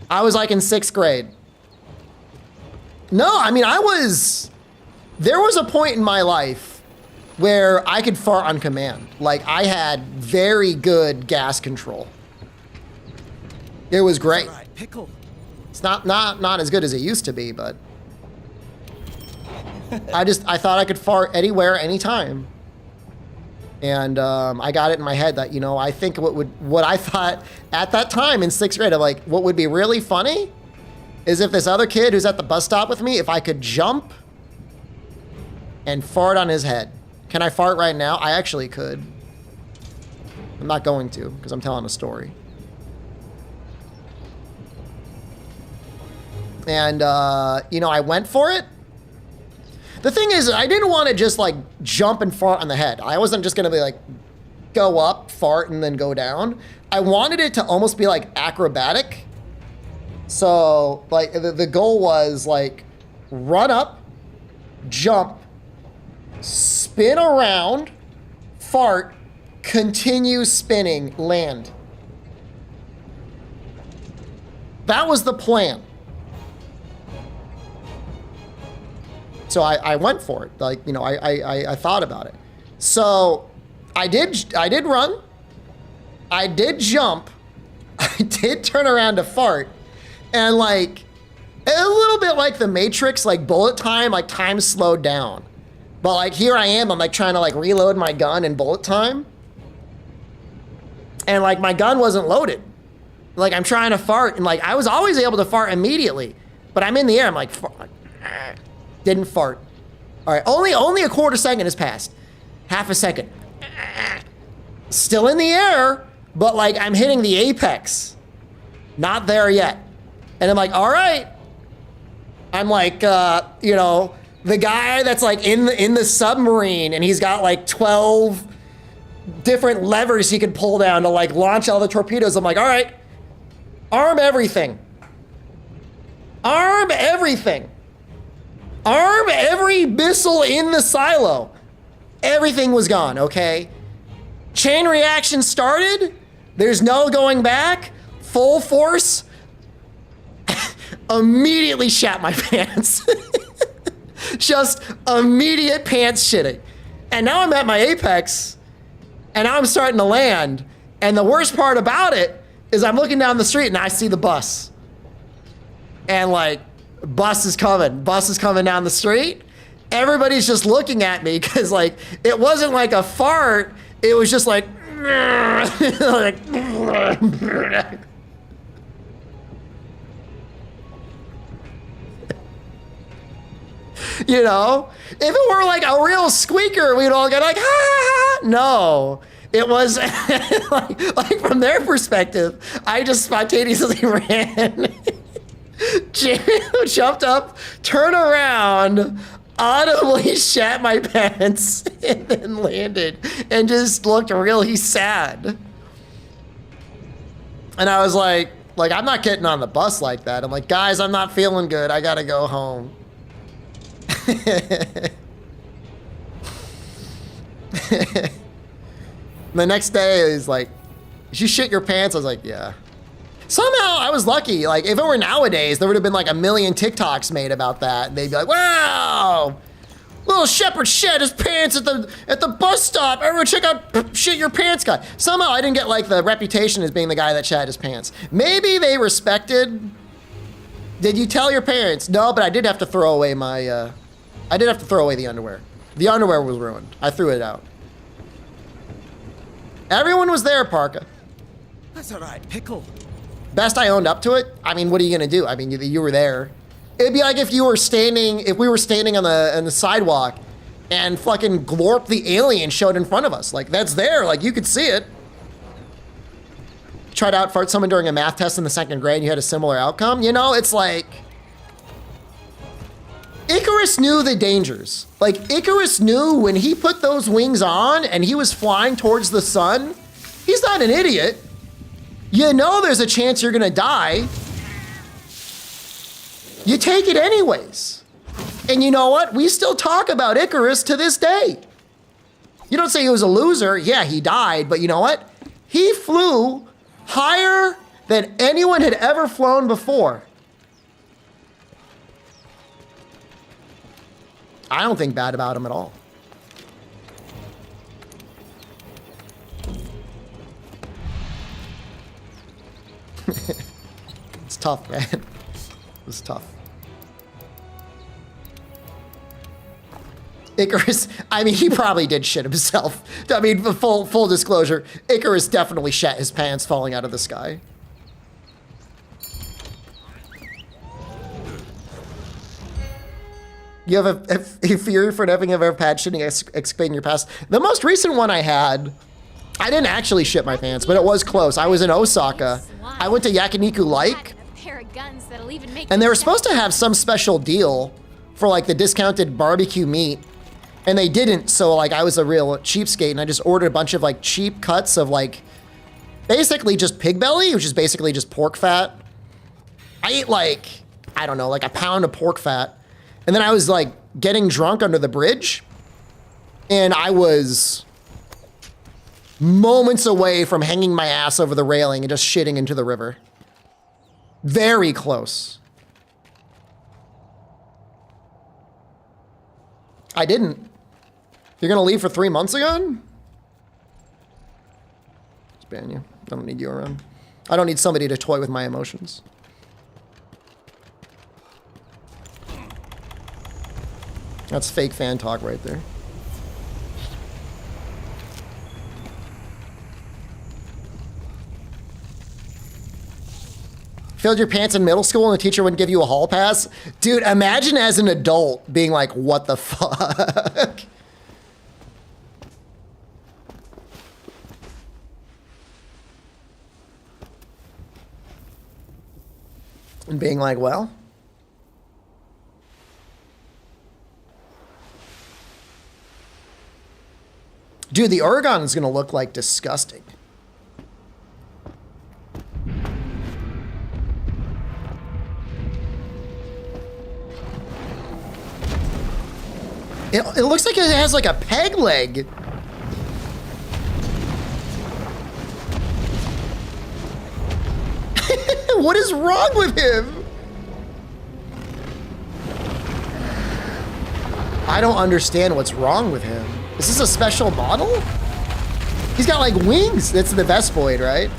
[SPEAKER 1] I was like in 6th grade. No, I mean, there was a point in my life where I could fart on command. Like, I had very good gas control. It was great.
[SPEAKER 2] All right, pickle.
[SPEAKER 1] It's not as good as it used to be, but I thought I could fart anywhere, anytime. And I got it in my head that, you know, I think what I thought at that time in 6th grade, I'm like, what would be really funny is if this other kid who's at the bus stop with me, if I could jump and fart on his head. Can I fart right now? I actually could. I'm not going to, because I'm telling a story. And, you know, I went for it. The thing is, I didn't want to just, like, jump and fart on the head. I wasn't just going to be, like, go up, fart, and then go down. I wanted it to almost be, like, acrobatic. So, like, the goal was, like, run up, jump, spin around, fart, continue spinning, land. That was the plan. So I went for it. Like, you know, I thought about it. So I did run. I did jump. I did turn around to fart. And like, a little bit like the Matrix, like bullet time, like time slowed down. But like here I am, I'm like trying to like reload my gun in bullet time. And like my gun wasn't loaded. Like I'm trying to fart and like I was always able to fart immediately. But I'm in the air, I'm like, didn't fart. All right, only a quarter second has passed. Half a second. Still in the air, but like I'm hitting the apex. Not there yet. And I'm like, all right. I'm like, you know, the guy that's like in the submarine and he's got like 12 different levers he could pull down to like launch all the torpedoes. I'm like, all right, arm everything. Arm everything. Arm every missile in the silo. Everything was gone, okay? Chain reaction started. There's no going back. Full force. Immediately shat my pants. Just immediate pants shitting. And now I'm at my apex. And now I'm starting to land. And the worst part about it is I'm looking down the street and I see the bus. And like, bus is coming down the street. Everybody's just looking at me because like, it wasn't like a fart. It was just like, like you know, if it were like a real squeaker, we'd all get like, ha, ha, ha. No, it was like from their perspective, I just spontaneously ran. Jumped up, turned around, audibly shat my pants, and then landed, and just looked really sad. And I was like, I'm not getting on the bus like that. I'm like, guys, I'm not feeling good. I gotta go home. The next day is like, Did you shit your pants? I was like, yeah. Somehow I was lucky. Like, if it were nowadays, there would have been like a million TikToks made about that. And they'd be like, wow, little shepherd shed his pants at the bus stop. Everyone check out shit your pants guy. Somehow I didn't get like the reputation as being the guy that shat his pants. Maybe they respected. Did you tell your parents? No, but I did have to throw away my, I did have to throw away the underwear. The underwear was ruined. I threw it out. Everyone was there, Parka.
[SPEAKER 2] That's all right, Pickle.
[SPEAKER 1] Best I owned up to it. I mean, what are you gonna do? I mean, you were there. It'd be like if you were standing, if we were standing on the sidewalk and fucking Glorp the alien showed in front of us. Like, that's there, like you could see it. Tried to outfart someone during a math test in the 2nd grade and you had a similar outcome. You know, it's like, Icarus knew the dangers. Like, Icarus knew when he put those wings on and he was flying towards the sun, he's not an idiot. You know there's a chance you're gonna die. You take it anyways. And you know what? We still talk about Icarus to this day. You don't say he was a loser. Yeah, he died, but you know what? He flew higher than anyone had ever flown before. I don't think bad about him at all. It's tough, man. It was tough. Icarus, I mean, he probably did shit himself. I mean, full disclosure, Icarus definitely shat his pants falling out of the sky. You have a theory for having ever had shitting explain your past? The most recent one I had, I didn't actually shit my pants, but it was close. I was in Osaka. I went to Yakiniku Lake, and they were supposed to have some special deal for like the discounted barbecue meat, and they didn't. So like I was a real cheapskate, and I just ordered a bunch of like cheap cuts of like basically just pig belly, which is basically just pork fat. I ate like, I don't know, like a pound of pork fat. And then I was like getting drunk under the bridge, and I was moments away from hanging my ass over the railing and just shitting into the river. Very close. I didn't. You're gonna leave for 3 months again? Just ban you. I don't need you around. I don't need somebody to toy with my emotions. That's fake fan talk right there. Filled your pants in middle school and the teacher wouldn't give you a hall pass? Dude, imagine as an adult being like, what the fuck? And being like, well, dude, the Oregon is gonna look like disgusting. It looks like it has like a peg leg. What is wrong with him? I don't understand what's wrong with him. Is this a special model? He's got like wings. That's the Vespoid, right?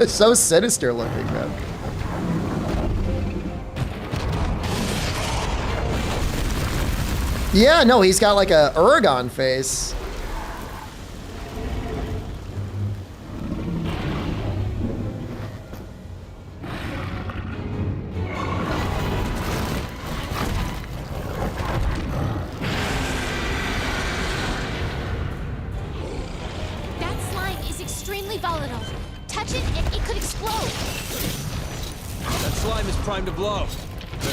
[SPEAKER 1] So sinister looking, man. Yeah, no, he's got like a Uragon face.
[SPEAKER 8] Time to blow.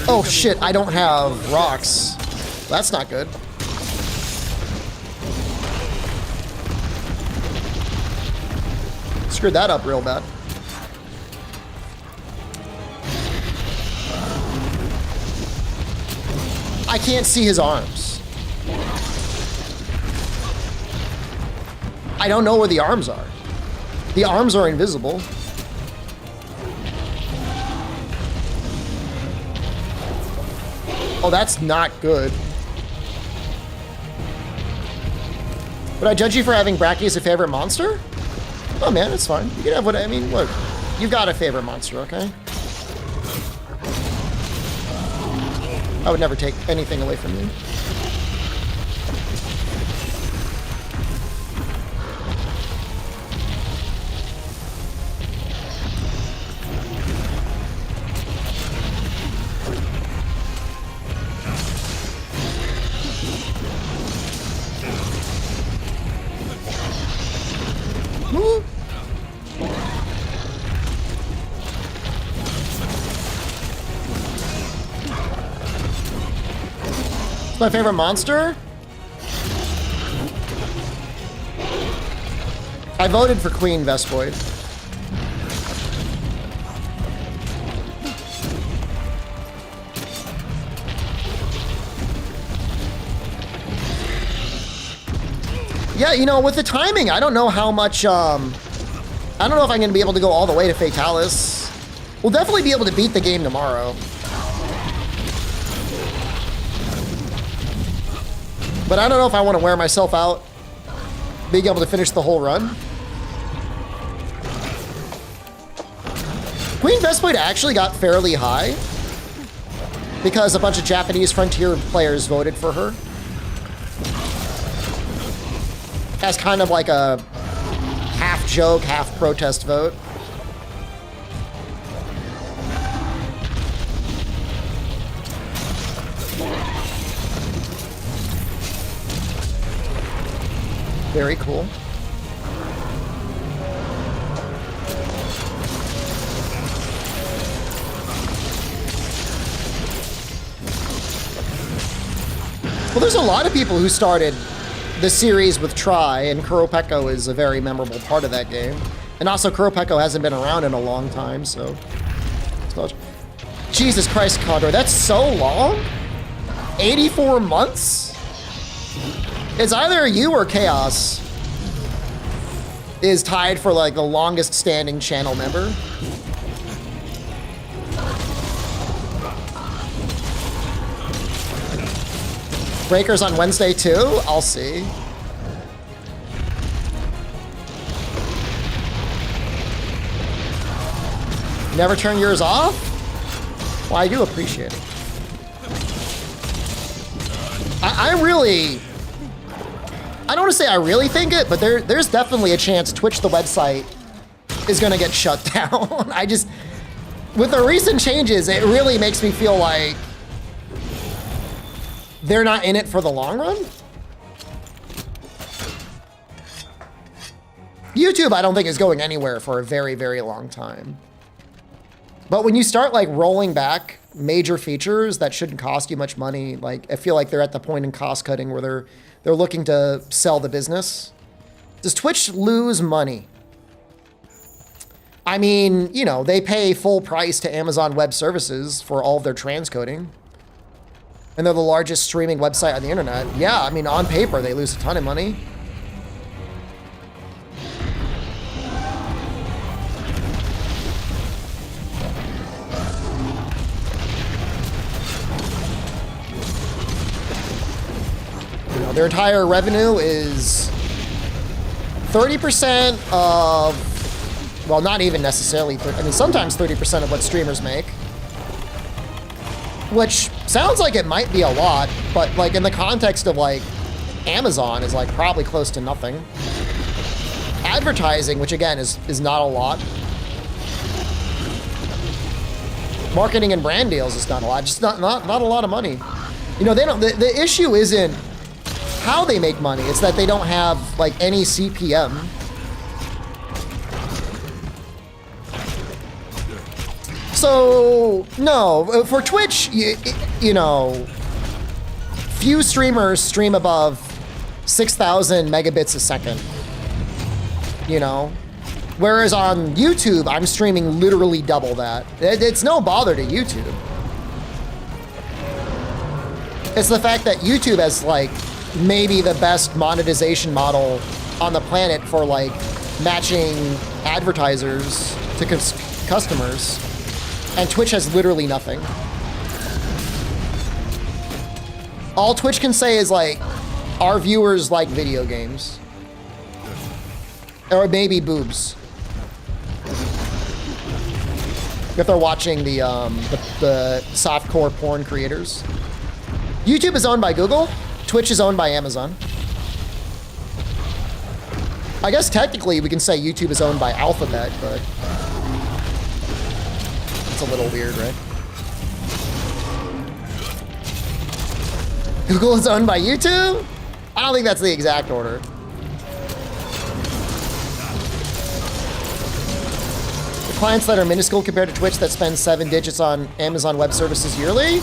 [SPEAKER 1] Oh shit, I don't have rocks. That's not good. Screwed that up real bad. can't see his arms. I don't know where the arms are. The arms are invisible. Oh, that's not good. Would I judge you for having Bracky as a favorite monster? Oh man, it's fine. You can have what I mean. Look, you've got a favorite monster, okay? I would never take anything away from you. Woo. My favorite monster? I voted for Queen Vespoid. Yeah, you know, with the timing, I don't know how much, I don't know if I'm going to be able to go all the way to Fatalis. We'll definitely be able to beat the game tomorrow. But I don't know if I want to wear myself out being able to finish the whole run. Queen Vespoid actually got fairly high because a bunch of Japanese Frontier players voted for her as kind of like a half joke, half protest vote. Very cool. Well, there's a lot of people who started the series with Try, and Kuropeko is a very memorable part of that game. And also, Kuropeko hasn't been around in a long time, so... Jesus Christ, Condor, that's so long? 84 months? It's either you or Chaos is tied for like the longest standing channel member. Breakers on Wednesday too? I'll see. Never turn yours off? Well, I do appreciate it. I really... I don't want to say I really think it, but there's definitely a chance Twitch, the website, is going to get shut down. I just, with the recent changes, it really makes me feel like they're not in it for the long run. YouTube, I don't think is going anywhere for a very, very long time. But when you start like rolling back major features that shouldn't cost you much money, like I feel like they're at the point in cost cutting where they're looking to sell the business. Does Twitch lose money? I mean, you know, they pay full price to Amazon Web Services for all of their transcoding. And they're the largest streaming website on the internet. Yeah, I mean, on paper, they lose a ton of money. Their entire revenue is 30% of, well, not even necessarily, I mean, sometimes 30% of what streamers make. Which sounds like it might be a lot, but like in the context of like Amazon is like probably close to nothing. Advertising, which again is not a lot. Marketing and brand deals is not a lot, just not a lot of money. You know, they don't, the issue isn't how they make money, it's that they don't have like any CPM. So no, for Twitch, you know, few streamers stream above 6,000 megabits a second, you know, whereas on YouTube I'm streaming literally double that. It's no bother to YouTube. It's the fact that YouTube has like maybe the best monetization model on the planet for like matching advertisers to customers, and Twitch has literally nothing. All Twitch can say is like, our viewers like video games. Or maybe boobs. If they're watching the softcore porn creators. YouTube is owned by Google. Twitch is owned by Amazon. I guess technically we can say YouTube is owned by Alphabet, but it's a little weird, right? Google is owned by YouTube? I don't think that's the exact order. The clients that are minuscule compared to Twitch that spend 7 digits on Amazon Web Services yearly?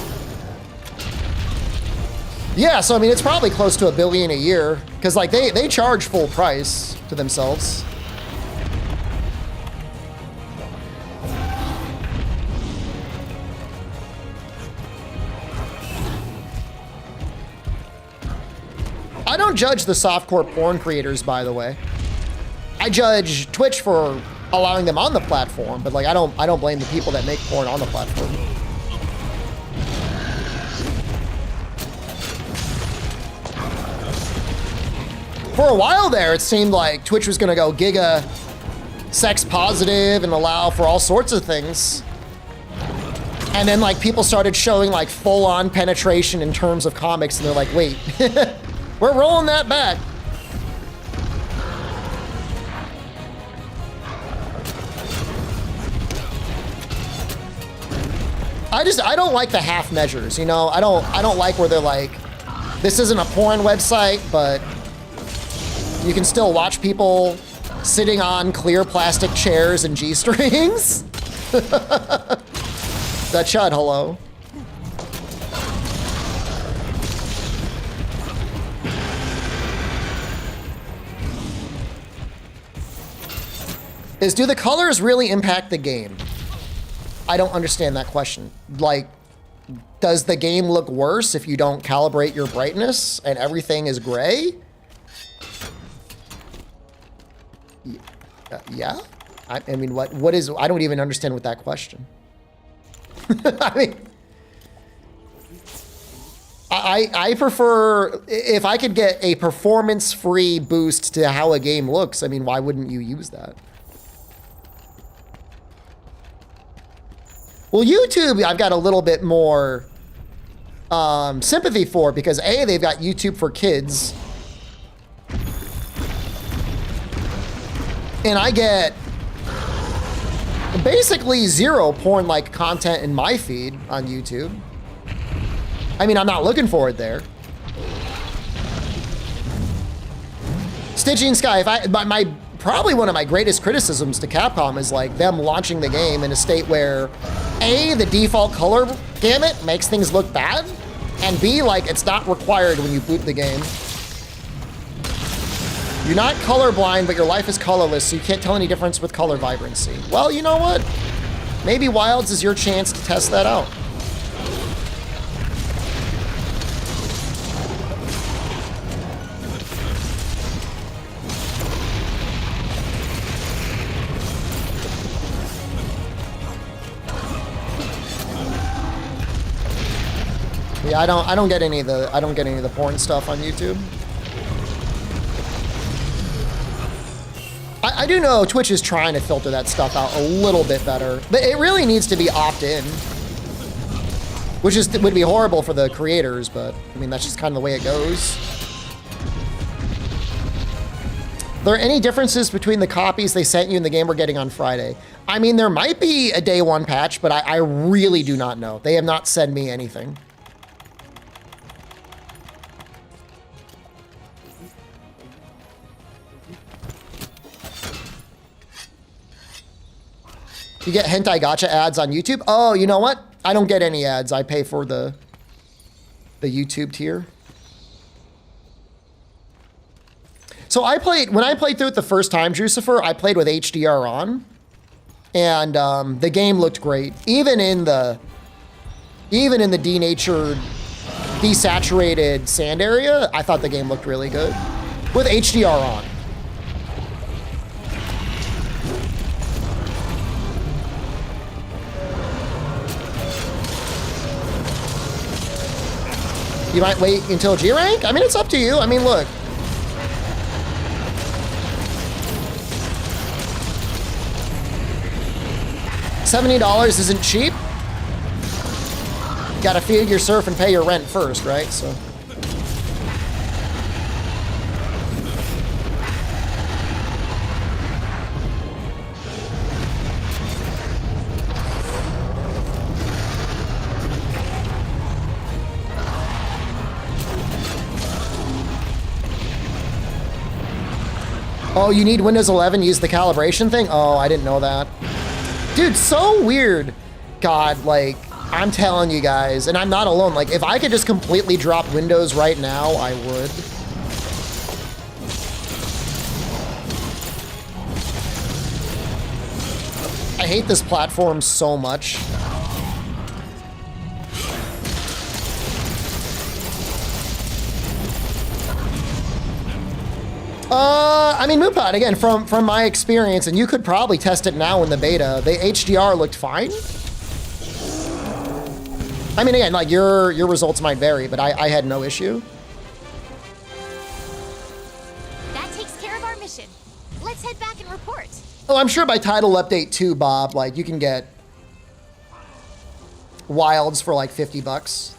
[SPEAKER 1] Yeah, so I mean, it's probably close to $1 billion a year, because like they charge full price to themselves. I don't judge the softcore porn creators, by the way. I judge Twitch for allowing them on the platform, but like I don't blame the people that make porn on the platform. For a while there, it seemed like Twitch was gonna go giga sex positive and allow for all sorts of things. And then like people started showing like full-on penetration in terms of comics, and they're like, wait, we're rolling that back. I don't like the half measures, you know? I don't like where they're like, this isn't a porn website, but you can still watch people sitting on clear plastic chairs and G-strings. That Chud, hello. Do the colors really impact the game? I don't understand that question. Like, does the game look worse if you don't calibrate your brightness and everything is gray? Yeah? I mean, what is, I don't even understand what that question. I mean, I prefer, if I could get a performance-free boost to how a game looks, I mean, why wouldn't you use that? Well, YouTube, I've got a little bit more sympathy for, because A, they've got YouTube for kids. And I get basically zero porn-like content in my feed on YouTube. I mean, I'm not looking for it there. Stygian Sky, probably one of my greatest criticisms to Capcom is like them launching the game in a state where A, the default color gamut makes things look bad, and B, like it's not required when you boot the game. You're not colorblind, but your life is colorless, so you can't tell any difference with color vibrancy. Well, you know what? Maybe Wilds is your chance to test that out. Yeah, I don't get any of the porn stuff on YouTube. I do know Twitch is trying to filter that stuff out a little bit better, but it really needs to be opt-in, which would be horrible for the creators, but I mean, that's just kind of the way it goes. Are there any differences between the copies they sent you and the game we're getting on Friday? I mean, there might be a day one patch, but I really do not know. They have not sent me anything. You get hentai gacha ads on YouTube? Oh, you know what? I don't get any ads. I pay for the YouTube tier. So when I played through it the first time, Jucifer, I played with HDR on, and the game looked great. Even in the denatured desaturated sand area, I thought the game looked really good. With HDR on. You might wait until G rank? I mean, it's up to you. I mean, look. $70 isn't cheap. You gotta feed your surf and pay your rent first, right? So. Oh, you need Windows 11 to use the calibration thing? Oh, I didn't know that. Dude, so weird. God, like, I'm telling you guys, and I'm not alone. Like, if I could just completely drop Windows right now, I would. I hate this platform so much. I mean, Moopod, again, from my experience, and you could probably test it now in the beta, the HDR looked fine. I mean, again, like, your results might vary, but I had no issue.
[SPEAKER 3] That takes care of our mission. Let's head back and report.
[SPEAKER 1] Oh, I'm sure by title update too, Bob, like, you can get wilds for like $50.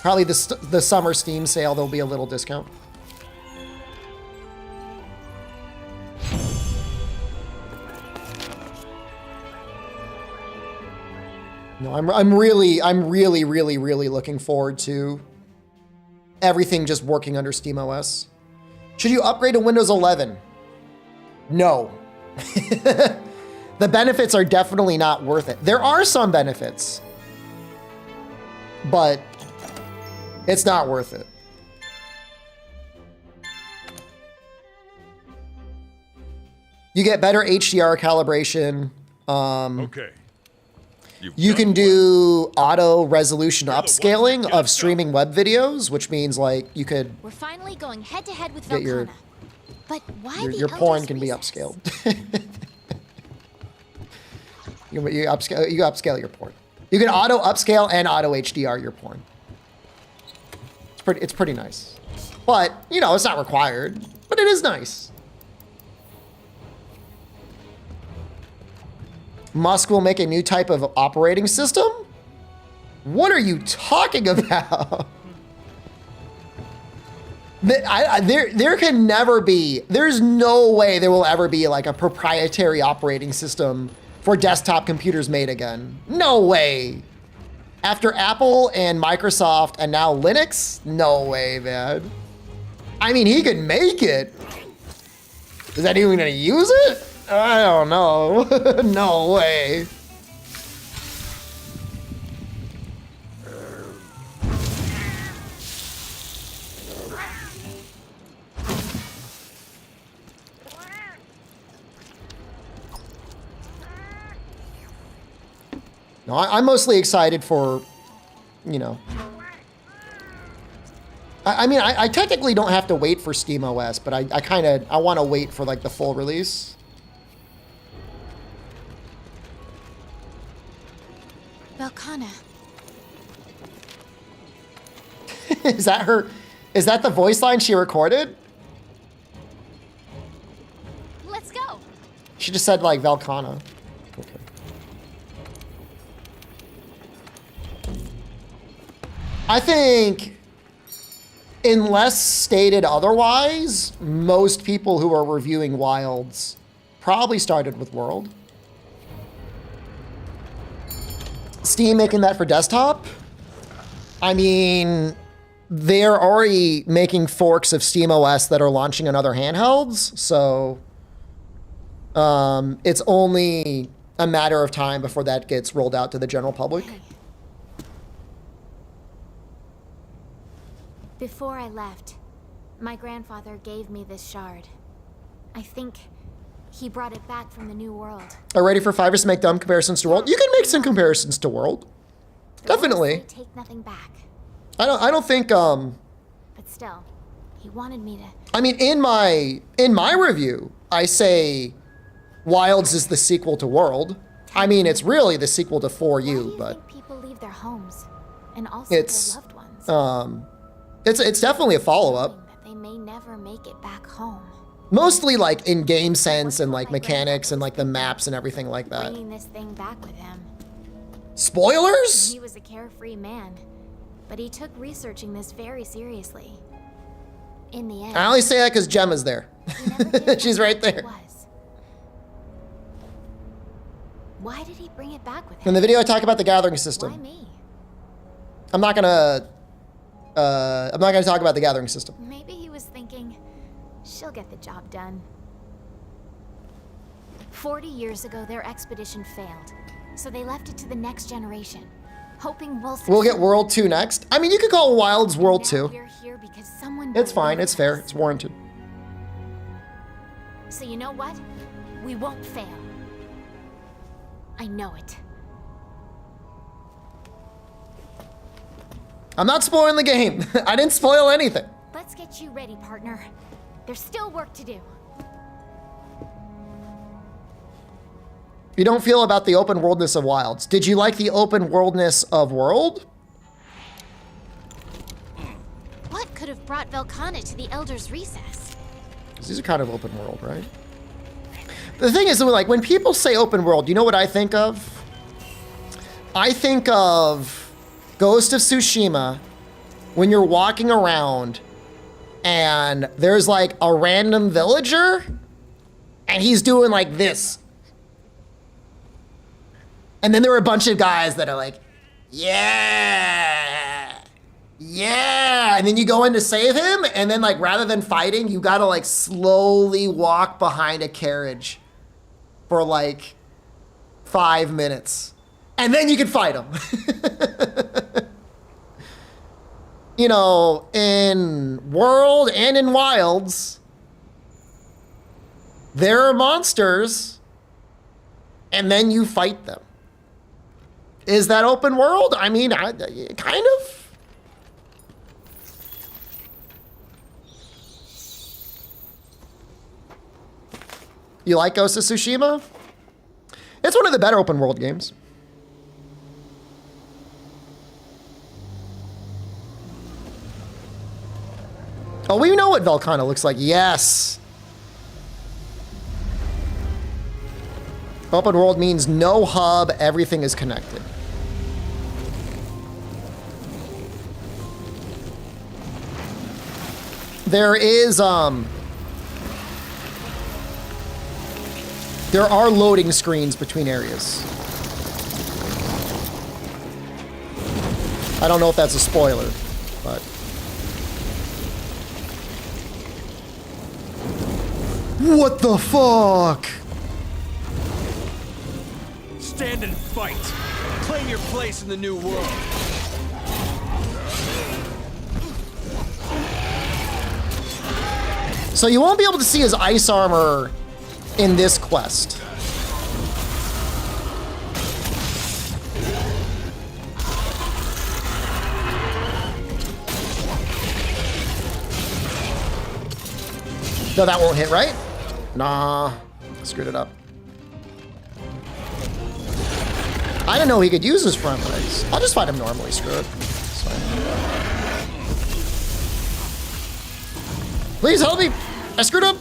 [SPEAKER 1] Probably the summer Steam sale, there'll be a little discount. No, I'm really looking forward to everything just working under SteamOS. Should you upgrade to Windows 11? No. The benefits are definitely not worth it. There are some benefits, but it's not worth it. You get better HDR calibration.
[SPEAKER 4] Okay.
[SPEAKER 1] You can do auto resolution upscaling of streaming web videos, which means like you could.
[SPEAKER 3] We're finally going head to head with
[SPEAKER 1] get
[SPEAKER 3] Velkhana. But why
[SPEAKER 1] your porn can be upscaled. you upscale your porn. You can auto upscale and auto HDR your porn. It's pretty nice, but you know it's not required. But it is nice. Musk will make a new type of operating system? What are you talking about? There can never be, there's no way there will ever be like a proprietary operating system for desktop computers made again. No way. After Apple and Microsoft and now Linux? No way, man. I mean, he could make it. Is that even gonna use it? I don't know. No way. No, I'm mostly excited for, you know. I mean, I technically don't have to wait for SteamOS, but I want to wait for like the full release.
[SPEAKER 3] Velkhana.
[SPEAKER 1] Is that her? Is that the voice line she recorded?
[SPEAKER 3] Let's go.
[SPEAKER 1] She just said like Velkhana. Okay. I think, unless stated otherwise, most people who are reviewing Wilds probably started with World. Steam making that for desktop? I mean, they're already making forks of SteamOS that are launching on other handhelds, so it's only a matter of time before that gets rolled out to the general public.
[SPEAKER 3] Before I left, my grandfather gave me this shard. I think he brought it back from the New World.
[SPEAKER 1] Are you ready for Fivers to make dumb comparisons to World? You can make some comparisons to World. Definitely.
[SPEAKER 3] Take nothing back.
[SPEAKER 1] I don't think
[SPEAKER 3] But still, he wanted me to.
[SPEAKER 1] I mean, in my review, I say Wilds is the sequel to World. I mean, it's really the sequel to For You, but
[SPEAKER 3] Think people leave their homes and also
[SPEAKER 1] it's
[SPEAKER 3] their loved ones.
[SPEAKER 1] it's definitely a follow-up.
[SPEAKER 3] That they may never make it back home.
[SPEAKER 1] Mostly like in game sense and like mechanics and like the maps and everything like that.
[SPEAKER 3] Bringing this thing back with him.
[SPEAKER 1] Spoilers?
[SPEAKER 3] He was a carefree man, but he took researching this very seriously. In the end,
[SPEAKER 1] I only say that because Gemma's there. She's right there.
[SPEAKER 3] Why did he bring it back with him?
[SPEAKER 1] In the video, I talk about the gathering system.
[SPEAKER 3] Why me?
[SPEAKER 1] I'm not gonna talk about the gathering system.
[SPEAKER 3] Maybe he was thinking, she'll get the job done. 40 years ago, their expedition failed, so they left it to the next generation, hoping
[SPEAKER 1] we'll get World 2 next. I mean, you could call Wilds World 2.
[SPEAKER 3] We're here because someone.
[SPEAKER 1] It's fine. It's fair. It's warranted.
[SPEAKER 3] So you know what? We won't fail. I know it.
[SPEAKER 1] I'm not spoiling the game. I didn't spoil anything.
[SPEAKER 3] Let's get you ready, partner. There's still work to do.
[SPEAKER 1] You don't feel about the open worldness of Wilds. Did you like the open worldness of World?
[SPEAKER 3] What could have brought Velkhana to the Elder's recess?
[SPEAKER 1] These are kind of open world, right? The thing is, like, when people say open world, you know what I think of? I think of Ghost of Tsushima when you're walking around and there's like a random villager and he's doing like this. And then there are a bunch of guys that are like, yeah, yeah. And then you go in to save him. And then like, rather than fighting, you gotta like slowly walk behind a carriage for like 5 minutes. And then you can fight him. You know, in World and in Wilds, there are monsters and then you fight them. Is that open world? I mean, kind of. You like Ghost of Tsushima? It's one of the better open world games. Oh, we know what Velkhana looks like. Yes. Open world means no hub, everything is connected. There are loading screens between areas. I don't know if that's a spoiler, but. What the fuck?
[SPEAKER 8] Stand and fight. Claim your place in the new world.
[SPEAKER 1] So you won't be able to see his ice armor in this quest. No, that won't hit, right? Nah, screwed it up. I didn't know he could use his front legs. I'll just fight him normally, screw it. It's fine. Please help me! I screwed up!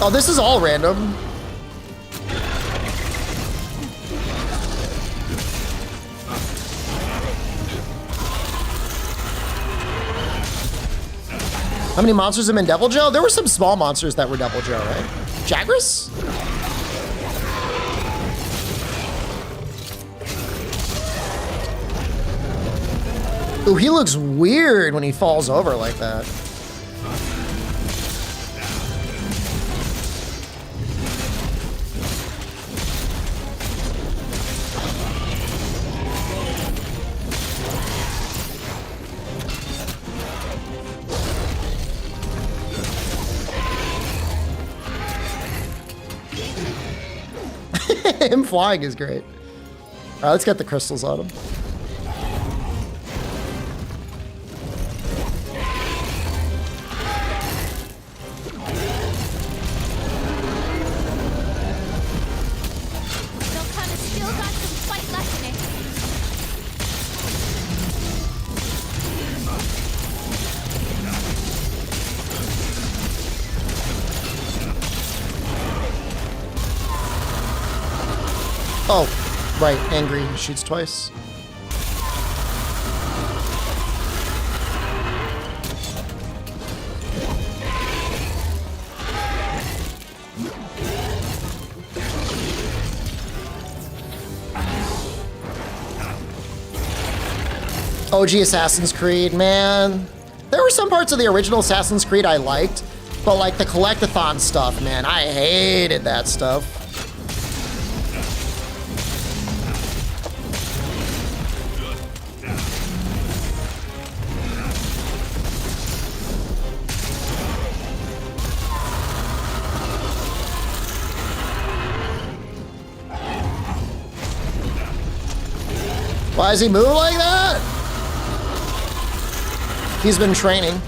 [SPEAKER 1] Oh, this is all random. How many monsters have been Devil Joe? There were some small monsters that were Devil Joe, right? Jagras? Ooh, he looks weird when he falls over like that. Him flying is great. All right, let's get the crystals on him.
[SPEAKER 3] Still kind of still got some fight left in it.
[SPEAKER 1] Oh, right, angry, shoots twice. OG Assassin's Creed, man. There were some parts of the original Assassin's Creed I liked, but like the collectathon stuff, man, I hated that stuff. Why does he move like that? He's been training.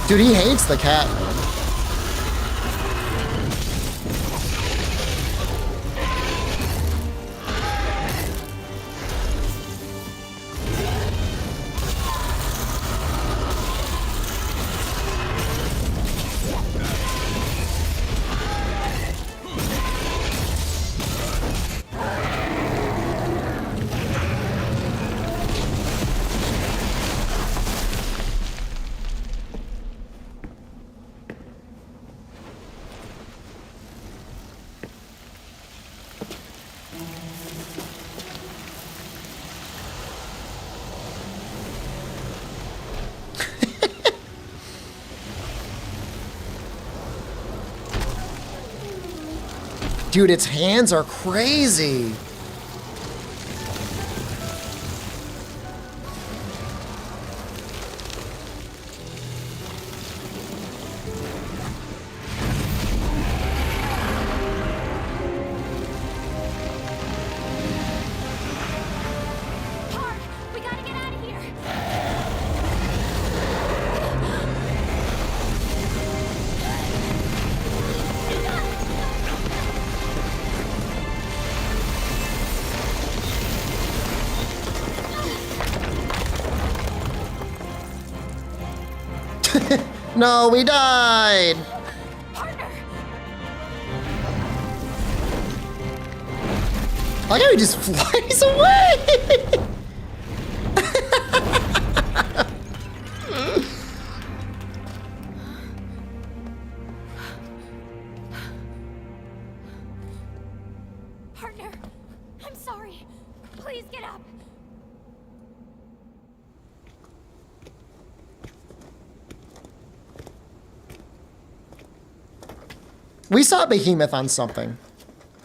[SPEAKER 1] Dude, he hates the cat, man. Dude, its hands are crazy.
[SPEAKER 3] We gotta get out of here.
[SPEAKER 1] No, we died. I like how he just flies away.
[SPEAKER 3] Partner, I'm sorry. Please get up.
[SPEAKER 1] We saw Behemoth on something.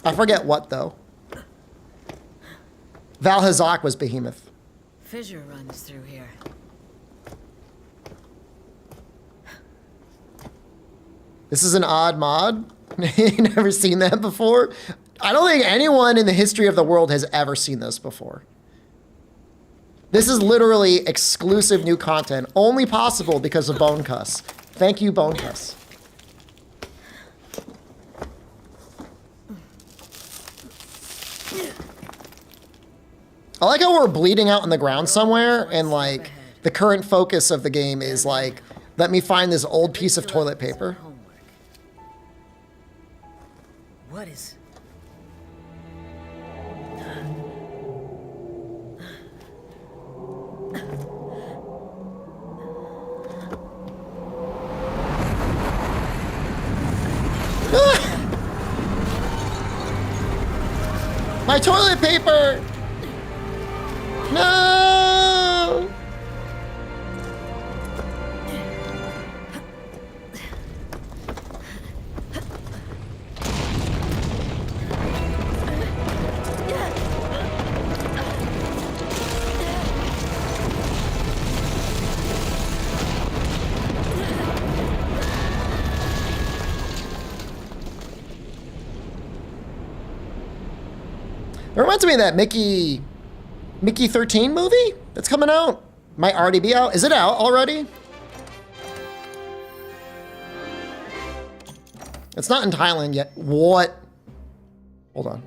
[SPEAKER 1] I forget what, though. Valhazak was Behemoth.
[SPEAKER 6] Fissure runs through here.
[SPEAKER 1] This is an odd mod. Never seen that before. I don't think anyone in the history of the world has ever seen this before. This is literally exclusive new content, only possible because of bonecuss. Thank you, bonecuss. I like how we're bleeding out on the ground somewhere, and like the current focus of the game is like, let me find this old piece of toilet paper.
[SPEAKER 6] What is...
[SPEAKER 1] My toilet paper! No! It reminds me of that Mickey 13 movie that's coming out. Might already be out. Is it out already? It's not in Thailand yet. What? Hold on.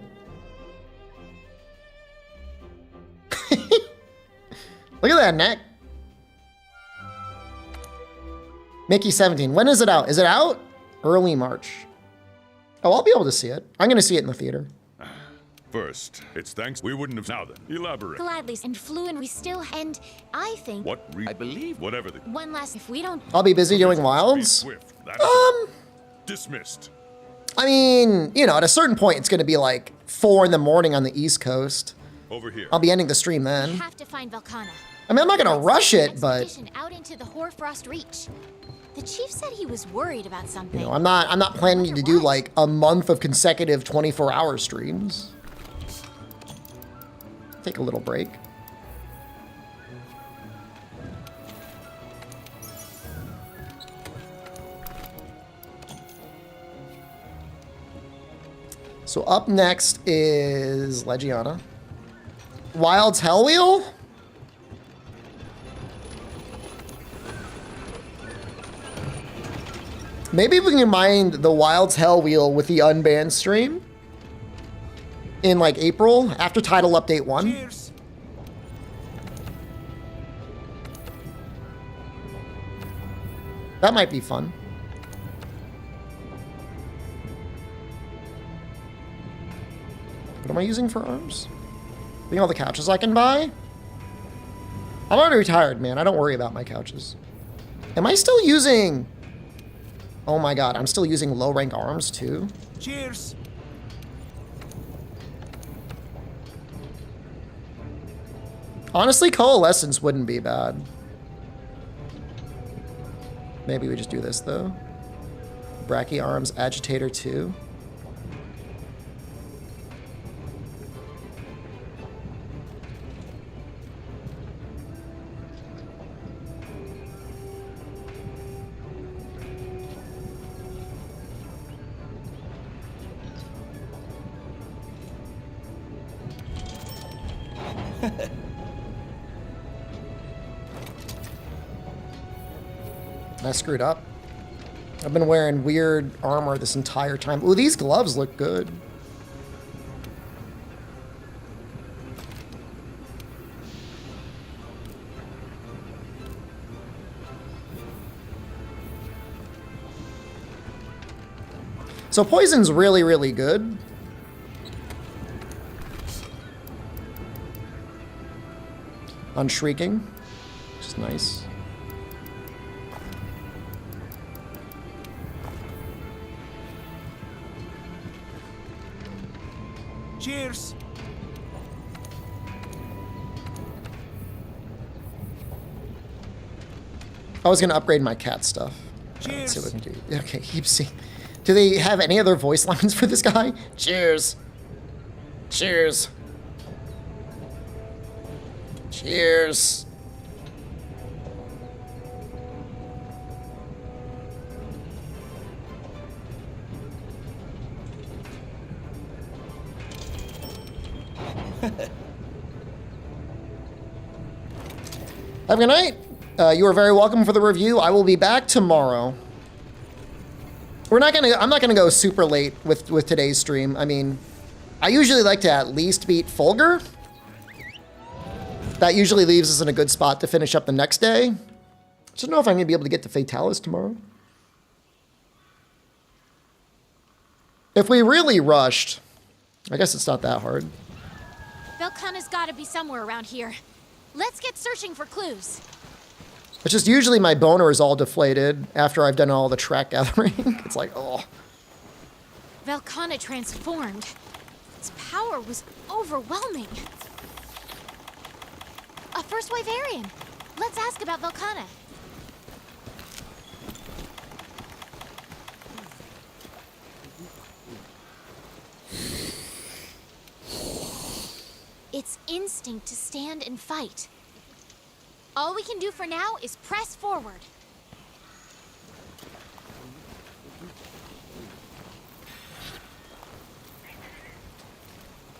[SPEAKER 1] Look at that neck. Mickey 17. When is it out? Is it out? Early March. Oh, I'll be able to see it. I'm going to see it in the theater.
[SPEAKER 4] First, it's thanks we wouldn't have now then. Elaborate.
[SPEAKER 3] Gladly and flew and we still and I think
[SPEAKER 4] I believe whatever the
[SPEAKER 3] one last if we don't
[SPEAKER 1] I'll be busy doing wilds.
[SPEAKER 4] swift. That is dismissed.
[SPEAKER 1] I mean, you know, at a certain point, it's going to be like 4 in the morning on the East Coast.
[SPEAKER 4] Over here.
[SPEAKER 1] I'll be ending the stream then.
[SPEAKER 3] we have to find Velkhana.
[SPEAKER 1] I mean, I'm not going to rush it, but
[SPEAKER 3] Expedition out into the Hoarfrost Reach. The chief said he was worried about something.
[SPEAKER 1] you know, I'm not planning to do like a month of consecutive 24-hour streams. Take a little break. So up next is Legiana. Wild's Hellwheel? Maybe we can combine the Wild's Hellwheel with the unbanned stream in like April after title update 1.
[SPEAKER 12] Cheers.
[SPEAKER 1] That might be fun. What am I using for arms? Think all the couches I can buy? I'm already retired, man. I don't worry about my couches. Am I still using... Oh my god, I'm still using low rank arms too?
[SPEAKER 12] Cheers.
[SPEAKER 1] Honestly, Coalescence wouldn't be bad. Maybe we just do this though. Brachy arms, agitator 2. I screwed up. I've been wearing weird armor this entire time. Ooh, these gloves look good. So poison's really, really good. On shrieking, which is nice.
[SPEAKER 12] Cheers.
[SPEAKER 1] I was gonna upgrade my cat stuff. Let's see what we can do. Okay, keep seeing. Do they have any other voice lines for this guy? Cheers. Cheers. Cheers. Have a good night. You are very welcome for the review. I will be back tomorrow. I'm not gonna go super late with today's stream. I mean, I usually like to at least beat Fulgur. That usually leaves us in a good spot to finish up the next day. I don't know if I'm gonna be able to get to Fatalis tomorrow. If we really rushed, I guess it's not that hard.
[SPEAKER 3] Velkhana's gotta be somewhere around here. Let's get searching for clues.
[SPEAKER 1] It's just usually my boner is all deflated after I've done all the track gathering. It's like, oh.
[SPEAKER 3] Velkhana transformed. Its power was overwhelming. A first wave Aryan. Let's ask about Velkhana. Its instinct to stand and fight. All we can do for now is press forward.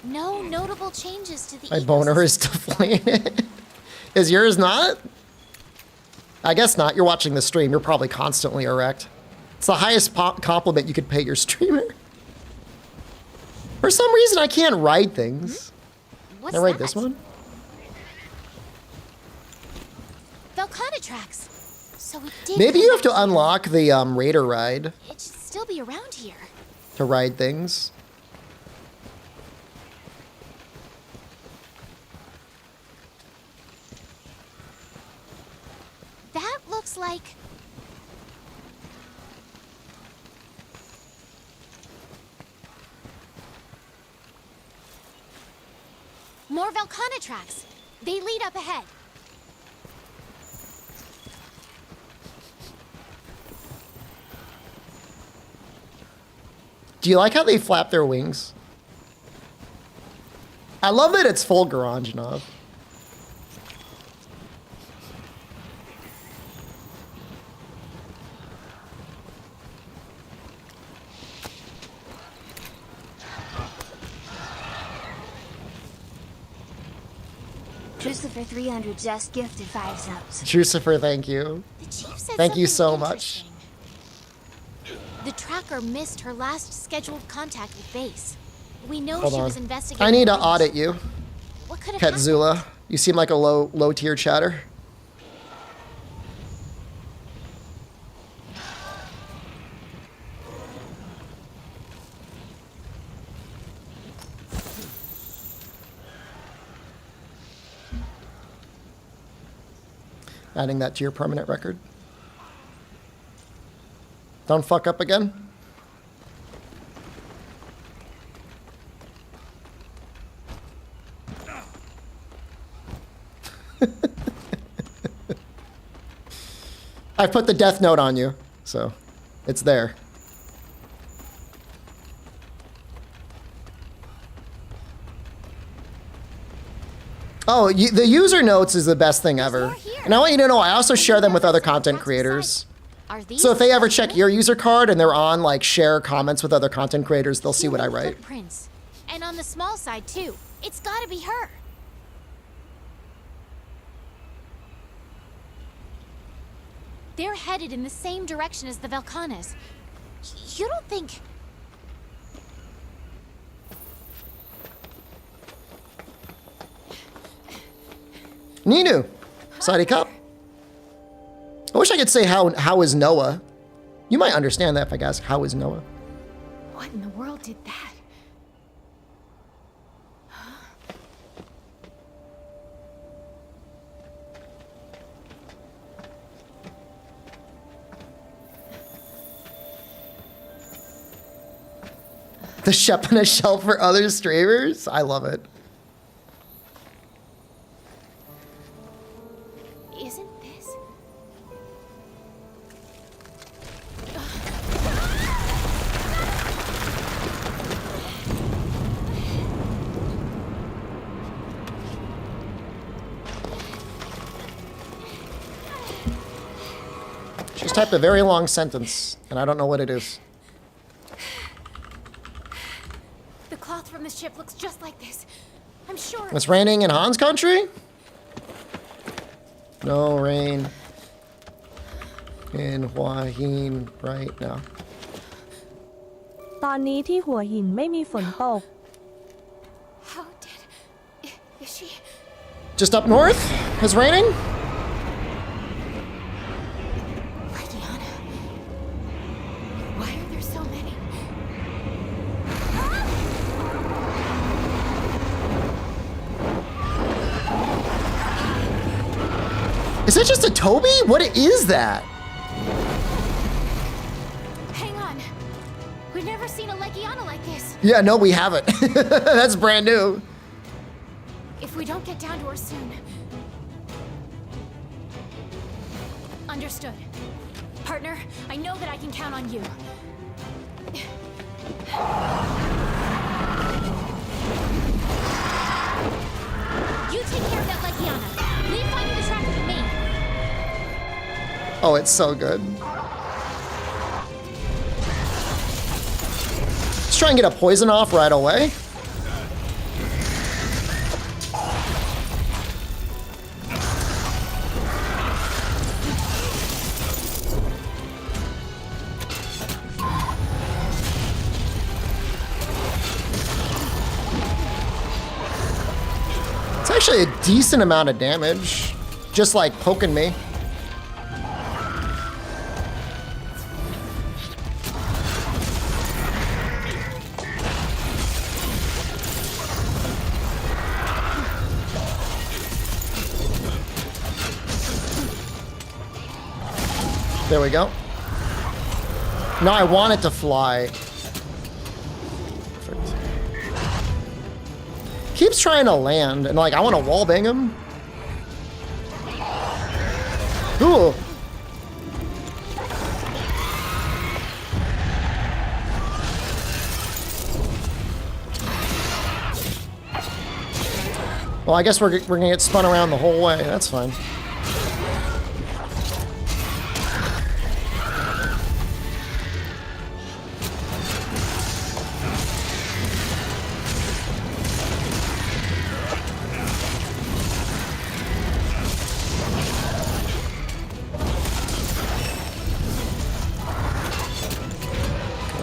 [SPEAKER 3] No notable changes to the
[SPEAKER 1] My boner is deflated. Is yours not? I guess not. You're watching the stream. You're probably constantly erect. It's the highest compliment you could pay your streamer. For some reason, I can't ride things.
[SPEAKER 3] What's
[SPEAKER 1] Can I ride
[SPEAKER 3] that?
[SPEAKER 1] this one?
[SPEAKER 3] Velcana tracks. So it did.
[SPEAKER 1] Maybe
[SPEAKER 3] come
[SPEAKER 1] you have
[SPEAKER 3] back
[SPEAKER 1] to unlock the Raider ride
[SPEAKER 3] here. It should still be around here.
[SPEAKER 1] to ride things.
[SPEAKER 3] That looks like... more Velcana tracks. They lead up ahead.
[SPEAKER 1] Do you like how they flap their wings? I love that it's full garage knob.
[SPEAKER 11] Christopher 300 just gifted 5 subs.
[SPEAKER 1] Jucifer, thank you.
[SPEAKER 3] The chief said
[SPEAKER 1] Thank you so
[SPEAKER 3] something
[SPEAKER 1] much.
[SPEAKER 3] interesting. The tracker missed her last scheduled contact with base. We know
[SPEAKER 1] Hold
[SPEAKER 3] she
[SPEAKER 1] on.
[SPEAKER 3] was investigating.
[SPEAKER 1] I need to
[SPEAKER 3] the
[SPEAKER 1] audit you,
[SPEAKER 3] What could have happened?
[SPEAKER 1] Petzula. You seem like a low tier chatter. Adding that to your permanent record. Don't fuck up again. I put the death note on you, so it's there. Oh, the user notes is the best thing ever. And I want you to know I also share them with other content creators.
[SPEAKER 3] Are these
[SPEAKER 1] So if they ever check your user card and they're on like share comments with other content creators, they'll see what I
[SPEAKER 3] human
[SPEAKER 1] write.
[SPEAKER 3] footprints? And on the small side too. It's gotta be her. They're headed in the same direction as the Velcanas. You don't think...
[SPEAKER 1] Ninu, Saudi Cup. I wish I could say how is Noah. You might understand that if I ask how is Noah.
[SPEAKER 3] What in the world did that?
[SPEAKER 1] The Shep on a shelf for other streamers? I love it.
[SPEAKER 3] Isn't this...
[SPEAKER 1] She's typed a very long sentence, and I don't know what it is.
[SPEAKER 3] The cloth from the ship looks just like this. I'm sure...
[SPEAKER 1] It's raining in Han's country? No rain in Hua Hin right now.
[SPEAKER 13] ตอนนี้ที่หัวหินไม่มีฝนตก
[SPEAKER 3] How did... Is she...
[SPEAKER 1] Just up north? It's raining?
[SPEAKER 3] Diana. Why are there so many?
[SPEAKER 1] Is that just a Toby? What is that?
[SPEAKER 3] Hang on. We've never seen a Legiana like this.
[SPEAKER 1] Yeah, no, we haven't. That's brand new.
[SPEAKER 3] If we don't get down to her soon. Understood. Partner, I know that I can count on you. You take care of that Legiana. Leave finding the tracker to me.
[SPEAKER 1] Oh, it's so good. Let's try and get a poison off right away. actually a decent amount of damage. Just like poking me. There we go. No, I want it to fly. Perfect. Keeps trying to land, and like, I want to wallbang him. Cool. Well, I guess we're gonna get spun around the whole way. That's fine.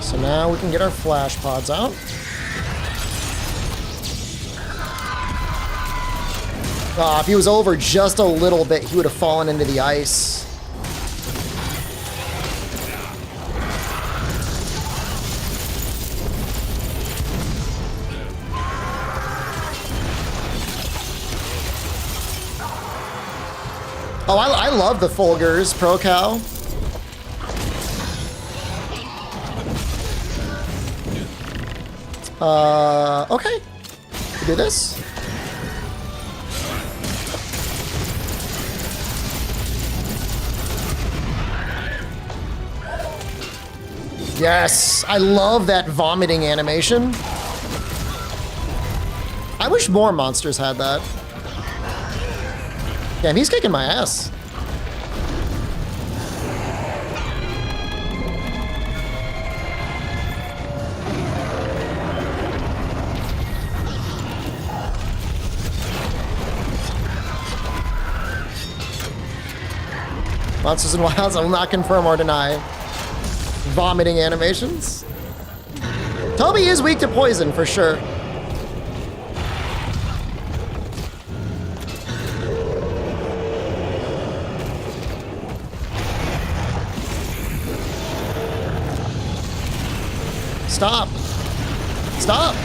[SPEAKER 1] So now we can get our flash pods out. If he was over just a little bit, he would have fallen into the ice. Oh, I love the Fulgurs, Pro Cow. Okay. We do this. Yes, I love that vomiting animation. I wish more monsters had that. Damn, he's kicking my ass. Monsters and Wilds, I will not confirm or deny. Vomiting animations. Toby is weak to poison, for sure. Stop. Stop.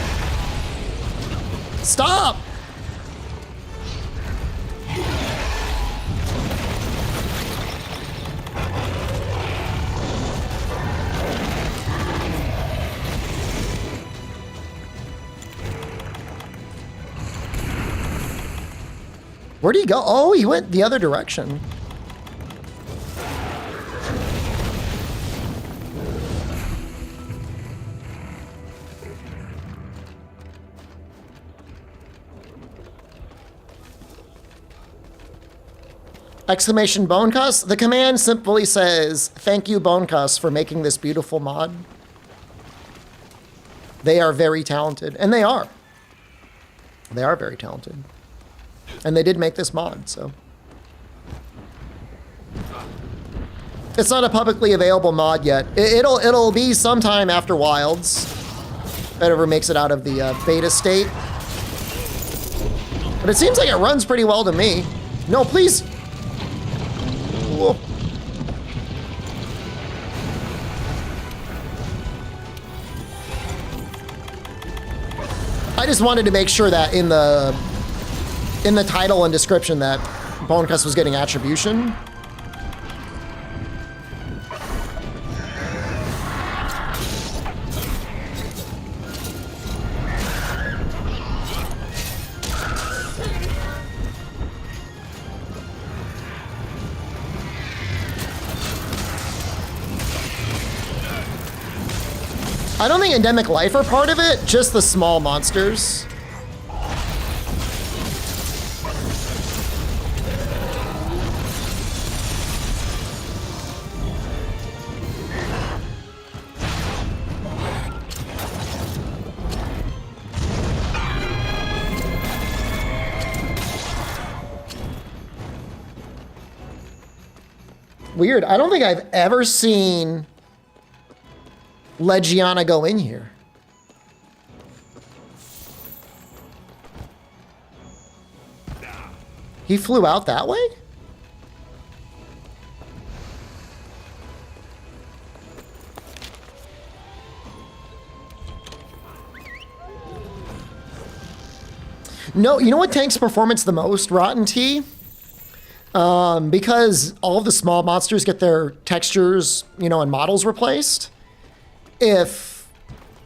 [SPEAKER 1] Stop. Where'd he go? Oh, he went the other direction. Exclamation bonecuss. The command simply says, "Thank you, bonecuss, for making this beautiful mod." They are very talented, and they are. They are very talented. And they did make this mod, so. It's not a publicly available mod yet. It'll be sometime after Wilds. If it ever makes it out of the beta state. But it seems like it runs pretty well to me. No, please. Whoa. I just wanted to make sure that in the title and description that bonecuss was getting attribution. I don't think endemic life are part of it, just the small monsters. Weird. I don't think I've ever seen Legiana go in here. He flew out that way? No, you know what tanks performance the most, Rotten Tea? Because all of the small monsters get their textures, you know, and models replaced. If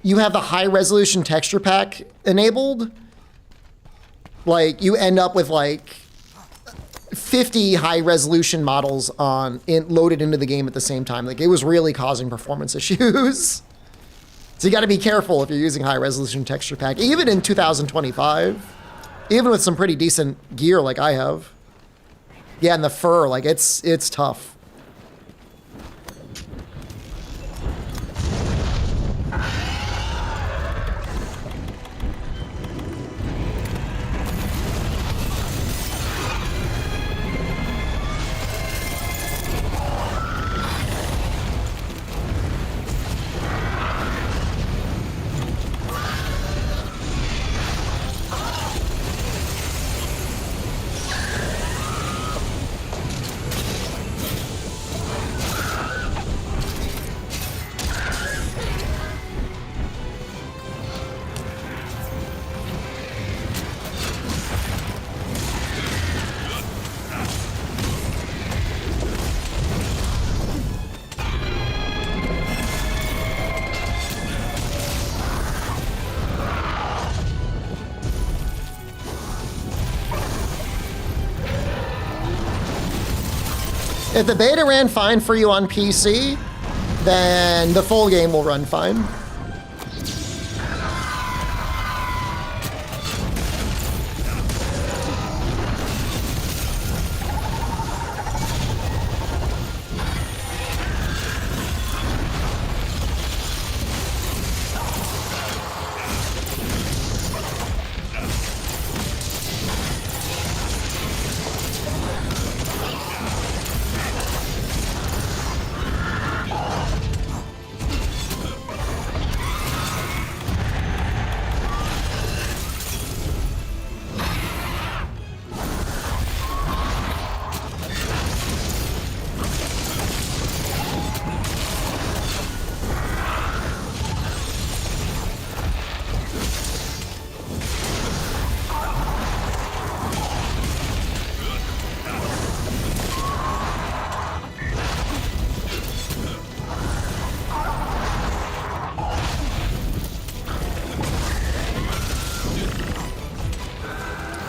[SPEAKER 1] you have the high resolution texture pack enabled, like you end up with like 50 high resolution models loaded into the game at the same time. Like it was really causing performance issues. So you got to be careful if you're using high resolution texture pack, even in 2025, even with some pretty decent gear like I have. Yeah, and the fur, like it's tough. If the beta ran fine for you on PC, then the full game will run fine.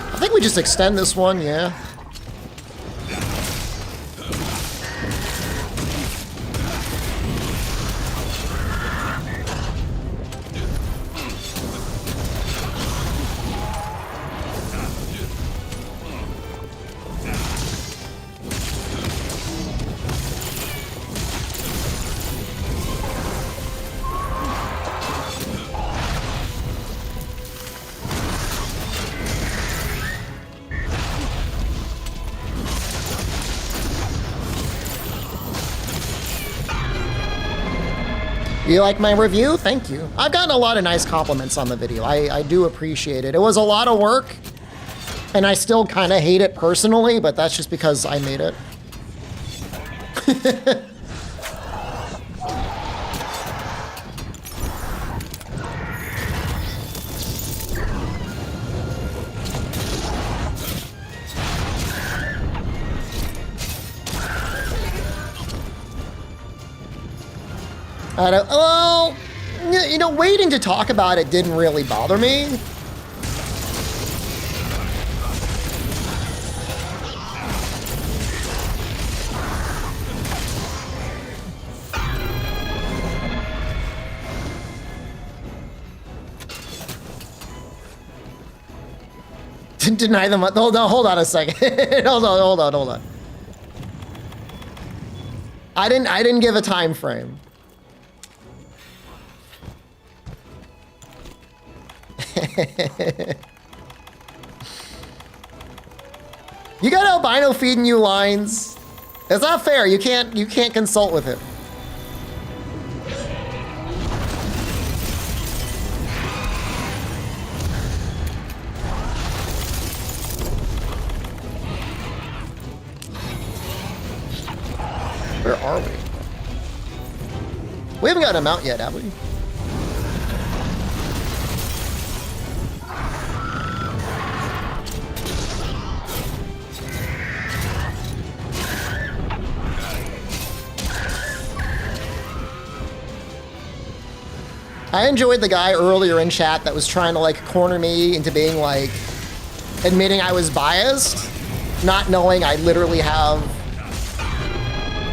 [SPEAKER 1] I think we just extend this one, yeah. You like my review? Thank you. I've gotten a lot of nice compliments on the video. I do appreciate it. It was a lot of work, and I still kind of hate it personally, but that's just because I made it. Well, you know, waiting to talk about it didn't really bother me. Deny them. Hold on a second. hold on. I didn't give a time frame. You got albino feeding you lines. It's not fair. You can't consult with him. Where are we? We haven't gotten him out yet, have we? I enjoyed the guy earlier in chat that was trying to like corner me into being like admitting I was biased, not knowing I literally have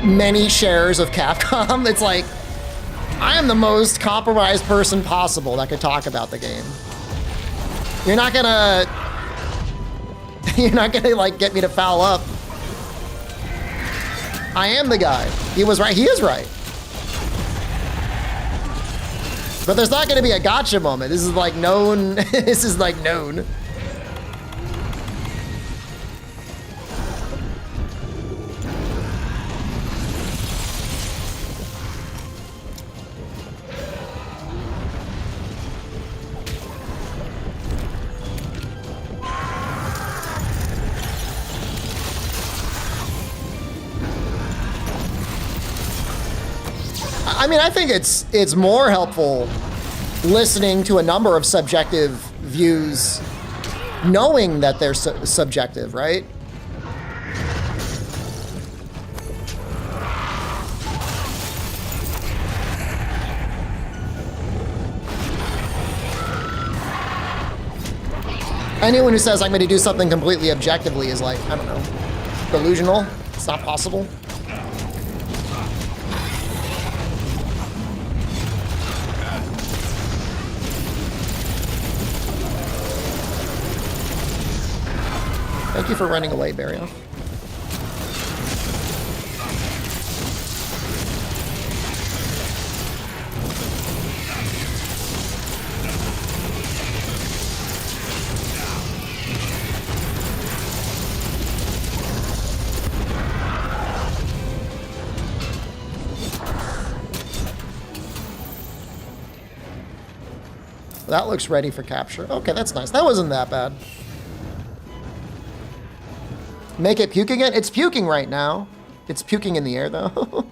[SPEAKER 1] many shares of Capcom. It's like, I am the most compromised person possible that could talk about the game. You're not gonna like get me to foul up. I am the guy. He was right, he is right. But there's not gonna be a gotcha moment. This is like known, this is like known. I mean, I think it's more helpful listening to a number of subjective views, knowing that they're subjective, right? Anyone who says I'm going to do something completely objectively is like, I don't know, delusional. It's not possible. Thank you for running away, Barrio. That looks ready for capture. Okay, that's nice. That wasn't that bad. Make it puke again? It's puking right now. It's puking in the air, though.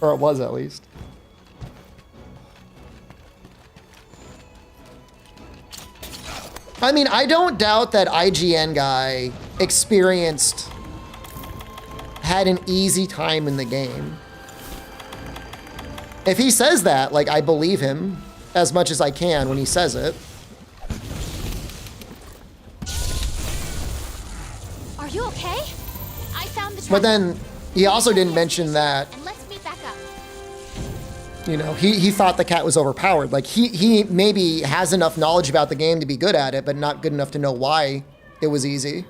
[SPEAKER 1] Or it was, at least. I mean, I don't doubt that IGN guy had an easy time in the game. If he says that, like, I believe him as much as I can when he says it.
[SPEAKER 3] Are you okay? I found the
[SPEAKER 1] But then he also didn't mention that,
[SPEAKER 3] and let's meet back up.
[SPEAKER 1] you know, he thought the cat was overpowered. Like, he maybe has enough knowledge about the game to be good at it, but not good enough to know why it was easy.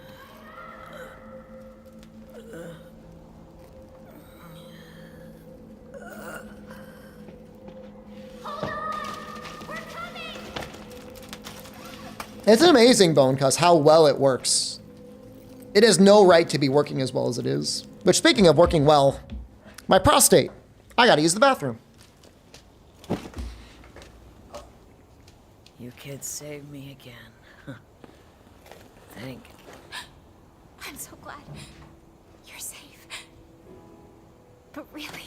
[SPEAKER 1] It's amazing, bonecuss, how well it works. It has no right to be working as well as it is. Which, speaking of working well, my prostate. I gotta use the bathroom.
[SPEAKER 6] You kids saved me again. Thank you.
[SPEAKER 3] I'm so glad you're safe. But really,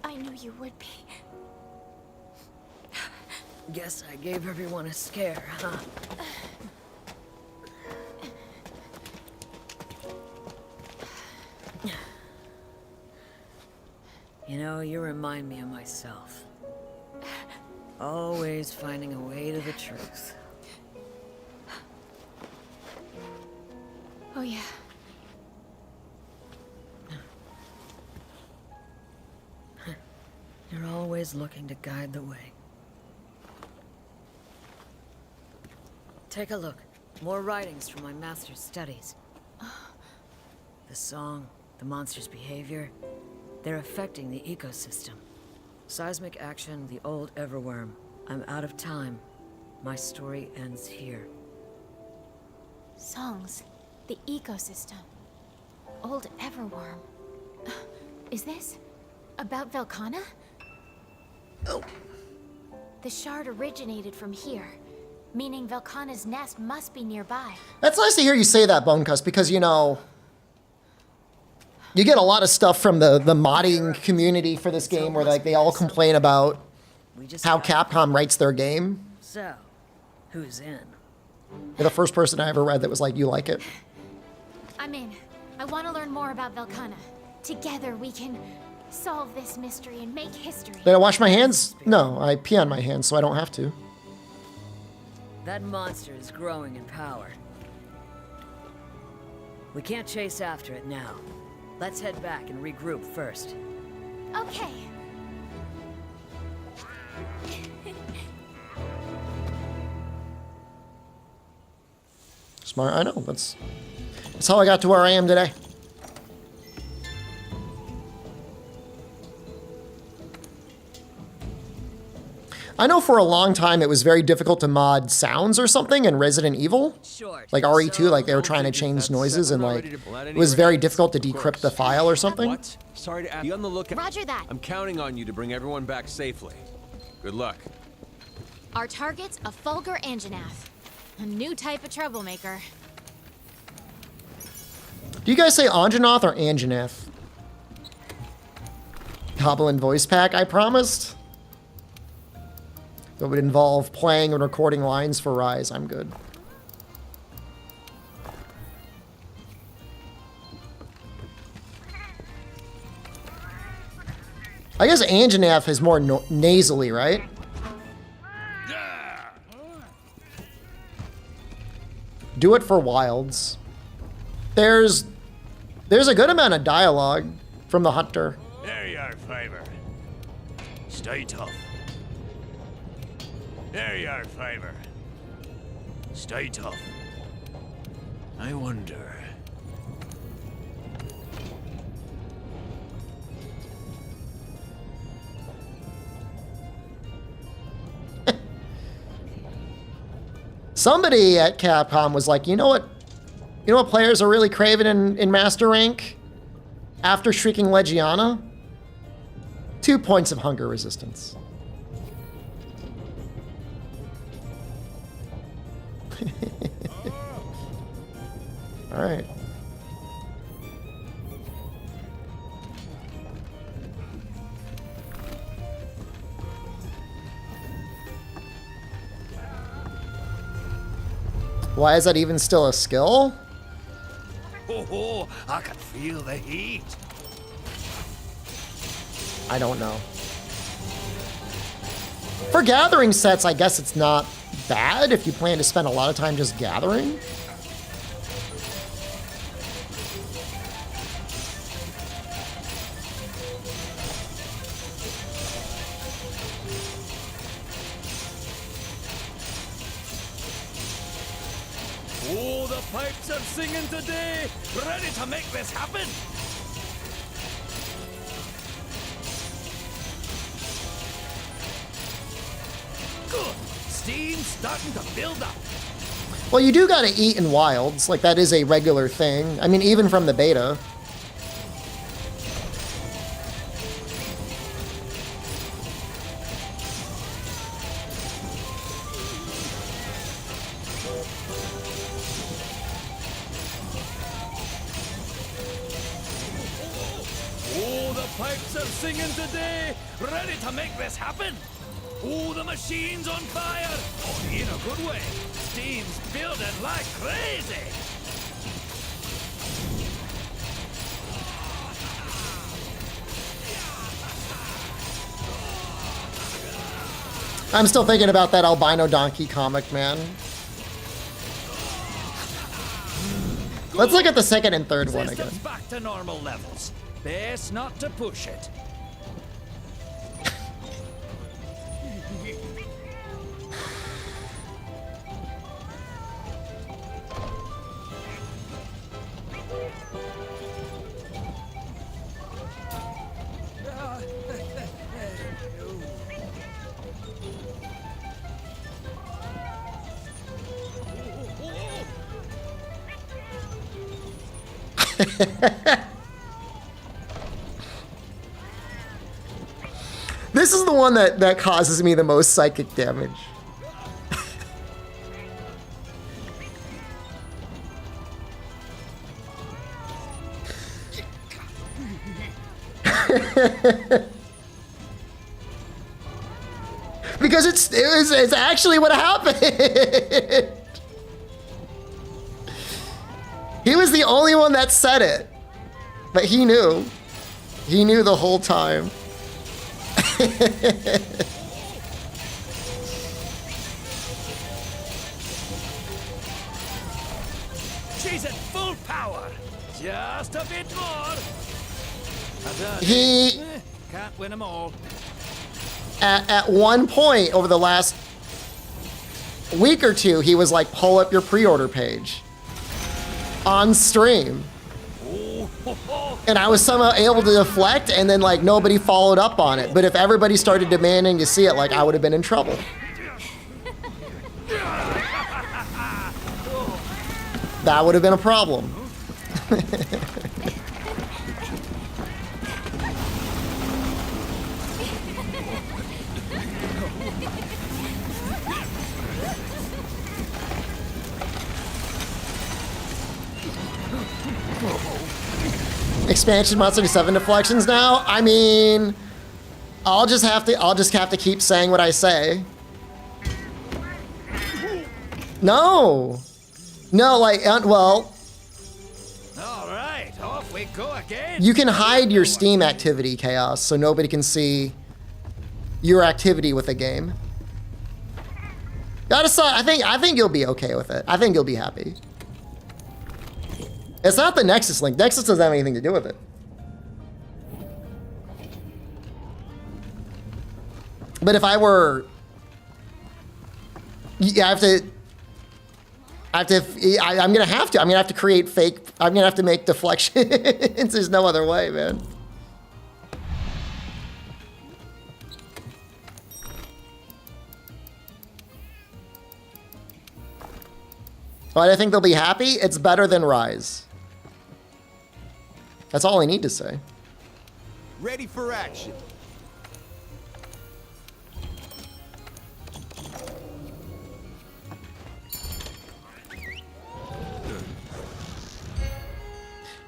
[SPEAKER 3] I knew you would be.
[SPEAKER 6] Guess I gave everyone a scare, huh? You know, you remind me of myself. Always finding a way to the truth.
[SPEAKER 3] Oh, yeah.
[SPEAKER 6] You're always looking to guide the way. Take a look. More writings from my master's studies. The song, the monster's behavior, they're affecting the ecosystem. Seismic action, the old everworm. I'm out of time. My story ends here.
[SPEAKER 3] Songs, the ecosystem, old everworm. Is this about Velkhana?
[SPEAKER 1] Oh.
[SPEAKER 3] The shard originated from here, meaning Velkhana's nest must be nearby.
[SPEAKER 1] That's nice to hear you say that, bonecuss, because, you know, You get a lot of stuff from the modding community for this game where like they all complain about how Capcom writes their game.
[SPEAKER 6] So, who's in?
[SPEAKER 1] You're the first person I ever read that was like, you like it?
[SPEAKER 3] I'm in. I want to learn more about Velcana. Together we can solve this mystery and make history.
[SPEAKER 1] Did I wash my hands? No, I pee on my hands so I don't have to.
[SPEAKER 6] That monster is growing in power. We can't chase after it now. Let's head back and regroup first.
[SPEAKER 3] Okay.
[SPEAKER 1] Smart, I know. That's how I got to where I am today. I know for a long time it was very difficult to mod sounds or something in Resident Evil. Like RE2, like they were trying to change noises and like it was very difficult to decrypt the file or something.
[SPEAKER 8] What? Sorry to ask. Be on the lookout.
[SPEAKER 3] Roger that.
[SPEAKER 8] I'm counting on you to bring everyone back safely. Good luck.
[SPEAKER 3] Our target's a Fulgur Anjanath. A new type of troublemaker.
[SPEAKER 1] Do you guys say Anjanath or Anjanath? Goblin voice pack, I promised. That would involve playing and recording lines for Rise. I'm good. I guess Anjanath is more nasally, right? Do it for wilds. There's a good amount of dialogue from the hunter.
[SPEAKER 5] There you are, Framer. Stay tough. There you are, Framer. Stay tough. I wonder.
[SPEAKER 1] Somebody at Capcom was like, you know what players are really craving in Master Rank? After Shrieking Legiana? 2 points of hunger resistance. All right. Why is that even still a skill?
[SPEAKER 5] Oh, I can feel the heat.
[SPEAKER 1] I don't know. For gathering sets, I guess it's not bad if you plan to spend a lot of time just gathering.
[SPEAKER 5] Oh, the pipes are singing today. Ready to make this happen. Good. Steam's starting to build up.
[SPEAKER 1] Well, you do gotta eat in wilds. Like, that is a regular thing. I mean, even from the beta.
[SPEAKER 5] Oh, the pipes are singing today. Ready to make this happen. Oh, the machine's on fire. Oh, in a good way. Steam's building like crazy.
[SPEAKER 1] I'm still thinking about that albino donkey comic, man. Let's look at the second and third one again.
[SPEAKER 5] Systems back to normal levels. Best not to push it.
[SPEAKER 1] This is the one that causes me the most psychic damage. Because it's actually what happened. He was the only one that said it, but he knew. He knew the whole time.
[SPEAKER 5] She's at full power. Just a bit more. Can't win them all.
[SPEAKER 1] At one point over the last week or two, he was like, pull up your pre-order page on stream. And I was somehow able to deflect, and then like nobody followed up on it. But if everybody started demanding to see it, like I would have been in trouble. That would have been a problem. Expansion monster to 7 deflections now. I mean, I'll just have to keep saying what I say. No, like well.
[SPEAKER 5] All right, off we go again.
[SPEAKER 1] You can hide your Steam activity, Chaos, so nobody can see your activity with the game. Gotta say, I think you'll be okay with it. I think you'll be happy. It's not the Nexus link. Nexus doesn't have anything to do with it. But if I were, yeah, I'm gonna have to create fake. I'm gonna have to make deflections. There's no other way, man. But I think they'll be happy. It's better than Rise. That's all I need to say.
[SPEAKER 9] Ready for action.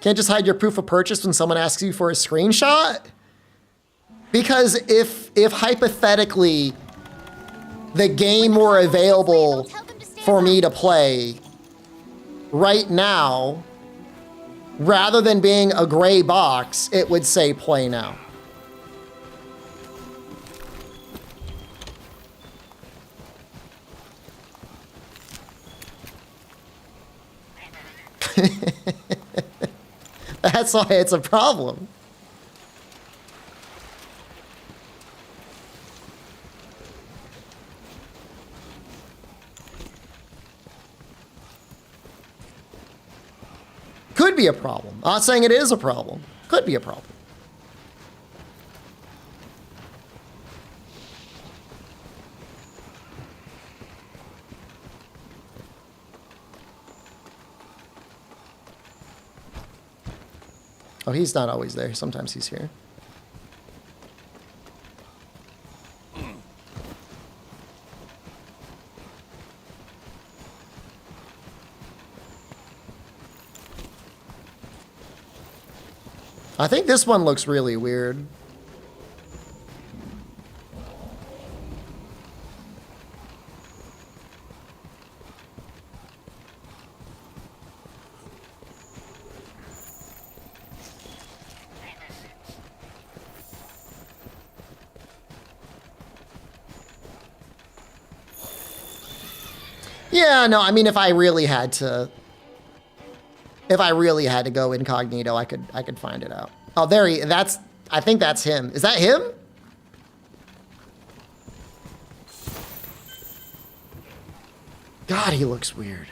[SPEAKER 1] Can't just hide your proof of purchase when someone asks you for a screenshot? Because if hypothetically the game were available for me to play right now, rather than being a gray box, it would say play now. That's why it's a problem. Could be a problem. I'm not saying it is a problem. Could be a problem. Oh, he's not always there. Sometimes he's here. I think this one looks really weird. Yeah, no, I mean, if I really had to go incognito, I could find it out. Oh, I think that's him. Is that him? God, he looks weird.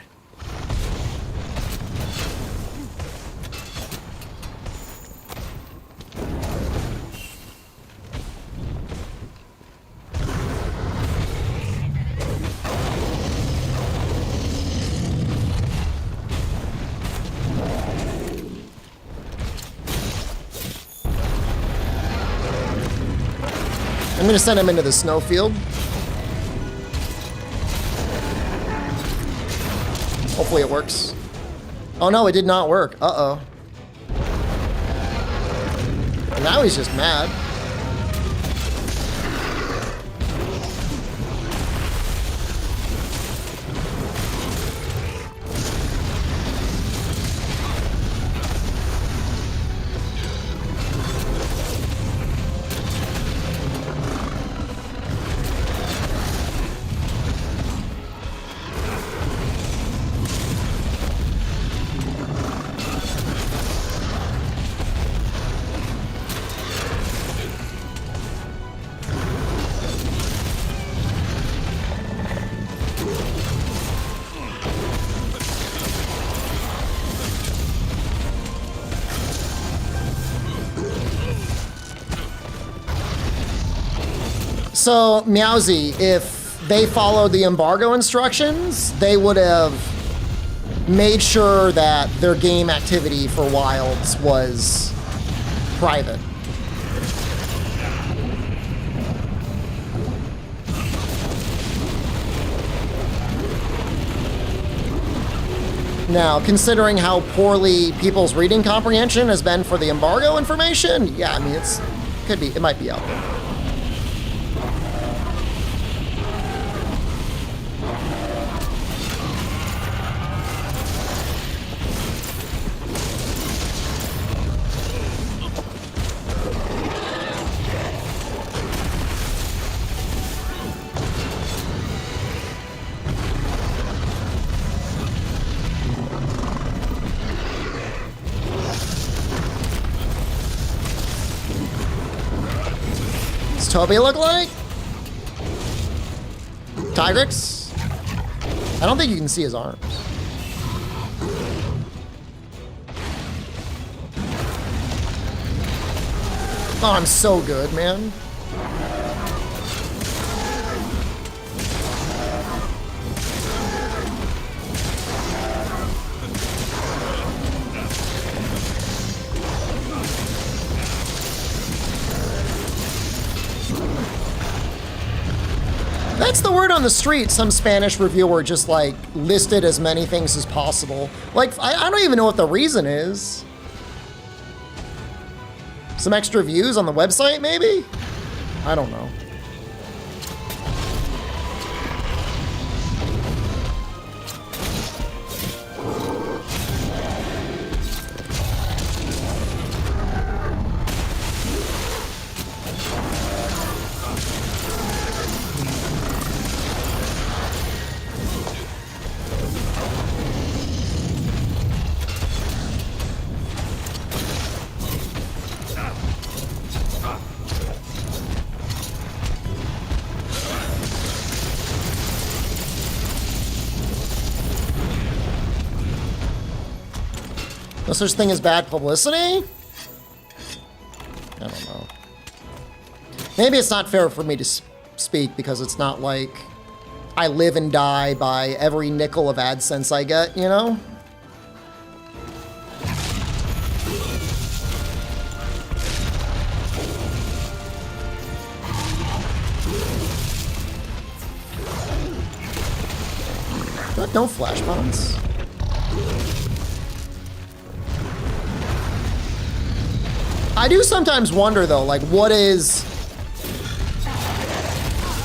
[SPEAKER 1] I'm gonna send him into the snowfield. Hopefully it works. Oh no, it did not work. Uh-oh. And now he's just mad. So, Meowsy, if they followed the embargo instructions, they would have made sure that their game activity for Wilds was private. Now, considering how poorly people's reading comprehension has been for the embargo information, yeah, I mean, it might be out there. Toby look like? Tigrex? I don't think you can see his arms. Oh, I'm so good, man. That's the word on the street. Some Spanish reviewer just like listed as many things as possible. Like, I don't even know what the reason is. Some extra views on the website, maybe? I don't know. No such thing as bad publicity? I don't know. Maybe it's not fair for me to speak because it's not like I live and die by every nickel of AdSense I get, you know? No flash bombs. I do sometimes wonder though, like what is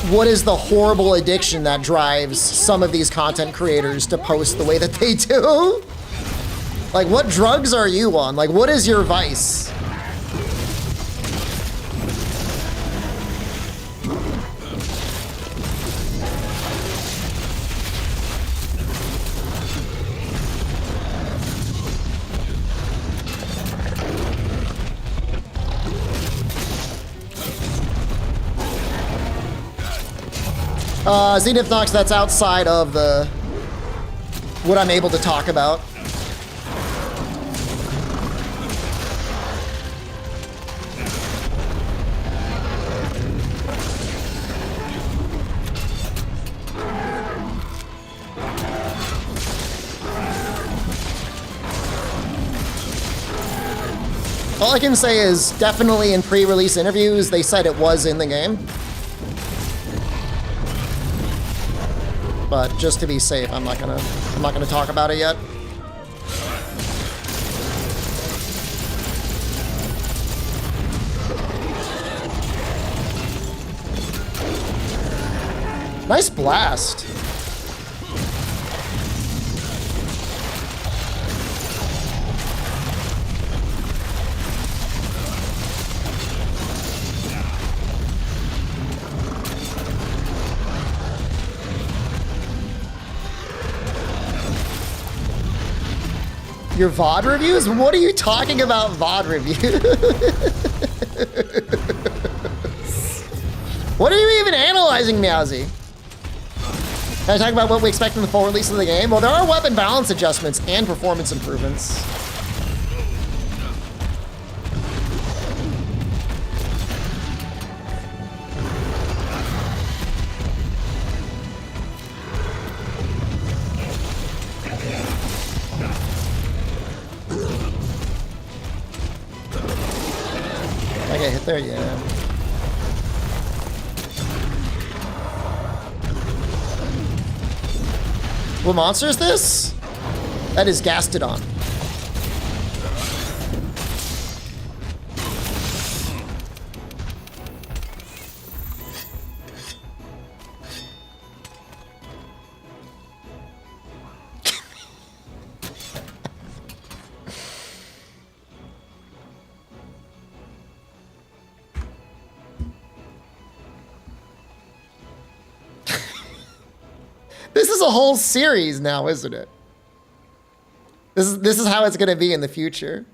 [SPEAKER 1] the horrible addiction that drives some of these content creators to post the way that they do? Like what drugs are you on? Like what is your vice? Zenith Nox, that's outside of what I'm able to talk about. All I can say is definitely in pre-release interviews, they said it was in the game. But just to be safe, I'm not gonna talk about it yet. Nice blast. Your VOD reviews? What are you talking about VOD reviews? What are you even analyzing, Meowsy? Can I talk about what we expect in the full release of the game? Well, there are weapon balance adjustments and performance improvements. I get hit there, yeah. What monster is this? That is Gastodon. This is a whole series now, isn't it? This is how it's going to be in the future.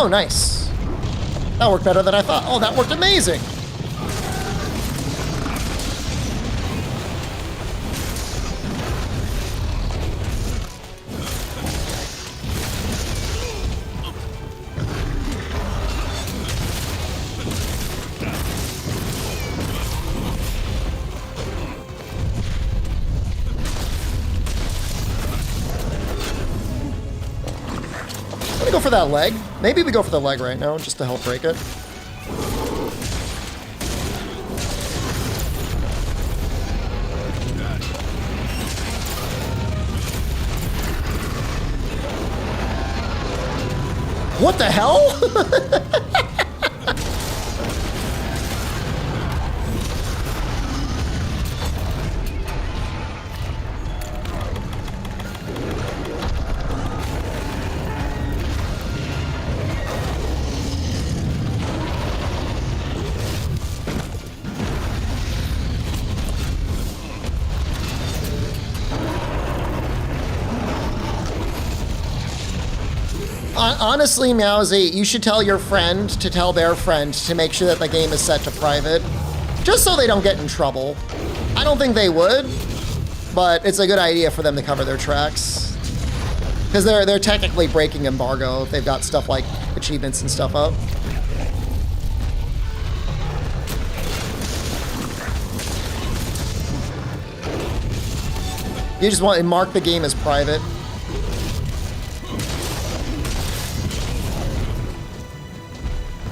[SPEAKER 1] Oh, nice. That worked better than I thought. Oh, that worked amazing. Go for that leg. Maybe we go for the leg right now just to help break it. What the hell? Honestly, Meowsy, you should tell your friend to tell their friend to make sure that the game is set to private, just so they don't get in trouble. I don't think they would, but it's a good idea for them to cover their tracks. Because they're technically breaking embargo if they've got stuff like achievements and stuff up. You just want to mark the game as private.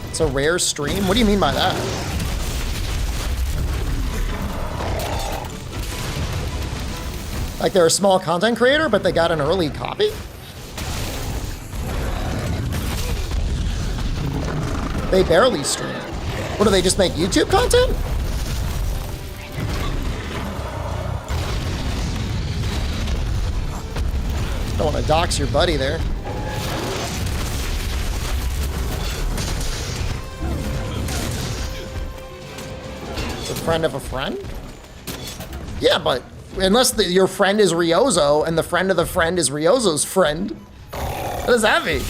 [SPEAKER 1] It's a rare stream? What do you mean by that? Like they're a small content creator, but they got an early copy? They barely stream. What, do they just make YouTube content? Don't want to dox your buddy there. Friend of a friend? Yeah, but unless your friend is Ryozo and the friend of the friend is Ryozo's friend, what does that mean?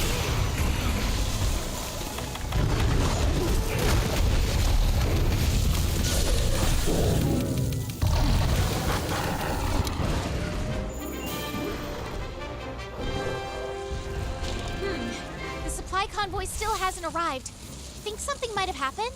[SPEAKER 3] think something might have happened?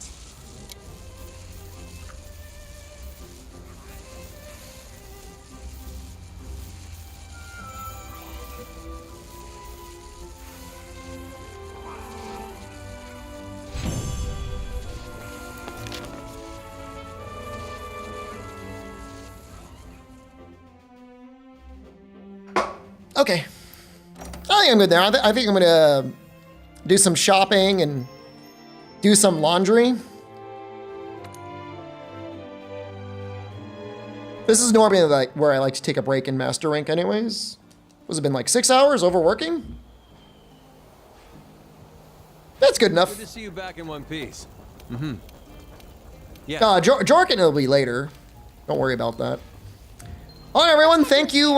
[SPEAKER 1] Okay. I think I'm good there. I think I'm gonna do some shopping and do some laundry. This is normally like where I like to take a break in Master Rank anyways. Was it been like 6 hours overworking? That's good enough.
[SPEAKER 8] Good to see you back in one piece. Mm-hmm. Yeah.
[SPEAKER 1] Jorkin will be later. Don't worry about that. All right, everyone. Thank you.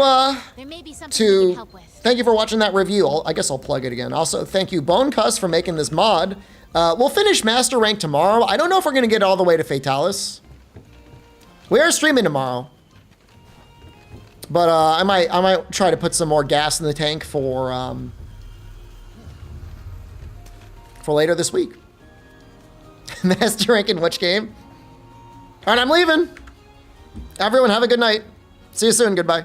[SPEAKER 3] There may be something we can help with.
[SPEAKER 1] Thank you for watching that review. I guess I'll plug it again. Also, thank you, bonecuss, for making this mod. We'll finish Master Rank tomorrow. I don't know if we're gonna get all the way to Fatalis. We are streaming tomorrow, but I might try to put some more gas in the tank for later this week. Master Rank in which game? All right, I'm leaving. Everyone, have a good night. See you soon. Goodbye.